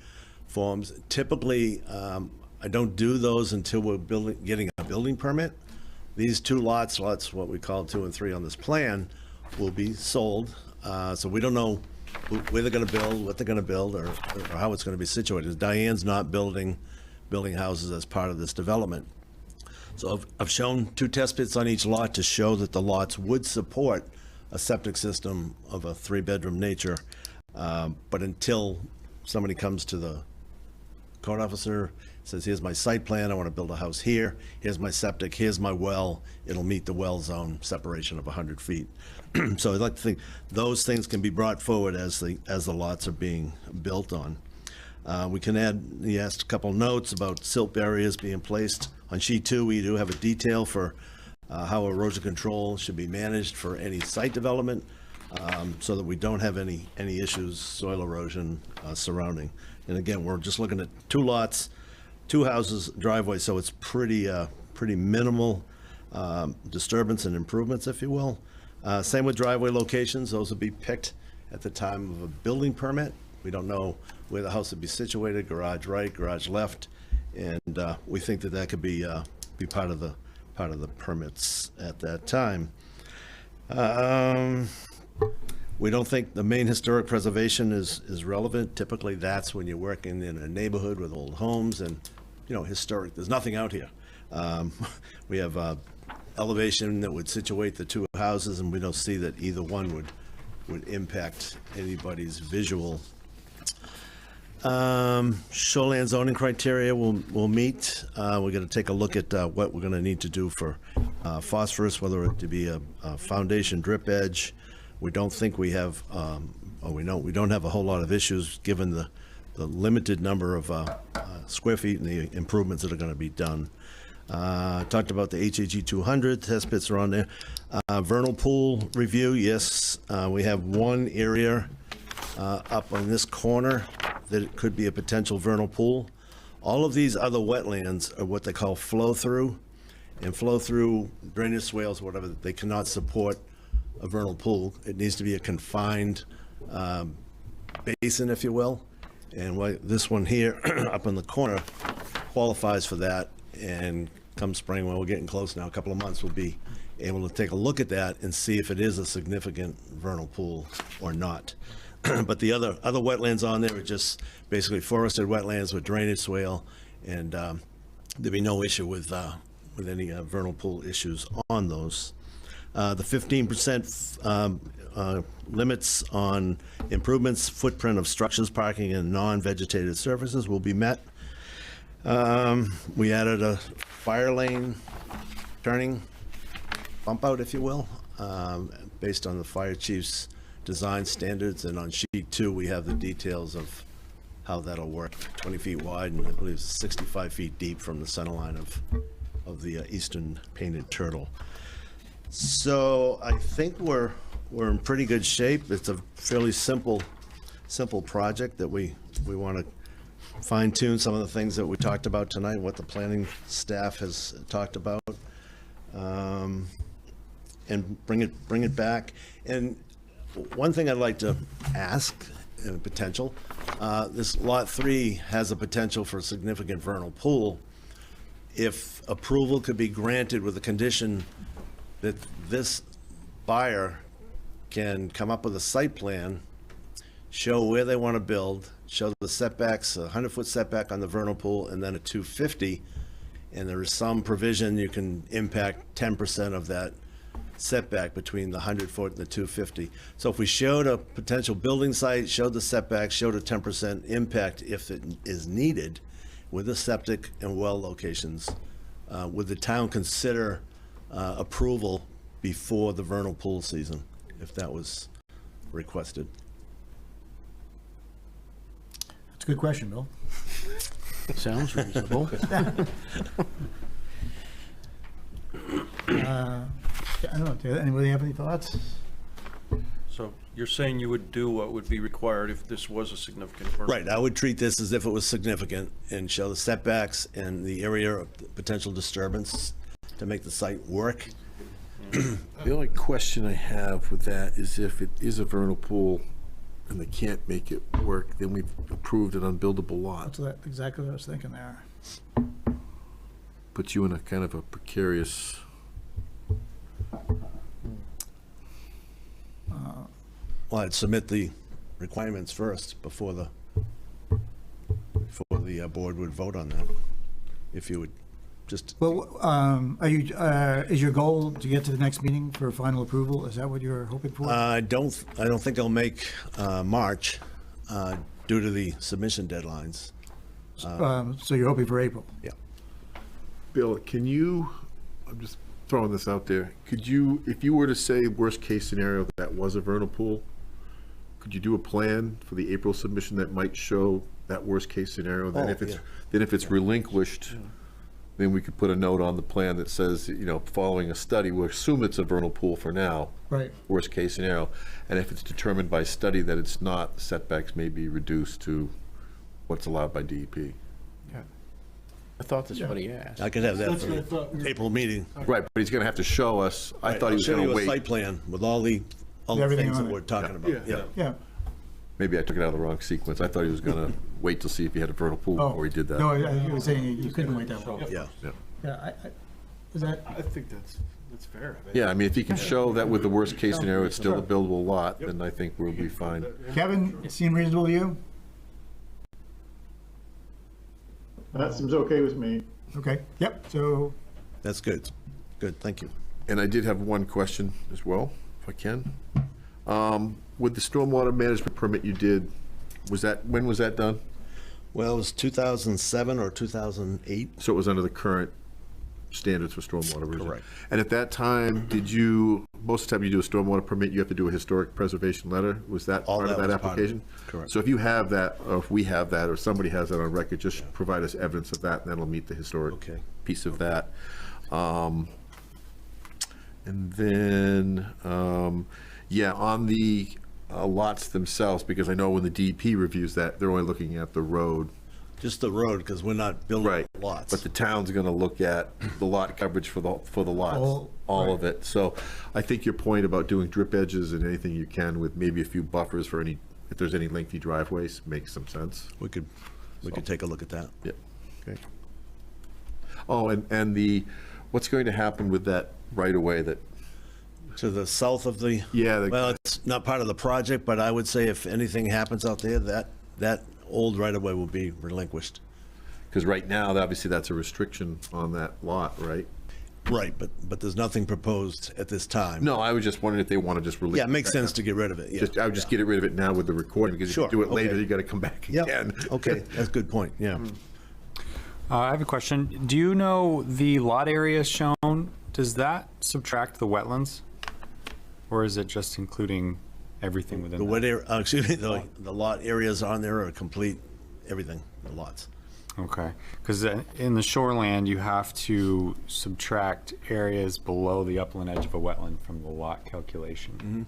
forms, typically I don't do those until we're getting a building permit. These 2 lots what we call 2 and 3 on this plan, will be sold. So we don't know where they're going to build, what they're going to build, or how it's going to be situated. Diane's not building houses as part of this development. So I've shown 2 test pits on each lot to show that the lots would support a septic system of a 3-bedroom nature. But until somebody comes to the code officer, says, here's my site plan, I want to build a house here, here's my septic, here's my well, it'll meet the well zone separation of 100 feet. So I'd like to think those things can be brought forward as the lots are being built on. We can add, you asked a couple notes about silt barriers being placed. On sheet 2, we do have a detail for how erosion control should be managed for any site development, so that we don't have any issues, soil erosion surrounding. And again, we're just looking at 2 lots, 2 houses, driveway, so it's pretty minimal disturbance and improvements, if you will. Same with driveway locations; those will be picked at the time of a building permit. We don't know where the house would be situated, garage right, garage left, and we think that could be part of the permits at that time. We don't think the main historic preservation is relevant. Typically, that's when you're working in a neighborhood with old homes and, historic. There's nothing out here. We have elevation that would situate the 2 houses, and we don't see that either one would impact anybody's visual. Shoreline zoning criteria will meet. We're going to take a look at what we're going to need to do for phosphorus, whether it to be a foundation drip edge. We don't think we have, we don't have a whole lot of issues given the limited number of square feet and the improvements that are going to be done. Talked about the HHE 200, test pits are on there. Vernal pool review, yes, we have one area up on this corner that it could be a potential vernal pool. All of these other wetlands are what they call flow-through, and flow-through drainage swales, whatever, they cannot support a vernal pool. It needs to be a confined basin, if you will. And this one here up in the corner qualifies for that. And come spring, well, we're getting close now, a couple of months, we'll be able to take a look at that and see if it is a significant vernal pool or not. But the other wetlands on there are just basically forested wetlands with drainage swale, and there'd be no issue with any vernal pool issues on those. The 15% limits on improvements, footprint of structures, parking, and non-vegetated surfaces will be met. We added a fire lane turning bump out, if you will, based on the fire chief's design standards. And on sheet 2, we have the details of how that'll work. 20 feet wide and I believe it's 65 feet deep from the center line of the eastern painted turtle. So I think we're in pretty good shape. It's a fairly simple project that we want to fine tune some of the things that we talked about tonight, what the planning staff has talked about, and bring it back. And one thing I'd like to ask, potential, this lot 3 has a potential for a significant vernal pool. If approval could be granted with the condition that this buyer can come up with a site plan, show where they want to build, show the setbacks, a 100-foot setback on the vernal pool, and then a 250, and there is some provision you can impact 10% of that setback between the 100-foot and the 250. So if we showed a potential building site, showed the setback, showed a 10% impact if it is needed with the septic and well locations, would the town consider approval before the vernal pool season, if that was requested? That's a good question, Bill. Sounds reasonable. I don't know, do anybody have any thoughts? So you're saying you would do what would be required if this was a significant vernal? Right, I would treat this as if it was significant and show the setbacks and the area of potential disturbance to make the site work. The only question I have with that is if it is a vernal pool and they can't make it work, then we've approved an unbuildable lot. That's exactly what I was thinking there. Puts you in a kind of a precarious. Well, I'd submit the requirements first before the board would vote on that. If you would just. Well, are you, is your goal to get to the next meeting for final approval? Is that what you're hoping for? I don't think I'll make March due to the submission deadlines. So you're hoping for April? Yeah. Bill, can you, I'm just throwing this out there, could you, if you were to say worst case scenario that was a vernal pool, could you do a plan for the April submission that might show that worst case scenario? Then if it's relinquished, then we could put a note on the plan that says, you know, following a study, we'll assume it's a vernal pool for now. Right. Worst case scenario. And if it's determined by study that it's not, setbacks may be reduced to what's allowed by DEP. Yeah. I thought that's what he asked. I could have that for the April meeting. Right, but he's gonna have to show us, I thought he was gonna I'll show you a wait. site plan with all the Everything things on that it. we're talking about. Yeah. Maybe I took it out of the wrong sequence. I thought he was gonna wait to see if he had a vernal pool before he did that. No, I was saying you couldn't wait that long. Yeah. Yeah, is that? I think that's fair. Yeah, I mean, if he can show that with the worst case scenario, it's still a buildable lot, then I think we'll be fine. Kevin, it seem reasonable to you? That seems okay with me. Okay, yep, so. That's good. Good, thank you. And I did have one question as well, if I can. With the stormwater management permit you did, when was that done? Well, it was 2007 or 2008. So it was under the current standards for stormwater management? Correct. And at that time, most of the time you do a stormwater permit, you have to do a historic preservation letter? Was that part of that application? Correct. So if you have that, or if we have that, or somebody has that on record, just provide us evidence of that, and that'll meet the historic piece of that. And then, yeah, on the lots themselves, because I know when the DEP reviews that, they're only looking at the road. Just the road, because we're not building lots. But the town's gonna look at the lot coverage for the lots, all of it. So I think your point about doing drip edges and anything you can with maybe a few buffers for if there's any lengthy driveways, makes some sense. We could take a look at that. Yep, okay. Oh, and what's going to happen with that right away that? To the south of the? Yeah. Well, it's not part of the project, but I would say if anything happens out there, that old right-of-way will be relinquished. Because right now, obviously, that's a restriction on that lot, right? Right, but there's nothing proposed at this time. No, I was just wondering if they want to just release. Yeah, it makes sense to get rid of it, yeah. I would just get rid of it now with the recording, because if you do it later, okay. you got to come back Yep, again. okay, that's a good point, yeah. I have a question. Do you know the lot area shown, does that subtract the wetlands? Or is it just including everything within The that? wet area, excuse me, the lot areas on there are complete, everything, the lots. Okay, because in the shoreland, you have to subtract areas below the upland edge of a wetland from the lot calculation.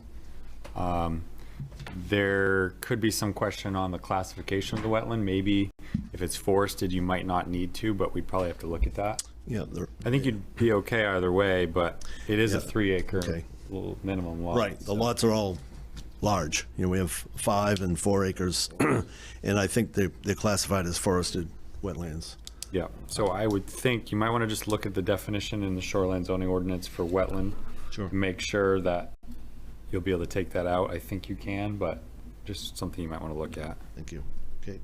There could be some question on the classification of the wetland. Maybe if it's forested, you might not need to, but we'd probably have to look at that. Yeah. I think you'd be okay either way, but it is a 3 acre okay. little minimum lot. Right, the lots are all large. You know, we have 5 and 4 acres, and I think they're classified as forested wetlands. Yeah, so I would think you might want to just look at the definition in the shoreline zoning ordinance for wetland. Sure. Make sure that you'll be able to take that out. I think you can, but just something you might want to look at. Thank you. Okay.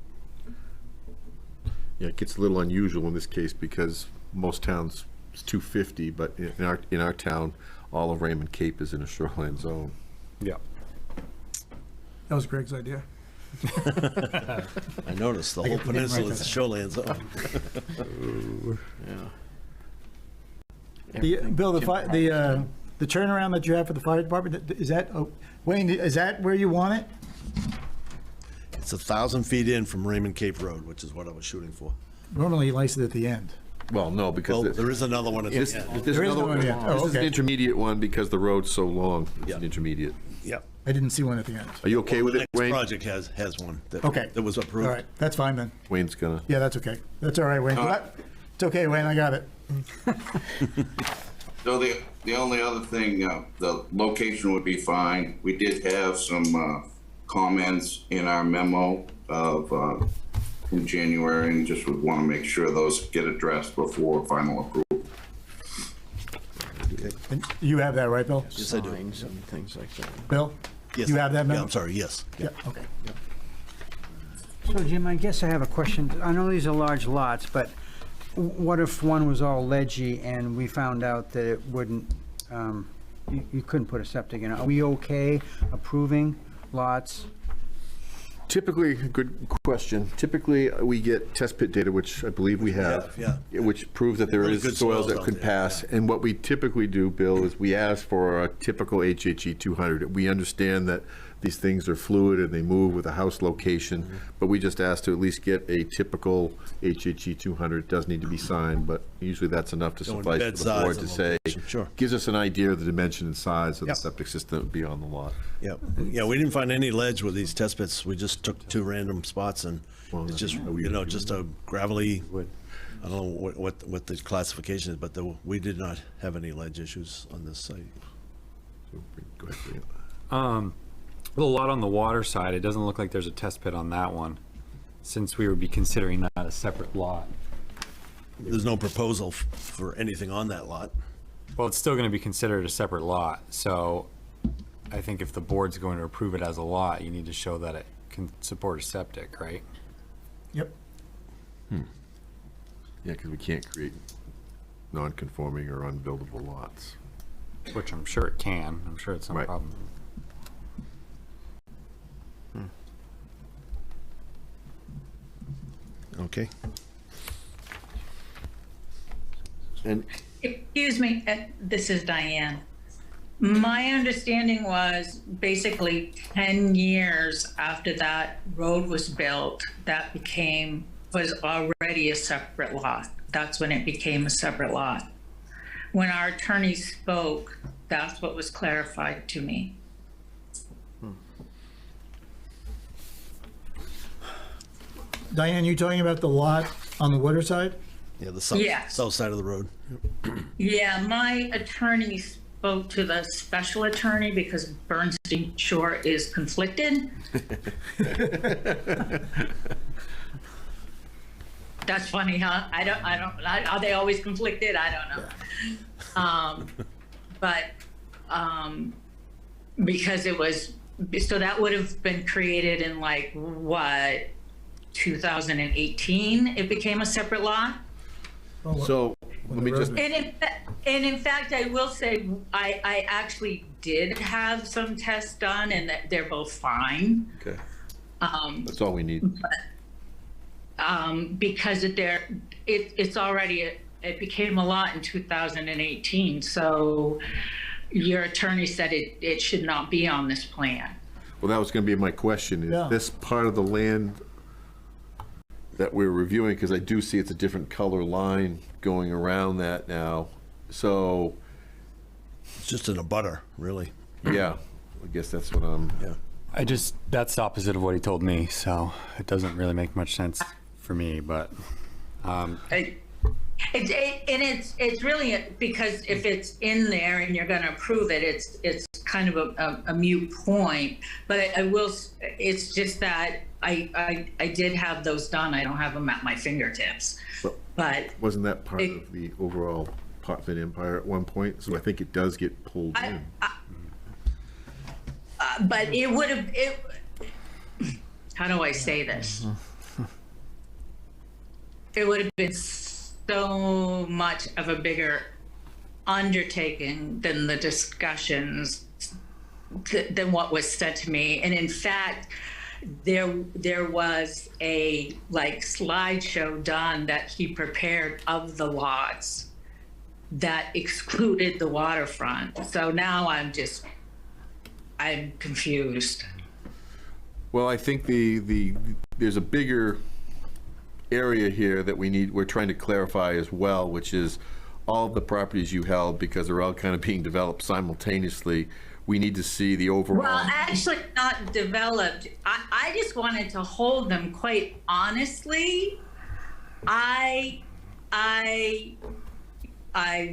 Yeah, it gets a little unusual in this case because most towns it's 250, but in our town, all of Raymond Cape is in a shoreline zone. Yeah. That was Greg's idea. I noticed the whole peninsula is a shoreline zone. Bill, the turnaround that you have for the fire department, is that, Wayne, is that where you want it? It's 1,000 feet in from Raymond Cape Road, which is what I was shooting for. Normally he likes it at the end. Well, no, because there is another one at the end. There's another one. This is an intermediate one because the road's so long. It's an intermediate. Yep. I didn't see one at the end. Are you okay with it, Wayne? The next project has one Okay. that was approved. All right, that's fine then. Wayne's gonna. Yeah, that's okay. That's all right, Wayne. It's okay, Wayne, I got it. So the only other thing, the location would be fine. We did have some comments in our memo of from January, and just would want to make sure those get addressed before final approval. Okay. And you have that, right, Bill? Yes, I do. Signs and things like that. Bill? Yes. You have that memo? Yeah, I'm sorry, yes. Yeah, okay. So Jim, I guess I have a question. I know these are large lots, but what if one was all ledgy and we found out that it wouldn't, you couldn't put a septic in it? Are we okay approving lots? Typically, good question. Typically, we get test pit data, which I believe we have, which proves that there Really is good soils that out could there, pass. And what we typically do, Bill, is we ask for a typical HHE 200. We understand that these things are fluid and they move with a house location, but we just ask to at least get a typical HHE 200. It does need to be signed, but usually that's enough to Going suffice bed for the board size to and say, location, sure. gives us an idea of the dimension and size of Yep. the septic system that would be on the lot. Yeah, we didn't find any ledge with these test pits. We just took 2 random spots, and it's just, just a gravelly, I don't know what the classification is, but we did not have any ledge issues on this site. So, go ahead. With a lot on the water side, it doesn't look like there's a test pit on that one, since we would be considering that a separate lot. There's no proposal for anything on that lot. Well, it's still going to be considered a separate lot, so I think if the board's going to approve it as a lot, you need to show that it can support a septic, right? Yep. Yeah, because we can't create non-conforming or unbuildable lots. Which I'm sure it can. I'm sure it's no problem. Okay. And excuse me, this is Diane. My understanding was basically 10 years after that road was built, that was already a separate lot. That's when it became a separate lot. When our attorney spoke, that's what was clarified to me. Diane, you talking about the lot on the water side? Yeah, the south side of the road. Yeah, my attorney spoke to the special attorney because Bernstein Shore is conflicted. That's funny, huh? Are they always conflicted? I don't know. Because it was, so that would have been created in like, what, 2018, it became a separate lot? So let me just, And in fact, I will say, I actually did have some tests done, and that they're both fine. okay, that's all we need. Because it's already, it became a lot in 2018, so your attorney said it should not be on this plan. Well, that was gonna be my question, is this part of the land that we're reviewing, because I do see it's a different color line going around that now, so. It's just in a butter, really. Yeah, I guess that's what I'm. Yeah. That's the opposite of what he told me, so it doesn't really make much sense for me, but. It's really, because if it's in there and you're gonna approve it, it's kind of a moot point. But I will, it's just that I did have those done. I don't have them at my fingertips. But wasn't that part of the overall Potvin Empire at one point? So I think it does get pulled in. But it would have, how do I say this? It would have been so much of a bigger undertaking than the discussions, than what was said to me. And in fact, there was a slideshow done that he prepared of the lots that excluded the waterfront. So now I'm confused. Well, I think there's a bigger area here that we're trying to clarify as well, which is all of the properties you held, because they're all kind of being developed simultaneously. We need to see the overall. Well, actually not developed. I just wanted to hold them, quite honestly. I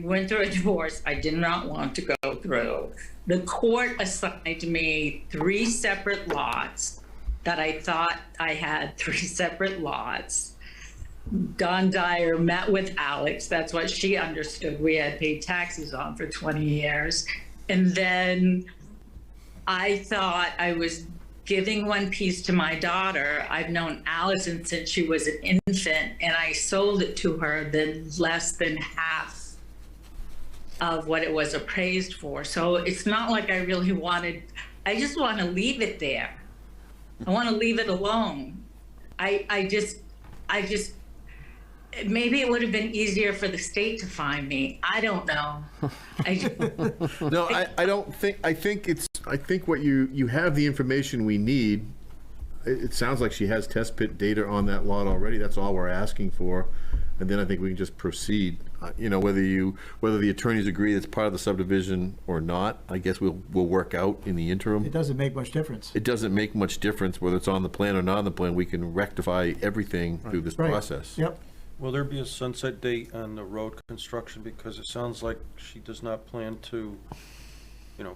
went through a divorce I did not want to go through. The court assigned me 3 separate lots that I thought I had 3 separate lots. Don Dyer met with Alex. That's what she understood we had paid taxes on for 20 years. And then I thought I was giving one piece to my daughter. I've known Allison since she was an infant, and I sold it to her then less than half of what it was appraised for. So it's not like I really wanted, I just want to leave it there. I want to leave it alone. I just, maybe it would have been easier for the state to find me. I don't know. No, I don't think, I think what you have the information we need. It sounds like she has test pit data on that lot already. That's all we're asking for. And then I think we can just proceed. Whether the attorneys agree it's part of the subdivision or not, I guess we'll work out in the interim. It doesn't make much difference. It doesn't make much difference whether it's on the plan or not on the plan. We can rectify everything through this process. Yep. Will there be a sunset date on the road construction? Because it sounds like she does not plan to, The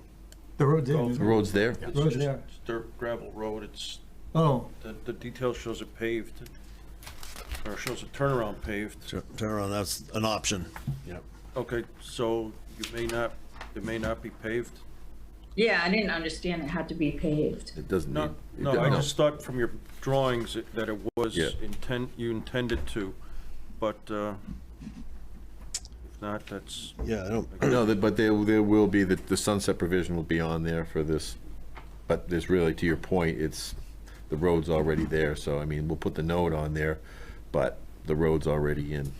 road's go in. through. The road's there? The road's there. It's dirt gravel road. It's, Oh, the detail shows it paved, or shows a turnaround paved. Turnaround, that's an option. Yep. Okay, so it may not be paved? Yeah, I didn't understand it had to be paved. It doesn't No, need. no, I just thought from your drawings that it was Yeah. you intended to, but if not, that's. Yeah, I don't. No, but there will be, the sunset provision will be on there for this, but there's really, to your point, the road's already there, so I mean, we'll put the note on there, but the road's already in.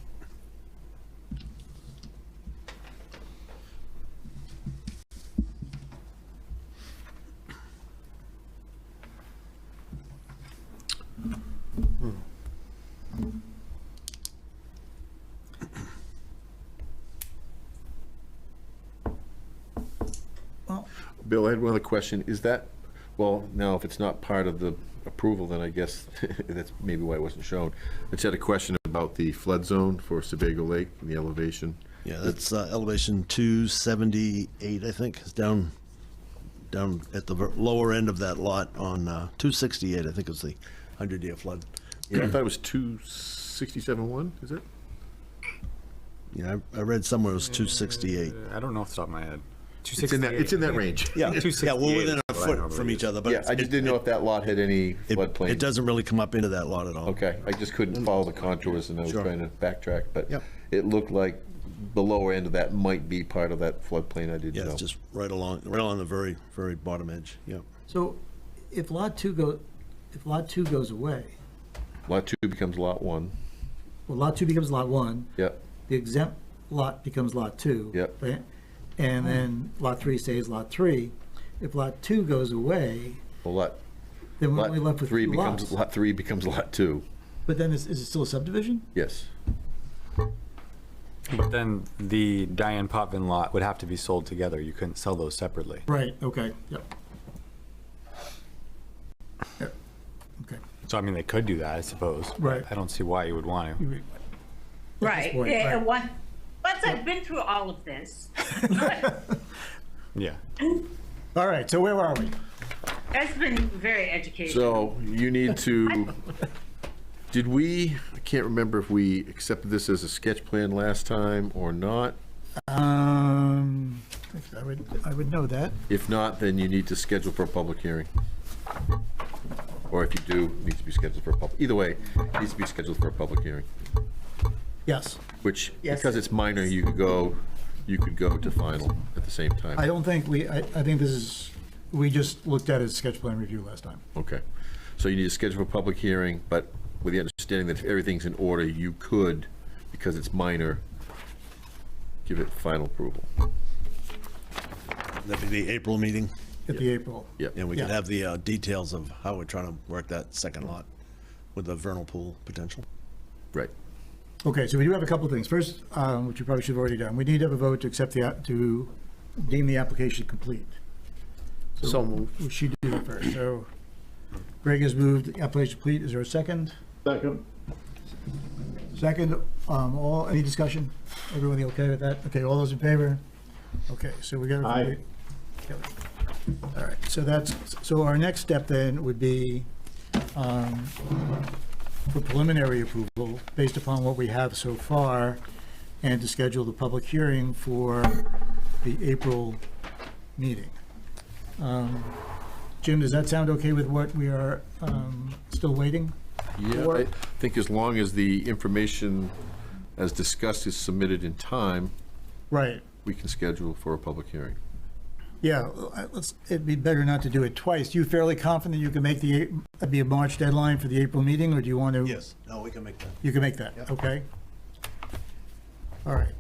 Bill, I had one other question. Is that, well, now if it's not part of the approval, then I guess that's maybe why it wasn't shown. I just had a question about the flood zone for Sebago Lake and the elevation. Yeah, that's elevation 278, I think. It's down at the lower end of that lot on 268, I think is the 100-year flood. Yeah, I thought it was 267.1, is it? Yeah, I read somewhere it was 268. I don't know off the top of my head. It's in that range. Yeah, yeah, we're within a foot from each other. But yeah, I just didn't know if that lot had any floodplain. It doesn't really come up into that lot at all. Okay, I just couldn't follow the contours, and I was trying to backtrack, but Yep. it looked like the lower end of that might be part of that floodplain, I didn't know. Yeah, it's just right along the very, very bottom edge, yeah. So if Lot 2 goes away, Lot 2 becomes Lot 1. well, Lot 2 becomes Lot 1. Yep. The exempt lot becomes Lot 2. Yep. Right? And then Lot 3 stays Lot 3. If Lot 2 goes away, Well, then we're Lot only left with 3 two becomes, lots. Lot 3 becomes Lot 2. But then is it still a subdivision? Yes. But then the Diane Potvin lot would have to be sold together. You couldn't sell those separately. Right, okay, yep. Yep, okay. So, I mean, they could do that, I suppose. Right. I don't see why you would want to. Right. point, Yeah, right. Once I've been through all of this, Yeah. All right, so where are we? that's been very educational. So you need to, did we, I can't remember if we accepted this as a sketch plan last time or not. I would know that. If not, then you need to schedule for a public hearing. Or if you do, it needs to be scheduled for a public, either way, it needs to be scheduled for a public hearing. Yes. Which, Yes. because it's minor, you could go to final at the same time. I don't think I think this is, we just looked at it as sketch plan review last time. Okay. So you need to schedule a public hearing, but with the understanding that if everything's in order, you could, because it's minor, give it final approval. That'd be the April meeting. At the April. Yep. And we can Yeah. have the details of how we're trying to work that second lot with the vernal pool potential. Right. Okay, so we do have a couple of things. First, which we probably should have already done, we need to have a vote to accept to deem the application complete. So moved. We should do that first. So Greg has moved the application complete. Is there a second? Second. Second, any discussion? Everybody okay with that? Okay, all those in favor? Okay, so we got to. Aye. All right, so our next step then would be for preliminary approval, based upon what we have so far, and to schedule the public hearing for the April meeting. Jim, does that sound okay with what we are still waiting? Yeah, for? I think as long as the information as discussed is submitted in time, Right. we can schedule for a public hearing. Yeah, it'd be better not to do it twice. You fairly confident you can make be a March deadline for the April meeting, or do you want to? Yes, no, we can make that. You can make that, okay? All right.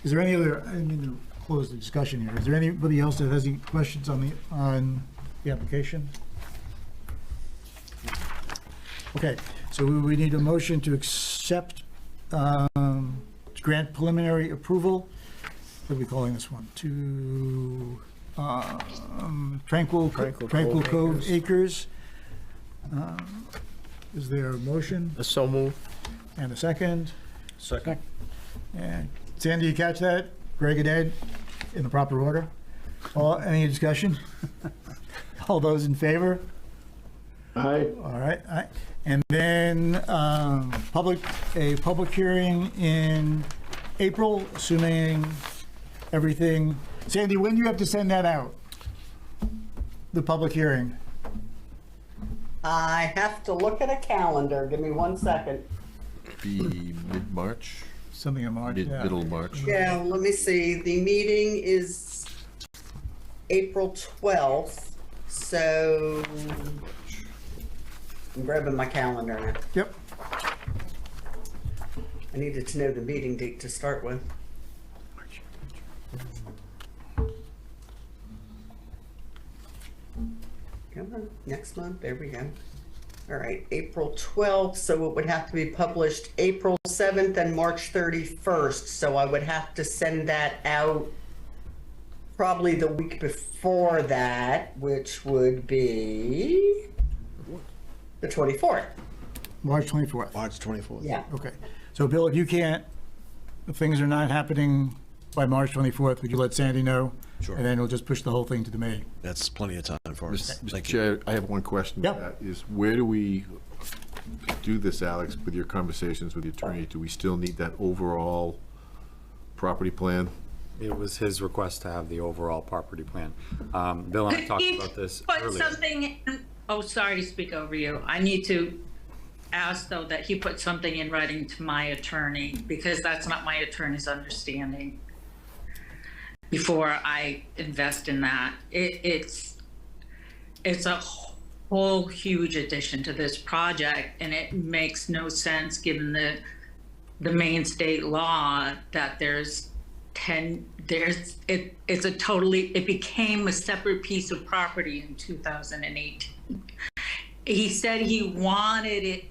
Is there any other, I didn't mean to close the discussion here. Is there anybody else that has any questions on the application? Okay, so we need a motion to accept, to grant preliminary approval. What are we calling this one? To Tranquil Cove Acres. Is there a motion? So moved. And a second? Second. And Sandy, you catch that? Greg and Ed, in the proper order? Any discussion? All those in favor? Aye. All right, aye. And then a public hearing in April, assuming everything. Sandy, when do you have to send that out? The public hearing? I have to look at a calendar. Give me 1 second. Be mid-March, Something in March, yeah. middle of March. Yeah, let me see. The meeting is April 12th, so I'm grabbing my calendar now. Yep. I needed to know the meeting date to start with. Come on, next month, there we go. All right, April 12th, so it would have to be published April 7th and March 31st. So I would have to send that out probably the week before that, which would be the 24th. March 24th? March 24th. Yeah. Okay. So Bill, if you can't, if things are not happening by March 24th, would you let Sandy know? Sure. And then we'll just push the whole thing to the May. That's plenty of time for us. Mr. Thank you. Chair, I have one question. Yep. That is, where do we do this, Alex, with your conversations with the attorney? Do we still need that overall property plan? It was his request to have the overall property plan. Bill and I talked about this Put earlier. something, oh, sorry to speak over you. I need to ask, though, that he put something in writing to my attorney, because that's not my attorney's understanding before I invest in that. It's a whole huge addition to this project, and it makes no sense given the Maine state law that it became a separate piece of property in 2018. He said he wanted it,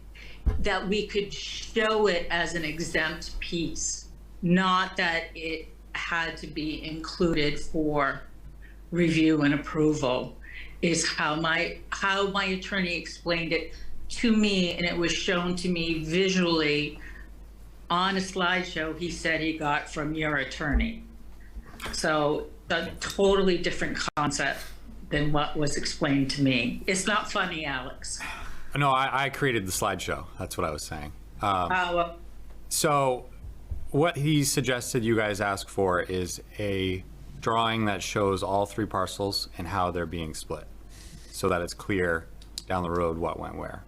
that we could show it as an exempt piece, not that it had to be included for review and approval, is how my attorney explained it to me, and it was shown to me visually on a slideshow he said he got from your attorney. So a totally different concept than what was explained to me. It's not funny, Alex. No, I created the slideshow. That's what I was saying. Well, So what he suggested you guys ask for is a drawing that shows all 3 parcels and how they're being split, so that it's clear down the road what went where.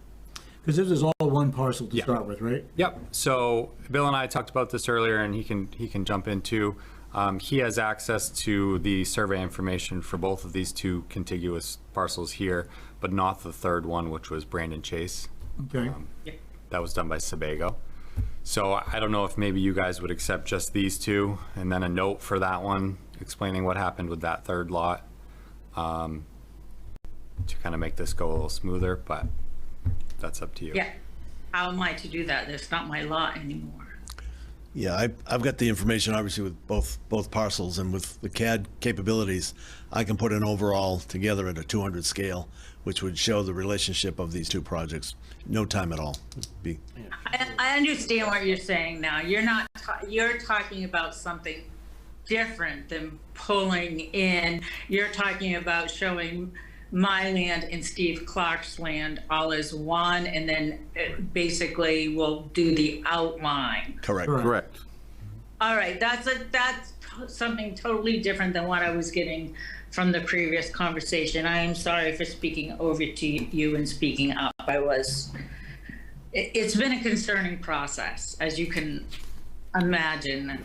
Because this is all one parcel to start with, right? Yep. So Bill and I talked about this earlier, and he can jump into. He has access to the survey information for both of these 2 contiguous parcels here, but not the third one, which was Brandon Chase. Okay. That was done by Sebago. So I don't know if maybe you guys would accept just these 2, and then a note for that one explaining what happened with that third lot, to kind of make this go a little smoother, but that's up to you. yeah. How am I to do that? That's not my lot anymore. Yeah, I've got the information, obviously, with both parcels, and with the CAD capabilities, I can put an overall together at a 200 scale, which would show the relationship of these 2 projects. No time at all. I understand what you're saying now. You're talking about something different than pulling in. You're talking about showing my land and Steve Clark's land all as one, and then basically we'll do the outline. Correct. All right, that's something totally different than what I was getting from the previous conversation. I am sorry for speaking over to you and speaking up. It's been a concerning process, as you can imagine.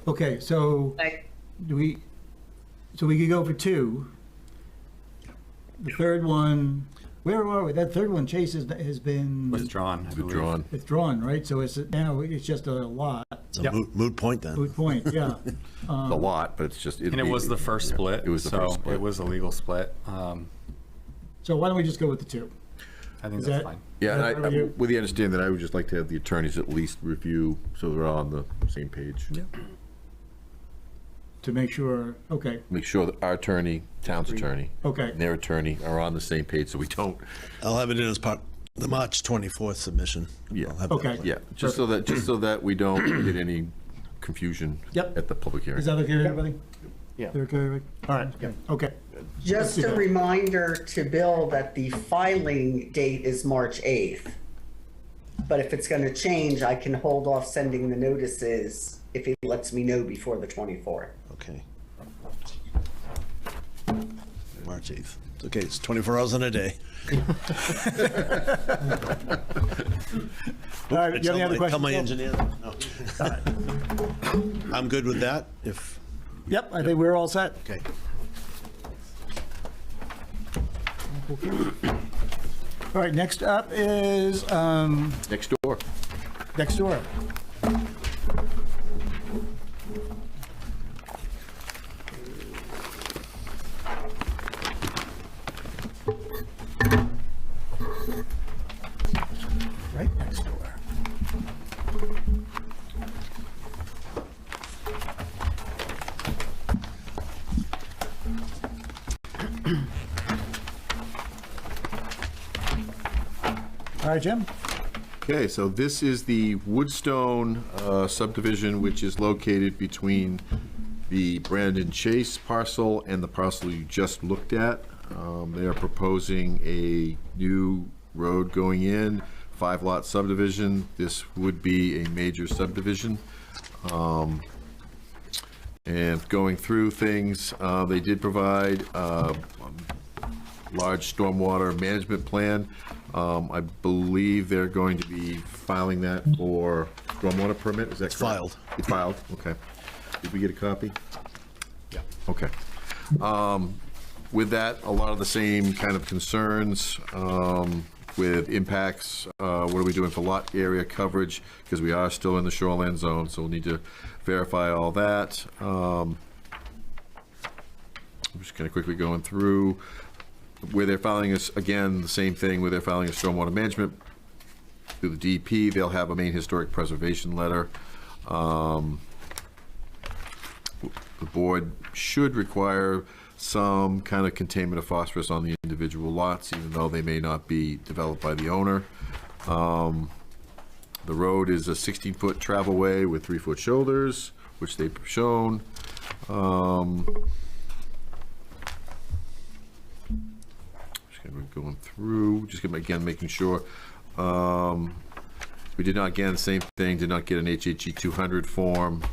Okay, so we could go for 2. The third one, where are we? That third one, Chase, has been withdrawn. Withdrawn, right? So it's just a lot. Yep. Moot point then. Moot point, yeah. The lot, but it's just. And it was the first split. It was the first split. It was a legal split. So why don't we just go with the 2? I think that's fine. Yeah, and with the understanding that I would just like to have the attorneys at least review, so they're all on the same page. Yeah. To make sure, okay. Make sure that our attorney, town's attorney. Okay. And their attorney are on the same page, so we don't. I'll have it in as part of the March 24th submission. Yeah. Okay. Yeah, just so that we don't get any confusion at the public hearing. Is that okay with everybody? Yeah. Okay, everybody? All right, okay. Just a reminder to Bill that the filing date is March 8th. But if it's going to change, I can hold off sending the notices if he lets me know before the 24th. Okay. March 8th. Okay, it's 24 hours in a day. All right, you have any other questions? Tell my engineer. No. I'm good with that, if. Yep, I think we're all set. Okay. All right, next up is, Next door. next door. Right next door. All right, Jim? Okay, so this is the Woodstone subdivision, which is located between the Brandon Chase parcel and the parcel you just looked at. They are proposing a new road going in, 5-lot subdivision. This would be a major subdivision. And going through things, they did provide large stormwater management plan. I believe they're going to be filing that for stormwater permit, is that correct? Filed. It's filed, okay. Did we get a copy? Yeah. Okay. With that, a lot of the same kind of concerns with impacts. What are we doing for lot area coverage? Because we are still in the shoreline zone, so we'll need to verify all that. I'm just kind of quickly going through where they're filing is, again, the same thing, where they're filing a stormwater management through the DP. They'll have a Maine Historic Preservation letter. The board should require some kind of containment of phosphorus on the individual lots, even though they may not be developed by the owner. The road is a 16-foot travelway with 3-foot shoulders, which they've shown. Just gonna be going through, just gonna, again, making sure. We did not, again, same thing, did not get an HHE 200 form.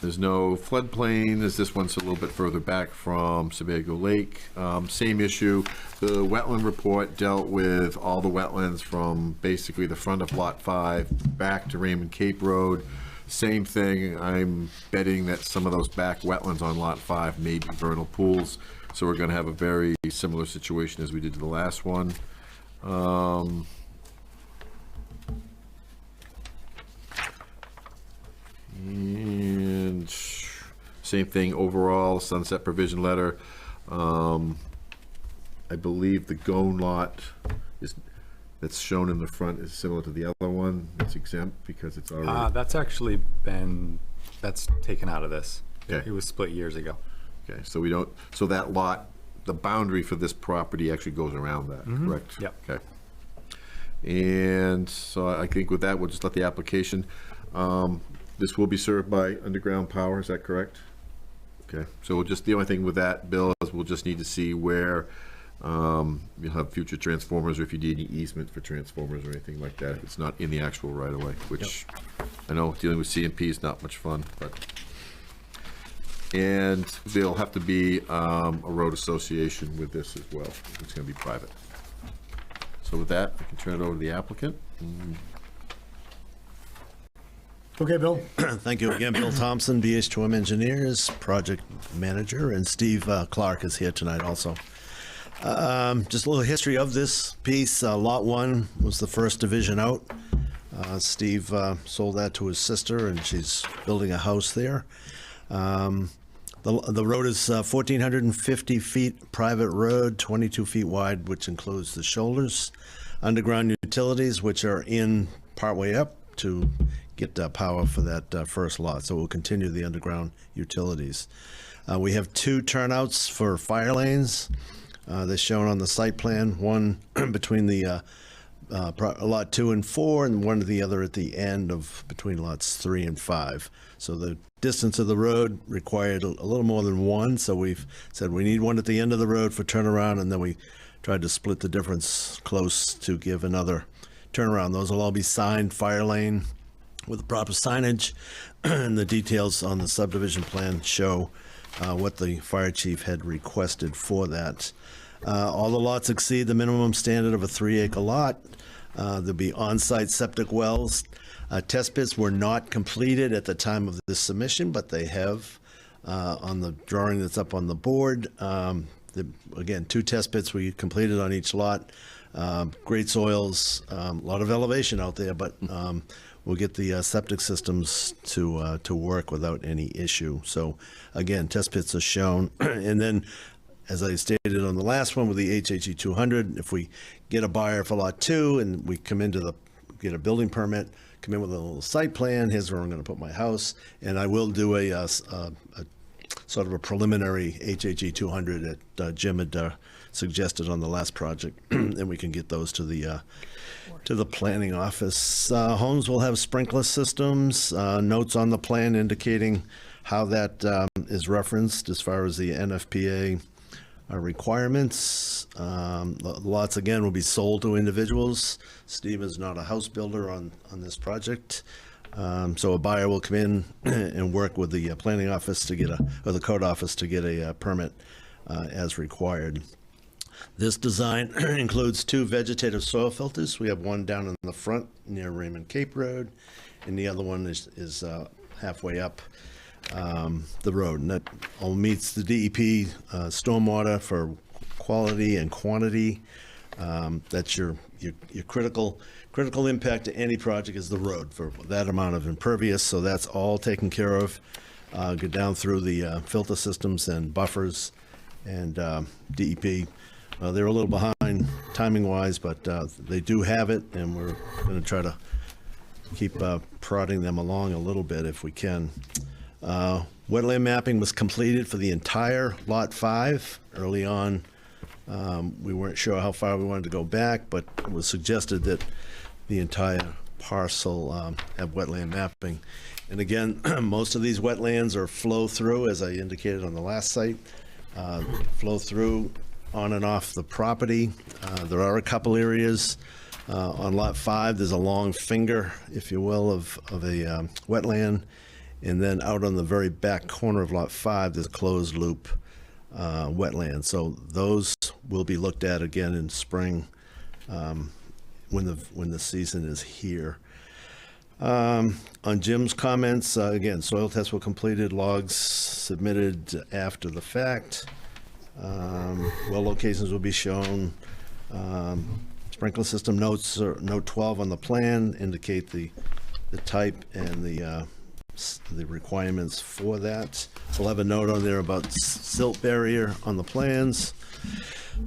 There's no floodplain, as this one's a little bit further back from Sebago Lake. Same issue, the wetland report dealt with all the wetlands from basically the front of Lot 5 back to Raymond Cape Road. Same thing, I'm betting that some of those back wetlands on Lot 5 may be vernal pools, so we're gonna have a very similar situation as we did to the last one. And same thing overall, sunset provision letter. I believe the Gone lot is, that's shown in the front is similar to the other one. It's exempt because it's already. That's actually been, that's taken out of this. Okay. It was split years ago. Okay, so we don't, so that lot, the boundary for this property actually goes around that, correct? Yep. Okay. And so I think with that, we'll just let the application, this will be served by underground power, is that correct? Okay, so we'll just, the only thing with that, Bill, is we'll just need to see where you'll have future transformers, or if you need any easement for transformers or anything like that. It's not in the actual right of way, which I know dealing with CMP is not much fun, but. And there'll have to be a road association with this as well. It's gonna be private. So with that, I can turn it over to the applicant. Okay, Bill. Thank you again, Bill Thompson, BH2M Engineers, Project Manager, and Steve Clark is here tonight also. Just a little history of this piece. Lot 1 was the first division out. Steve sold that to his sister, and she's building a house there. The road is 1,450 feet private road, 22 feet wide, which includes the shoulders. Underground utilities, which are in partway up to get power for that first lot. So we'll continue the underground utilities. We have 2 turnouts for fire lanes. They're shown on the site plan, one between the lot 2 and 4, and one to the other at the end of between lots 3 and 5. So the distance of the road required a little more than one, so we've said we need one at the end of the road for turnaround, and then we tried to split the difference close to give another turnaround. Those will all be signed fire lane with the proper signage, and the details on the subdivision plan show what the fire chief had requested for that. All the lots exceed the minimum standard of a 3-acre lot. There'll be on-site septic wells. Test pits were not completed at the time of this submission, but they have on the drawing that's up on the board. Again, 2 test pits we completed on each lot. Great soils, a lot of elevation out there, but we'll get the septic systems to work without any issue. So again, test pits are shown. And then, as I stated on the last one with the HHE 200, if we get a buyer for lot 2 and we come into get a building permit, come in with a little site plan, here's where I'm gonna put my house, and I will do a sort of a preliminary HHE 200 that Jim had suggested on the last project, and we can get those to the planning office. Homes will have sprinkler systems, notes on the plan indicating how that is referenced as far as the NFPA requirements. Lots, again, will be sold to individuals. Steve is not a house builder on this project. So a buyer will come in and work with the planning office to get or the code office to get a permit as required. This design includes 2 vegetative soil filters. We have one down in the front near Raymond Cape Road, and the other one is halfway up the road. And that all meets the DEP stormwater for quality and quantity. That's your critical impact to any project is the road for that amount of impervious. So that's all taken care of. Go down through the filter systems and buffers and DEP. They're a little behind timing-wise, but they do have it, and we're going to try to keep prodding them along a little bit if we can. Wetland mapping was completed for the entire Lot 5 early on. We weren't sure how far we wanted to go back, but it was suggested that the entire parcel have wetland mapping. And again, most of these wetlands are flow through, as I indicated on the last site, flow through on and off the property. There are a couple areas on Lot 5. There's a long finger, if you will, of a wetland. And then out on the very back corner of Lot 5, there's a closed loop wetland. So those will be looked at again in spring when the season is here. On Jim's comments, again, soil tests were completed, logs submitted after the fact. Well locations will be shown. Sprinkler system notes, note 12 on the plan indicate the type and the requirements for that. We'll have a note on there about silt barrier on the plans.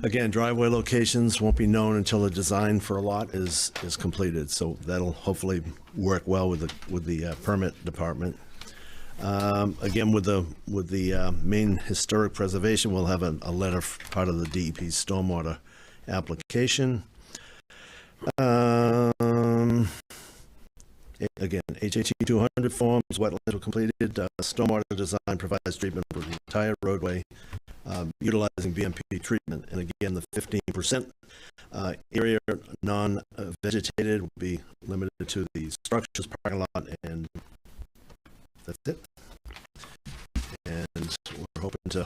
Again, driveway locations won't be known until the design for a lot is completed, so that'll hopefully work well with the permit department. Again, with the Maine Historic Preservation, we'll have a letter part of the DEP's stormwater application. Again, HHE 200 forms, wetlands were completed. Stormwater design provides treatment for the entire roadway, utilizing BMP treatment. And again, the 15% area non-vegetated will be limited to the structures, parking lot, and that's it. And we're hoping to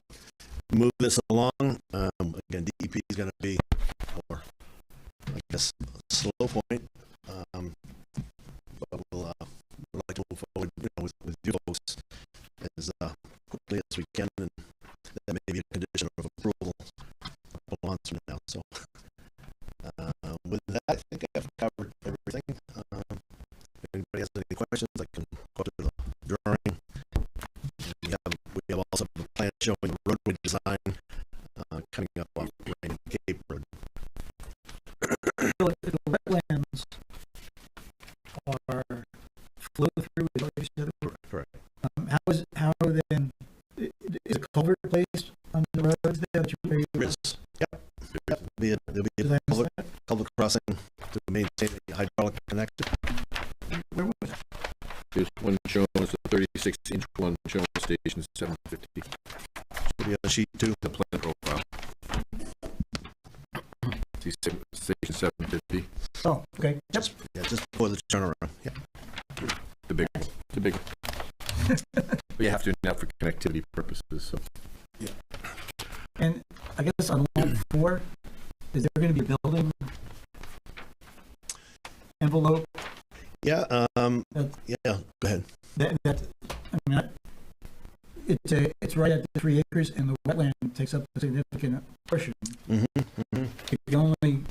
move this along. Again, DEP is going to be our, I guess, slow point. But we'll like to move forward, with you folks as quickly as we can, and that may be a condition of approval a couple months from now. So with that, I think I've covered everything. If anybody has any questions, I can go to the drawing. We have also a plan showing the roadway design coming up off Raymond Cape Road. The wetlands are flow through, is what you said? Correct. How then, is a culvert placed on the roads there that you? Yes. Yep. There'll be a culvert crossing to maintain the hydraulic connection. Where was it? There's one shown as a 36-inch one shown station 750. Should be on sheet 2. The plan profile. See station 750. Oh, okay. Yep. Just before the turnaround. Yeah. The big but you have to now for connectivity purposes. So. Yeah. And I guess on lot 4, is there going to be a building envelope? Yeah. Yeah. Go ahead. It's right at the 3 acres, and the wetland takes up a significant portion. Mm-hmm. You can only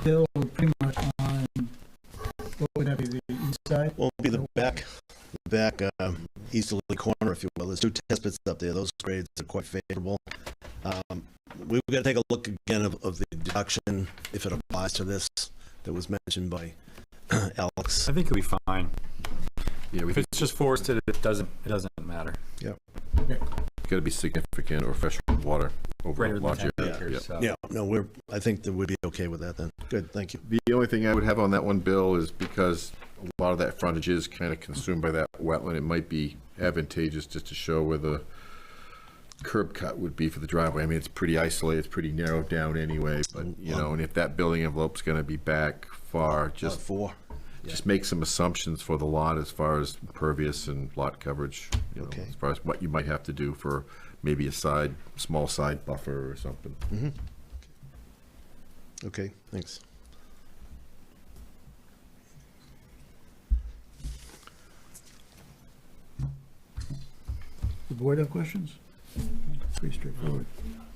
build pretty much on, what would that be, the east side? Will be the back easterly corner, if you will. There's 2 test pits up there. Those grades are quite favorable. We've got to take a look again of the deduction, if it applies to this, that was mentioned by Alex. I think it'll be fine. Yeah, if it's just forested, it doesn't matter. Yeah. Okay. It's got to be significant or fresh water over Greater a than large 10 area. acres, so. Yeah. No, I think that we'd be okay with that then. Good. Thank you. The only thing I would have on that one, Bill, is because a lot of that frontage is kind of consumed by that wetland, it might be advantageous just to show where the curb cut would be for the driveway. I mean, it's pretty isolated, it's pretty narrowed down anyway, but, you know, and if that building envelope's going to be back far, just... 4. just make some assumptions for the lot as far as impervious and lot coverage, you know, Okay. as far as what you might have to do for maybe a small side buffer or something. Okay, thanks. The board have questions? Pretty straightforward.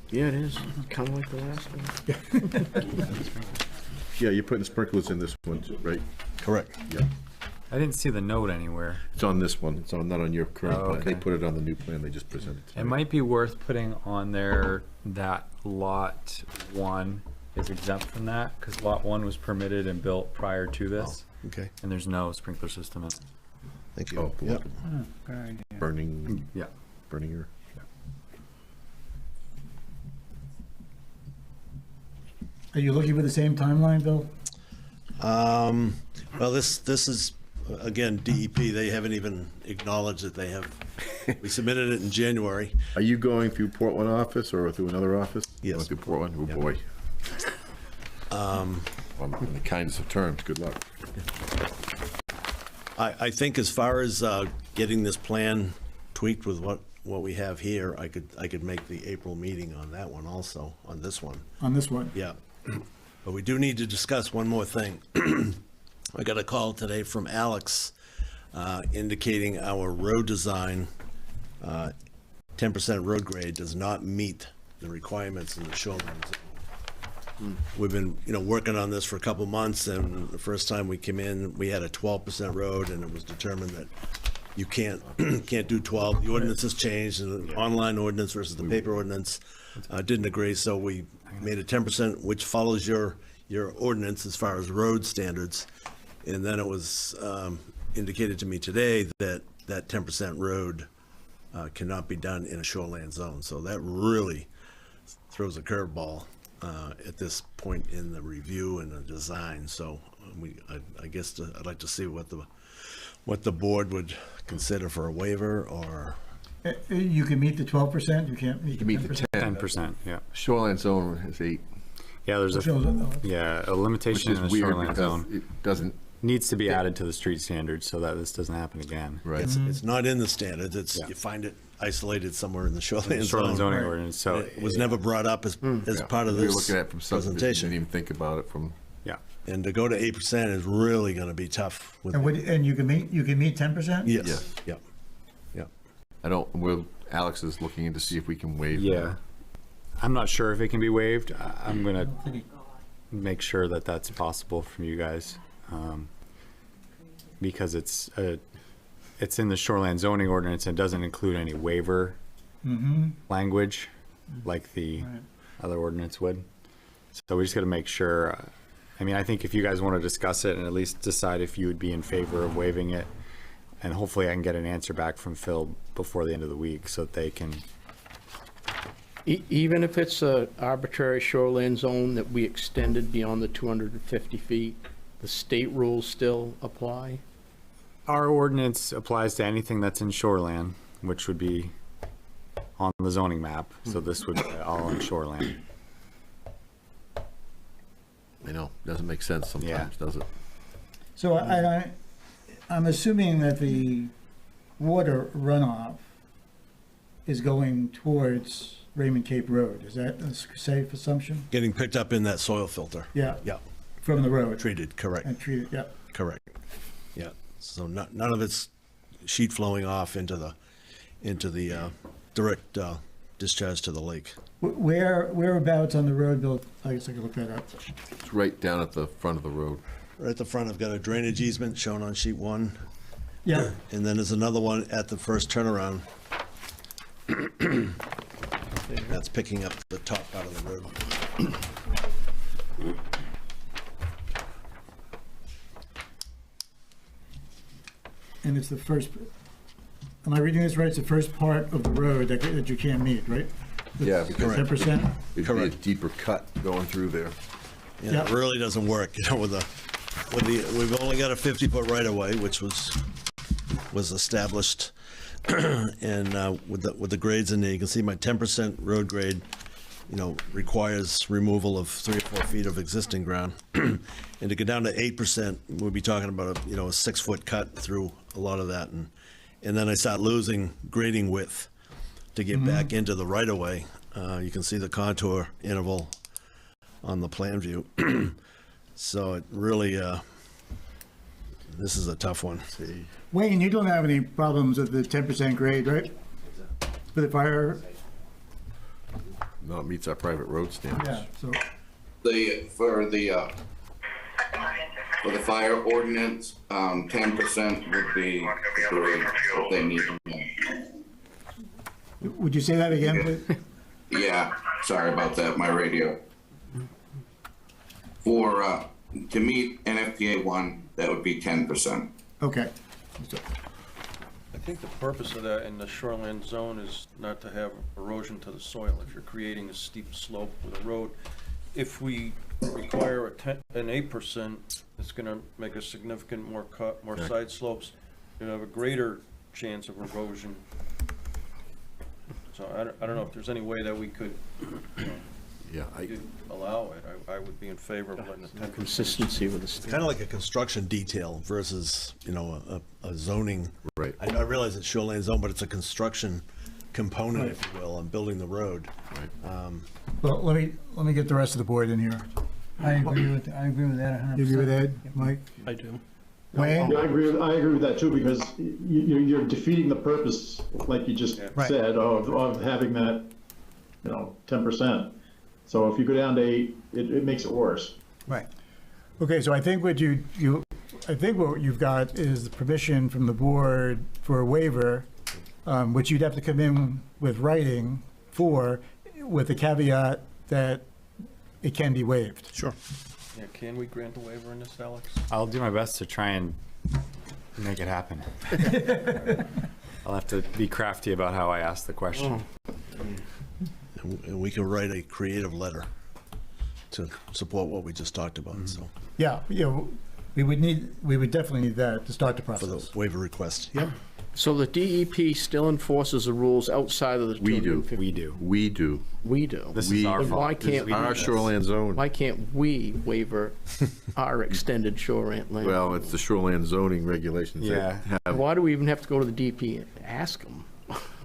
Yeah, it is, kind of like the last one. Yeah, you're putting sprinklers in this one, right? Correct. Yeah. I didn't see the note anywhere. It's on this one. It's on, not on your current Oh, plan. They okay. put it on the new plan they just presented It tonight. might be worth putting on there that lot 1 is exempt from that, because lot 1 was permitted and built prior to this. Okay, And there's no sprinkler system in it. thank you. Oh, Yep. Oh, good idea. Burning, Yeah. Burninger. Are you looking for the same timeline, Bill? Well, this is, again, DEP, they haven't even acknowledged that they have, we submitted it in January. Are you going through Portland office or through another office? Yes. Going through Portland? Oh, Yeah. boy. In the kindest of terms, good luck. I think as far as getting this plan tweaked with what we have here, I could make the April meeting on that one also, on this one. On this one? Yeah. But we do need to discuss one more thing. I got a call today from Alex indicating our road design, 10% road grade does not meet the requirements in the shoreline zone. We've been, working on this for a couple months, and the first time we came in, we had a 12% road, and it was determined that you can't do 12. The ordinance has changed, and the online ordinance versus the paper ordinance didn't agree, so we made it 10%, which follows your ordinance as far as road standards. And then it was indicated to me today that that 10% road cannot be done in a shoreline zone. So that really throws a curveball at this point in the review and the design. So I guess I'd like to see what the board would consider for a waiver, or You can meet the 12%, you can't meet the 10%? You meet the 10. 10%, yeah. Shoreline zone is 8, Yeah, there's Which a which limitation is in the weird shoreline because zone. it doesn't, Needs to be added to the street standards so that this doesn't happen again. right. it's not in the standards. It's, you find it isolated somewhere in the shoreline zone. Shoreline zoning ordinance, so. It was never brought up as part of We were this looking at it from subdivision, presentation. didn't even think about it from, Yeah. And to go to 8% is really going to be tough. With And you can meet 10%? Yes. Yes. Yep. Yep. Alex is looking in to see if we can waive. Yeah. I'm not sure if it can be waived. I'm gonna make sure that that's possible from you guys. Because it's in the shoreline zoning ordinance and doesn't include any waiver language like the other ordinance would. So we just gotta make sure. I think if you guys want to discuss it and at least decide if you would be in favor of waiving it, and hopefully I can get an answer back from Phil before the end of the week so that they can. Even if it's a arbitrary shoreline zone that we extended beyond the 250 feet, the state rules still apply? Our ordinance applies to anything that's in shoreland, which would be on the zoning map. So this would be all in shoreland. I know, doesn't make sense sometimes, does it? So I'm assuming that the water runoff is going towards Raymond Cape Road. Is that a safe assumption? Getting picked up in that soil filter. Yeah. Yeah. From the road? Treated, correct. And treated, yeah. Correct. Yeah. So none of it's sheet flowing off into the direct discharge to the lake. Whereabouts on the road, Bill? I guess I could look that up. It's right down at the front of the road. Right at the front, I've got a drainage easement shown on sheet 1. Yeah. And then there's another one at the first turnaround. That's picking up the top part of the road. And it's the first, am I reading this right? It's the first part of the road that you can't meet, right? Yeah, because 10%? it'd be a deeper cut going through there. Yeah, it really doesn't work, we've only got a 50-foot right-of-way, which was established. And with the grades in there, you can see my 10% road grade requires removal of 3 or 4 feet of existing ground. And to go down to 8%, we'll be talking about a 6-foot cut through a lot of that. And then I start losing grading width to get back into the right-of-way. You can see the contour interval on the plan view. So it really, this is a tough one. Wayne, you don't have any problems with the 10% grade, right? For the fire? No, it meets our private road standards. Yeah, so. For the fire ordinance, 10% would be what they need. Would you say that again, please? Yeah, sorry about that, my radio. For, to meet NFPA 1, that would be 10%. Okay. I think the purpose of that in the shoreline zone is not to have erosion to the soil. If you're creating a steep slope with a road, if we require an 8%, it's going to make a significant more side slopes. You have a greater chance of erosion. So I don't know if there's any way that we could, allow it. I would be in favor of letting the 10%. Consistency with the It's kind of like a construction detail versus, a zoning. Right. I realize it's shoreline zone, but it's a construction component, if you will, on building the road. Right. Well, let me get the rest of the board in here. I agree with that 100%. You agree with Ed, Mike? I do. Wayne? Yeah, I agree with that too, because you're defeating the purpose, like you just said, of having that, 10%. So if you go down to 8, it makes it worse. Right. Okay, so I think what what you've got is the permission from the board for a waiver, which you'd have to come in with writing for, with the caveat that it can be waived. Sure. Yeah, can we grant a waiver in this, Alex? I'll do my best to try and make it happen. I'll have to be crafty about how I ask the question. And we can write a creative letter to support what we just talked about, so. Yeah, we would definitely need that to start the process. For the waiver request, yep. So the DEP still enforces the rules outside of the 250? We do. We do. This is our fault. Why can't Our shoreline zone. Why can't we waiver our extended shoreline land? Well, it's the shoreline zoning regulations that have. Why do we even have to go to the DEP and ask them?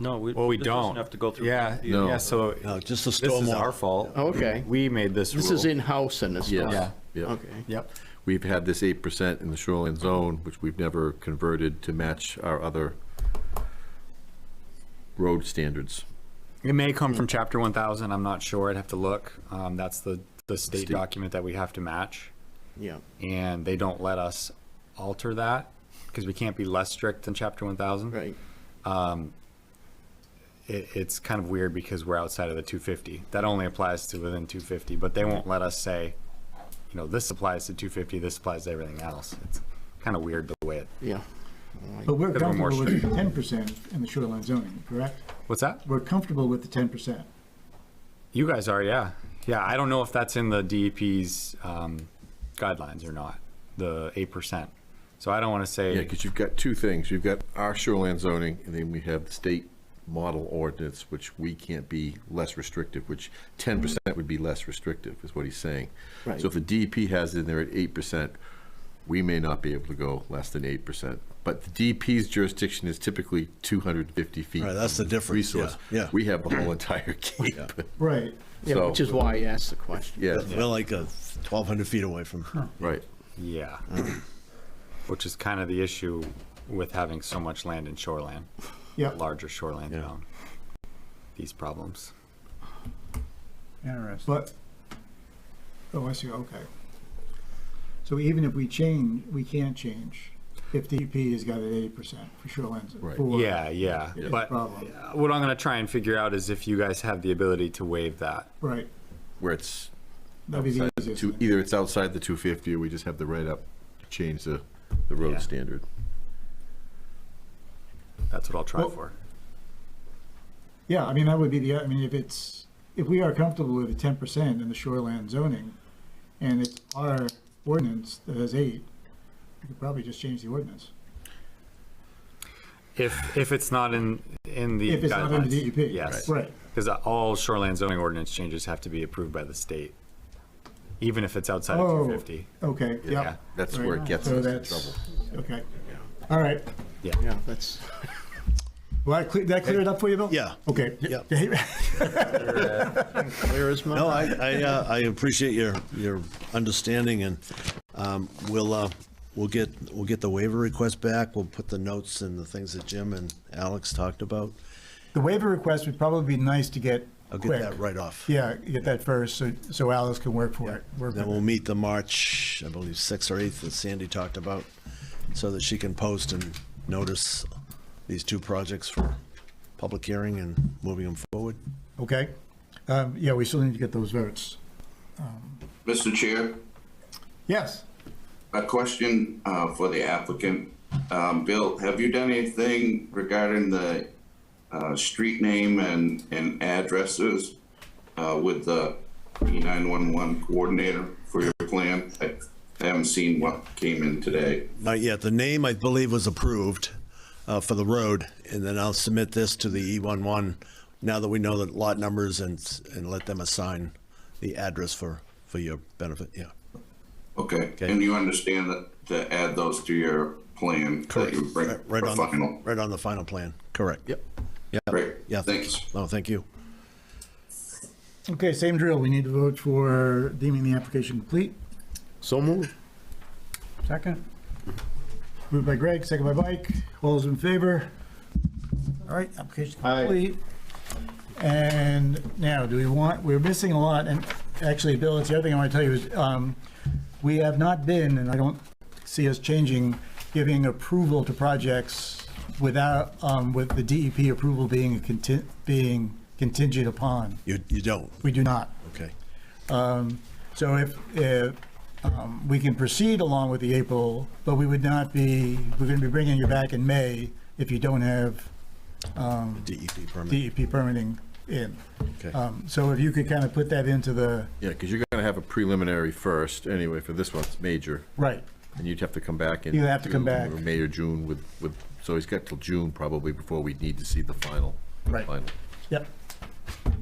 No, we this don't doesn't have to go through. Yeah, No. yeah. So just the this is stormwater. our fault. Okay. We made this. This rule. is in-house in this stuff. Yes. Yeah. Yeah. Okay. Yep. We've had this 8% in the shoreline zone, which we've never converted to match our other road standards. It may come from Chapter 1000. I'm not sure. I'd have to look. That's the state document that we have to match. Yeah. And they don't let us alter that because we can't be less strict than Chapter 1000. Right. It's kind of weird because we're outside of the 250. That only applies to within 250, but they won't let us say, this applies to 250, this applies to everything else. It's kind of weird the way it. Yeah. But we're Because we're more comfortable with the 10% in the shoreline zoning, correct? What's that? We're comfortable with the 10%. You guys are, yeah. Yeah, I don't know if that's in the DEP's guidelines or not, the 8%. So I don't want to say. Yeah, because you've got two things. You've got our shoreline zoning, and then we have the state model ordinance, which we can't be less restrictive, which 10% would be less restrictive, is what he's saying. Right. So if the DEP has it in there at 8%, we may not be able to go less than 8%. But the DEP's jurisdiction is typically 250 feet. Right, that's the difference, Resource. yeah. We have the whole entire cape. Right. Yeah, So- which is why I asked the question. Yeah. We're like 1,200 feet away from. Right. Yeah. Which is kind of the issue with having so much land in shoreland. Yeah. Larger shoreland zone. These problems. Interesting. But, I see, okay. So even if we change, we can't change if the DEP has got it 8% for shoreline. Right. Yeah. it's a But problem. what I'm going to try and figure out is if you guys have the ability to waive that. Right. Where it's That'd be the outside easiest the thing. either it's outside the 250 or we just have the right up to change the road Yeah. standard. That's what I'll try Well- for. Yeah, I mean, that would be if we are comfortable with the 10% in the shoreline zoning, and it's our ordinance that has 8, we could probably just change the ordinance. If it's not in the If it's not in the guidelines. DEP. Yes. Right. Because all shoreline zoning ordinance changes have to be approved by the state, even if it's outside of 250. Okay, Yeah. yeah. That's where it gets So us in that's, trouble. okay. All right. Yeah. Yeah, that's, Well, that cleared it up for you, Bill? yeah. Okay. Yeah. Clear as mud. No, I appreciate your understanding, and we'll get the waiver request back. We'll put the notes and the things that Jim and Alex talked about. The waiver request would probably be nice to get I'll quick. get that right off. Yeah, get that first, so Alice can work for it. Work Then with we'll it. meet the March, I believe, 6th or 8th that Sandy talked about, so that she can post and notice these two projects for public hearing and moving them forward. Okay. Yeah, we still need to get those votes. Mr. Chair, Yes. a question for the applicant. Bill, have you done anything regarding the street name and addresses with the E911 coordinator for your plan? I haven't seen what came in today. Not yet. The name, I believe, was approved for the road, and then I'll submit this to the E11 now that we know the lot numbers and let them assign the address for your benefit, yeah. Okay, and you understand that to add those to your plan that you bring Right for on, final? right on the final plan, correct. Yep. Yeah. Great, Yeah. thanks. No, thank you. Okay, same drill. We need to vote for deeming the application complete. So moved. Second. Moved by Greg, second by Mike. All those in favor? All right, application complete. And now, we're missing a lot, and actually, Bill, it's the other thing I want to tell you is, we have not been, and I don't see us changing, giving approval to projects without, with the DEP approval being contingent upon. You don't? We do not. Okay. So if we can proceed along with the April, but we would not be, we're going to be bringing you back in May if you don't have DEP permit. DEP permitting in. Okay. So if you could kind of put that into the, Yeah, because you're going to have a preliminary first, anyway, for this one, it's major. right, And you'd have to come back in. You'd have to come June back. or May or June with, so he's got till June probably before we'd need to see the final. Right. Final. yep. Can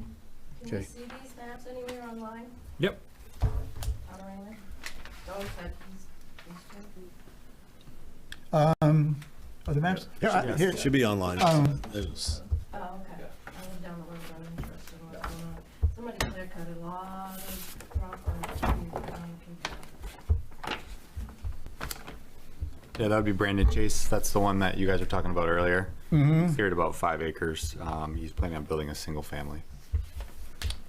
you Okay. see these maps anywhere online? Yep. Panoramic? Those that Are the maps? Here, Should be online. It's- Oh, okay. I live down the road, I'm interested in what's going on. Somebody clear cut a lot of property. Yeah, that would be Brandon Chase. That's the one that you guys were talking about earlier. Mhm. Cleared about 5 acres. He's planning on building a single family.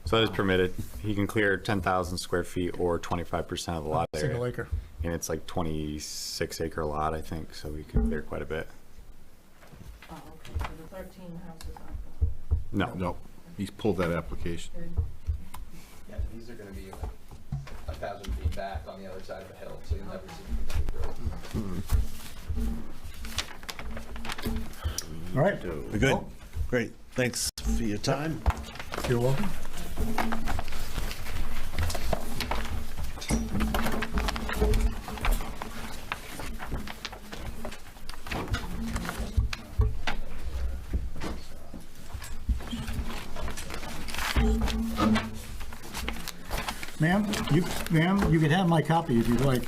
So that is permitted. He can clear 10,000 square feet or 25% of the lot area. Single acre. And it's like 26 acre lot, I think, so we can clear quite a bit. Oh, okay, so the 13 houses aren't. No. No, he's pulled that application. Yeah, these are gonna be 1,000 feet back on the other side of the hill, so you'll never see the All right. We're good? Great. Thanks for your time. You're welcome. Ma'am, you can have my copy if you'd like.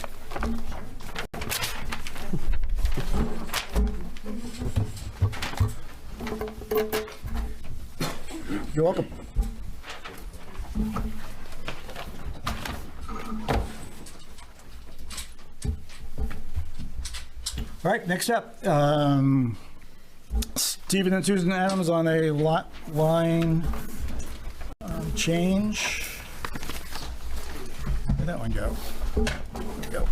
You're welcome. All right, next up, Stephen and Susan Adams on a lot line change. Where'd that one go? There we go.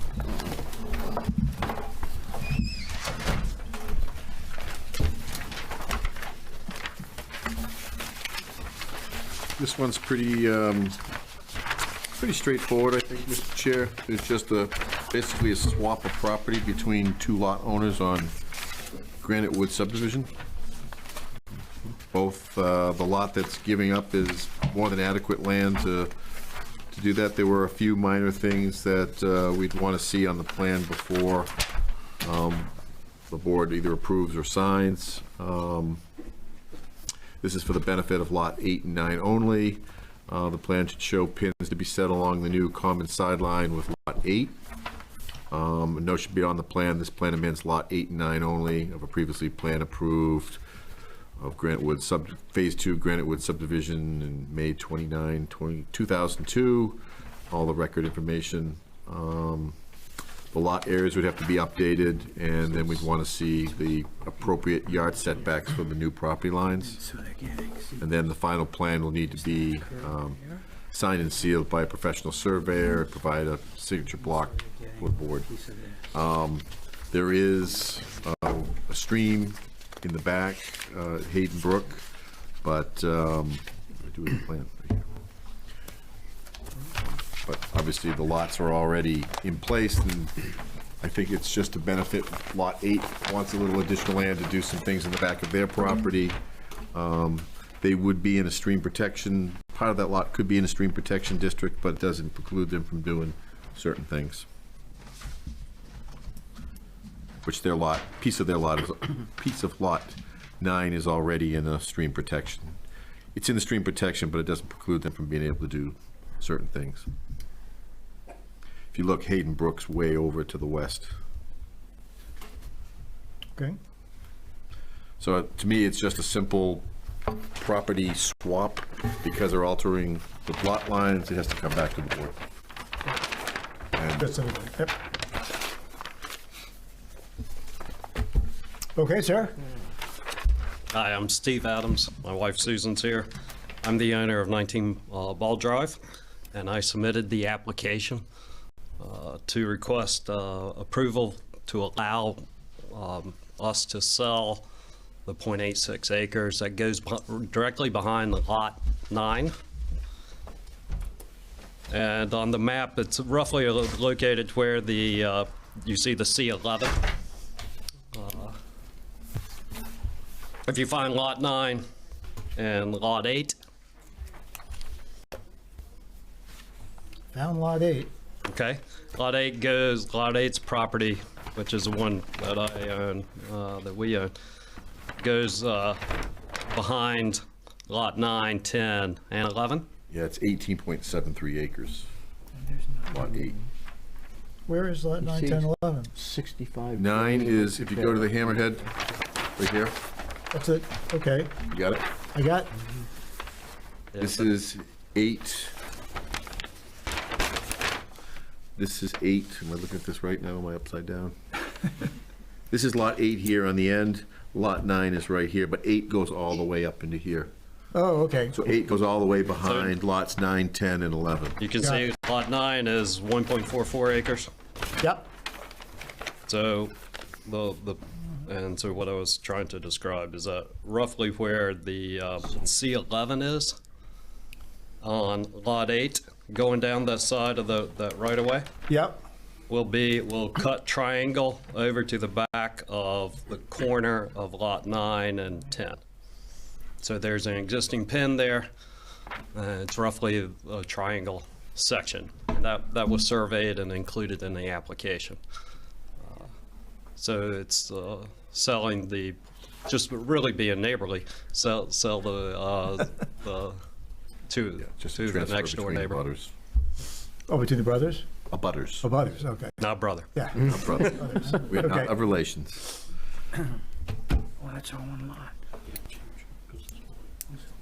This one's pretty straightforward, I think, Mr. Chair. It's just basically a swap of property between two lot owners on Granite Wood subdivision. Both, the lot that's giving up is more than adequate land to do that. There were a few minor things that we'd want to see on the plan before the board either approves or signs. This is for the benefit of Lot 8 and 9 only. The plan should show pins to be set along the new common sideline with Lot 8. A note should be on the plan. This plan amends Lot 8 and 9 only of a previously plan approved of Granite Wood Phase 2 Granite Wood subdivision in May 29, 2002. All the record information. The lot areas would have to be updated, and then we'd want to see the appropriate yard setbacks for the new property lines. And then the final plan will need to be signed and sealed by a professional surveyor, provide a signature block for the board. There is a stream in the back, Hayden Brook, but do we have a plan right here? But obviously the lots are already in place, and I think it's just to benefit Lot 8 wants a little additional land to do some things in the back of their property. They would be in a stream protection, part of that lot could be in a stream protection district, but it doesn't preclude them from doing certain things. Which their lot, piece of lot 9 is already in a stream protection. It's in the stream protection, but it doesn't preclude them from being able to do certain things. If you look, Hayden Brook's way over to the west. Okay. So to me, it's just a simple property swap. Because they're altering the lot lines, it has to come back to the board. That's everything. Yep. Okay, sir. Hi, I'm Steve Adams. My wife Susan's here. I'm the owner of 19 Ball Drive, and I submitted the application to request approval to allow us to sell the 0.86 acres that goes directly behind the lot 9. And on the map, it's roughly located where the you see the C11. If you find lot 9 and lot 8. Found lot 8. Okay. Lot 8 goes, lot 8's property, which is the one that I own, that we own, goes behind lot 9, 10, and 11. Yeah, it's 18.73 acres. Lot 8. Where is lot 9, 10, 11? 65. 9 is, if you go to the hammerhead, right here. That's it, okay. You got it? I got. This is 8. This is 8. Am I looking at this right now? Am I upside down? This is lot 8 here on the end. Lot 9 is right here, but 8 goes all the way up into here. Oh, okay. So 8 goes all the way behind lots 9, 10, and 11. You can see lot 9 is 1.44 acres. Yep. So so what I was trying to describe is that roughly where the C11 is on lot 8, going down that side of that right of way. Yep. We'll cut triangle over to the back of the corner of lot 9 and 10. So there's an existing pin there. It's roughly a triangle section. That was surveyed and included in the application. So it's selling the, just really being neighborly, sell the to the next door neighbor. Butters. Oh, between the brothers? Butters. Oh, brothers, okay. Not brother. Yeah. Not brother. We are not Okay. of relations. Well, that's all one lot.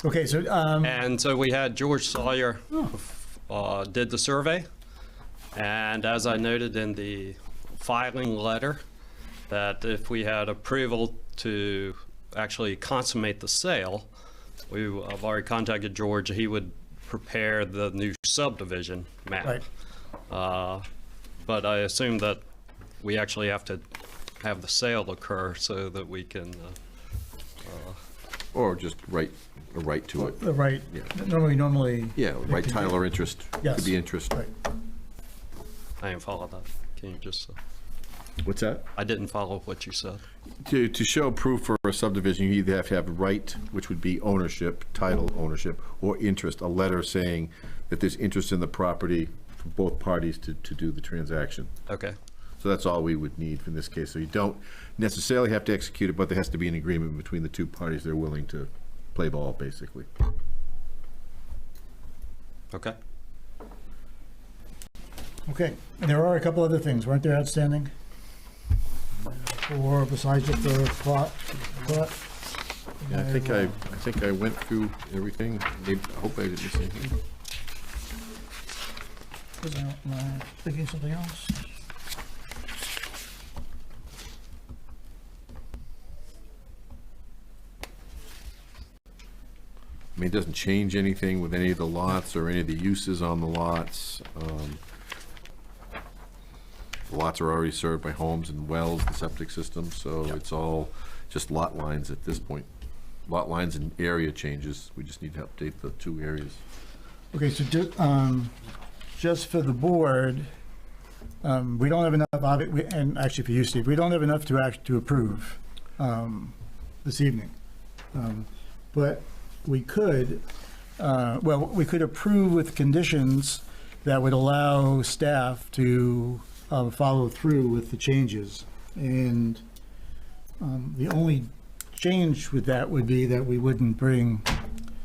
Okay, so, And so we had George Sawyer did the survey, and as I noted in the filing letter, that if we had approval to actually consummate the sale, I've already contacted George, he would prepare the new subdivision map. Right. But I assume that we actually have to have the sale occur so that we can Or just write a right to it. the right, Yeah. normally. Yeah, right title or interest. Yes. Could be interest. Right. I didn't follow that. Can you just What's that? I didn't follow what you said. To show proof for a subdivision, you either have to have right, which would be ownership, title ownership, or interest, a letter saying that there's interest in the property for both parties to do the transaction. Okay. So that's all we would need in this case. So you don't necessarily have to execute it, but there has to be an agreement between the two parties they're willing to play ball, basically. Okay. Okay, and there are a couple other things, weren't there, outstanding? Or besides just the plot? Yeah, I think I went through everything. Maybe, I hope I didn't miss anything. Was I thinking something else? I mean, it doesn't change anything with any of the lots or any of the uses on the lots. The lots are already served by homes and wells, the septic system, so it's all just lot lines at this point. Lot lines and area changes. We just need to update the two areas. Okay, so just for the board, we don't have enough of it, and actually for you, Steve, we don't have enough to approve this evening. But we could, we could approve with conditions that would allow staff to follow through with the changes. And the only change with that would be that we wouldn't bring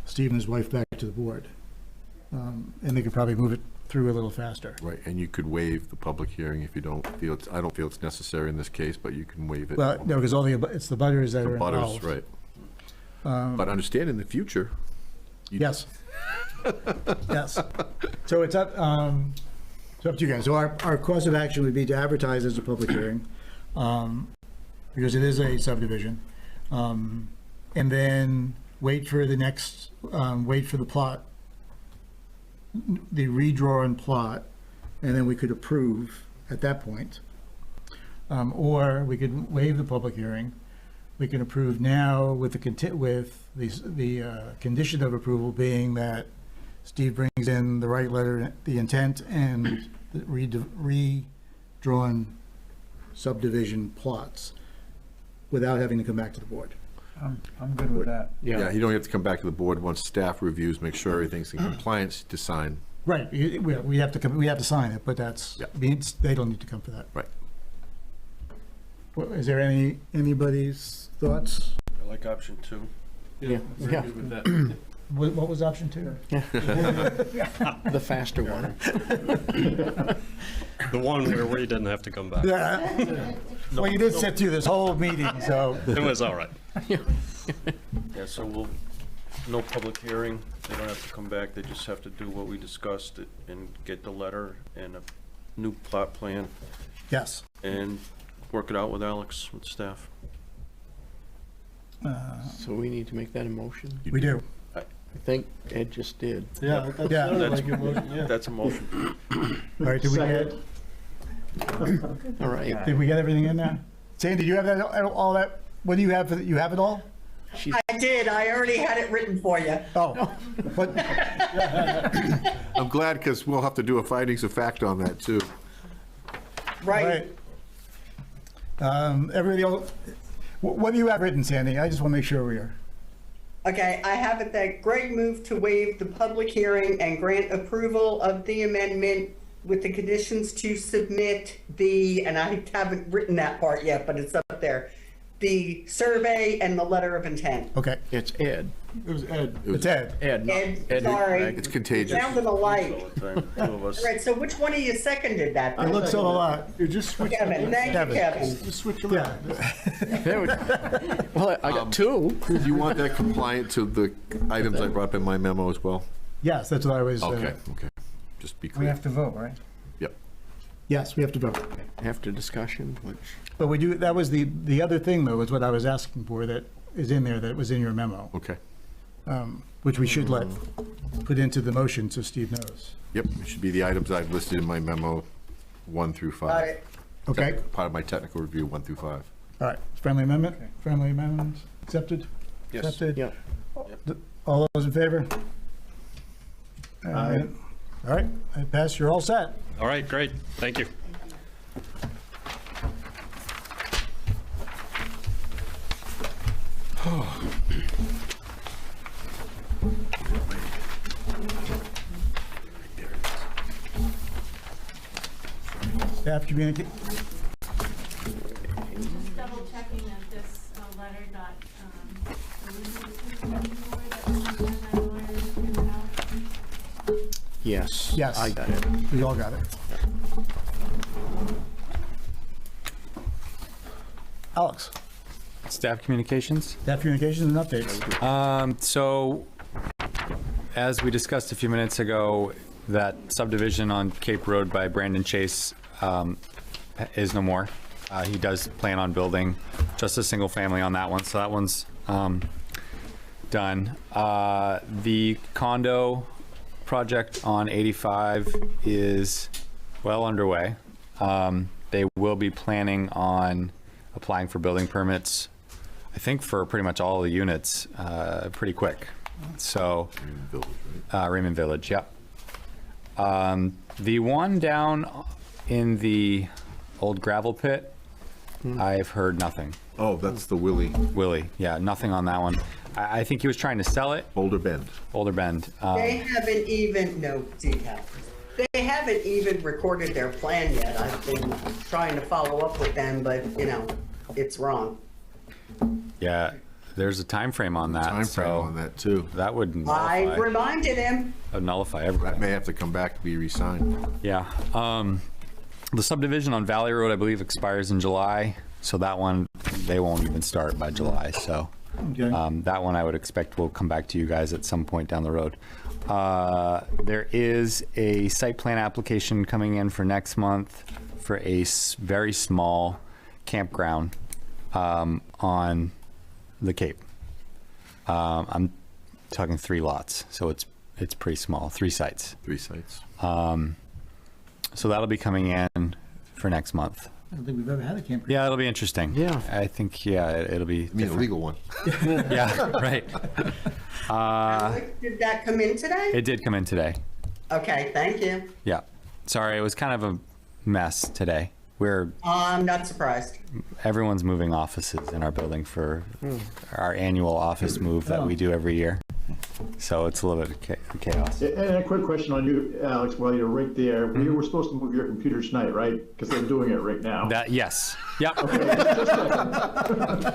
Steve and his wife back to the board. And they could probably move it through a little faster. Right, and you could waive the public hearing if you don't feel it's, I don't feel it's necessary in this case, but you can waive it. Well, no, because it's the butters that are Butters, involved. right. But understand in the future. Yes. Yes. So it's up to you guys. So our course of action would be to advertise as a public hearing, because it is a subdivision. And then wait for the next, wait for the plot, the redrawn plot, and then we could approve at that point. Or we could waive the public hearing. We can approve now with the condition of approval being that Steve brings in the right letter, the intent, and the redrawn subdivision plots without having to come back to the board. I'm good with that. Yeah, you don't have to come back to the board once staff reviews, make sure everything's in compliance to sign. Right, we have to sign it, but that's, they don't need to come for that. Right. Is there anybody's thoughts? I like option 2. Yeah. Very good with that. What was option 2? The faster one. The one where we didn't have to come back. Yeah. Well, you did sit through this whole meeting, so. It was all right. Yeah, so no public hearing. They don't have to come back. They just have to do what we discussed and get the letter and a new plot plan. Yes. And work it out with Alex, with staff. So we need to make that a motion? We do. I think Ed just did. Yeah. That's a motion. All right, did we get, All right. did we get everything in there? Sandy, did you have that, all that, what do you have, you have it all? I did. I already had it written for you. Oh, what? I'm glad, because we'll have to do a findings of fact on that, too. Right. Everybody else, what do you have written, Sandy? I just want to make sure we are. Okay, I have it that Greg moved to waive the public hearing and grant approval of the amendment with the conditions to submit and I haven't written that part yet, but it's up there, the survey and the letter of intent. Okay. It's Ed. It was Ed. It's Ed. Ed, not Ed, Ed. sorry. It's contagious. Sounded alike. All the time, 2 of us. All right, so which one of you seconded that? It looks a lot. You just switch. Kevin, thank you, Kevin. Just switch them out. Well, I got 2. Do you want that compliant to the items I brought up in my memo as well? Yes, that's what I was. Okay. Just be We clear. have to vote, right? Yep. Yes, we have to vote. After discussion, which, But we do, that was the other thing, though, is what I was asking for that is in there, that was in your memo, Okay. which we should put into the motion so Steve knows. Yep, it should be the items I've listed in my memo, 1 through 5. Got it. Okay, Part of my technical review, 1 through 5. all right. Friendly amendment? Friendly amendment accepted? Yes. Accepted? yeah. All those in favor? Aye. All right, I pass, you're all set. All right, great. Thank you. Staff communicate, Just double checking that this letter got Yes. Yes. I got it. We all got it. Alex, Staff communications? staff communications and updates. So, as we discussed a few minutes ago, that subdivision on Cape Road by Brandon Chase is no more. He does plan on building just a single family on that one, so that one's done. The condo project on 85 is well underway. They will be planning on applying for building permits, I think for pretty much all the units, pretty quick. So, Raymond Village, yep. The one down in the old gravel pit, I've heard nothing. Oh, that's the Willie. Willie, yeah, nothing on that one. I think he was trying to sell it. Boulder Bend. Boulder Bend. They haven't even, no decal. They haven't even recorded their plan yet. I've been trying to follow up with them, but, you know, it's wrong. Yeah, there's a time frame on that. Time frame so on that too. That would nullify. I reminded him. Would nullify everything. That may have to come back to be re-signed. Yeah. The subdivision on Valley Road, I believe, expires in July. So that one, they won't even start by July. So Okay. that one I would expect will come back to you guys at some point down the road. There is a site plan application coming in for next month for a very small campground on the Cape. I'm talking 3 lots, so it's pretty small, 3 sites. 3 sites. So that'll be coming in for next month. I don't think we've ever had a camper. Yeah, it'll be interesting. Yeah. I think, yeah, it'll be I mean, a legal one. Yeah, right. Did that come in today? It did come in today. Okay, thank you. Yeah. Sorry, it was kind of a mess today. I'm not surprised. Everyone's moving offices in our building for our annual office move that we do every year. So it's a little bit of chaos. And a quick question on you, Alex, while you're right there. We were supposed to move your computer tonight, right? Because they're doing it right now. Yes. Yep.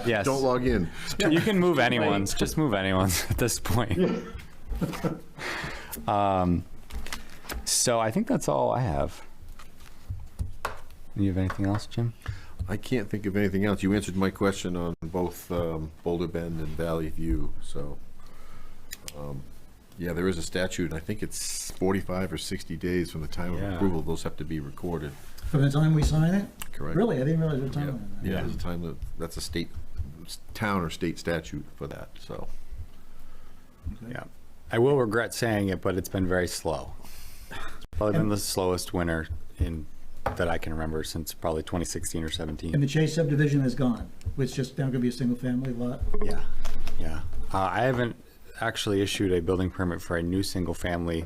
Yes. Don't log in. You can move anyone's. Just move anyone's at this point. So I think that's all I have. You have anything else, Jim? I can't think of anything else. You answered my question on both Boulder Bend and Valley View, so. Yeah, there is a statute, and I think it's 45 or 60 days from the time of approval. Those have to be recorded. From the time we sign it? Correct. Really? I didn't realize the time. Yeah, there's a time that's a town or state statute for that, so. Yeah. I will regret saying it, but it's been very slow. It's probably been the slowest winter that I can remember since probably 2016 or 17. And the Chase subdivision is gone. It's just now going to be a single family lot. Yeah, yeah. I haven't actually issued a building permit for a new single family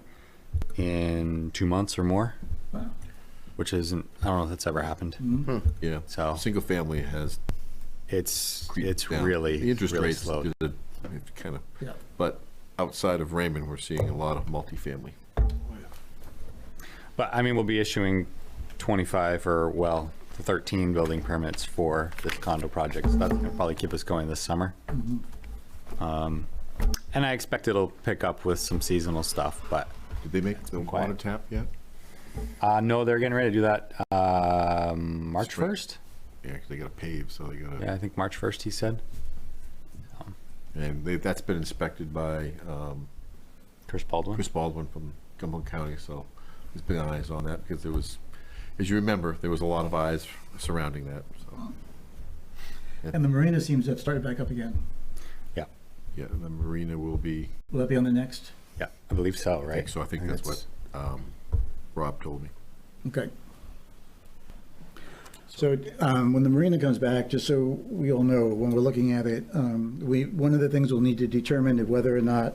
in 2 months or more. Wow. Which isn't, I don't know if that's ever happened. Mm-hmm. Yeah. So single family has. It's down. really the interest really rates slow. kind of. Yeah. But outside of Raymond, we're seeing a lot of multifamily. But I mean, we'll be issuing 25 or 13 building permits for this condo project. So that's gonna probably keep us going this summer. Mm-hmm. And I expect it'll pick up with some seasonal stuff, but. Did they make the water tap yet? No, they're getting ready to do that March 1st. Yeah, 'cause they got to pave, so they got to. Yeah, I think March 1st, he said. And that's been inspected by Chris Baldwin. Chris Baldwin from Cumberland County, so there's been eyes on that because there was, as you remember, there was a lot of eyes surrounding that. So. And the marina seems to have started back up again. Yeah. Yeah, and the marina will be. Will that be on the next? Yeah, I believe so, right? I think so. I think that's what Rob told me. Okay. So when the marina comes back, just so we all know, when we're looking at it, one of the things we'll need to determine is whether or not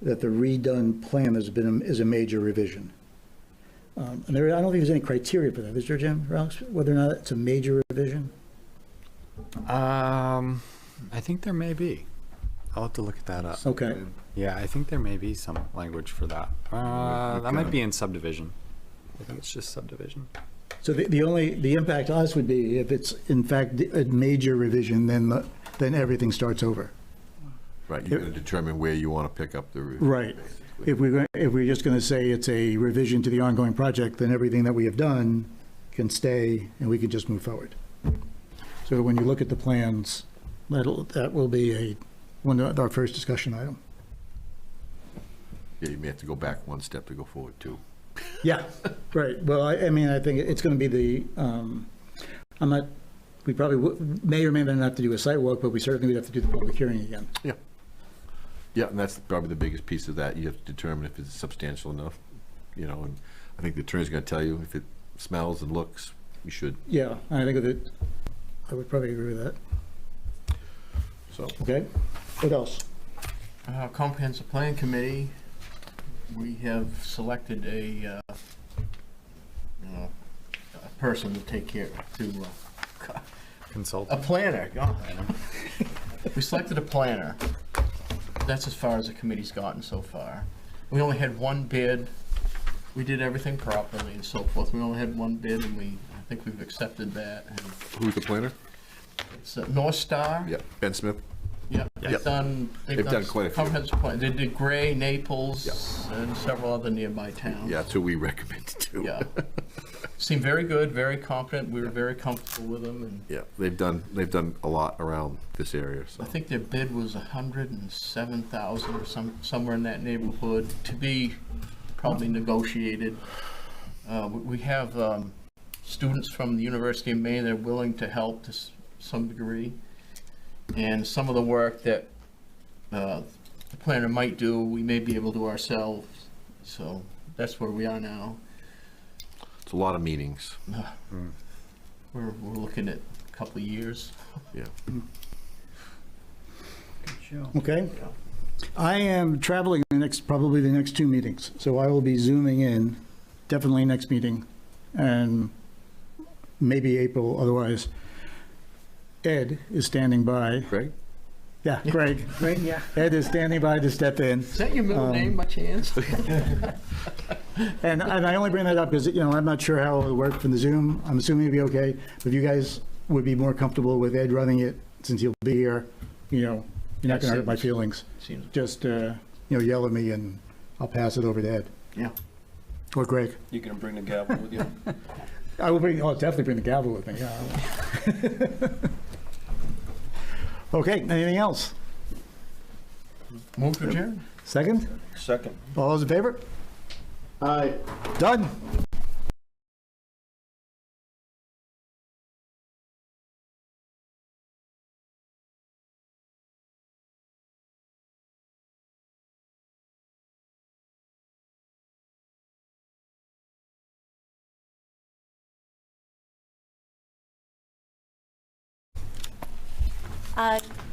that the redone plan is a major revision. And I don't think there's any criteria for that, is there, Jim, or Alex? Whether or not it's a major revision? I think there may be. I'll have to look at that up. Okay. Yeah, I think there may be some language for that. That might be in subdivision. I think it's just subdivision. So the impact to us would be if it's in fact a major revision, then everything starts over. Right, you're going to determine where you want to pick up the roof. Right. If we're just going to say it's a revision to the ongoing project, then everything that we have done can stay and we can just move forward. So when you look at the plans, that will be our first discussion item. Yeah, you may have to go back one step to go forward, too. Yeah, right. Well, I mean, I think it's going to be we probably may or may not have to do a site walk, but we certainly would have to do the public hearing again. Yeah. Yeah, and that's probably the biggest piece of that. You have to determine if it's substantial enough, and I think the attorney's going to tell you if it smells and looks, you should. Yeah, I think that I would probably agree with that. So. Okay, what else? Comprehensive Plan Committee, we have selected a person to take care, consult. A planner, God. We selected a planner. That's as far as the committee's gotten so far. We only had one bid. We did everything properly and so forth. We only had one bid, and I think we've accepted that. And who's the planner? it's North Star. Yep, Ben Smith. Yeah, they've done quite a few. Comprehensive plan. They did Gray, Naples, and several other nearby towns. Yeah, that's who we recommended too. Yeah. Seemed very good, very competent. We were very comfortable with them. And yeah, they've done a lot around this area. So. I think their bid was 107,000 or somewhere in that neighborhood to be probably negotiated. We have students from the University of Maine that are willing to help to some degree. And some of the work that the planner might do, we may be able to do ourselves. So that's where we are now. It's a lot of meetings. We're looking at a couple of years. Yeah. Okay. I am traveling probably the next 2 meetings, so I will be Zooming in, definitely next meeting, and maybe April otherwise. Ed is standing by. Greg? Yeah, Greg. Greg, yeah. Ed is standing by to step in. Is that your middle name, by chance? And I only bring that up because, I'm not sure how it will work from the Zoom. I'm assuming it'll be okay. But if you guys would be more comfortable with Ed running it, since he'll be here, you're not going to hurt my feelings. Just, yell at me and I'll pass it over to Ed. Yeah. Or Greg. You gonna bring the gavel with you? I'll definitely bring the gavel with me, yeah. Okay, anything else? Move to adjourn. Second? Second. All those in favor? Aye. Done.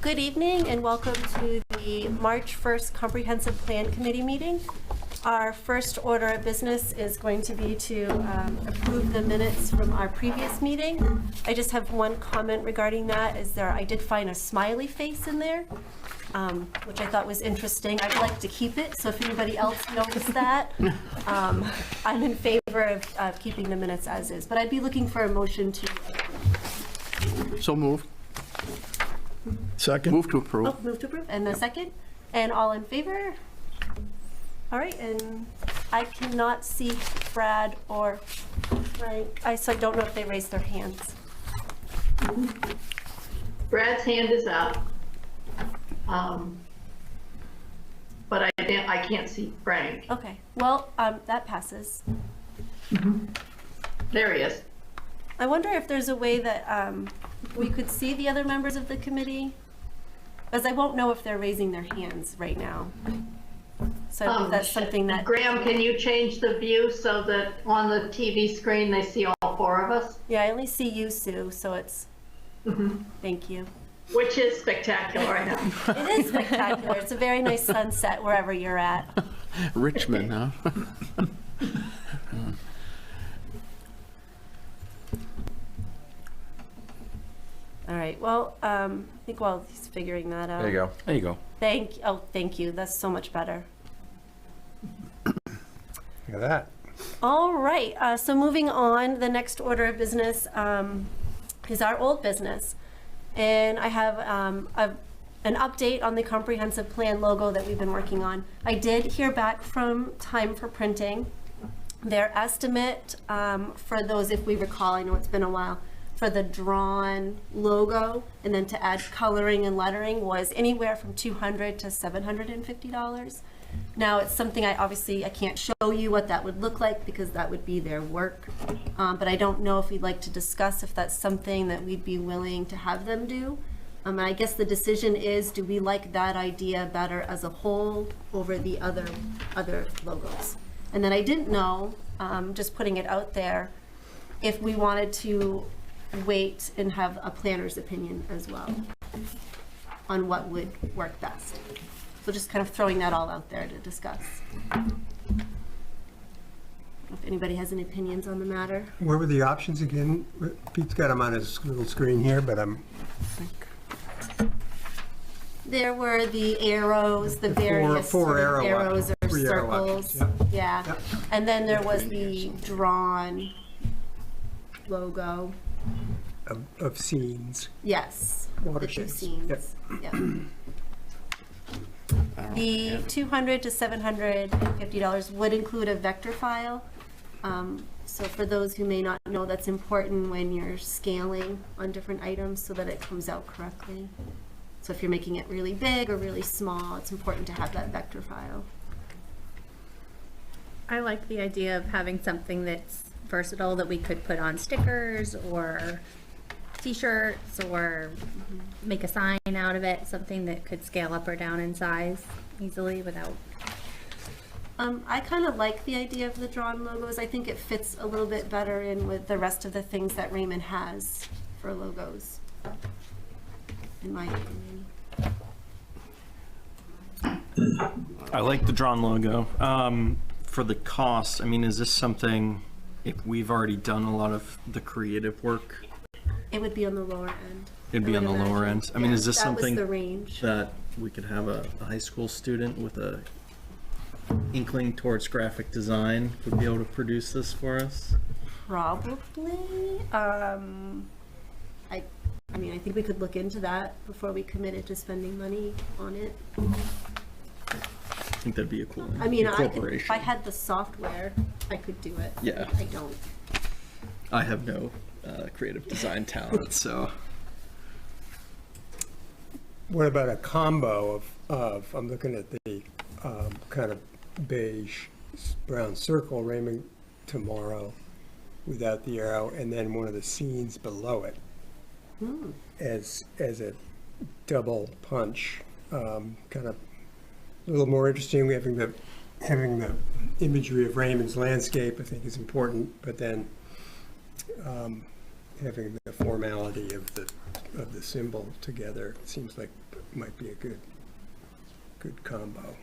Good evening and welcome to the March 1st Comprehensive Plan Committee meeting. Our first order of business is going to be to approve the minutes from our previous meeting. I just have one comment regarding that. I did find a smiley face in there, which I thought was interesting. I'd like to keep it, so if anybody else noticed that, I'm in favor of keeping the minutes as is. But I'd be looking for a motion to. So move. Second. Move to approve. Oh, move to approve. And the second? And all in favor? All right, and I cannot see Brad or Frank. So I don't know if they raised their hands. Brad's hand is up. But I can't see Frank. Okay, well, that passes. There he is. I wonder if there's a way that we could see the other members of the committee, because I won't know if they're raising their hands right now. So that's something that. Graham, can you change the view so that on the TV screen they see all four of us? Yeah, I only see you, Sue, so it's. Thank you. Which is spectacular right now. It is spectacular. It's a very nice sunset wherever you're at. Richmond, huh? All right, well, I think while he's figuring that out. There you go. There you go. Thank you. That's so much better. Look at that. All right, so moving on, the next order of business is our old business. And I have an update on the comprehensive plan logo that we've been working on. I did hear back from Time for Printing. Their estimate for those, if we recall, I know it's been a while, for the drawn logo and then to add coloring and lettering was anywhere from $200 to $750. Now, it's something I can't show you what that would look like because that would be their work. But I don't know if we'd like to discuss if that's something that we'd be willing to have them do. And I guess the decision is, do we like that idea better as a whole over the other logos? And then I didn't know, just putting it out there, if we wanted to wait and have a planner's opinion as well on what would work best. So just kind of throwing that all out there to discuss. If anybody has any opinions on the matter. What were the options again? Pete's got them on his little screen here, but There were the arrows, the various four arrows or three arrow circles. options, Yeah. Yep. And then there was the drawn logo. Of scenes. Yes. The two Watersheds. scenes. Yep. Yeah. The $200 to $750 would include a vector file. So for those who may not know, that's important when you're scaling on different items so that it comes out correctly. So if you're making it really big or really small, it's important to have that vector file. I like the idea of having something that's versatile that we could put on stickers or t-shirts or make a sign out of it, something that could scale up or down in size easily without... I kind of like the idea of the drawn logos. I think it fits a little bit better in with the rest of the things that Raymond has for logos, in my opinion. I like the drawn logo. For the cost, I mean, is this something, if we've already done a lot of the creative work, It would be on the lower end. it'd be on the lower end? I mean, is this that was something the range. that we could have a high school student with a inkling towards graphic design would be able to produce this for us? Probably. I mean, I think we could look into that before we committed to spending money on it. I think that'd be a cool I mean, if incorporation. I had the software, I could do it. Yeah. I don't. I have no creative design talent, so. What about a combo of I'm looking at the kind of beige brown circle, Raymond tomorrow, without the arrow, and then one of the scenes below it as a double punch, kind of a little more interesting. Having the imagery of Raymond's landscape, I think, is important, but then having the formality of the symbol together seems like might be a good combo.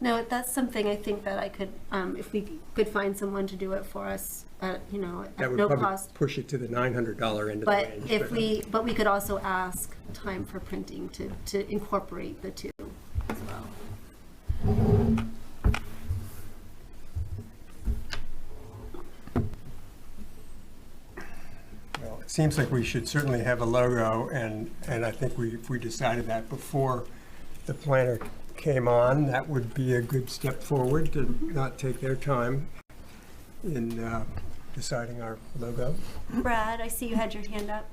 No, that's something I think that I could, if we could find someone to do it for us, you know, That at would no probably cost. push it to the $900 end of the But range. but we could also ask Time for Printing to incorporate the two as well. Well, it seems like we should certainly have a logo, and I think if we decided that before the planner came on, that would be a good step forward to not take their time in deciding our logo. Brad, I see you had your hand up.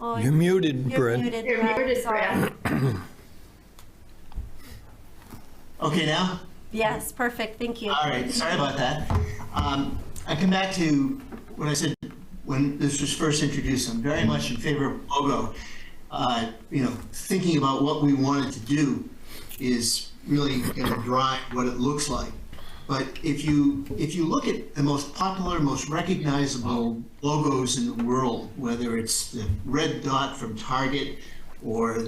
Oh, You're muted, you're Brad. muted, You're Brad. muted, Sorry. Okay, now? Yes, perfect, thank you. All right, sorry about that. I come back to what I said when this was first introduced. I'm very much in favor of logo. You know, thinking about what we wanted to do is really going to drive what it looks like. But if you look at the most popular, most recognizable logos in the world, whether it's the red dot from Target or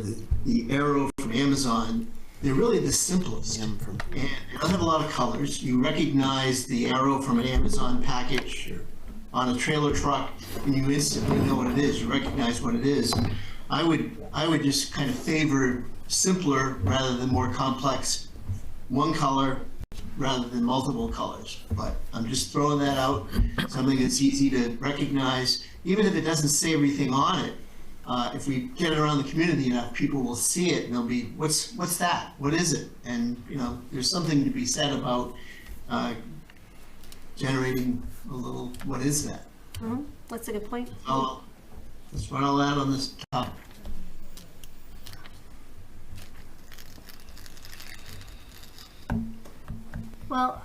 the arrow from Amazon, they're really the simplest. And they don't have a lot of colors. You recognize the arrow from an Amazon package or on a trailer truck, and you instantly know what it is. You recognize what it is. I would just kind of favor simpler rather than more complex, one color rather than multiple colors. But I'm just throwing that out, something that's easy to recognize. Even if it doesn't say everything on it, if we get it around the community enough, people will see it and they'll be, what's that? What is it? And, you know, there's something to be said about generating a little, what is that? Mm-hmm. That's a good point. That's what I'll add on this topic. Well,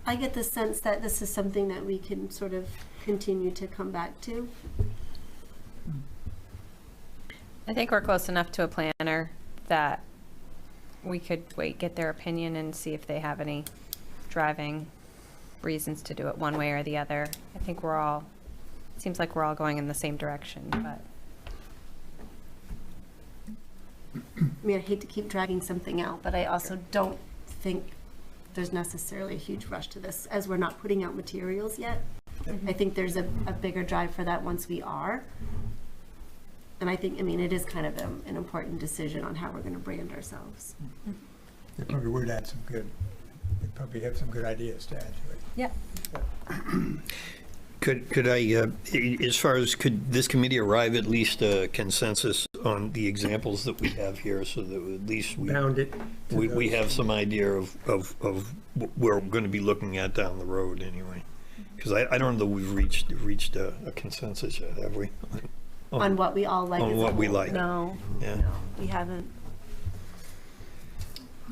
I get the sense that this is something that we can sort of continue to come back to. I think we're close enough to a planner that we could get their opinion and see if they have any driving reasons to do it one way or the other. I think it seems like we're all going in the same direction, but. I mean, I hate to keep dragging something out, but I also don't think there's necessarily a huge rush to this, as we're not putting out materials yet. I think there's a bigger drive for that once we are. And I think, I mean, it is kind of an important decision on how we're going to brand ourselves. They probably would add some good, they probably have some good ideas to add to it. Yeah. Could I, as far as, could this committee arrive at least a consensus on the examples that we have here, so that at least we have some idea of what we're going to be looking at down the road anyway? Because I don't know that we've reached a consensus yet, have we? On what we all like. On what we like. No. Yeah. No, we haven't.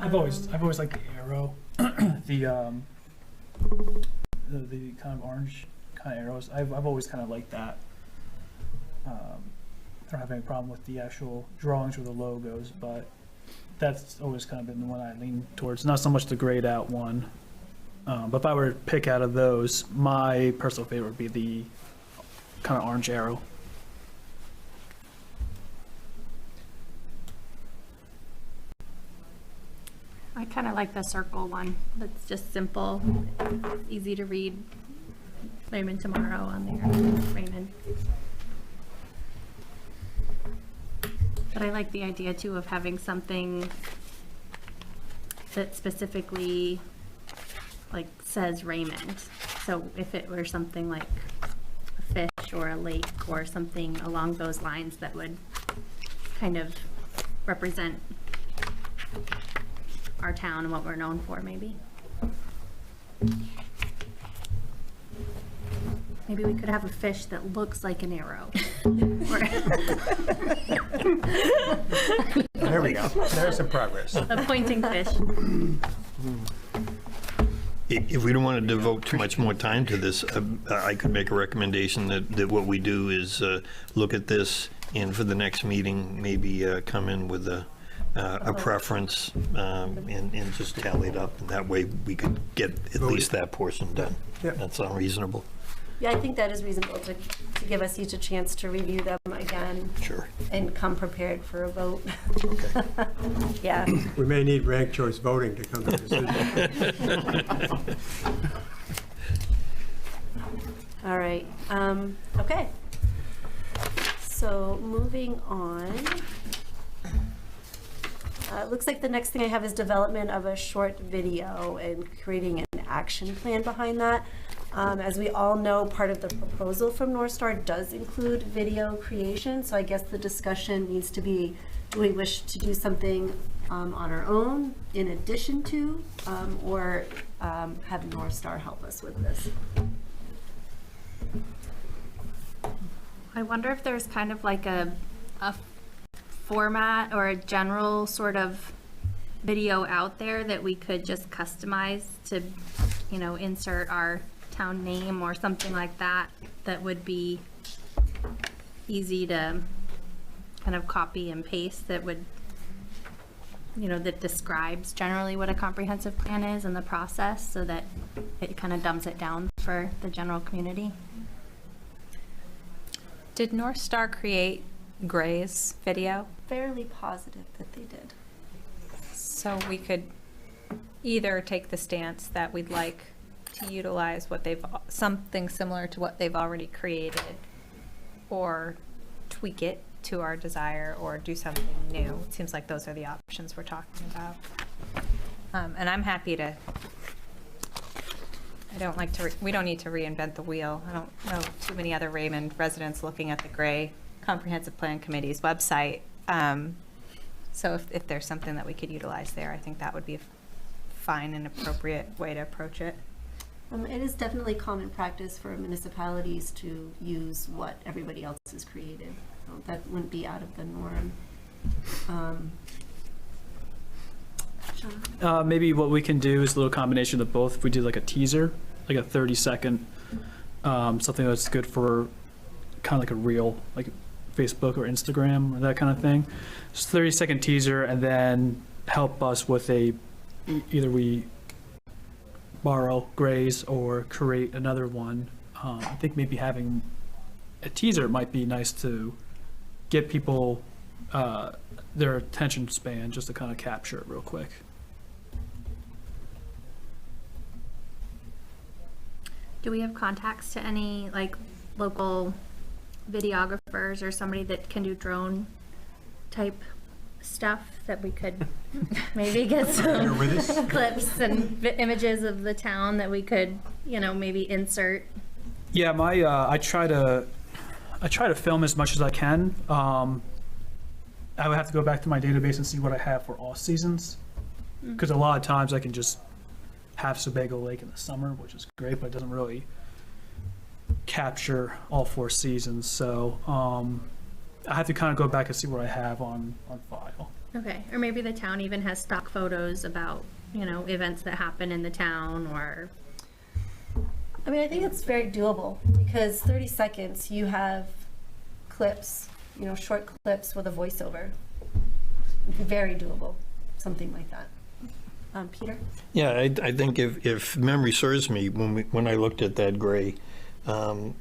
I've always liked the arrow, the kind of orange kind of arrows. I've always kind of liked that. I don't have any problem with the actual drawings or the logos, but that's always kind of been the one I lean towards. Not so much the grayed out one, but if I were to pick out of those, my personal favorite would be the kind of orange arrow. I kind of like the circle one. That's just simple, easy to read. Raymond tomorrow on there. Raymond. But I like the idea too of having something that specifically like says Raymond. So if it were something like a fish or a lake or something along those lines that would kind of represent our town and what we're known for, maybe. Maybe we could have a fish that looks like an arrow. There we go. There's some progress. A pointing fish. If we don't want to devote too much more time to this, I could make a recommendation that what we do is look at this, and for the next meeting, maybe come in with a preference and just tally it up, and that way we could get at least that portion done. Yep. That's unreasonable. Yeah, I think that is reasonable to give us each a chance to review them again. Sure. And come prepared for a vote. Okay. Yeah. We may need ranked choice voting to come to a decision. All right. Okay. So moving on. It looks like the next thing I have is development of a short video and creating an action plan behind that. As we all know, part of the proposal from North Star does include video creation, so I guess the discussion needs to be, do we wish to do something on our own in addition to, or have North Star help us with this? I wonder if there's kind of like a format or a general sort of video out there that we could just customize to, you know, insert our town name or something like that, that would be easy to kind of copy and paste, that would, you know, that describes generally what a comprehensive plan is and the process, so that it kind of dumbs it down for the general community. Did North Star create Gray's video? Fairly positive that they did. So we could either take the stance that we'd like to utilize something similar to what they've already created, or tweak it to our desire, or do something new. It seems like those are the options we're talking about. And I'm happy to, we don't need to reinvent the wheel. I don't know too many other Raymond residents looking at the Gray Comprehensive Plan Committee's website. So if there's something that we could utilize there, I think that would be a fine and appropriate way to approach it. It is definitely common practice for municipalities to use what everybody else has created. That wouldn't be out of the norm. Sean? Maybe what we can do is a little combination of both. If we do like a teaser, like a 30-second, something that's good for kind of like a reel, like Facebook or Instagram or that kind of thing. Just 30-second teaser, and then help us with either we borrow Gray's or create another one. I think maybe having a teaser might be nice to get people their attention span, just to kind of capture it real quick. Do we have contacts to any like local videographers or somebody that can do drone type stuff that we could maybe get some clips and images of the town that we could, you know, maybe insert? Yeah, I try to film as much as I can. I would have to go back to my database and see what I have for all seasons, because a lot of times I can just have Sebago Lake in the summer, which is great, but it doesn't really capture all 4 seasons. So I have to kind of go back and see what I have on file. Okay, or maybe the town even has stock photos about, you know, events that happen in the town, or... I mean, I think it's very doable, because 30 seconds, you have clips, you know, short clips with a voiceover. Very doable, something like that. Peter? Yeah, I think if memory serves me, when I looked at that Gray,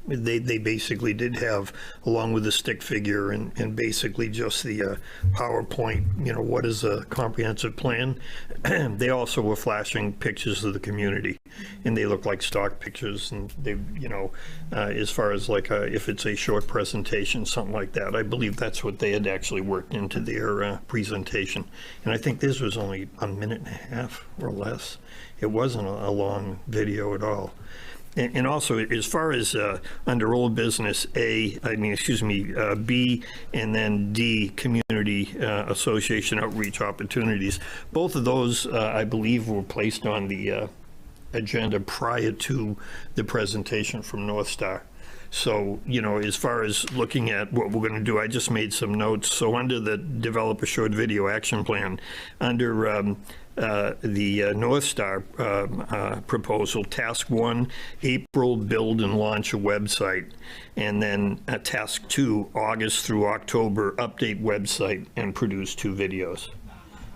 they basically did have, along with the stick figure and basically just the PowerPoint, you know, what is a comprehensive plan, they also were flashing pictures of the community, and they look like stock pictures, and they, you know, as far as like if it's a short presentation, something like that, I believe that's what they had actually worked into their presentation. And I think this was only a minute and a half or less. It wasn't a long video at all. And also, as far as under old business, B, and then D, community association outreach opportunities, both of those, I believe, were placed on the agenda prior to the presentation from North Star. So, you know, as far as looking at what we're going to do, I just made some notes. So under the Develop a Short Video Action Plan, under the North Star proposal, Task 1, April, build and launch a website. And then Task 2, August through October, update website and produce 2 videos.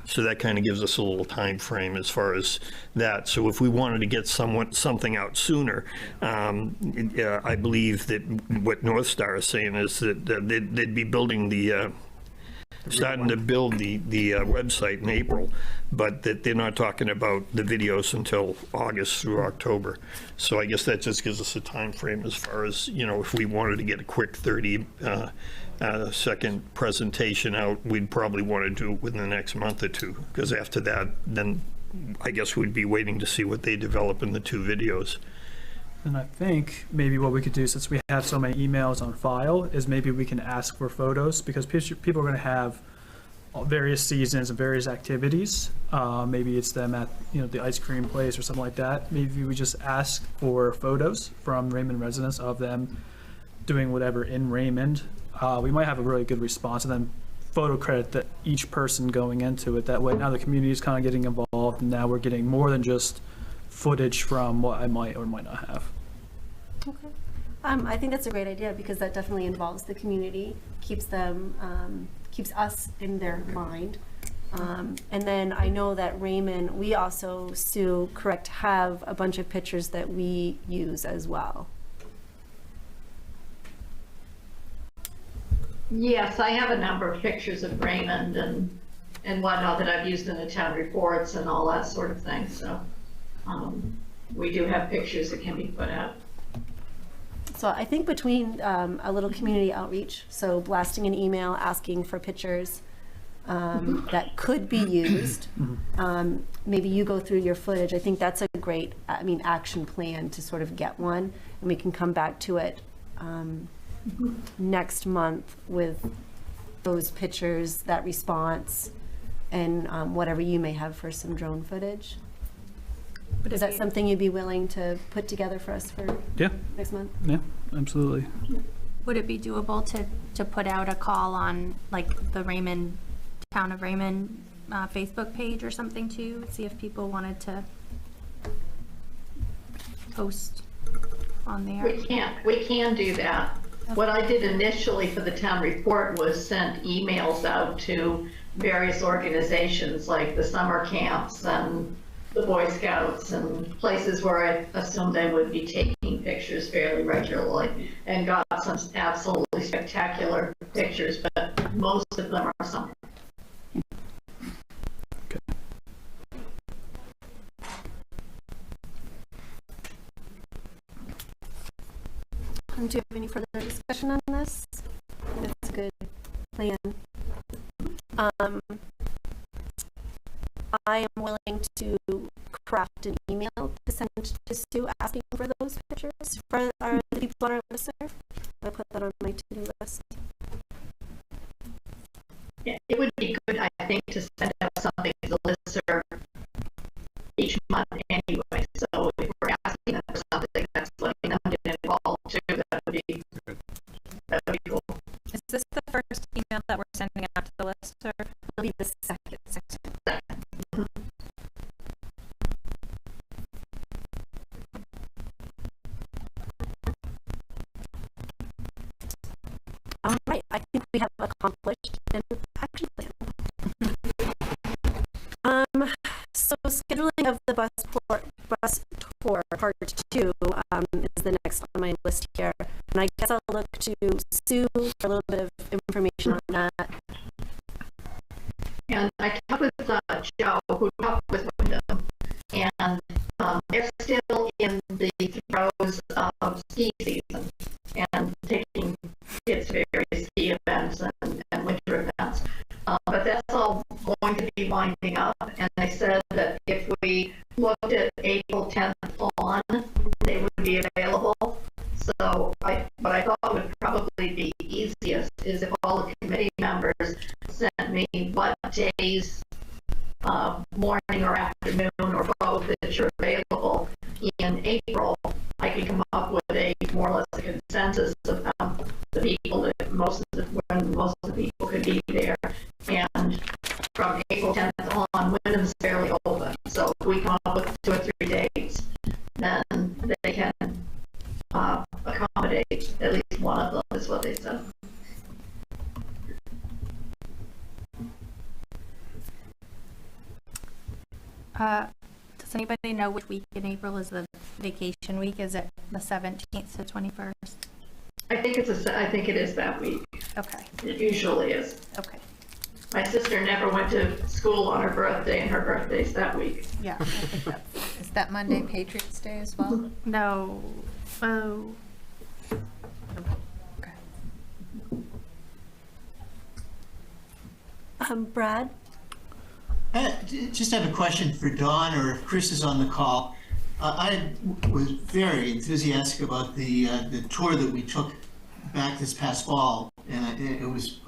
So that kind of gives us a little time frame as far as that. So if we wanted to get something out sooner, I believe that what North Star is saying is that they'd be building starting to build the website in April, but that they're not talking about the videos until August through October. So I guess that just gives us a time frame as far as, you know, if we wanted to get a quick 30-second presentation out, we'd probably want to do it within the next month or 2, because after that, then I guess we'd be waiting to see what they develop in the 2 videos. And I think maybe what we could do, since we have so many emails on file, is maybe we can ask for photos, because people are going to have various seasons and various activities. Maybe it's them at, you know, the ice cream place or something like that. Maybe we just ask for photos from Raymond residents of them doing whatever in Raymond. We might have a really good response, and then photo credit that each person going into it. That way now the community is kind of getting involved, and now we're getting more than just footage from what I might or might not have. Okay. I think that's a great idea, because that definitely involves the community, keeps them, keeps us in their mind. And then I know that Raymond, we also, Sue, correct, have a bunch of pictures that we use as well. Yes, I have a number of pictures of Raymond and whatnot that I've used in the town reports and all that sort of thing. So we do have pictures that can be put out. So I think between a little community outreach, so blasting an email, asking for pictures that could be used, maybe you go through your footage. I think that's a great, action plan to sort of get one, and we can come back to it next month with those pictures, that response, and whatever you may have for some drone footage. Is that something you'd be willing to put together for us for Yeah. next month? Yeah, absolutely. Would it be doable to put out a call on like the Town of Raymond Facebook page or something too? See if people wanted to post on there? We can do that. What I did initially for the town report was sent emails out to various organizations like the summer camps and the Boy Scouts and places where I assumed they would be taking pictures fairly regularly, and got some absolutely spectacular pictures, but most of them are summer. Do you have any further discussion on this? That's a good plan. I am willing to craft an email to send to Sue asking for those pictures for the people on our listserv. I'll put that on my to-do list. Yeah, it would be good, I think, to send out something to the listserv each month anyway. So if we're asking them for something, that's letting them get involved too. That would be cool. Is this the first email that we're sending out to the list, or? It'll be the second. All right, I think we have accomplished an action plan. So scheduling of the bus tour part 2 is the next on my list here, and I guess I'll look to Sue for a little bit of information on that. And I talked with Joe, who talked with Wyndham, and they're still in the throes of ski season and taking kids to various ski events and winter events. But that's all going to be winding up, and they said that if we looked at April 10th on, they would be available. So what I thought would probably be easiest is if all the committee members sent me what days, morning or afternoon or both, that you're available in April. I can come up with a more or less a consensus of the people that when most of the people could be there. And from April 10th on, Wyndham's fairly open. So if we come up with 2 or 3 dates, then they can accommodate at least one of them, is what they said. Does anybody know which week in April is the vacation week? Is it the 17th to 21st? I think it is that week. Okay. It usually is. Okay. My sister never went to school on her birthday, and her birthday's that week. Yeah, I think that's. Is that Monday Patriots Day as well? No. Oh. Okay. Brad? Just have a question for Dawn, or if Chris is on the call. I was very enthusiastic about the tour that we took back this past fall, and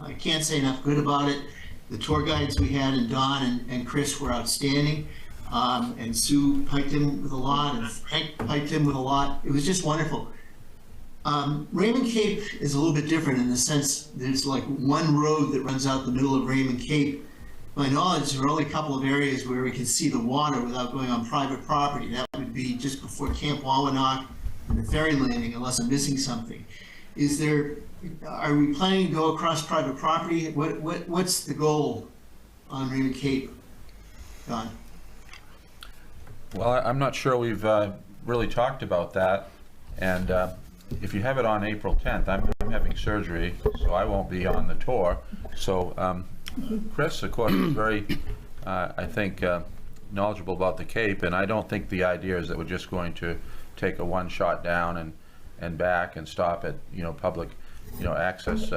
I can't say enough good about it. The tour guides we had, and Dawn and Chris, were outstanding, and Sue piped in with a lot, and Frank piped in with a lot. It was just wonderful. Raymond Cape is a little bit different in the sense there's like one road that runs out the middle of Raymond Cape. To my knowledge, there are only a couple of areas where we can see the water without going on private property. That would be just before Camp Wawanock and the ferry landing, unless I'm missing something. Are we planning to go across private property? What's the goal on Raymond Cape, Don? Well, I'm not sure we've really talked about that, and if you have it on April 10th, I'm having surgery, so I won't be on the tour. So Chris, of course, is very, I think, knowledgeable about the Cape, and I don't think the idea is that we're just going to take a one shot down and back and stop at, public, access,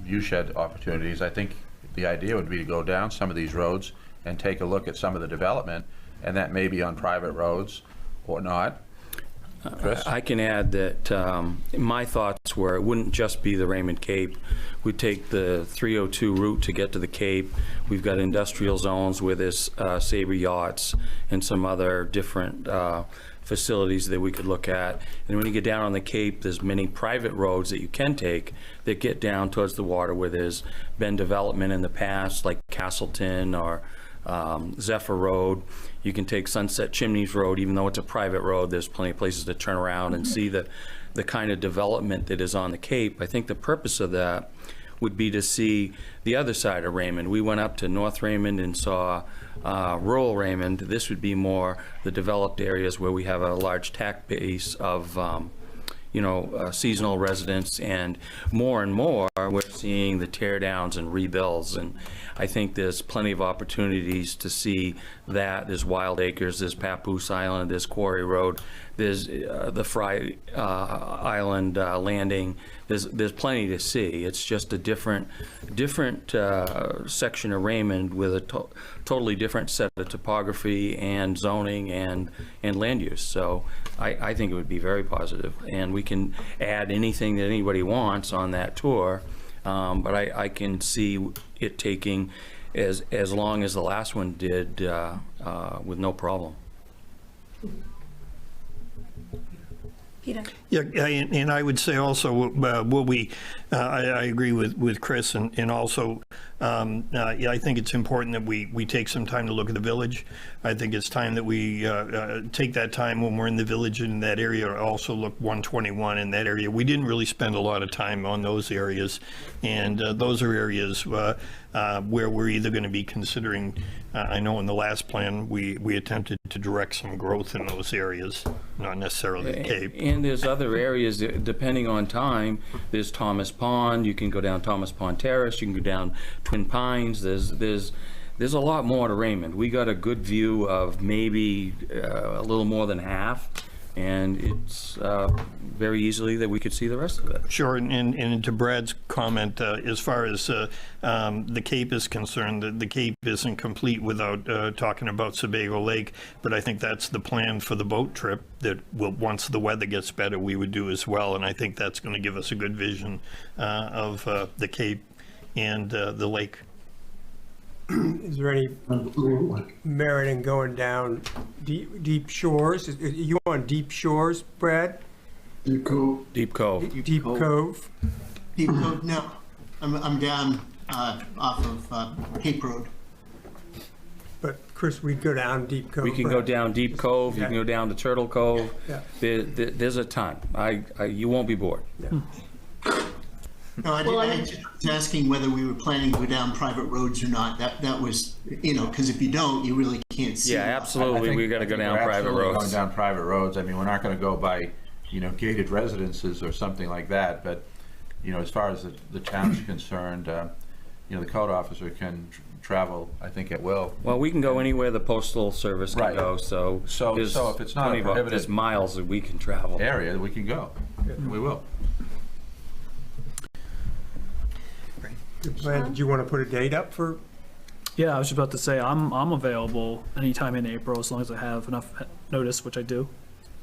viewshed opportunities. I think the idea would be to go down some of these roads and take a look at some of the development, and that may be on private roads or not. I can add that my thoughts were it wouldn't just be the Raymond Cape. We'd take the 302 route to get to the Cape. We've got industrial zones where there's Sabre yachts and some other different facilities that we could look at. And when you get down on the Cape, there's many private roads that you can take that get down towards the water where there's been development in the past, like Castleton or Zephyr Road. You can take Sunset Chimneys Road, even though it's a private road, there's plenty of places to turn around and see the kind of development that is on the Cape. I think the purpose of that would be to see the other side of Raymond. We went up to North Raymond and saw rural Raymond. This would be more the developed areas where we have a large tax base of seasonal residents, and more we're seeing the tear downs and rebuilds, and I think there's plenty of opportunities to see that. There's Wild Acres, there's Papoose Island, there's Quarry Road, there's the Fry Island landing. There's plenty to see. It's just a different section of Raymond with a totally different set of topography and zoning and land use. So I think it would be very positive, and we can add anything that anybody wants on that tour, but I can see it taking as long as the last one did with no problem. Peter? Yeah, and I would say also, what I agree with Chris, and also, I think it's important that we take some time to look at the village. I think it's time that we take that time when we're in the village in that area, also look 121 in that area. We didn't really spend a lot of time on those areas, and those are areas where we're either going to be considering, I know in the last plan, we attempted to direct some growth in those areas, not necessarily the Cape. And there's other areas, depending on time, there's Thomas Pond, you can go down Thomas Pond Terrace, you can go down Twin Pines, there's a lot more to Raymond. We got a good view of maybe a little more than half, and it's very easily that we could see the rest of it. Sure, and to Brad's comment, as far as the Cape is concerned, the Cape isn't complete without talking about Sebago Lake, but I think that's the plan for the boat trip that once the weather gets better, we would do as well, and I think that's going to give us a good vision of the Cape and the lake. Is there any merit in going down deep shores? Are you on deep shores, Brad? Deep Cove. Deep Cove? Deep Cove, no. I'm down off of Cape Road. But Chris, we'd go down Deep Cove. We can go down Deep Cove, you can go down to Turtle Cove. Yeah. There's a ton. You won't be bored. Yeah. No, I was asking whether we were planning to go down private roads or not. That was, because if you don't, you really can't see. Yeah, absolutely. We got to go down private roads. Going down private roads. I mean, we're not going to go by, gated residences or something like that. But, as far as the town's concerned, the code officer can travel, I think, at will. Well, we can go anywhere the postal service can go. So if it's not a prohibited miles that we can travel area, we can go. We will. Brad, did you want to put a date up for? Yeah, I was just about to say, I'm available anytime in April as long as I have enough notice, which I do.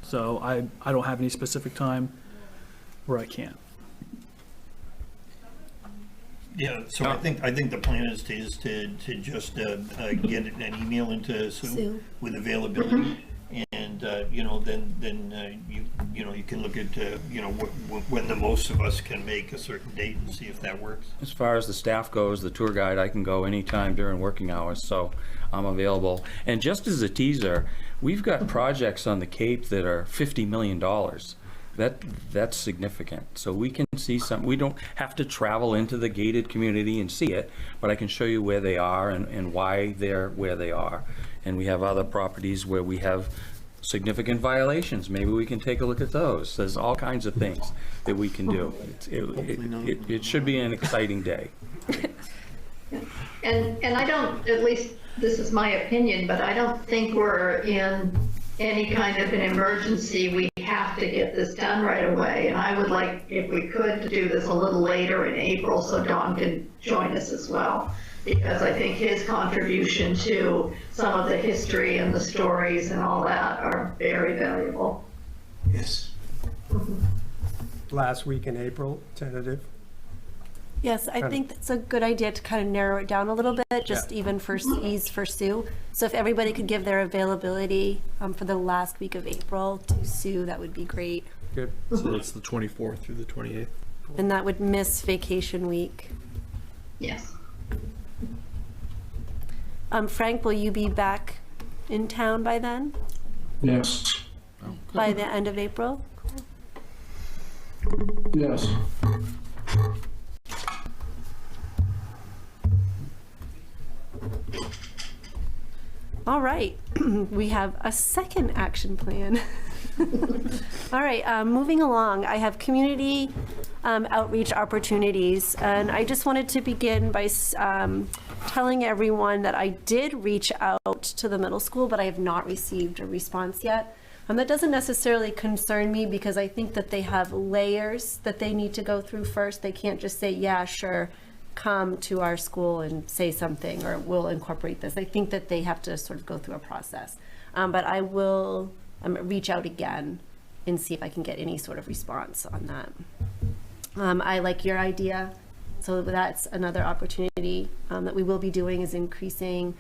So I don't have any specific time where I can't. Yeah, so I think the plan is to just get an email into Sue with availability, and then you can look at when the most of us can make a certain date and see if that works. As far as the staff goes, the tour guide, I can go anytime during working hours, so I'm available. And just as a teaser, we've got projects on the Cape that are $50 million. That's significant. So we can see some. We don't have to travel into the gated community and see it, but I can show you where they are and why they're where they are. And we have other properties where we have significant violations. Maybe we can take a look at those. There's all kinds of things that we can do. It should be an exciting day. And I don't, at least this is my opinion, but I don't think we're in any kind of an emergency. We have to get this done right away. And I would like, if we could, to do this a little later in April so Don can join us as well. Because I think his contribution to some of the history and the stories and all that are very valuable. Yes. Last week in April, tentative. Yes, I think that's a good idea to kind of narrow it down a little bit, just even for ease for Sue. So if everybody could give their availability for the last week of April to Sue, that would be great. Good. So that's the 24th through the 28th. And that would miss vacation week. Yes. Frank, will you be back in town by then? Yes. By the end of April? Yes. All right, we have a second action plan. All right, moving along, I have community outreach opportunities, and I just wanted to begin by telling everyone that I did reach out to the middle school, but I have not received a response yet. That doesn't necessarily concern me because I think that they have layers that they need to go through first. They can't just say, yeah, sure, come to our school and say something, or we'll incorporate this. I think that they have to sort of go through a process. But I will reach out again and see if I can get any sort of response on that. I like your idea. So that's another opportunity that we will be doing, is increasing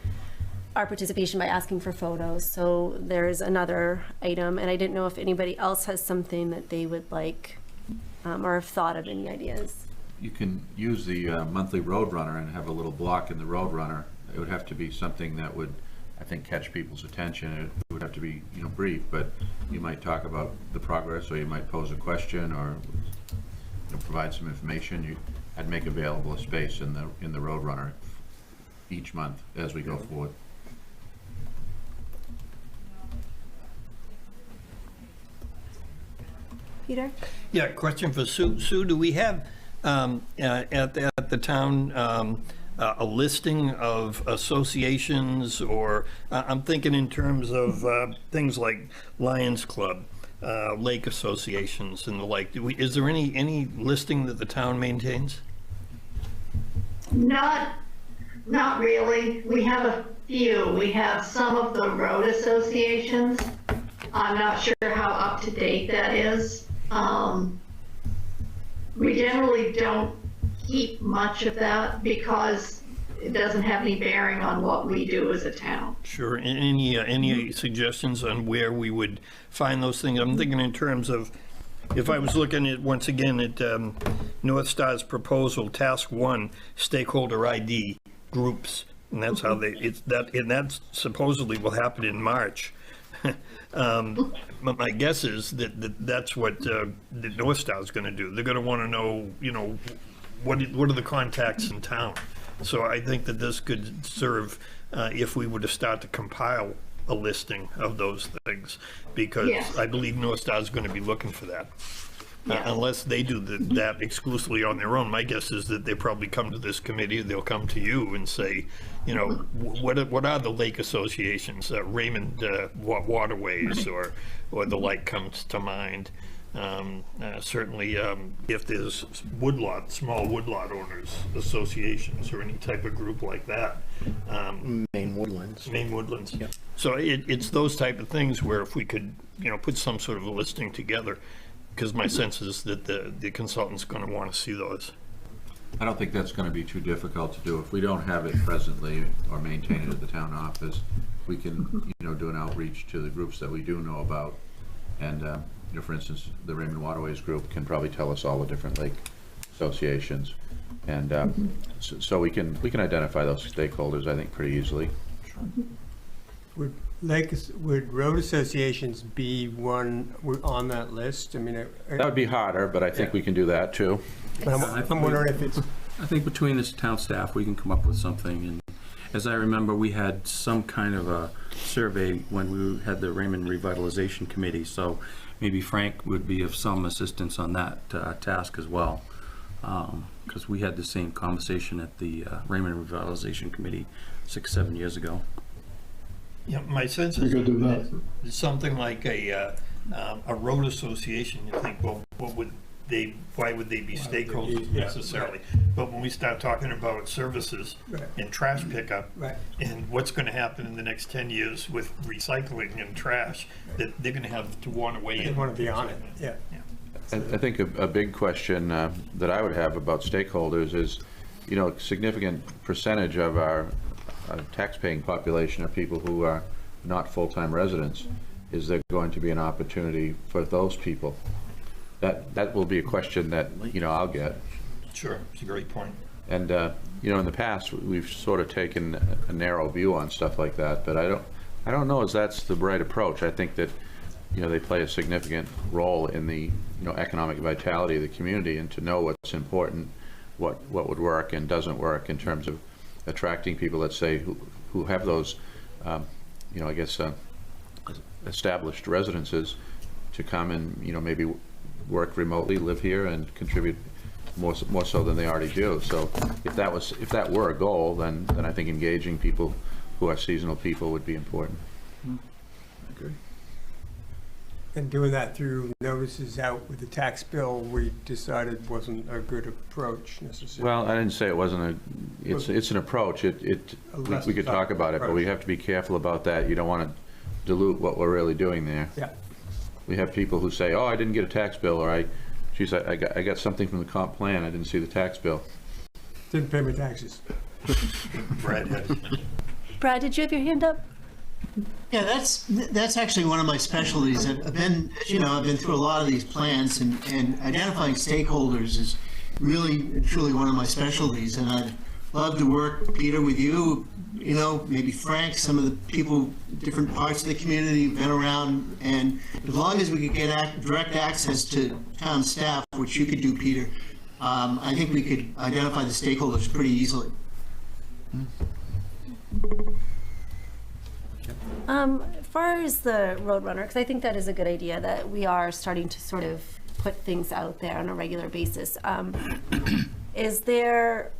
our participation by asking for photos. So there's another item, and I didn't know if anybody else has something that they would like or have thought of any ideas. You can use the monthly Roadrunner and have a little block in the Roadrunner. It would have to be something that would, I think, catch people's attention. It would have to be, brief, but you might talk about the progress, or you might pose a question, or provide some information. I'd make available a space in the Roadrunner each month as we go forward. Peter? Yeah, question for Sue. Sue, do we have at the town a listing of associations, or I'm thinking in terms of things like Lions Club, lake associations and the like. Is there any listing that the town maintains? Not really. We have a few. We have some of the road associations. I'm not sure how up to date that is. We generally don't keep much of that because it doesn't have any bearing on what we do as a town. Sure. Any suggestions on where we would find those things? I'm thinking in terms of, if I was looking at, once again, at North Star's proposal, task 1, stakeholder ID groups, and that's how and that supposedly will happen in March. My guess is that's what the North Star is going to do. They're going to want to know, what are the contacts in town. So I think that this could serve if we were to start to compile a listing of those things, because I believe North Star is going to be looking for that. Unless they do that exclusively on their own. My guess is that they probably come to this committee, they'll come to you and say, what are the lake associations, Raymond Waterways or the like comes to mind. Certainly if there's small woodlot owners associations or any type of group like that. Maine Woodlands. Maine Woodlands. Yeah. So it's those type of things where if we could, put some sort of a listing together, because my sense is that the consultant's going to want to see those. I don't think that's going to be too difficult to do. If we don't have it presently or maintain it at the town office, we can, do an outreach to the groups that we do know about. And, for instance, the Raymond Waterways group can probably tell us all the different lake associations. And so we can identify those stakeholders, I think, pretty easily. Would road associations be one on that list? I mean, that would be harder, but I think we can do that too. I'm wondering if it's. I think between this town staff, we can come up with something. And as I remember, we had some kind of a survey when we had the Raymond Revitalization Committee. So maybe Frank would be of some assistance on that task as well. Because we had the same conversation at the Raymond Revitalization Committee 6-7 years ago. Yeah, my sense is something like a road association. You think, well, what would why would they be stakeholders yeah, necessarily? But when we start talking about services and trash pickup, and what's gonna happen in the next 10 years with recycling and trash, that they're gonna have to want to weigh in. They want to be on it, yeah. I think a big question that I would have about stakeholders is, a significant percentage of our tax-paying population are people who are not full-time residents. Is there going to be an opportunity for those people? That will be a question that, I'll get. Sure, it's a great point. And, in the past, we've sort of taken a narrow view on stuff like that, but I don't know if that's the right approach. I think that, they play a significant role in the, economic vitality of the community, and to know what's important, what would work and doesn't work in terms of attracting people, let's say, who have those, established residences to come and, maybe work remotely, live here, and contribute more so than they already do. So if that were a goal, then I think engaging people who are seasonal people would be important. I agree. And doing that through notices out with the tax bill, we decided wasn't a good approach necessarily. Well, I didn't say it wasn't it's an approach. We could talk about it, but we have to be careful about that. You don't want to dilute what we're really doing there. Yeah. We have people who say, "Oh, I didn't get a tax bill," or I got something from the comp plan. I didn't see the tax bill. Didn't pay my taxes. Brad, did you have your hand up? Yeah, that's actually one of my specialties. I've been through a lot of these plans, and identifying stakeholders is really and truly one of my specialties. And I'd love to work, Peter, with you, maybe Frank, some of the people, different parts of the community who've been around. And as long as we could get direct access to town staff, which you could do, Peter, I think we could identify the stakeholders pretty easily. As far as the Roadrunner, because I think that is a good idea, that we are starting to sort of put things out there on a regular basis. Is there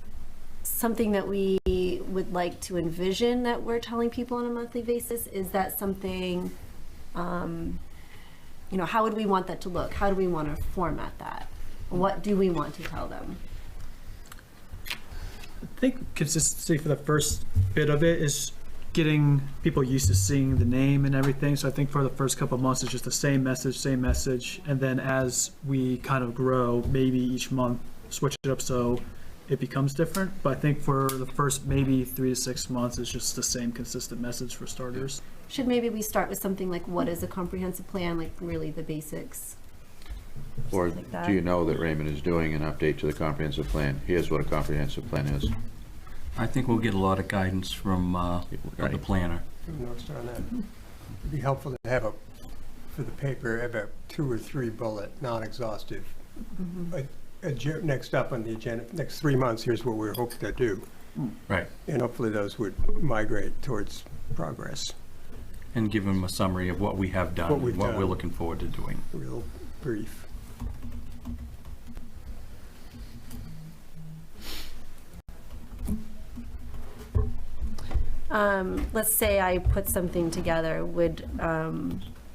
something that we would like to envision that we're telling people on a monthly basis? Is that something, how would we want that to look? How do we want to format that? What do we want to tell them? I think consistency for the first bit of it is getting people used to seeing the name and everything. So I think for the first couple of months, it's just the same message. And then as we kind of grow, maybe each month, switch it up so it becomes different. But I think for the first maybe 3 to 6 months, it's just the same consistent message for starters. Should maybe we start with something like, what is a comprehensive plan? Like really the basics. Or like that. do you know that Raymond is doing an update to the comprehensive plan? Here's what a comprehensive plan is. I think we'll get a lot of guidance from the planner. Notes on that. It'd be helpful to have for the paper, have a 2 or 3 bullet, non-exhaustive. Next up on the agenda, next 3 months, here's what we hope to do. Right. And hopefully those would migrate towards progress. And give them a summary of what we have done, What we've and what done. we're looking forward to doing. Real brief. Let's say I put something together, would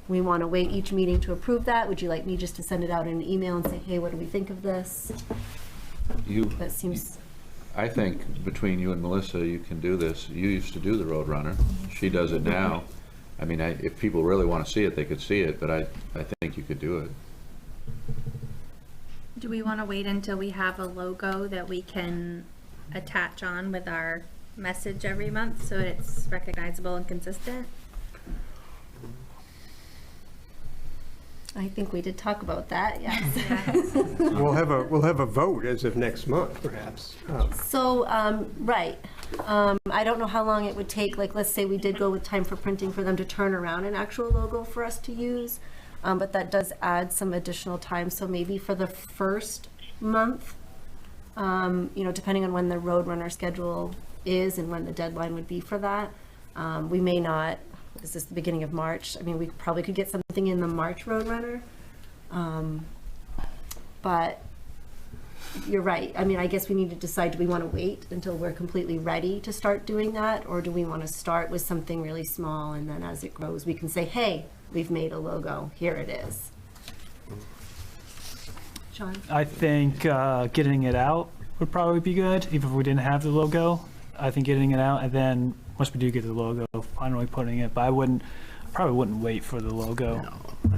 we want to wait each meeting to approve that? Would you like me just to send it out in an email and say, hey, what do we think of this? That seems... I think between you and Melissa, you can do this. You used to do the Roadrunner. She does it now. I mean, if people really want to see it, they could see it, but I think you could do it. Do we want to wait until we have a logo that we can attach on with our message every month so it's recognizable and consistent? I think we did talk about that, yes. We'll have a vote as of next month, perhaps. So, right. I don't know how long it would take, like, let's say we did go with time for printing for them to turn around an actual logo for us to use. But that does add some additional time. So maybe for the first month, depending on when the Roadrunner schedule is and when the deadline would be for that, we may not. Is this the beginning of March? I mean, we probably could get something in the March Roadrunner. But you're right. I mean, I guess we need to decide, do we want to wait until we're completely ready to start doing that? Or do we want to start with something really small, and then as it grows, we can say, hey, we've made a logo. Here it is. Sean? I think getting it out would probably be good, even if we didn't have the logo. I think getting it out, and then once we do get the logo, finally putting it. But I probably wouldn't wait for the logo.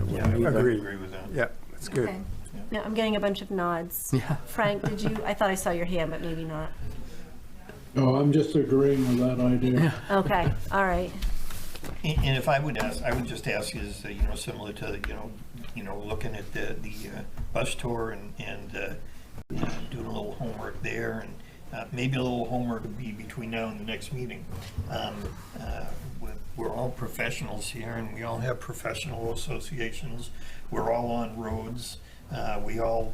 Yeah, agree. Agree with that. Yeah, that's good. Okay. Yeah, I'm getting a bunch of nods. Yeah. Frank, did you? I thought I saw your hand, but maybe not. No, I'm just agreeing with that idea. Okay, all right. And if I would ask, I would just ask is, similar to, looking at the bus tour and doing a little homework there, and maybe a little homework would be between now and the next meeting. We're all professionals here, and we all have professional associations. We're all on roads. We all,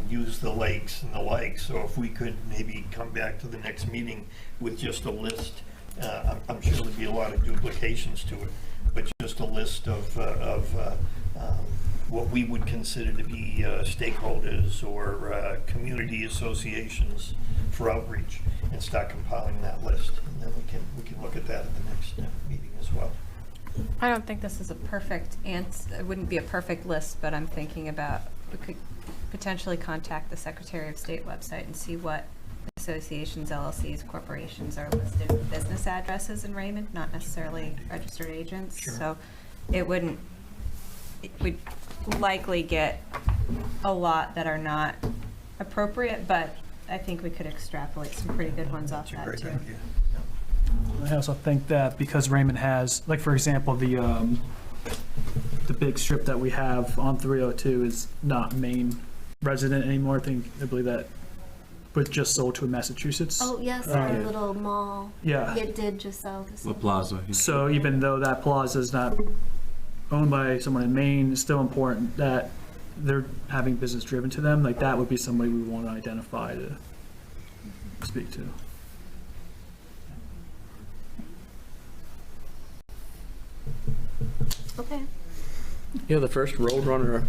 use the lakes and the like. So if we could maybe come back to the next meeting with just a list, I'm sure there'd be a lot of duplications to it, but just a list of what we would consider to be stakeholders or community associations for outreach, and start compiling that list. And then we can look at that at the next meeting as well. I don't think this is a perfect answer. It wouldn't be a perfect list, but I'm thinking about, we could potentially contact the Secretary of State website and see what associations, LLCs, corporations are listed with business addresses in Raymond, not necessarily registered agents. Sure. So it would likely get a lot that are not appropriate, but I think we could extrapolate some pretty good ones off that too. I also think that because Raymond has, like, for example, the big strip that we have on 302 is not Maine resident anymore. I believe that was just sold to Massachusetts. Oh, yes, our little mall. Yeah. It did just sell this. La Plaza. So even though that plaza is not owned by someone in Maine, it's still important that they're having business driven to them. Like, that would be somebody we want to identify to speak to. Okay. Yeah, the first Roadrunner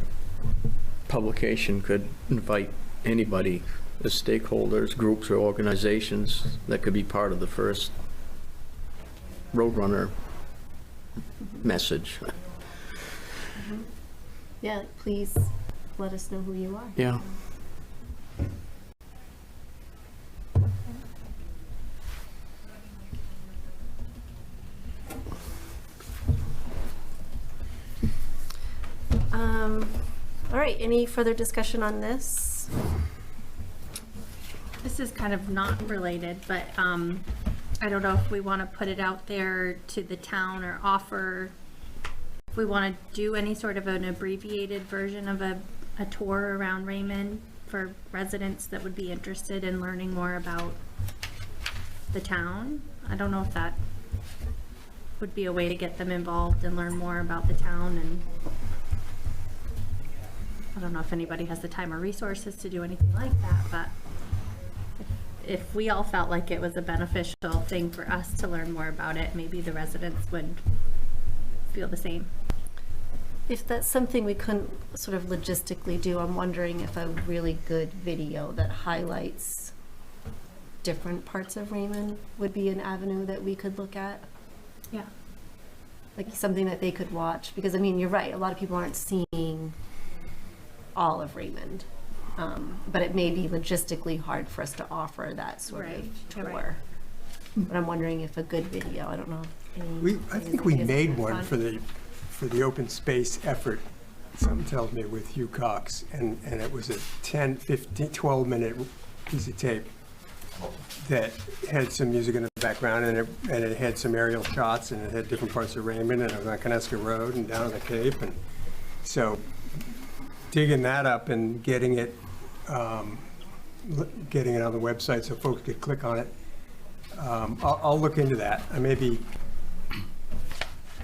publication could invite anybody as stakeholders, groups, or organizations that could be part of the first Roadrunner message. Yeah, please let us know who you are. Yeah. All right, any further discussion on this? This is kind of not related, but I don't know if we want to put it out there to the town or offer, if we want to do any sort of an abbreviated version of a tour around Raymond for residents that would be interested in learning more about the town. I don't know if that would be a way to get them involved and learn more about the town, and I don't know if anybody has the time or resources to do anything like that, but if we all felt like it was a beneficial thing for us to learn more about it, maybe the residents would feel the same. If that's something we couldn't sort of logistically do, I'm wondering if a really good video that highlights different parts of Raymond would be an avenue that we could look at. Yeah. Like something that they could watch, because I mean, you're right, a lot of people aren't seeing all of Raymond. But it may be logistically hard for us to offer that sort of tour. Right. But I'm wondering if a good video, I don't know. I think we made one for the open space effort, something tells me, with Hugh Cox, and it was a 10, 15, 12-minute piece of tape that had some music in the background, and it had some aerial shots, and it had different parts of Raymond, and it was on Coneska Road and down on the Cape, and so digging that up and getting it on the website so folks could click on it. I'll look into that. I may be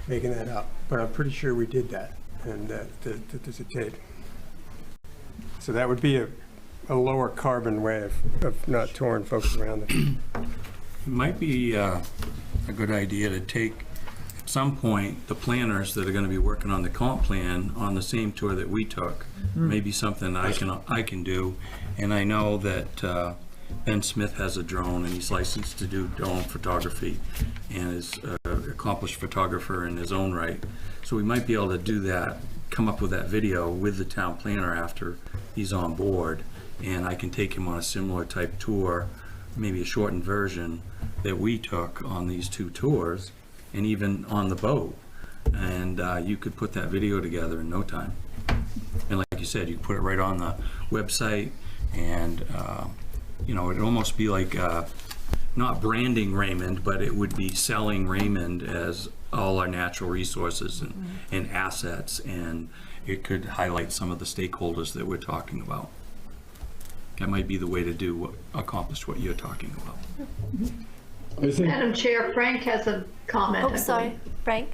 making that up, but I'm pretty sure we did that, and that there's a tape. So that would be a lower carbon way of not touring folks around. It might be a good idea to take, at some point, the planners that are going to be working on the comp plan on the same tour that we took. Maybe something I can do. And I know that Ben Smith has a drone, and he's licensed to do drone photography, and is an accomplished photographer in his own right. So we might be able to do that, come up with that video with the town planner after he's on board, and I can take him on a similar type tour, maybe a shortened version that we took on these 2 tours, and even on the boat. And you could put that video together in no time. And like you said, you could put it right on the website, and you know, it'd almost be like not branding Raymond, but it would be selling Raymond as all our natural resources and assets, and it could highlight some of the stakeholders that we're talking about. That might be the way to accomplish what you're talking about. Madam Chair, Frank has a comment. Oh, sorry, Frank?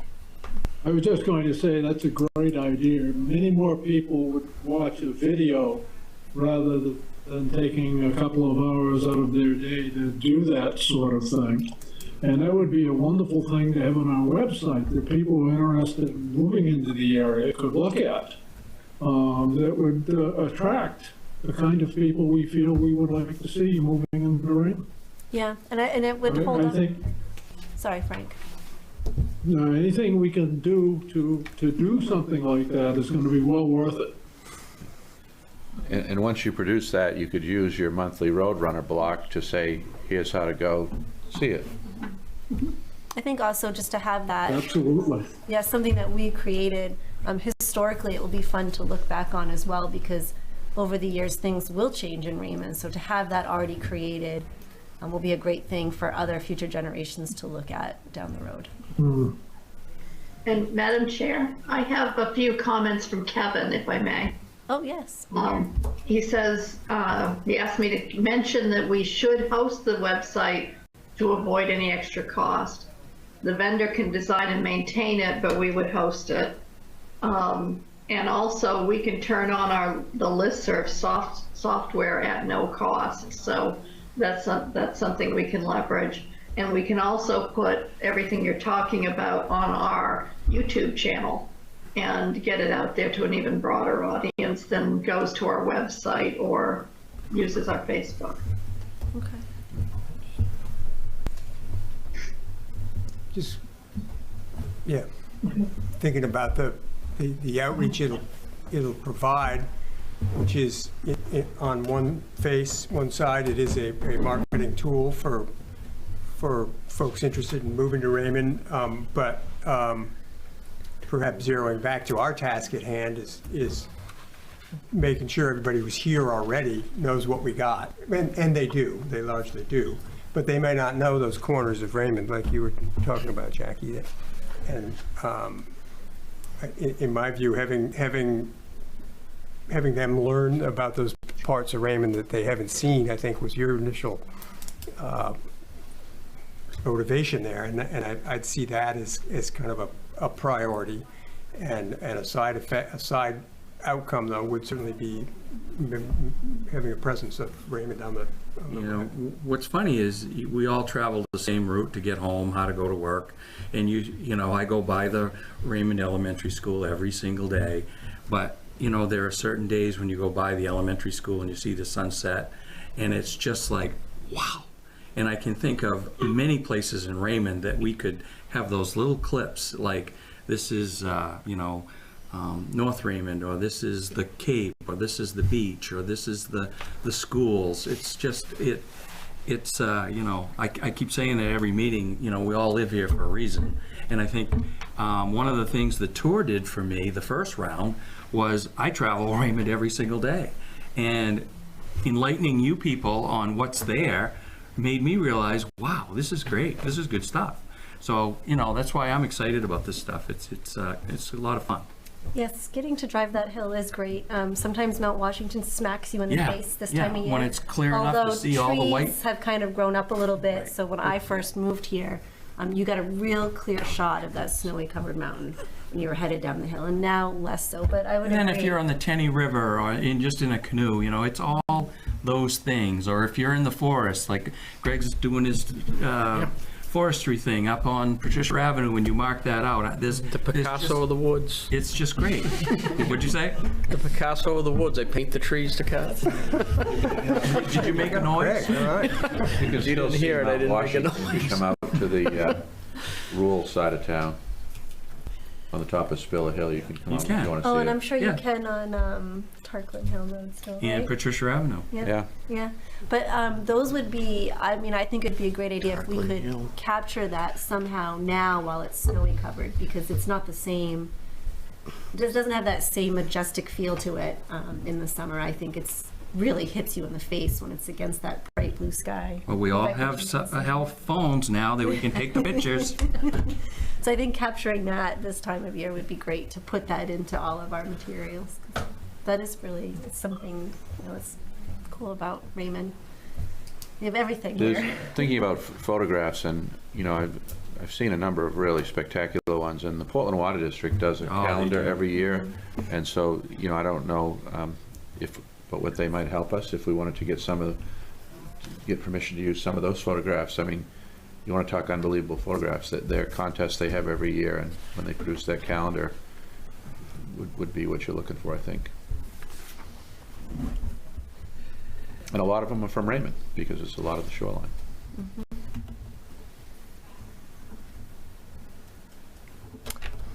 I was just going to say that's a great idea. Many more people would watch a video rather than taking a couple of hours out of their day to do that sort of thing. And that would be a wonderful thing to have on our website that people who are interested in moving into the area could look at. That would attract the kind of people we feel we would like to see moving into Raymond. Yeah, and it would hold I up. think Sorry, Frank. anything we can do to do something like that is going to be well worth it. And once you produce that, you could use your monthly Roadrunner block to say, here's how to go see it. I think also just to have that. Absolutely. Yeah, something that we created. Historically, it will be fun to look back on as well, because over the years, things will change in Raymond. So to have that already created will be a great thing for other future generations to look at down the road. And Madam Chair, I have a few comments from Kevin, if I may. Oh, yes. He says, he asked me to mention that we should host the website to avoid any extra cost. The vendor can design and maintain it, but we would host it. And also we can turn on the listserv software at no cost. So that's something we can leverage. And we can also put everything you're talking about on our YouTube channel and get it out there to an even broader audience than goes to our website or uses our Facebook. Okay. Just, yeah, thinking about the outreach it'll provide, which is on one side, it is a marketing tool for folks interested in moving to Raymond, but perhaps zeroing back to our task at hand is making sure everybody who's here already knows what we got, and they do, they largely do, but they may not know those corners of Raymond like you were talking about, Jackie. And in my view, having them learn about those parts of Raymond that they haven't seen, I think was your initial motivation there, and I'd see that as kind of a priority, and a side effect, a side outcome though would certainly be having a presence of Raymond on the You know, what's funny is we all travel the same route to get home, how to go to work, and you know, I go by the Raymond Elementary School every single day, but you know, there are certain days when you go by the elementary school and you see the sunset, and it's just like, wow. And I can think of many places in Raymond that we could have those little clips, like this is, you know, North Raymond, or this is the Cape, or this is the beach, or this is the schools. It's just, it's you know, I keep saying at every meeting, you know, we all live here for a reason. And I think one of the things the tour did for me, the first round, was I travel Raymond every single day. And enlightening you people on what's there made me realize, wow, this is great. This is good stuff. So, you know, that's why I'm excited about this stuff. It's a lot of fun. Yes, getting to drive that hill is great. Sometimes Mount Washington smacks you in the face this time of year. When it's clear enough to see all the white. Trees have kind of grown up a little bit, so when I first moved here, you got a real clear shot of that snowy covered mountain when you were headed down the hill, and now less so, but I would agree. And then if you're on the Tenney River or just in a canoe, you know, it's all those things. Or if you're in the forest, like Greg's doing his forestry thing up on Patricia Avenue, when you mark that out, there's the Picasso of the woods. It's just great. What'd you say? The Picasso of the woods. I paint the trees to cut. Did you make a noise? All right. Because you didn't hear it, I didn't make a noise. You come out to the rural side of town. on the top of Spiller Hill, you can come You out if can. you want to see Oh, it. and I'm sure you Yeah. can on Tarquin Hill Road still, right? And Patricia Avenue. Yeah. Yeah. But those would be, I mean, I think it'd be a great idea if we Tarquin could Hill. capture that somehow now while it's snowy covered, because it's not the same, it just doesn't have that same majestic feel to it in the summer. I think it's really hits you in the face when it's against that bright blue sky. Well, we all If I have could just- health phones now that we can take the pictures. So I think capturing that this time of year would be great to put that into all of our materials. That is really something, you know, it's cool about Raymond. We have everything There's, here. thinking about photographs, and, you know, I've seen a number of really spectacular ones, and the Portland Water District does a Oh, they calendar do. every year, and so, you know, I don't know but what they might help us if we wanted to get get permission to use some of those photographs. I mean, you want to talk unbelievable photographs, that their contests they have every year, and when they produce that calendar would be what you're looking for, I think. And a lot of them are from Raymond, because it's a lot of the shoreline.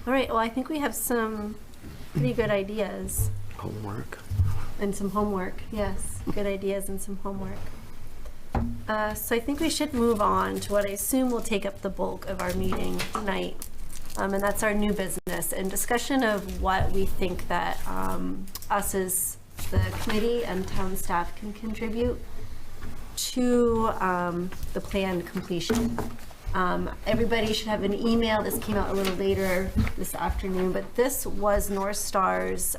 All right, well, I think we have some pretty good ideas. Homework. And some homework, yes. Good ideas and some homework. So I think we should move on to what I assume will take up the bulk of our meeting tonight. And that's our new business and discussion of what we think that us as the committee and town staff can contribute to the planned completion. Everybody should have an email. This came out a little later this afternoon, but this was North Star's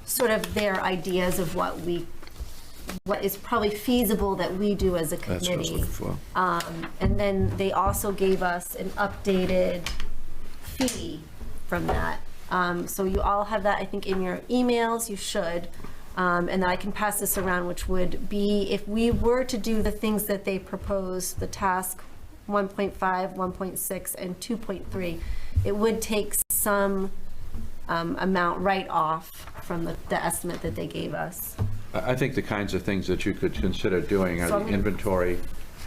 sort of their ideas of what is probably feasible that we do as a That's what I was committee. looking for. And then they also gave us an updated fee from that. So you all have that, I think, in your emails. You should. And then I can pass this around, which would be if we were to do the things that they proposed, the task 1.5, 1.6, and 2.3, it would take some amount right off from the estimate that they gave us. I think the kinds of things that you could consider doing are So I'm the gonna- inventory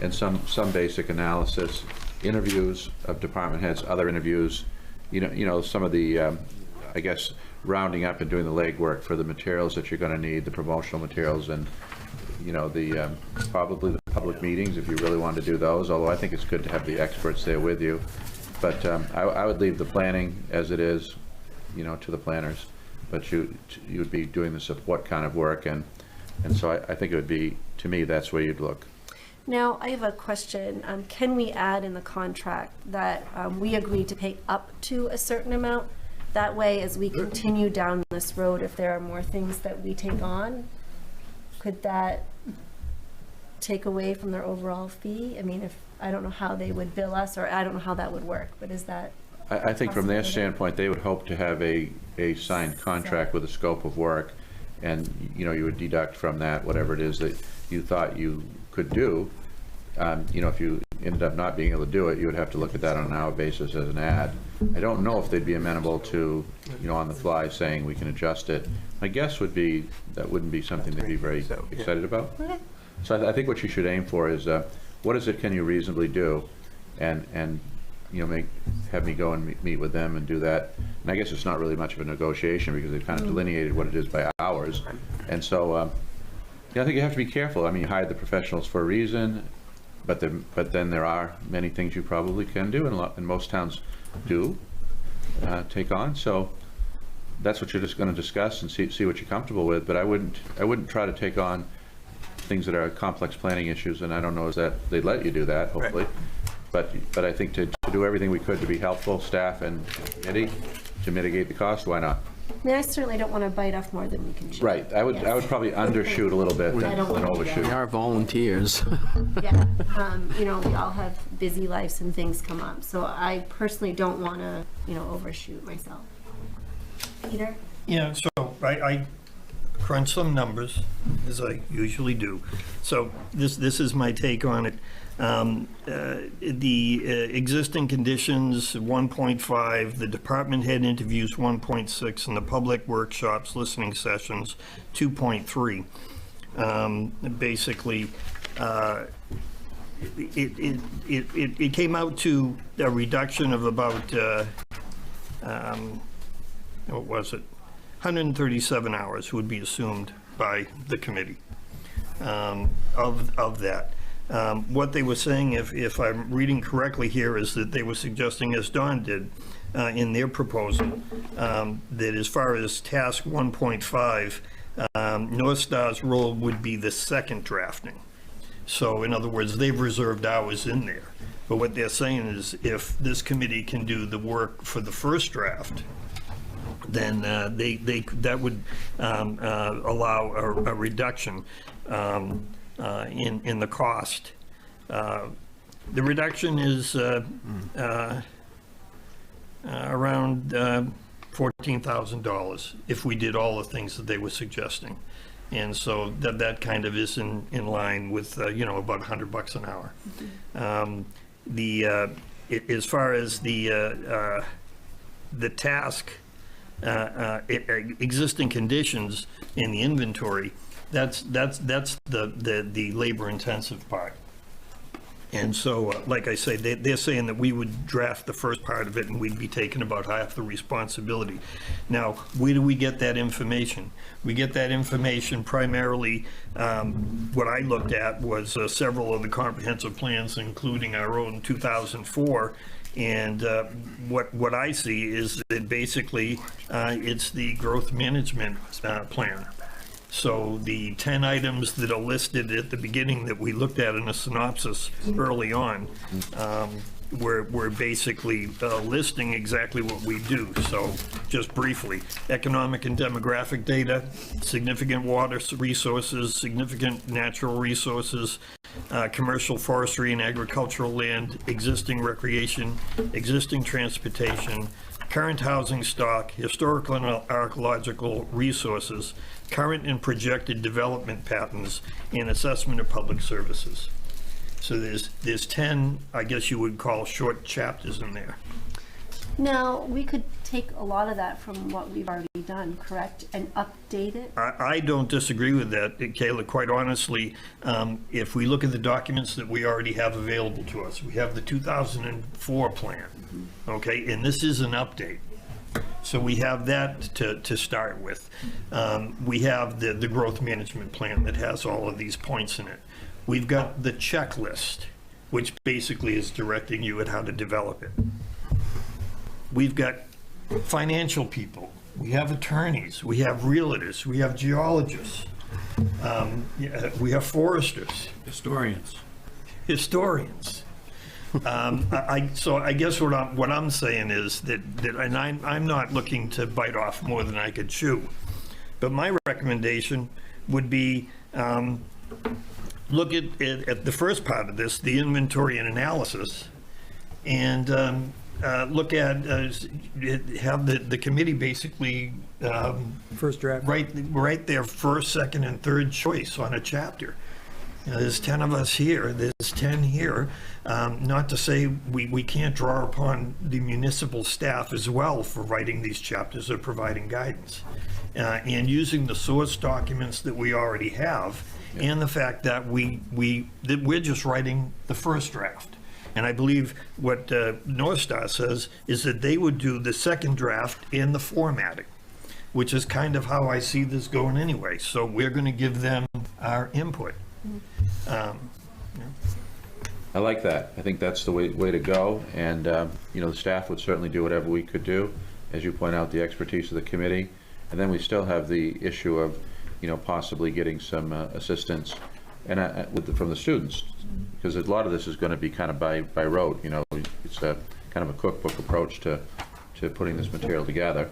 and some basic analysis, interviews of department heads, other interviews, you know, some of the, I guess, rounding up and doing the legwork for the materials that you're going to need, the promotional materials, and, you know, the probably the public meetings if you really want to do those, although I think it's good to have the experts there with you. But I would leave the planning as it is, you know, to the planners. But you would be doing the support kind of work, and so I think it would be, to me, that's where you'd look. Now, I have a question. Can we add in the contract that we agree to pay up to a certain amount? That way, as we continue down this road, if there are more things that we take on, could that take away from their overall fee? I mean, I don't know how they would bill us, or I don't know how that would work, but is that? I think from their possible? standpoint, they would hope to have a signed contract with a scope of work, and, you know, you would deduct from that whatever it is that you thought you could do. You know, if you ended up not being able to do it, you would have to look at that on an hour basis as an ad. I don't know if they'd be amenable to, you know, on the fly saying we can adjust it. My guess would be that wouldn't be something they'd be very excited about. Okay. So I think what you should aim for is, what is it can you reasonably do? And you know, have me go and meet with them and do that. And I guess it's not really much of a negotiation because they've kind of delineated what it is by hours. And so, yeah, I think you have to be careful. I mean, you hired the professionals for a reason, but then there are many things you probably can do, and most towns do take on. So that's what you're just going to discuss and see what you're comfortable with. But I wouldn't try to take on things that are complex planning issues, and I don't know is that they'd let you do that, hopefully. Right. But I think to do everything we could to be helpful, staff and committee, to mitigate the cost, why not? I mean, I certainly don't want to bite off more than we can chew. Right. I would probably undershoot a little bit than overshoot. We are volunteers. Yeah, you know, we all have busy lives and things come up, so I personally don't want to, you know, overshoot myself. Peter? Yeah, so I crunch some numbers, as I usually do. So this is my take on it. The existing conditions, 1.5, the department head interviews, 1.6, and the public workshops, listening sessions, 2.3. Basically, it came out to a reduction of about, what was it? 137 hours would be assumed by the committee of that. What they were saying, if I'm reading correctly here, is that they were suggesting, as Don did in their proposal, that as far as task 1.5, North Star's role would be the second drafting. So in other words, they've reserved hours in there. But what they're saying is if this committee can do the work for the first draft, then that would allow a reduction in the cost. The reduction is around $14,000 if we did all the things that they were suggesting. And so that kind of is in line with, about $100 an hour. As far as the task, existing conditions in the inventory, that's the labor-intensive part. And so, like I say, they're saying that we would draft the first part of it and we'd be taking about half the responsibility. Now, where do we get that information? We get that information primarily, what I looked at was several of the comprehensive plans, including our own 2004. And what I see is that basically it's the growth management plan. So the 10 items that are listed at the beginning that we looked at in a synopsis early on, we're basically listing exactly what we do. So just briefly, economic and demographic data, significant water resources, significant natural resources, commercial forestry and agricultural land, existing recreation, existing transportation, current housing stock, historical and archaeological resources, current and projected development patterns, and assessment of public services. So there's 10, I guess you would call, short chapters in there. Now, we could take a lot of that from what we've already done, correct, and update it? I don't disagree with that, Kayla. Quite honestly, if we look at the documents that we already have available to us, we have the 2004 plan, okay, and this is an update. So we have that to start with. We have the growth management plan that has all of these points in it. We've got the checklist, which basically is directing you at how to develop it. We've got financial people, we have attorneys, we have realtors, we have geologists, we have foresters. Historians. So I guess what I'm saying is that and I'm not looking to bite off more than I could chew, but my recommendation would be look at the first part of this, the inventory and analysis, and look at have the committee basically first draft write their first, second, and third choice on a chapter. There's 10 of us here, there's 10 here. Not to say we can't draw upon the municipal staff as well for writing these chapters or providing guidance. And using the source documents that we already have, and the fact that we're just writing the first draft. And I believe what North Star says is that they would do the second draft and the formatting, which is kind of how I see this going anyway. So we're going to give them our input. I like that. I think that's the way to go. And, the staff would certainly do whatever we could do. As you point out, the expertise of the committee. And then we still have the issue of, possibly getting some assistance and from the students, because a lot of this is going to be kind of by rote. It's a kind of a cookbook approach to putting this material together.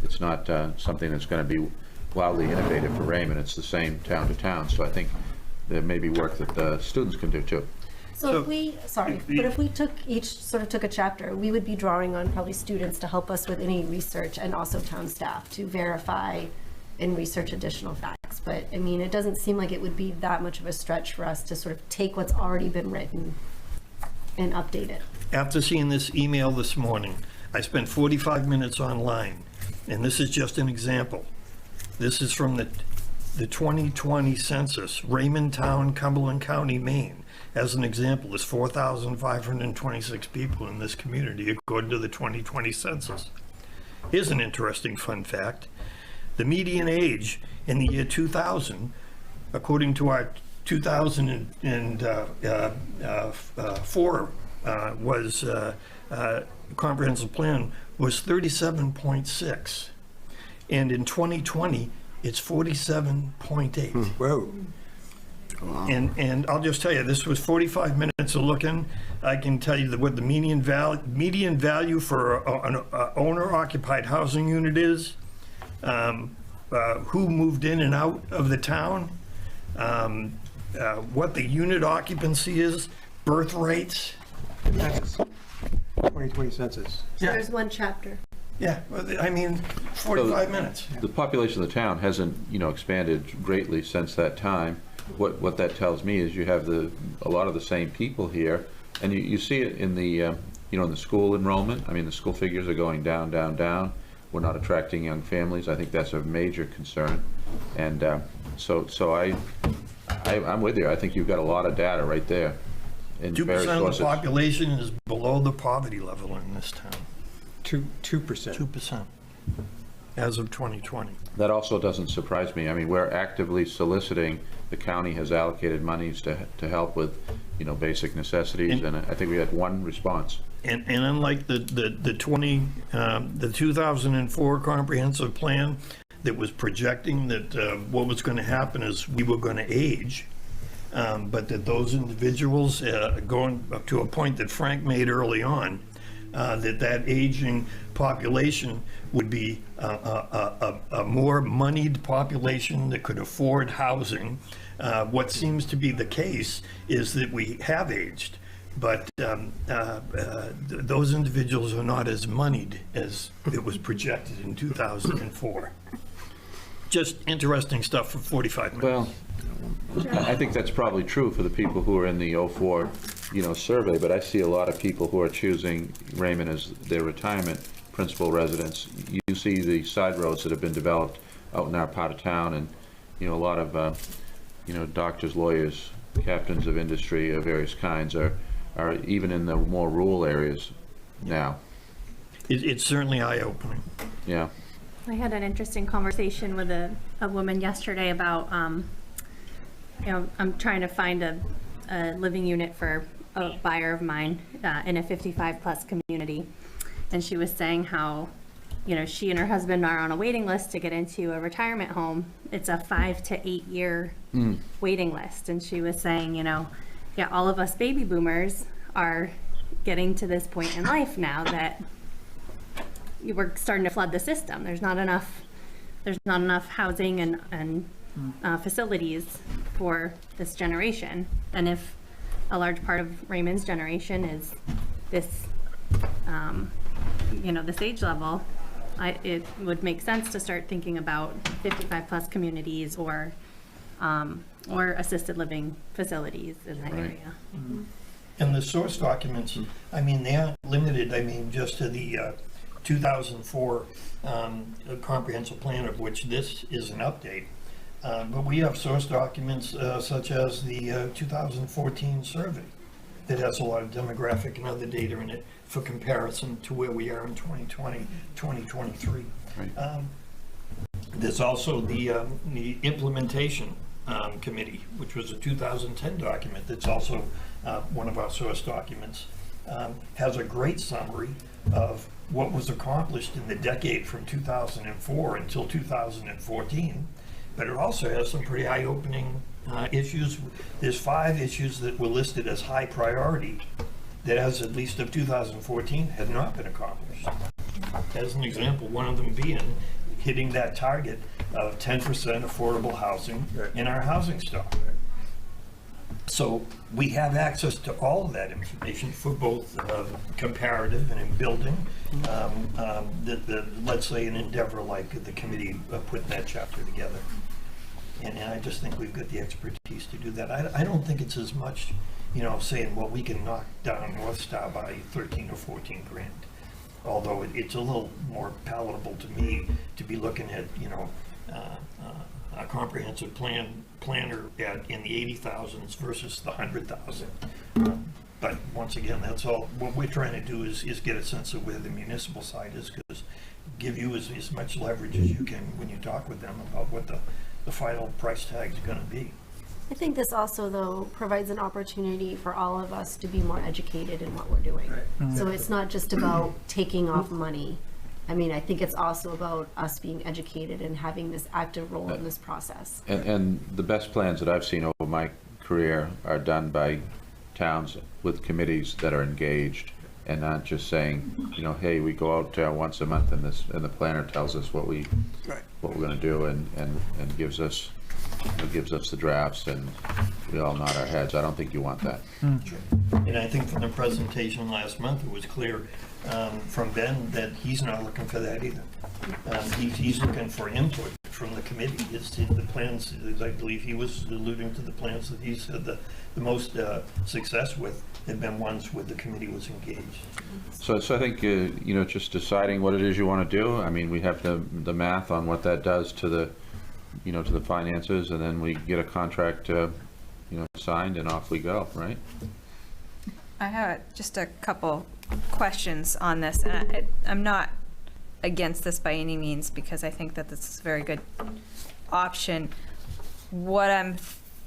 It's not something that's going to be wildly innovative for Raymond. It's the same town to town. So I think there may be work that the students can do too. So if we, but if we took a chapter, we would be drawing on probably students to help us with any research, and also town staff to verify and research additional facts. But I mean, it doesn't seem like it would be that much of a stretch for us to sort of take what's already been written and update it. After seeing this email this morning, I spent 45 minutes online, and this is just an example. This is from the 2020 census, Raymond Town, Cumberland County, Maine. As an example, there's 4,526 people in this community according to the 2020 census. Here's an interesting fun fact. The median age in the year 2000, according to our 2004 comprehensive plan, was 37.6. And in 2020, it's 47.8. Whoa. And I'll just tell you, this was 45 minutes of looking. I can tell you what the median value for an owner-occupied housing unit is, who moved in and out of the town, what the unit occupancy is, birth rates. Census. 2020 census. So there's one chapter. Yeah, I mean, 45 minutes. The population of the town hasn't, expanded greatly since that time. What that tells me is you have a lot of the same people here, and you see it in the, in the school enrollment. I mean, the school figures are going down, down, down. We're not attracting young families. I think that's a major concern. And so I'm with you. I think you've got a lot of data right there. 2% of the population is below the poverty level in this town. 2%. 2%, as of 2020. That also doesn't surprise me. I mean, we're actively soliciting. The county has allocated monies to help with, basic necessities, and I think we had one response. And unlike the 2004 comprehensive plan that was projecting that what was going to happen is we were going to age, but that those individuals going up to a point that Frank made early on, that aging population would be a more moneyed population that could afford housing. What seems to be the case is that we have aged, but those individuals are not as moneyed as it was projected in 2004. Just interesting stuff for 45 minutes. Well, I think that's probably true for the people who are in the 04, survey, but I see a lot of people who are choosing Raymond as their retirement principal residence. You see the side roads that have been developed out in our part of town, and, a lot of, doctors, lawyers, captains of industry of various kinds are even in the more rural areas now. It's certainly eye-opening. Yeah. I had an interesting conversation with a woman yesterday about, I'm trying to find a living unit for a buyer of mine in a 55-plus community. And she was saying how, she and her husband are on a waiting list to get into a retirement home. It's a 5 to 8 year waiting list. And she was saying, all of us baby boomers are getting to this point in life now that we're starting to flood the system. There's not enough housing and facilities for this generation. And if a large part of Raymond's generation is this, this age level, it would make sense to start thinking about 55-plus communities or assisted living facilities in that area. Mm-hmm. And the source documents, I mean, they aren't limited, just to the 2004 comprehensive plan, of which this is an update. But we have source documents such as the 2014 survey that has a lot of demographic and other data in it for comparison to where we are in 2020, 2023. Right. There's also the implementation committee, which was a 2010 document that's also one of our source documents, has a great summary of what was accomplished in the decade from 2004 until 2014, but it also has some pretty eye-opening issues. There's 5 issues that were listed as high priority that, as at least of 2014, had not been accomplished. As an example, one of them being hitting that target of 10% affordable housing in our housing stock. So we have access to all of that information for both comparative and in building. Let's say an endeavor like the committee putting that chapter together. And I just think we've got the expertise to do that. I don't think it's as much, saying, well, we can knock down North Star by 13 or 14 grand. Although it's a little more palatable to me to be looking at, a comprehensive planner in the 80,000s versus the 100,000. But once again, that's all, what we're trying to do is get a sense of where the municipal side is, because give you as much leverage as you can when you talk with them about what the final price tag is gonna be. I think this also, though, provides an opportunity for all of us to be more educated in what we're doing. So it's not just about taking off money. I mean, I think it's also about us being educated and having this active role in this process. And the best plans that I've seen over my career are done by towns with committees that are engaged and not just saying, you know, hey, we go out once a month and the planner tells us what we're going to do and gives us the drafts and we all nod our heads. I don't think you want that. And I think from the presentation last month, it was clear from Ben that he's not looking for that either. He's looking for input from the committee. The plans, I believe he was alluding to the plans that he's had the most success with have been ones where the committee was engaged. So I think, you know, just deciding what it is you want to do. I mean, we have the math on what that does to the, you know, to the finances, and then we get a contract, you know, signed and off we go, right? I have just a couple questions on this, and I'm not against this by any means because I think that this is a very good option. What I'm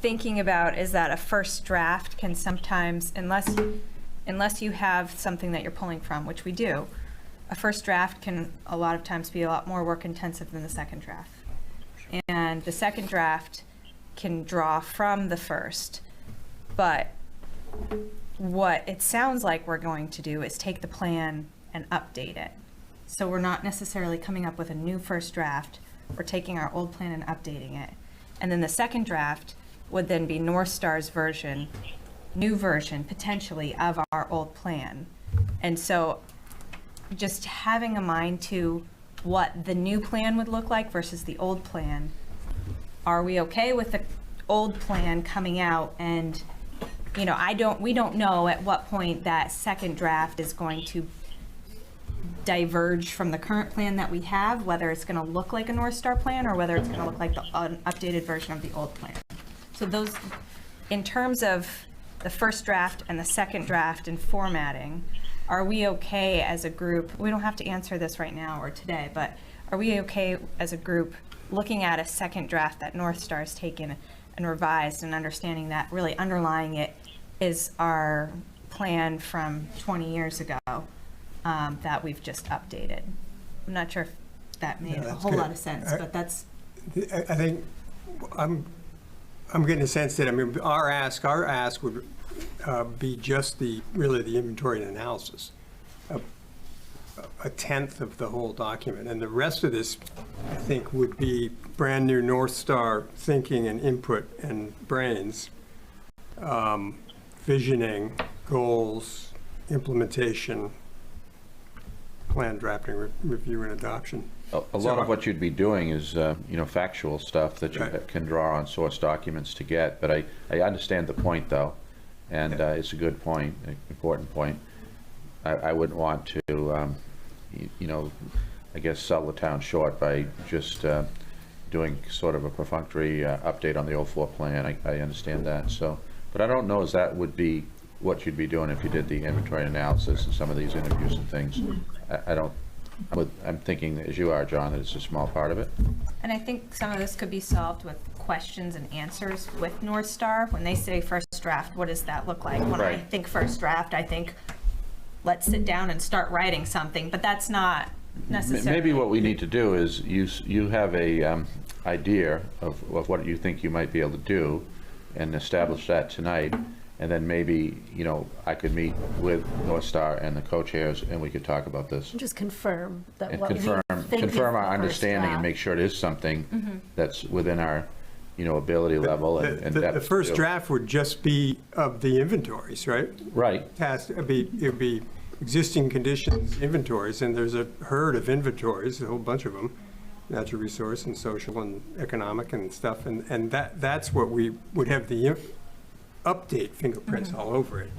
thinking about is that a first draft can sometimes, unless you have something that you're pulling from, which we do, a first draft can a lot of times be a lot more work intensive than the second draft. And the second draft can draw from the first, but what it sounds like we're going to do is take the plan and update it. So we're not necessarily coming up with a new first draft, we're taking our old plan and updating it. And then the second draft would then be North Star's version, new version potentially of our old plan. And so just having a mind to what the new plan would look like versus the old plan. Are we okay with the old plan coming out? And, you know, we don't know at what point that second draft is going to diverge from the current plan that we have, whether it's going to look like a North Star plan or whether it's going to look like an updated version of the old plan. So those, in terms of the first draft and the second draft and formatting, are we okay as a group? We don't have to answer this right now or today, but are we okay as a group looking at a second draft that North Star has taken and revised and understanding that really underlying it is our plan from 20 years ago that we've just updated? I'm not sure if that made a whole lot of sense, but that's... I think I'm getting a sense that, I mean, our ask would be just really the inventory and analysis, a tenth of the whole document, and the rest of this, I think, would be brand new North Star thinking and input and brains, visioning, goals, implementation, plan drafting, review, and adoption. A lot of what you'd be doing is, you know, factual stuff that you can draw on source documents to get. But I understand the point, though, and it's a good point, an important point. I wouldn't want to, you know, I guess sell the town short by just doing sort of a perfunctory update on the old floor plan. I understand that. So, but I don't know if that would be what you'd be doing if you did the inventory analysis and some of these interviews and things. I don't. I'm thinking, as you are, John, that it's a small part of it. And I think some of this could be solved with questions and answers with North Star. When they say first draft, what does that look like? When I think first draft, I think, let's sit down and start writing something, but that's not necessarily. Maybe what we need to do is you have a idea of what you think you might be able to do and establish that tonight. And then maybe, you know, I could meet with North Star and the co-chairs and we could talk about this. Just confirm that And what we think confirm is our the understanding first and make sure it is something that's within our, you know, ability level and depth. The first draft would just be of the inventories, right? Right. It would be existing conditions inventories, and there's a herd of inventories, a whole bunch of them, natural resource and social and economic and stuff, and that's what we would have the update fingerprints all over it.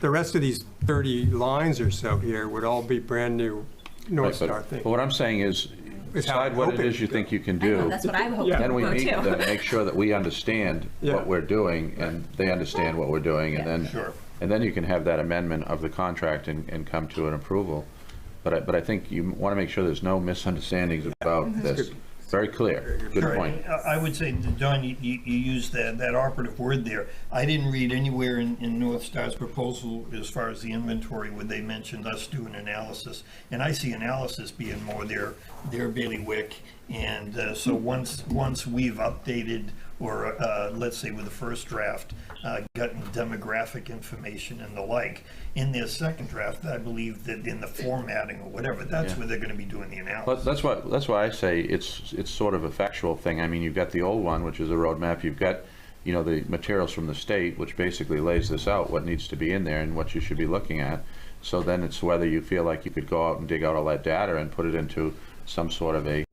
The rest of these 30 lines or so here would all be brand new North Star things. But what I'm saying is, decide what it is you think you can I know, do. that's what I'm hoping Then we for meet too. to make sure that we understand what we're doing, and they understand what we're doing, and then, and then you can have that amendment of the contract and come to an approval. But I think you want to make sure there's no misunderstandings about this. Very clear. Good point. I would say, Don, you used that operative word there. I didn't read anywhere in North Star's proposal as far as the inventory where they mentioned us doing analysis. And I see analysis being more their bailiwick. And so once we've updated, or let's say with the first draft, gotten demographic information and the like, in their second draft, I believe that in the formatting or whatever, that's where they're going to be doing the analysis. That's why I say it's sort of a factual thing. I mean, you've got the old one, which is a roadmap. You've got, you know, the materials from the state, which basically lays this out, what needs to be in there and what you should be looking at. So then it's whether you feel like you could go out and dig out all that data and put it into some sort of a,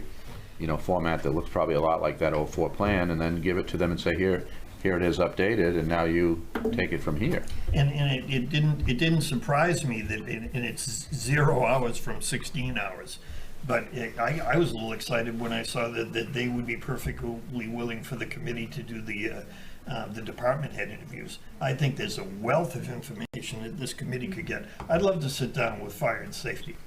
you know, format that looks probably a lot like that 04 plan, and then give it to them and say, here it is updated, and now you take it from here. And it didn't surprise me that and it's 0 hours from 16 hours. But I was a little excited when I saw that they would be perfectly willing for the committee to do the department head interviews. I think there's a wealth of information that this committee could get. I'd love to sit down with fire and safety,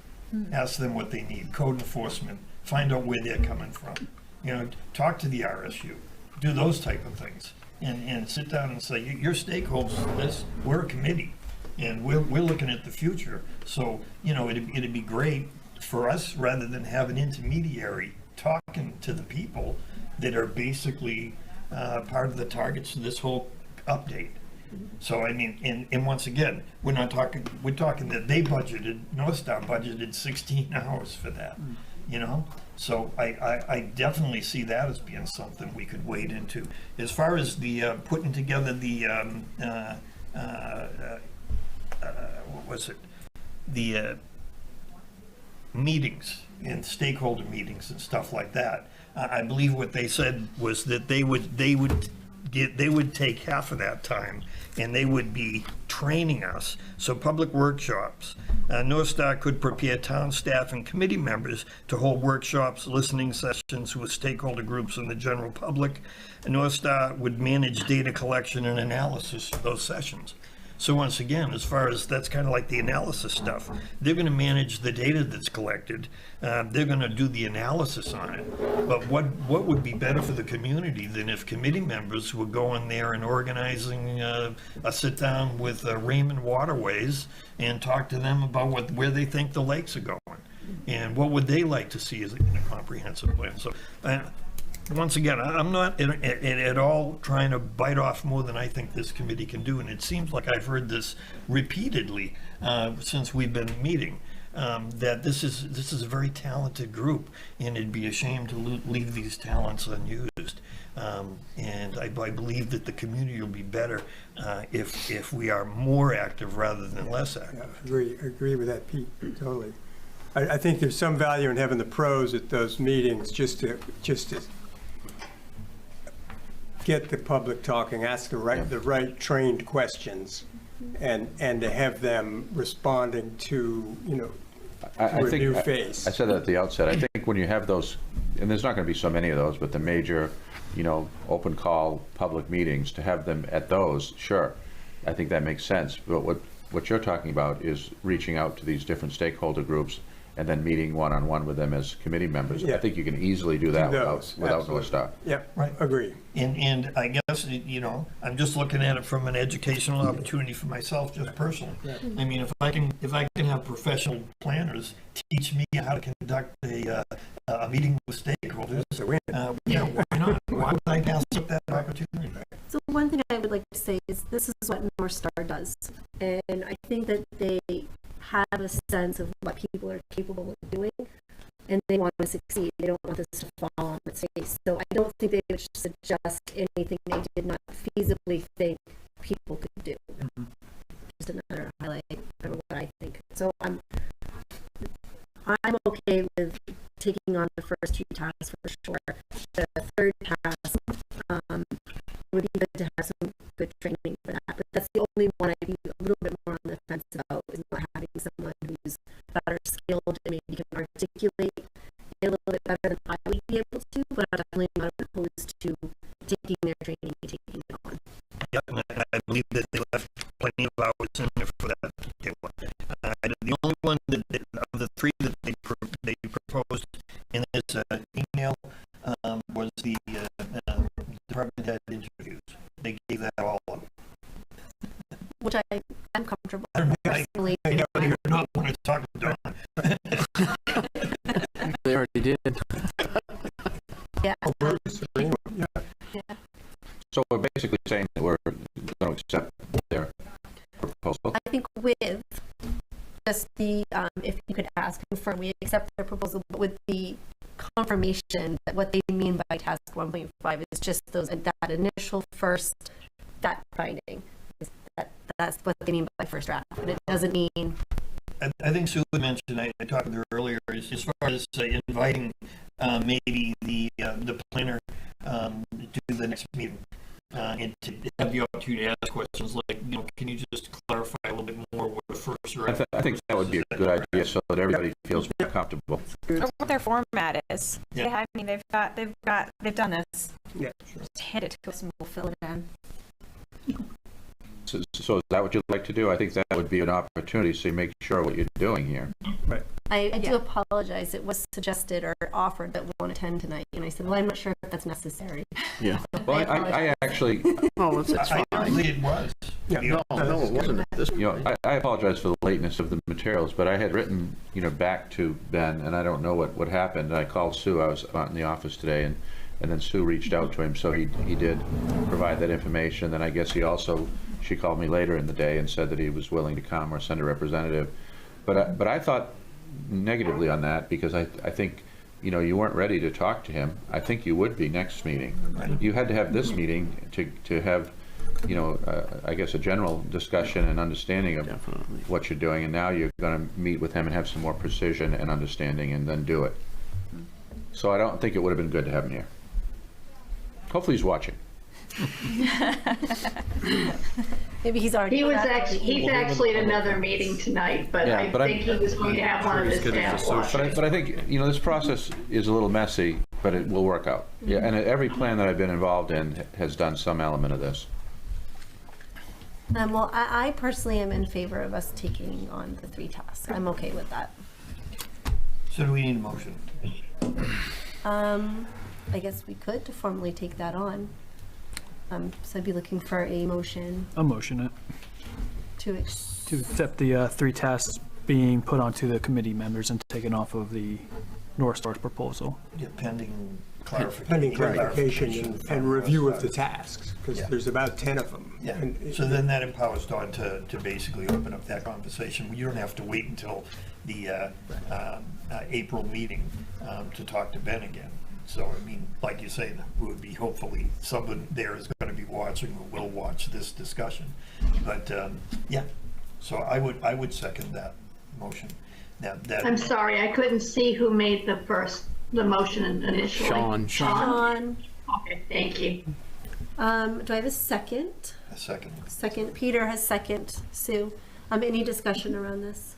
ask them what they need, code enforcement, find out where they're coming from. You know, talk to the RSU, do those type of things, and sit down and say, your stakeholders in this, we're a committee, and we're looking at the future. So, you know, it'd be great for us, rather than have an intermediary talking to the people that are basically part of the targets of this whole update. So I mean, and once again, we're talking that they budgeted, North Star budgeted 16 hours for that, you know? So I definitely see that as being something we could wade into. As far as the putting together the, what was it? The meetings and stakeholder meetings and stuff like that. I believe what they said was that they would take half of that time and they would be training us. So public workshops. North Star could prepare town staff and committee members to hold workshops, listening sessions with stakeholder groups and the general public. North Star would manage data collection and analysis of those sessions. So once again, as far as that's kind of like the analysis stuff, they're going to manage the data that's collected. They're going to do the analysis on it. But what would be better for the community than if committee members were going there and organizing a sit down with Raymond Waterways and talk to them about where they think the lakes are going and what would they like to see as in a comprehensive plan. So. Once again, I'm not at all trying to bite off more than I think this committee can do, and it seems like I've heard this repeatedly since we've been meeting, that this is a very talented group, and it'd be a shame to leave these talents unused. And I believe that the community will be better if we are more active rather than less active. Yeah, agree with that, Pete, totally. I think there's some value in having the pros at those meetings just to get the public talking, ask the right trained questions, and to have them responding to, you know, I a think new face. I said that at the outset. I think when you have those, and there's not going to be so many of those, but the major, you know, open call public meetings, to have them at those, sure, I think that makes sense. But what you're talking about is reaching out to these different stakeholder groups and then meeting one-on-one with them as committee members. Yeah. I think you can easily do that without North Star. Yeah, right. Agree. And I guess, you know, I'm just looking at it from an educational opportunity for myself, just personally. Yeah. I mean, if I can have professional planners teach me how to conduct a meeting with stakeholders, yeah, why not? Why would I pass up that opportunity? So one thing I would like to say is this is what North Star does. And I think that they have a sense of what people are capable of doing, and they want to succeed. They don't want this to fall on its face. So I don't think they would suggest anything they did not feasibly think people could do. Just another highlight of what I think. So I'm okay with taking on the first two tasks for sure. The third task would be good to have some good training for that, but that's the only one I'd be a little bit more on the fence about, is not having someone who's better skilled and maybe can articulate it a little bit better hours in there for that particular one. The only one of the three that they proposed in this email was the department head interviews. They gave that all up. Which I'm comfortable I personally. know you're not want to talk about They already did. Yeah. So we're basically saying that we're going to accept their proposal. I think with just the, if you could ask, confirm, we accept their proposal, but with the confirmation that what they mean by task 1.5 is just that initial first fact finding. That's what they mean by first draft, but it doesn't mean. I think Sue mentioned, I talked with her earlier, is as far as inviting maybe the planner to the next meeting and to have the opportunity to ask questions like, can you just clarify a little bit more what the first draft? I think that would be a good idea so that everybody feels more comfortable. Or what their format is. Yeah. I mean, they've done this. Yeah, sure. Just hand it to us and we'll fill it in. So is that what you'd like to do? I think that would be an opportunity so you make sure what you're doing here. Right. I do apologize. It was suggested or offered that we want to attend tonight, and I said, well, I'm not sure if that's necessary. Yeah. Well, I actually... Oh, it's fine. I believe it was. Yeah, no, it wasn't at this point. I apologize for the lateness of the materials, but I had written, back to Ben, and I don't know what happened. I called Sue. I was out in the office today, and then Sue reached out to him, so he did provide that information. Then I guess she called me later in the day and said that he was willing to come or send a representative. But I thought negatively on that because I think, you weren't ready to talk to him. I think you would be next meeting. You had to have this meeting to have, I guess a general discussion and understanding of what you're doing. And now you're going to meet with him and have some more precision and understanding and then do it. So I don't think it would have been good to have him here. Hopefully he's watching. Maybe he's already. He's actually at another meeting tonight, but I think he was going to have one of his staff watch. But I think, this process is a little messy, but it will work out. Yeah, and every plan that I've been involved in has done some element of this. Well, I personally am in favor of us taking on the 3 tasks. I'm okay with that. So do we need a motion? I guess we could to formally take that on. So I'd be looking for a motion. I'll motion it. To accept the 3 tasks being put onto the committee members and taken off of the North Star's proposal. Yeah, pending clarification and review of the tasks, because there's about 10 of them. Yeah. So then that empowers Dawn to basically open up that conversation. You don't have to wait until the April meeting to talk to Ben again. So, like you say, it would be hopefully someone there is going to be watching or will watch this discussion. But, so I would second that motion. Now, I'm sorry, I couldn't see who made the motion initially. Sean. Okay, thank you. Do I have a second? A second. Second. Peter has second. Sue. Any discussion around this?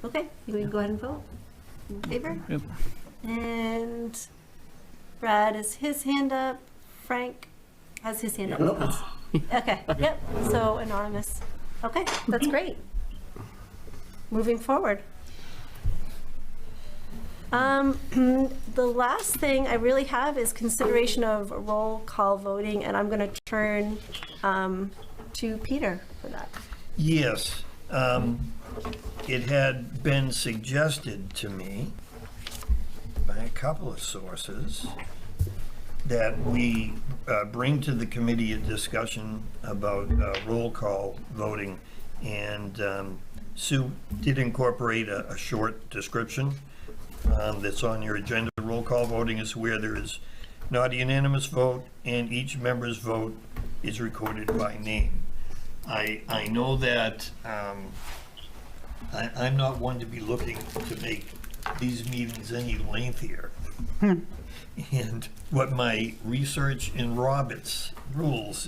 Okay, you can go ahead and vote. In favor? Yep. And Brad has his hand up. Frank has his hand up. Okay, yep, so anonymous. Okay, that's great. Moving forward. The last thing I really have is consideration of roll call voting, and I'm going to turn to Peter for that. Yes. It had been suggested to me by a couple of sources that we bring to the committee a discussion about roll call voting, and Sue did incorporate a short description that's on your agenda. Roll call voting is where there is not a unanimous vote and each member's vote is recorded by name. I know that I'm not one to be looking to make these meetings any lengthier. And what my research in Robert's rules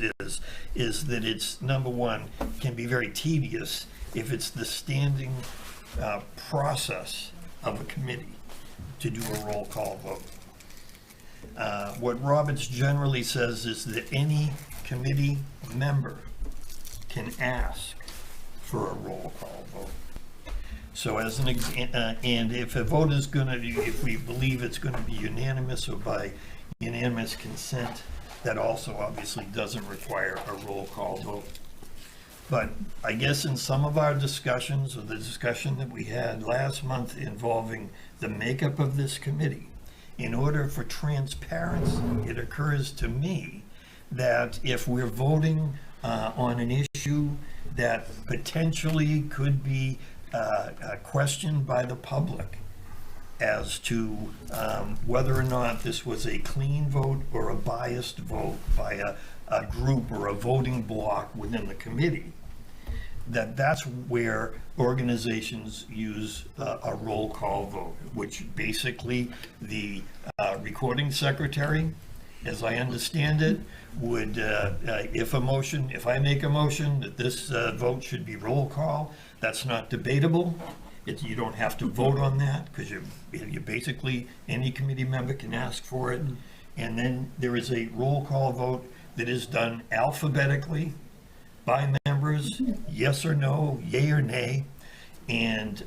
is that it's, number one, can be very tedious if it's the standing process of a committee to do a roll call vote. What Roberts generally says is that any committee member can ask for a roll call vote. So as an and if a vote is going to, if we believe it's going to be unanimous or by unanimous consent, that also obviously doesn't require a roll call vote. But I guess in some of our discussions, or the discussion that we had last month involving the makeup of this committee, in order for transparency, it occurs to me that if we're voting on an issue that potentially could be questioned by the public as to whether or not this was a clean vote or a biased vote by a group or a voting bloc within the committee, that's where organizations use a roll call vote, which basically the recording secretary, as I understand it, would, if I make a motion that this vote should be roll call, that's not debatable. You don't have to vote on that, because you basically, any committee member can ask for it. And then there is a roll call vote that is done alphabetically by members, yes or no, yay or nay, and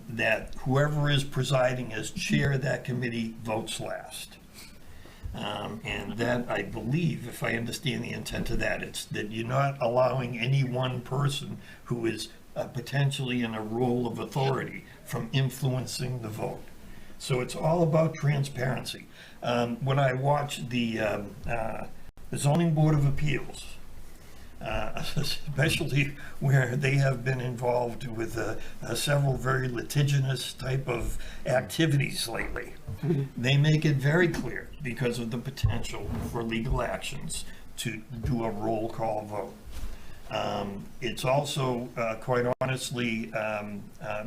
that whoever is presiding as chair of that committee votes last. And that, I believe, if I understand the intent of that, it's that you're not allowing any one person who is potentially in a role of authority from influencing the vote. So it's all about transparency. When I watch the Zoning Board of Appeals, especially where they have been involved with several very litigious type of activities lately, they make it very clear, because of the potential for legal actions, to do a roll call vote. It's also, quite honestly,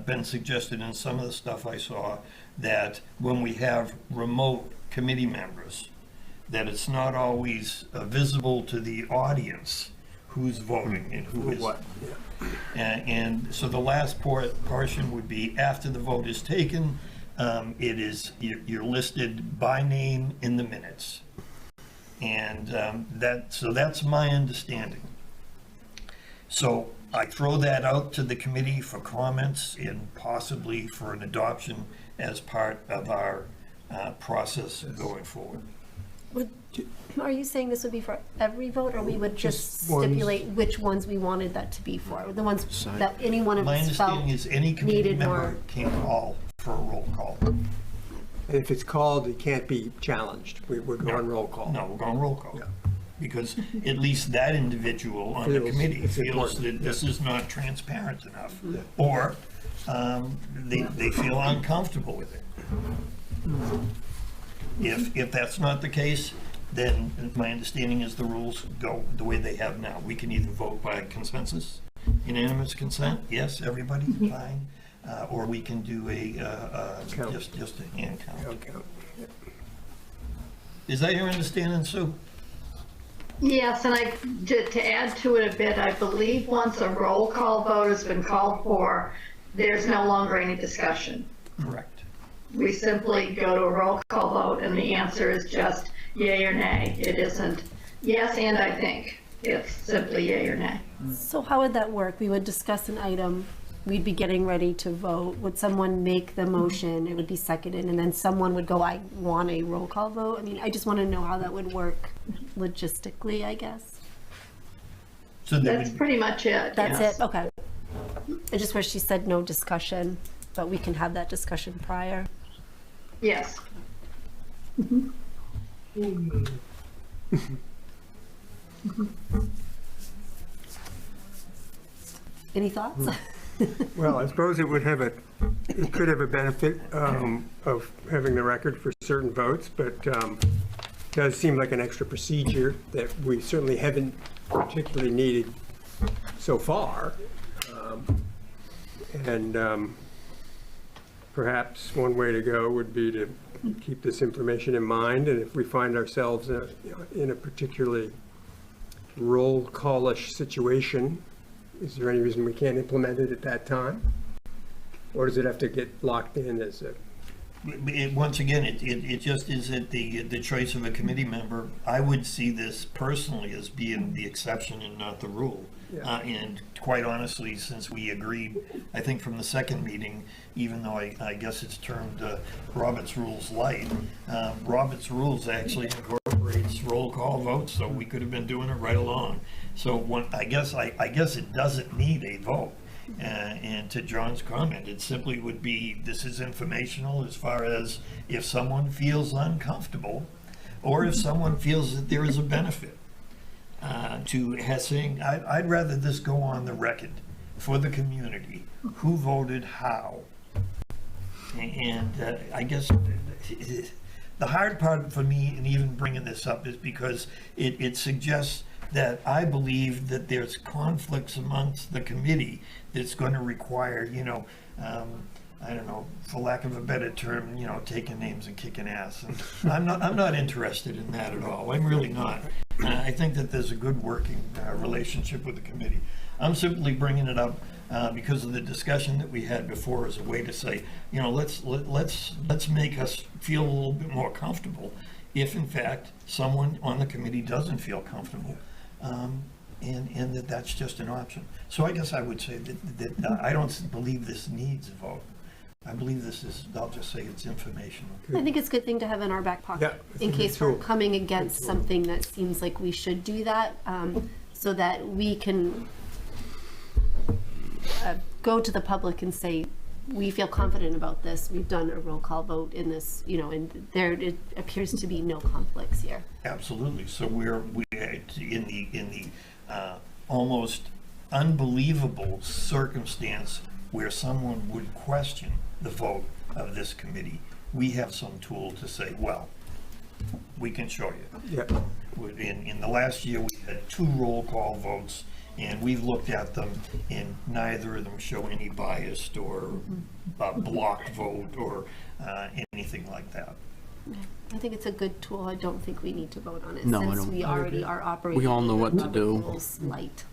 been suggested in some of the stuff I saw that when we have remote committee members, that it's not always visible to the audience who's voting and who is what. And so the last portion would be after the vote is taken, you're listed by name in the minutes. And so that's my understanding. So I throw that out to the committee for comments and possibly for an adoption as part of our process going forward. Are you saying this would be for every vote, or we would just stipulate which ones we wanted that to be for? The ones that any one of My us felt understanding is any committee needed member more. can call for a roll call. And if it's called, it can't be challenged. We're going roll call. No, we're going roll call. Because at least that individual on the committee feels that this is not transparent enough, or they feel uncomfortable with it. If that's not the case, then my understanding is the rules go the way they have now. We can either vote by consensus, unanimous consent, yes, everybody, fine, or we can do just a hand count. Is that your understanding, Sue? Yes, and to add to it a bit, I believe once a roll call vote has been called for, there's no longer any discussion. Correct. We simply go to a roll call vote, and the answer is just yay or nay. It isn't yes and I think. It's simply yay or nay. So how would that work? We would discuss an item, we'd be getting ready to vote. Would someone make the motion? It would be seconded, and then someone would go, I want a roll call vote? I mean, I just want to know how that would work logistically, I guess. So that's pretty much it. That's yes. it, okay. I just wish she said no discussion, but we can have that discussion prior. Yes. Any thoughts? Well, I suppose it could have a benefit of having the record for certain votes, but it does seem like an extra procedure that we certainly haven't particularly needed so far. And perhaps one way to go would be to keep this information in mind, and if we find ourselves in a particularly roll call-ish situation, is there any reason we can't implement it at that time? Or does it have to get locked in as a... Once again, it just is at the choice of a committee member. I would see this personally as being the exception and not the rule. And quite honestly, since we agreed, I think from the second meeting, even though I guess it's termed Robert's Rules Light, Robert's Rules actually incorporates roll call votes, so we could have been doing it right along. So I guess it doesn't need a vote. And to John's comment, it simply would be, this is informational as far as if someone feels uncomfortable or if someone feels that there is a benefit to saying, I'd rather this go on the record for the community, who voted how. And I guess the hard part for me in even bringing this up is because it suggests that I believe that there's conflicts amongst the committee that's going to require, I don't know, for lack of a better term, taking names and kicking ass. And I'm not interested in that at all. I'm really not. I think that there's a good working relationship with the committee. I'm simply bringing it up because of the discussion that we had before as a way to say, let's make us feel a little bit more comfortable if in fact someone on the committee doesn't feel comfortable. And that's just an option. So I guess I would say that I don't believe this needs a vote. I believe this is, I'll just say it's informational. I think it's a good thing to have in our back pocket in case we're coming against something that seems like we should do that, so that we can go to the public and say, we feel confident about this. We've done a roll call vote in this, and it appears to be no conflicts here. Absolutely. So we're in the almost unbelievable circumstance where someone would question the vote of this committee. We have some tool to say, well, we can show you. In the last year, we had 2 roll call votes, and we've looked at them, and neither of them show any bias or block vote or anything like that. I think it's a good tool. I don't think we need to vote on it No, I since don't. we already are operating. We all know what to Robert's do. Rules Light.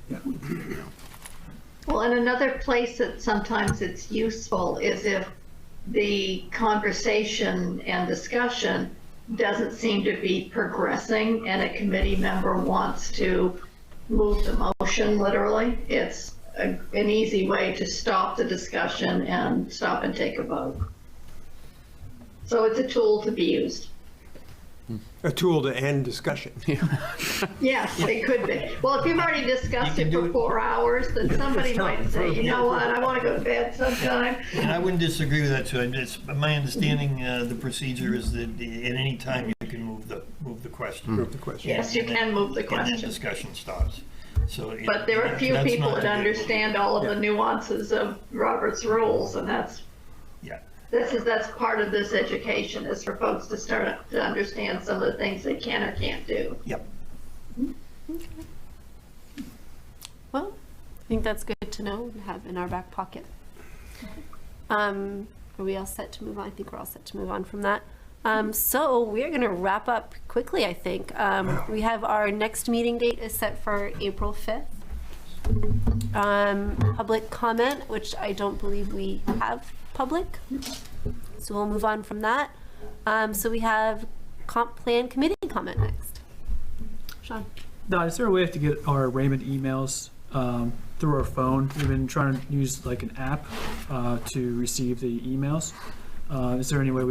Well, and another place that sometimes it's useful is if the conversation and discussion doesn't seem to be progressing and a committee member wants to move the motion literally, it's an easy way to stop the discussion and stop and take a vote. So it's a tool to be used. A tool to end discussion. Yes, it could be. Well, if you've already discussed it for 4 hours, then somebody might say, you know what, I want to go to bed sometime. And I wouldn't disagree with that, too. It's my understanding, the procedure is that at any time you can move the question. Move the question. Yes, you can move the And question. then discussion stops. So But there are few that's people not that to be- understand all of the nuances of Robert's rules, and that's part of this education, is for folks to start to understand some of the things they can or can't do. Yep. Okay. Well, I think that's good to know and have in our back pocket. Are we all set to move on? I think we're all set to move on from that. So we're going to wrap up quickly, I think. We have our next meeting date is set for April 5th. Public comment, which I don't believe we have public. So we'll move on from that. So we have comp plan committee comment next. Sean. Don, is there a way to get our Raymond emails through our phone? We've been trying to use like an app to receive the emails. Is there any way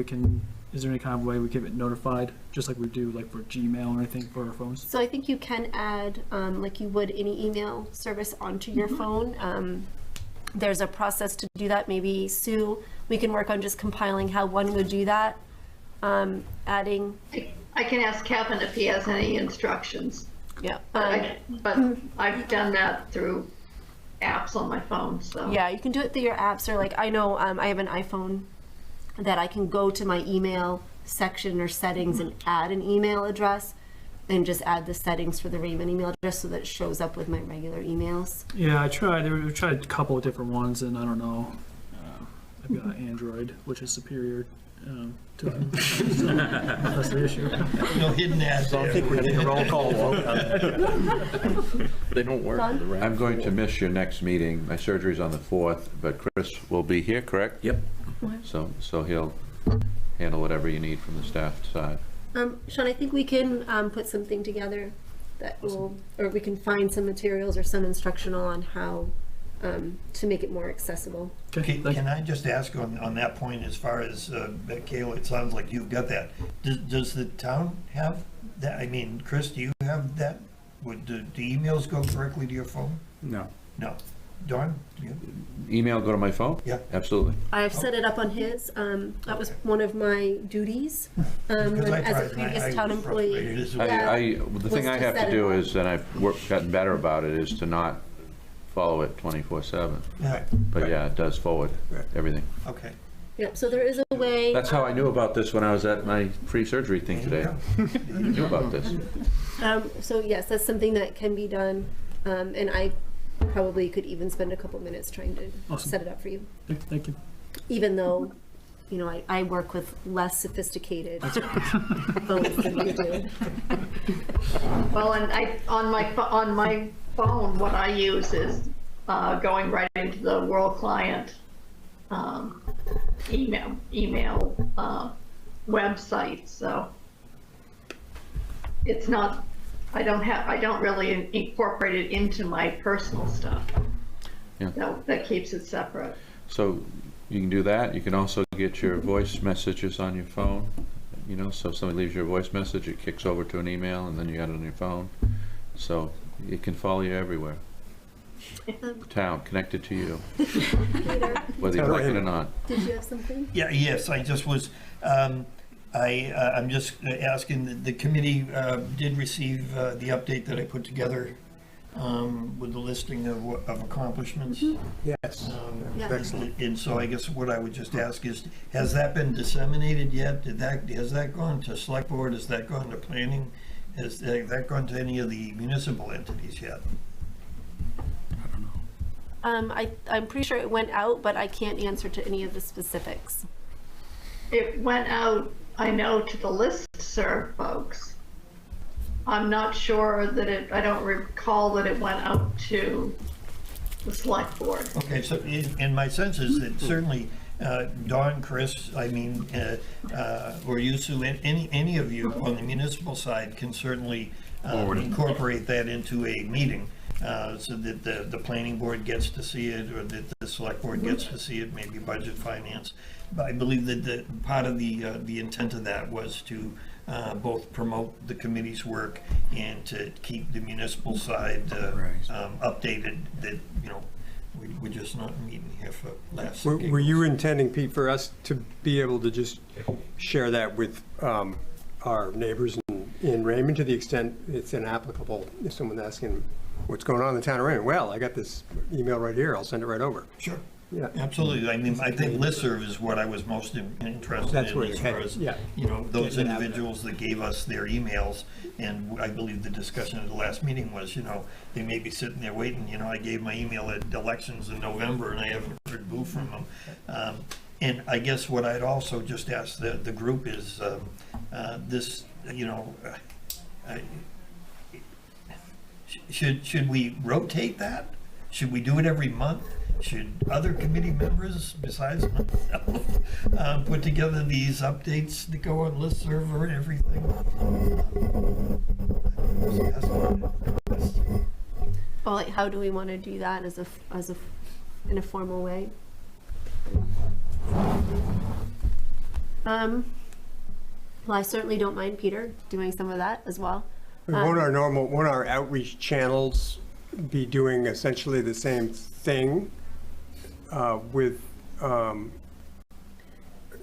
is there any kind of way we can get notified, just like we do like for Gmail or anything for our phones? So I think you can add, like you would any email service onto your phone. There's a process to do that. Maybe Sue, we can work on just compiling how one would do that. Adding. I can ask Kevin if he has any instructions. Yeah. But I've done that through apps on my phone, so. Yeah, you can do it through your apps, or like I know I have an iPhone that I can go to my email section or settings and add an email address and just add the settings for the Raymond email address so that it shows up with my regular emails. Yeah, I tried a couple of different ones, and I don't know. I've got Android, which is superior to them. So that's the issue. No hidden ads. So I think we're getting a roll call vote on that. They don't work. I'm going to miss your next meeting. My surgery's on the 4th, but Chris will be here, correct? Yep. So he'll handle whatever you need from the staff side. Sean, I think we can put something together that will, or we can find some materials or some instructional on how to make it more accessible. Okay, can I just ask on that point, as far as, Kayla, it sounds like you've got that. Does the town have that? I mean, Chris, do you have that? Would the emails go directly to your phone? No. No. Dawn, do you? Email go to my phone? Yeah. Absolutely. I've set it up on his. That was one of my duties Because I as a tried, and previous I town was employee. frustrated as well. The thing I have to do is, and I've gotten better about it, is to not follow it 24/7. Right. But yeah, it does forward everything. Okay. Yep, so there is a way. That's how I knew about this when I was at my pre-surgery thing today. I knew about this. So yes, that's something that can be done, and I probably could even spend a couple minutes trying to set it up for you. Thank you. Even though, you know, I work with less sophisticated phones than you do. Well, and on my phone, what I use is going right into the World Client email website. So it's not. I don't really incorporate it into my personal stuff. Yeah. That keeps it separate. So you can do that. You can also get your voice messages on your phone. You know, so if somebody leaves you a voice message, it kicks over to an email, and then you got it on your phone. So it can follow you everywhere. Town connected to you, whether you like it or not. Did you have something? Yeah, yes, I just was, I'm just asking, the committee did receive the update that I put together with the listing of accomplishments. Yes, excellent. And so I guess what I would just ask is, has that been disseminated yet? Has that gone to select board? Has that gone to planning? Has that gone to any of the municipal entities yet? I'm pretty sure it went out, but I can't answer to any of the specifics. It went out, I know, to the listserv folks. I'm not sure that I don't recall that it went out to the select board. Okay, so in my sense is that certainly Dawn, Chris, I mean, or you, Sue, any of you on the municipal side can certainly incorporate that into a meeting. So that the planning board gets to see it, or that the select board gets to see it, maybe budget, finance. But I believe that the part of the intent of that was to both promote the committee's work and to keep the municipal side updated. That, you know, we're just not meeting here for laughs. Were you intending, Pete, for us to be able to just share that with our neighbors in Raymond, to the extent it's inapplicable if someone's asking what's going on in the town of Raymond? Well, I got this email right here, I'll send it right over. Sure. Yeah. Absolutely. I mean, I think listserv is what I was most interested That's in, where as you're far headed, as, yeah. you know, those Getting it out there. individuals that gave us their emails. And I believe the discussion at the last meeting was, you know, they may be sitting there waiting. You know, I gave my email at elections in November, and I haven't heard boo from them. And I guess what I'd also just ask the group is this, you know, should we rotate that? Should we do it every month? Should other committee members besides myself put together these updates that go on listserv and everything? Well, like, how do we want to do that in a formal way? Well, I certainly don't mind Peter doing some of that as well. Won't our outreach channels be doing essentially the same thing with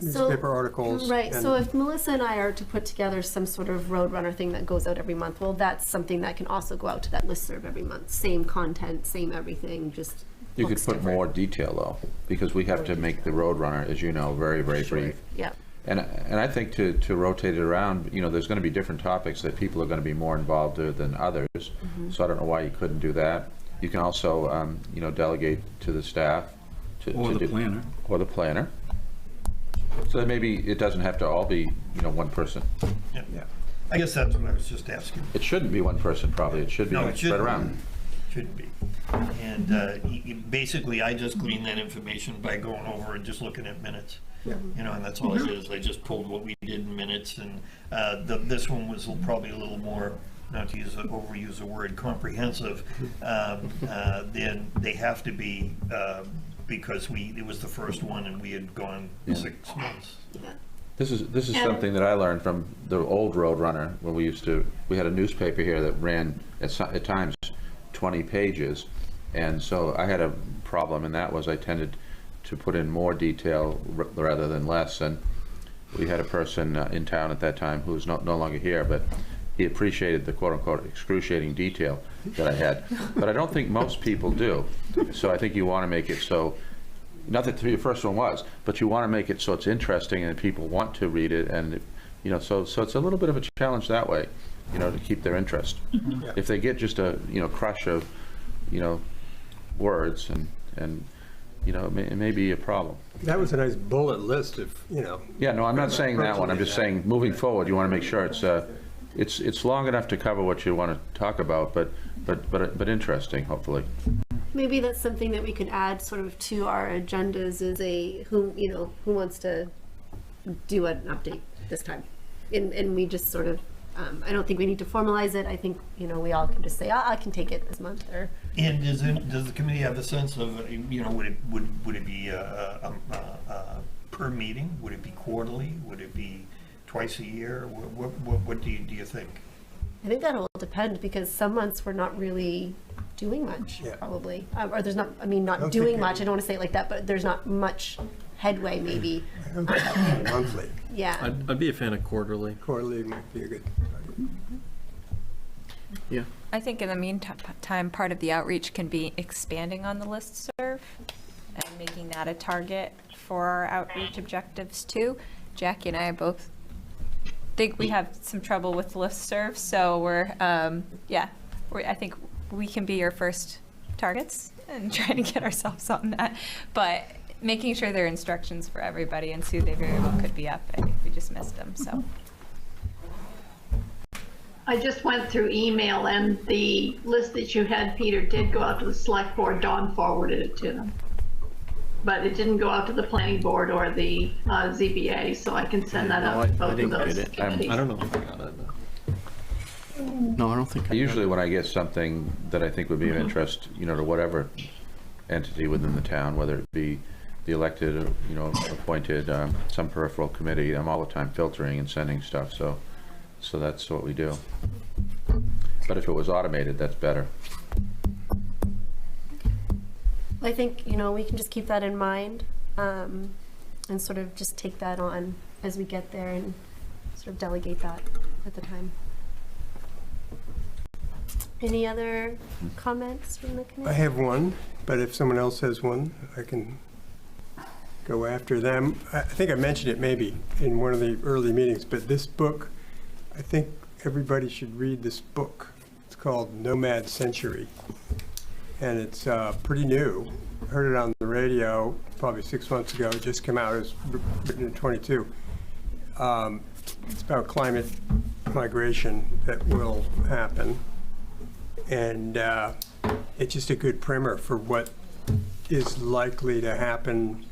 newspaper articles? Right, so if Melissa and I are to put together some sort of Roadrunner thing that goes out every month, well, that's something that can also go out to that listserv every month. Same content, same everything, just You could looks put different. more detail though, because we have to make the Roadrunner, as you know, very, very brief. Yeah. And I think to rotate it around, you know, there's going to be different topics that people are going to be more involved with than others. So I don't know why you couldn't do that. You can also, you know, delegate to the staff. Or the planner. Or the planner. So that maybe it doesn't have to all be, you know, one person. Yeah. I guess that's what I was just asking. It shouldn't be one person, probably. It should be No, it spread shouldn't. around. Shouldn't be. And basically, I just gleaned that information by going over and just looking at minutes. Yeah. You know, and that's all I did, is I just pulled what we did in minutes, and this one was probably a little more not to overuse the word comprehensive, then they have to be, because it was the first one and we had gone 6 months. This is something that I learned from the old Roadrunner, when we had a newspaper here that ran at times 20 pages, and so I had a problem, and that was I tended to put in more detail rather than less. And we had a person in town at that time who was no longer here, but he appreciated the quote-unquote excruciating detail that I had. But I don't think most people do. So I think you want to make it so, not that your first one was, but you want to make it so it's interesting and people want to read it, and so it's a little bit of a challenge that way, to keep their interest. If they get just a crush of words and it may be a problem. That was a nice bullet list of, Yeah, no, I'm not saying that one. I'm just saying moving forward, you want to make sure it's long enough to cover what you want to talk about, but interesting, hopefully. Maybe that's something that we could add sort of to our agendas, is who wants to do an update this time. And we just sort of, I don't think we need to formalize it. I think, we all can just say, I can take it this month, or. And does the committee have a sense of, would it be per meeting? Would it be quarterly? Would it be twice a year? What do you think? I think that'll depend, because some months we're not really doing much, probably. Or there's not, not doing much, I don't want to say it like that, but there's not much headway, maybe. I don't think monthly. Yeah. I'd be a fan of quarterly. Quarterly might be a good. Yeah. I think in the meantime, part of the outreach can be expanding on the listserv and making that a target for our outreach objectives too. Jackie and I both think we have some trouble with listserv, so we're, I think we can be your first targets and trying to get ourselves on that. But making sure there are instructions for everybody, and Sue, they very well could be up. I think we just missed them, so. I just went through email, and the list that you had, Peter, did go out to the select board. Dawn forwarded it to them. But it didn't go out to the planning board or the ZBA, so I can send that out to both of those committees. I don't know if I got it. No, I don't think I Usually when I get something that I think would be of interest, to whatever entity within the town, whether it be the elected, appointed, some peripheral committee, I'm all the time filtering and sending stuff, so that's what we do. But if it was automated, that's better. I think, we can just keep that in mind, and sort of just take that on as we get there and sort of delegate that at the time. Any other comments from the committee? I have one, but if someone else has one, I can go after them. I think I mentioned it maybe in one of the early meetings, but this book, I think everybody should read this book. It's called Nomad Century, and it's pretty new. I heard it on the radio probably 6 months ago. It just came out. It was written in 22. It's about climate migration that will happen, and it's just a good primer for what is likely to happen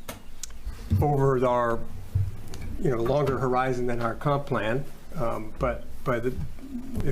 over our longer horizon than our comp plan, but by the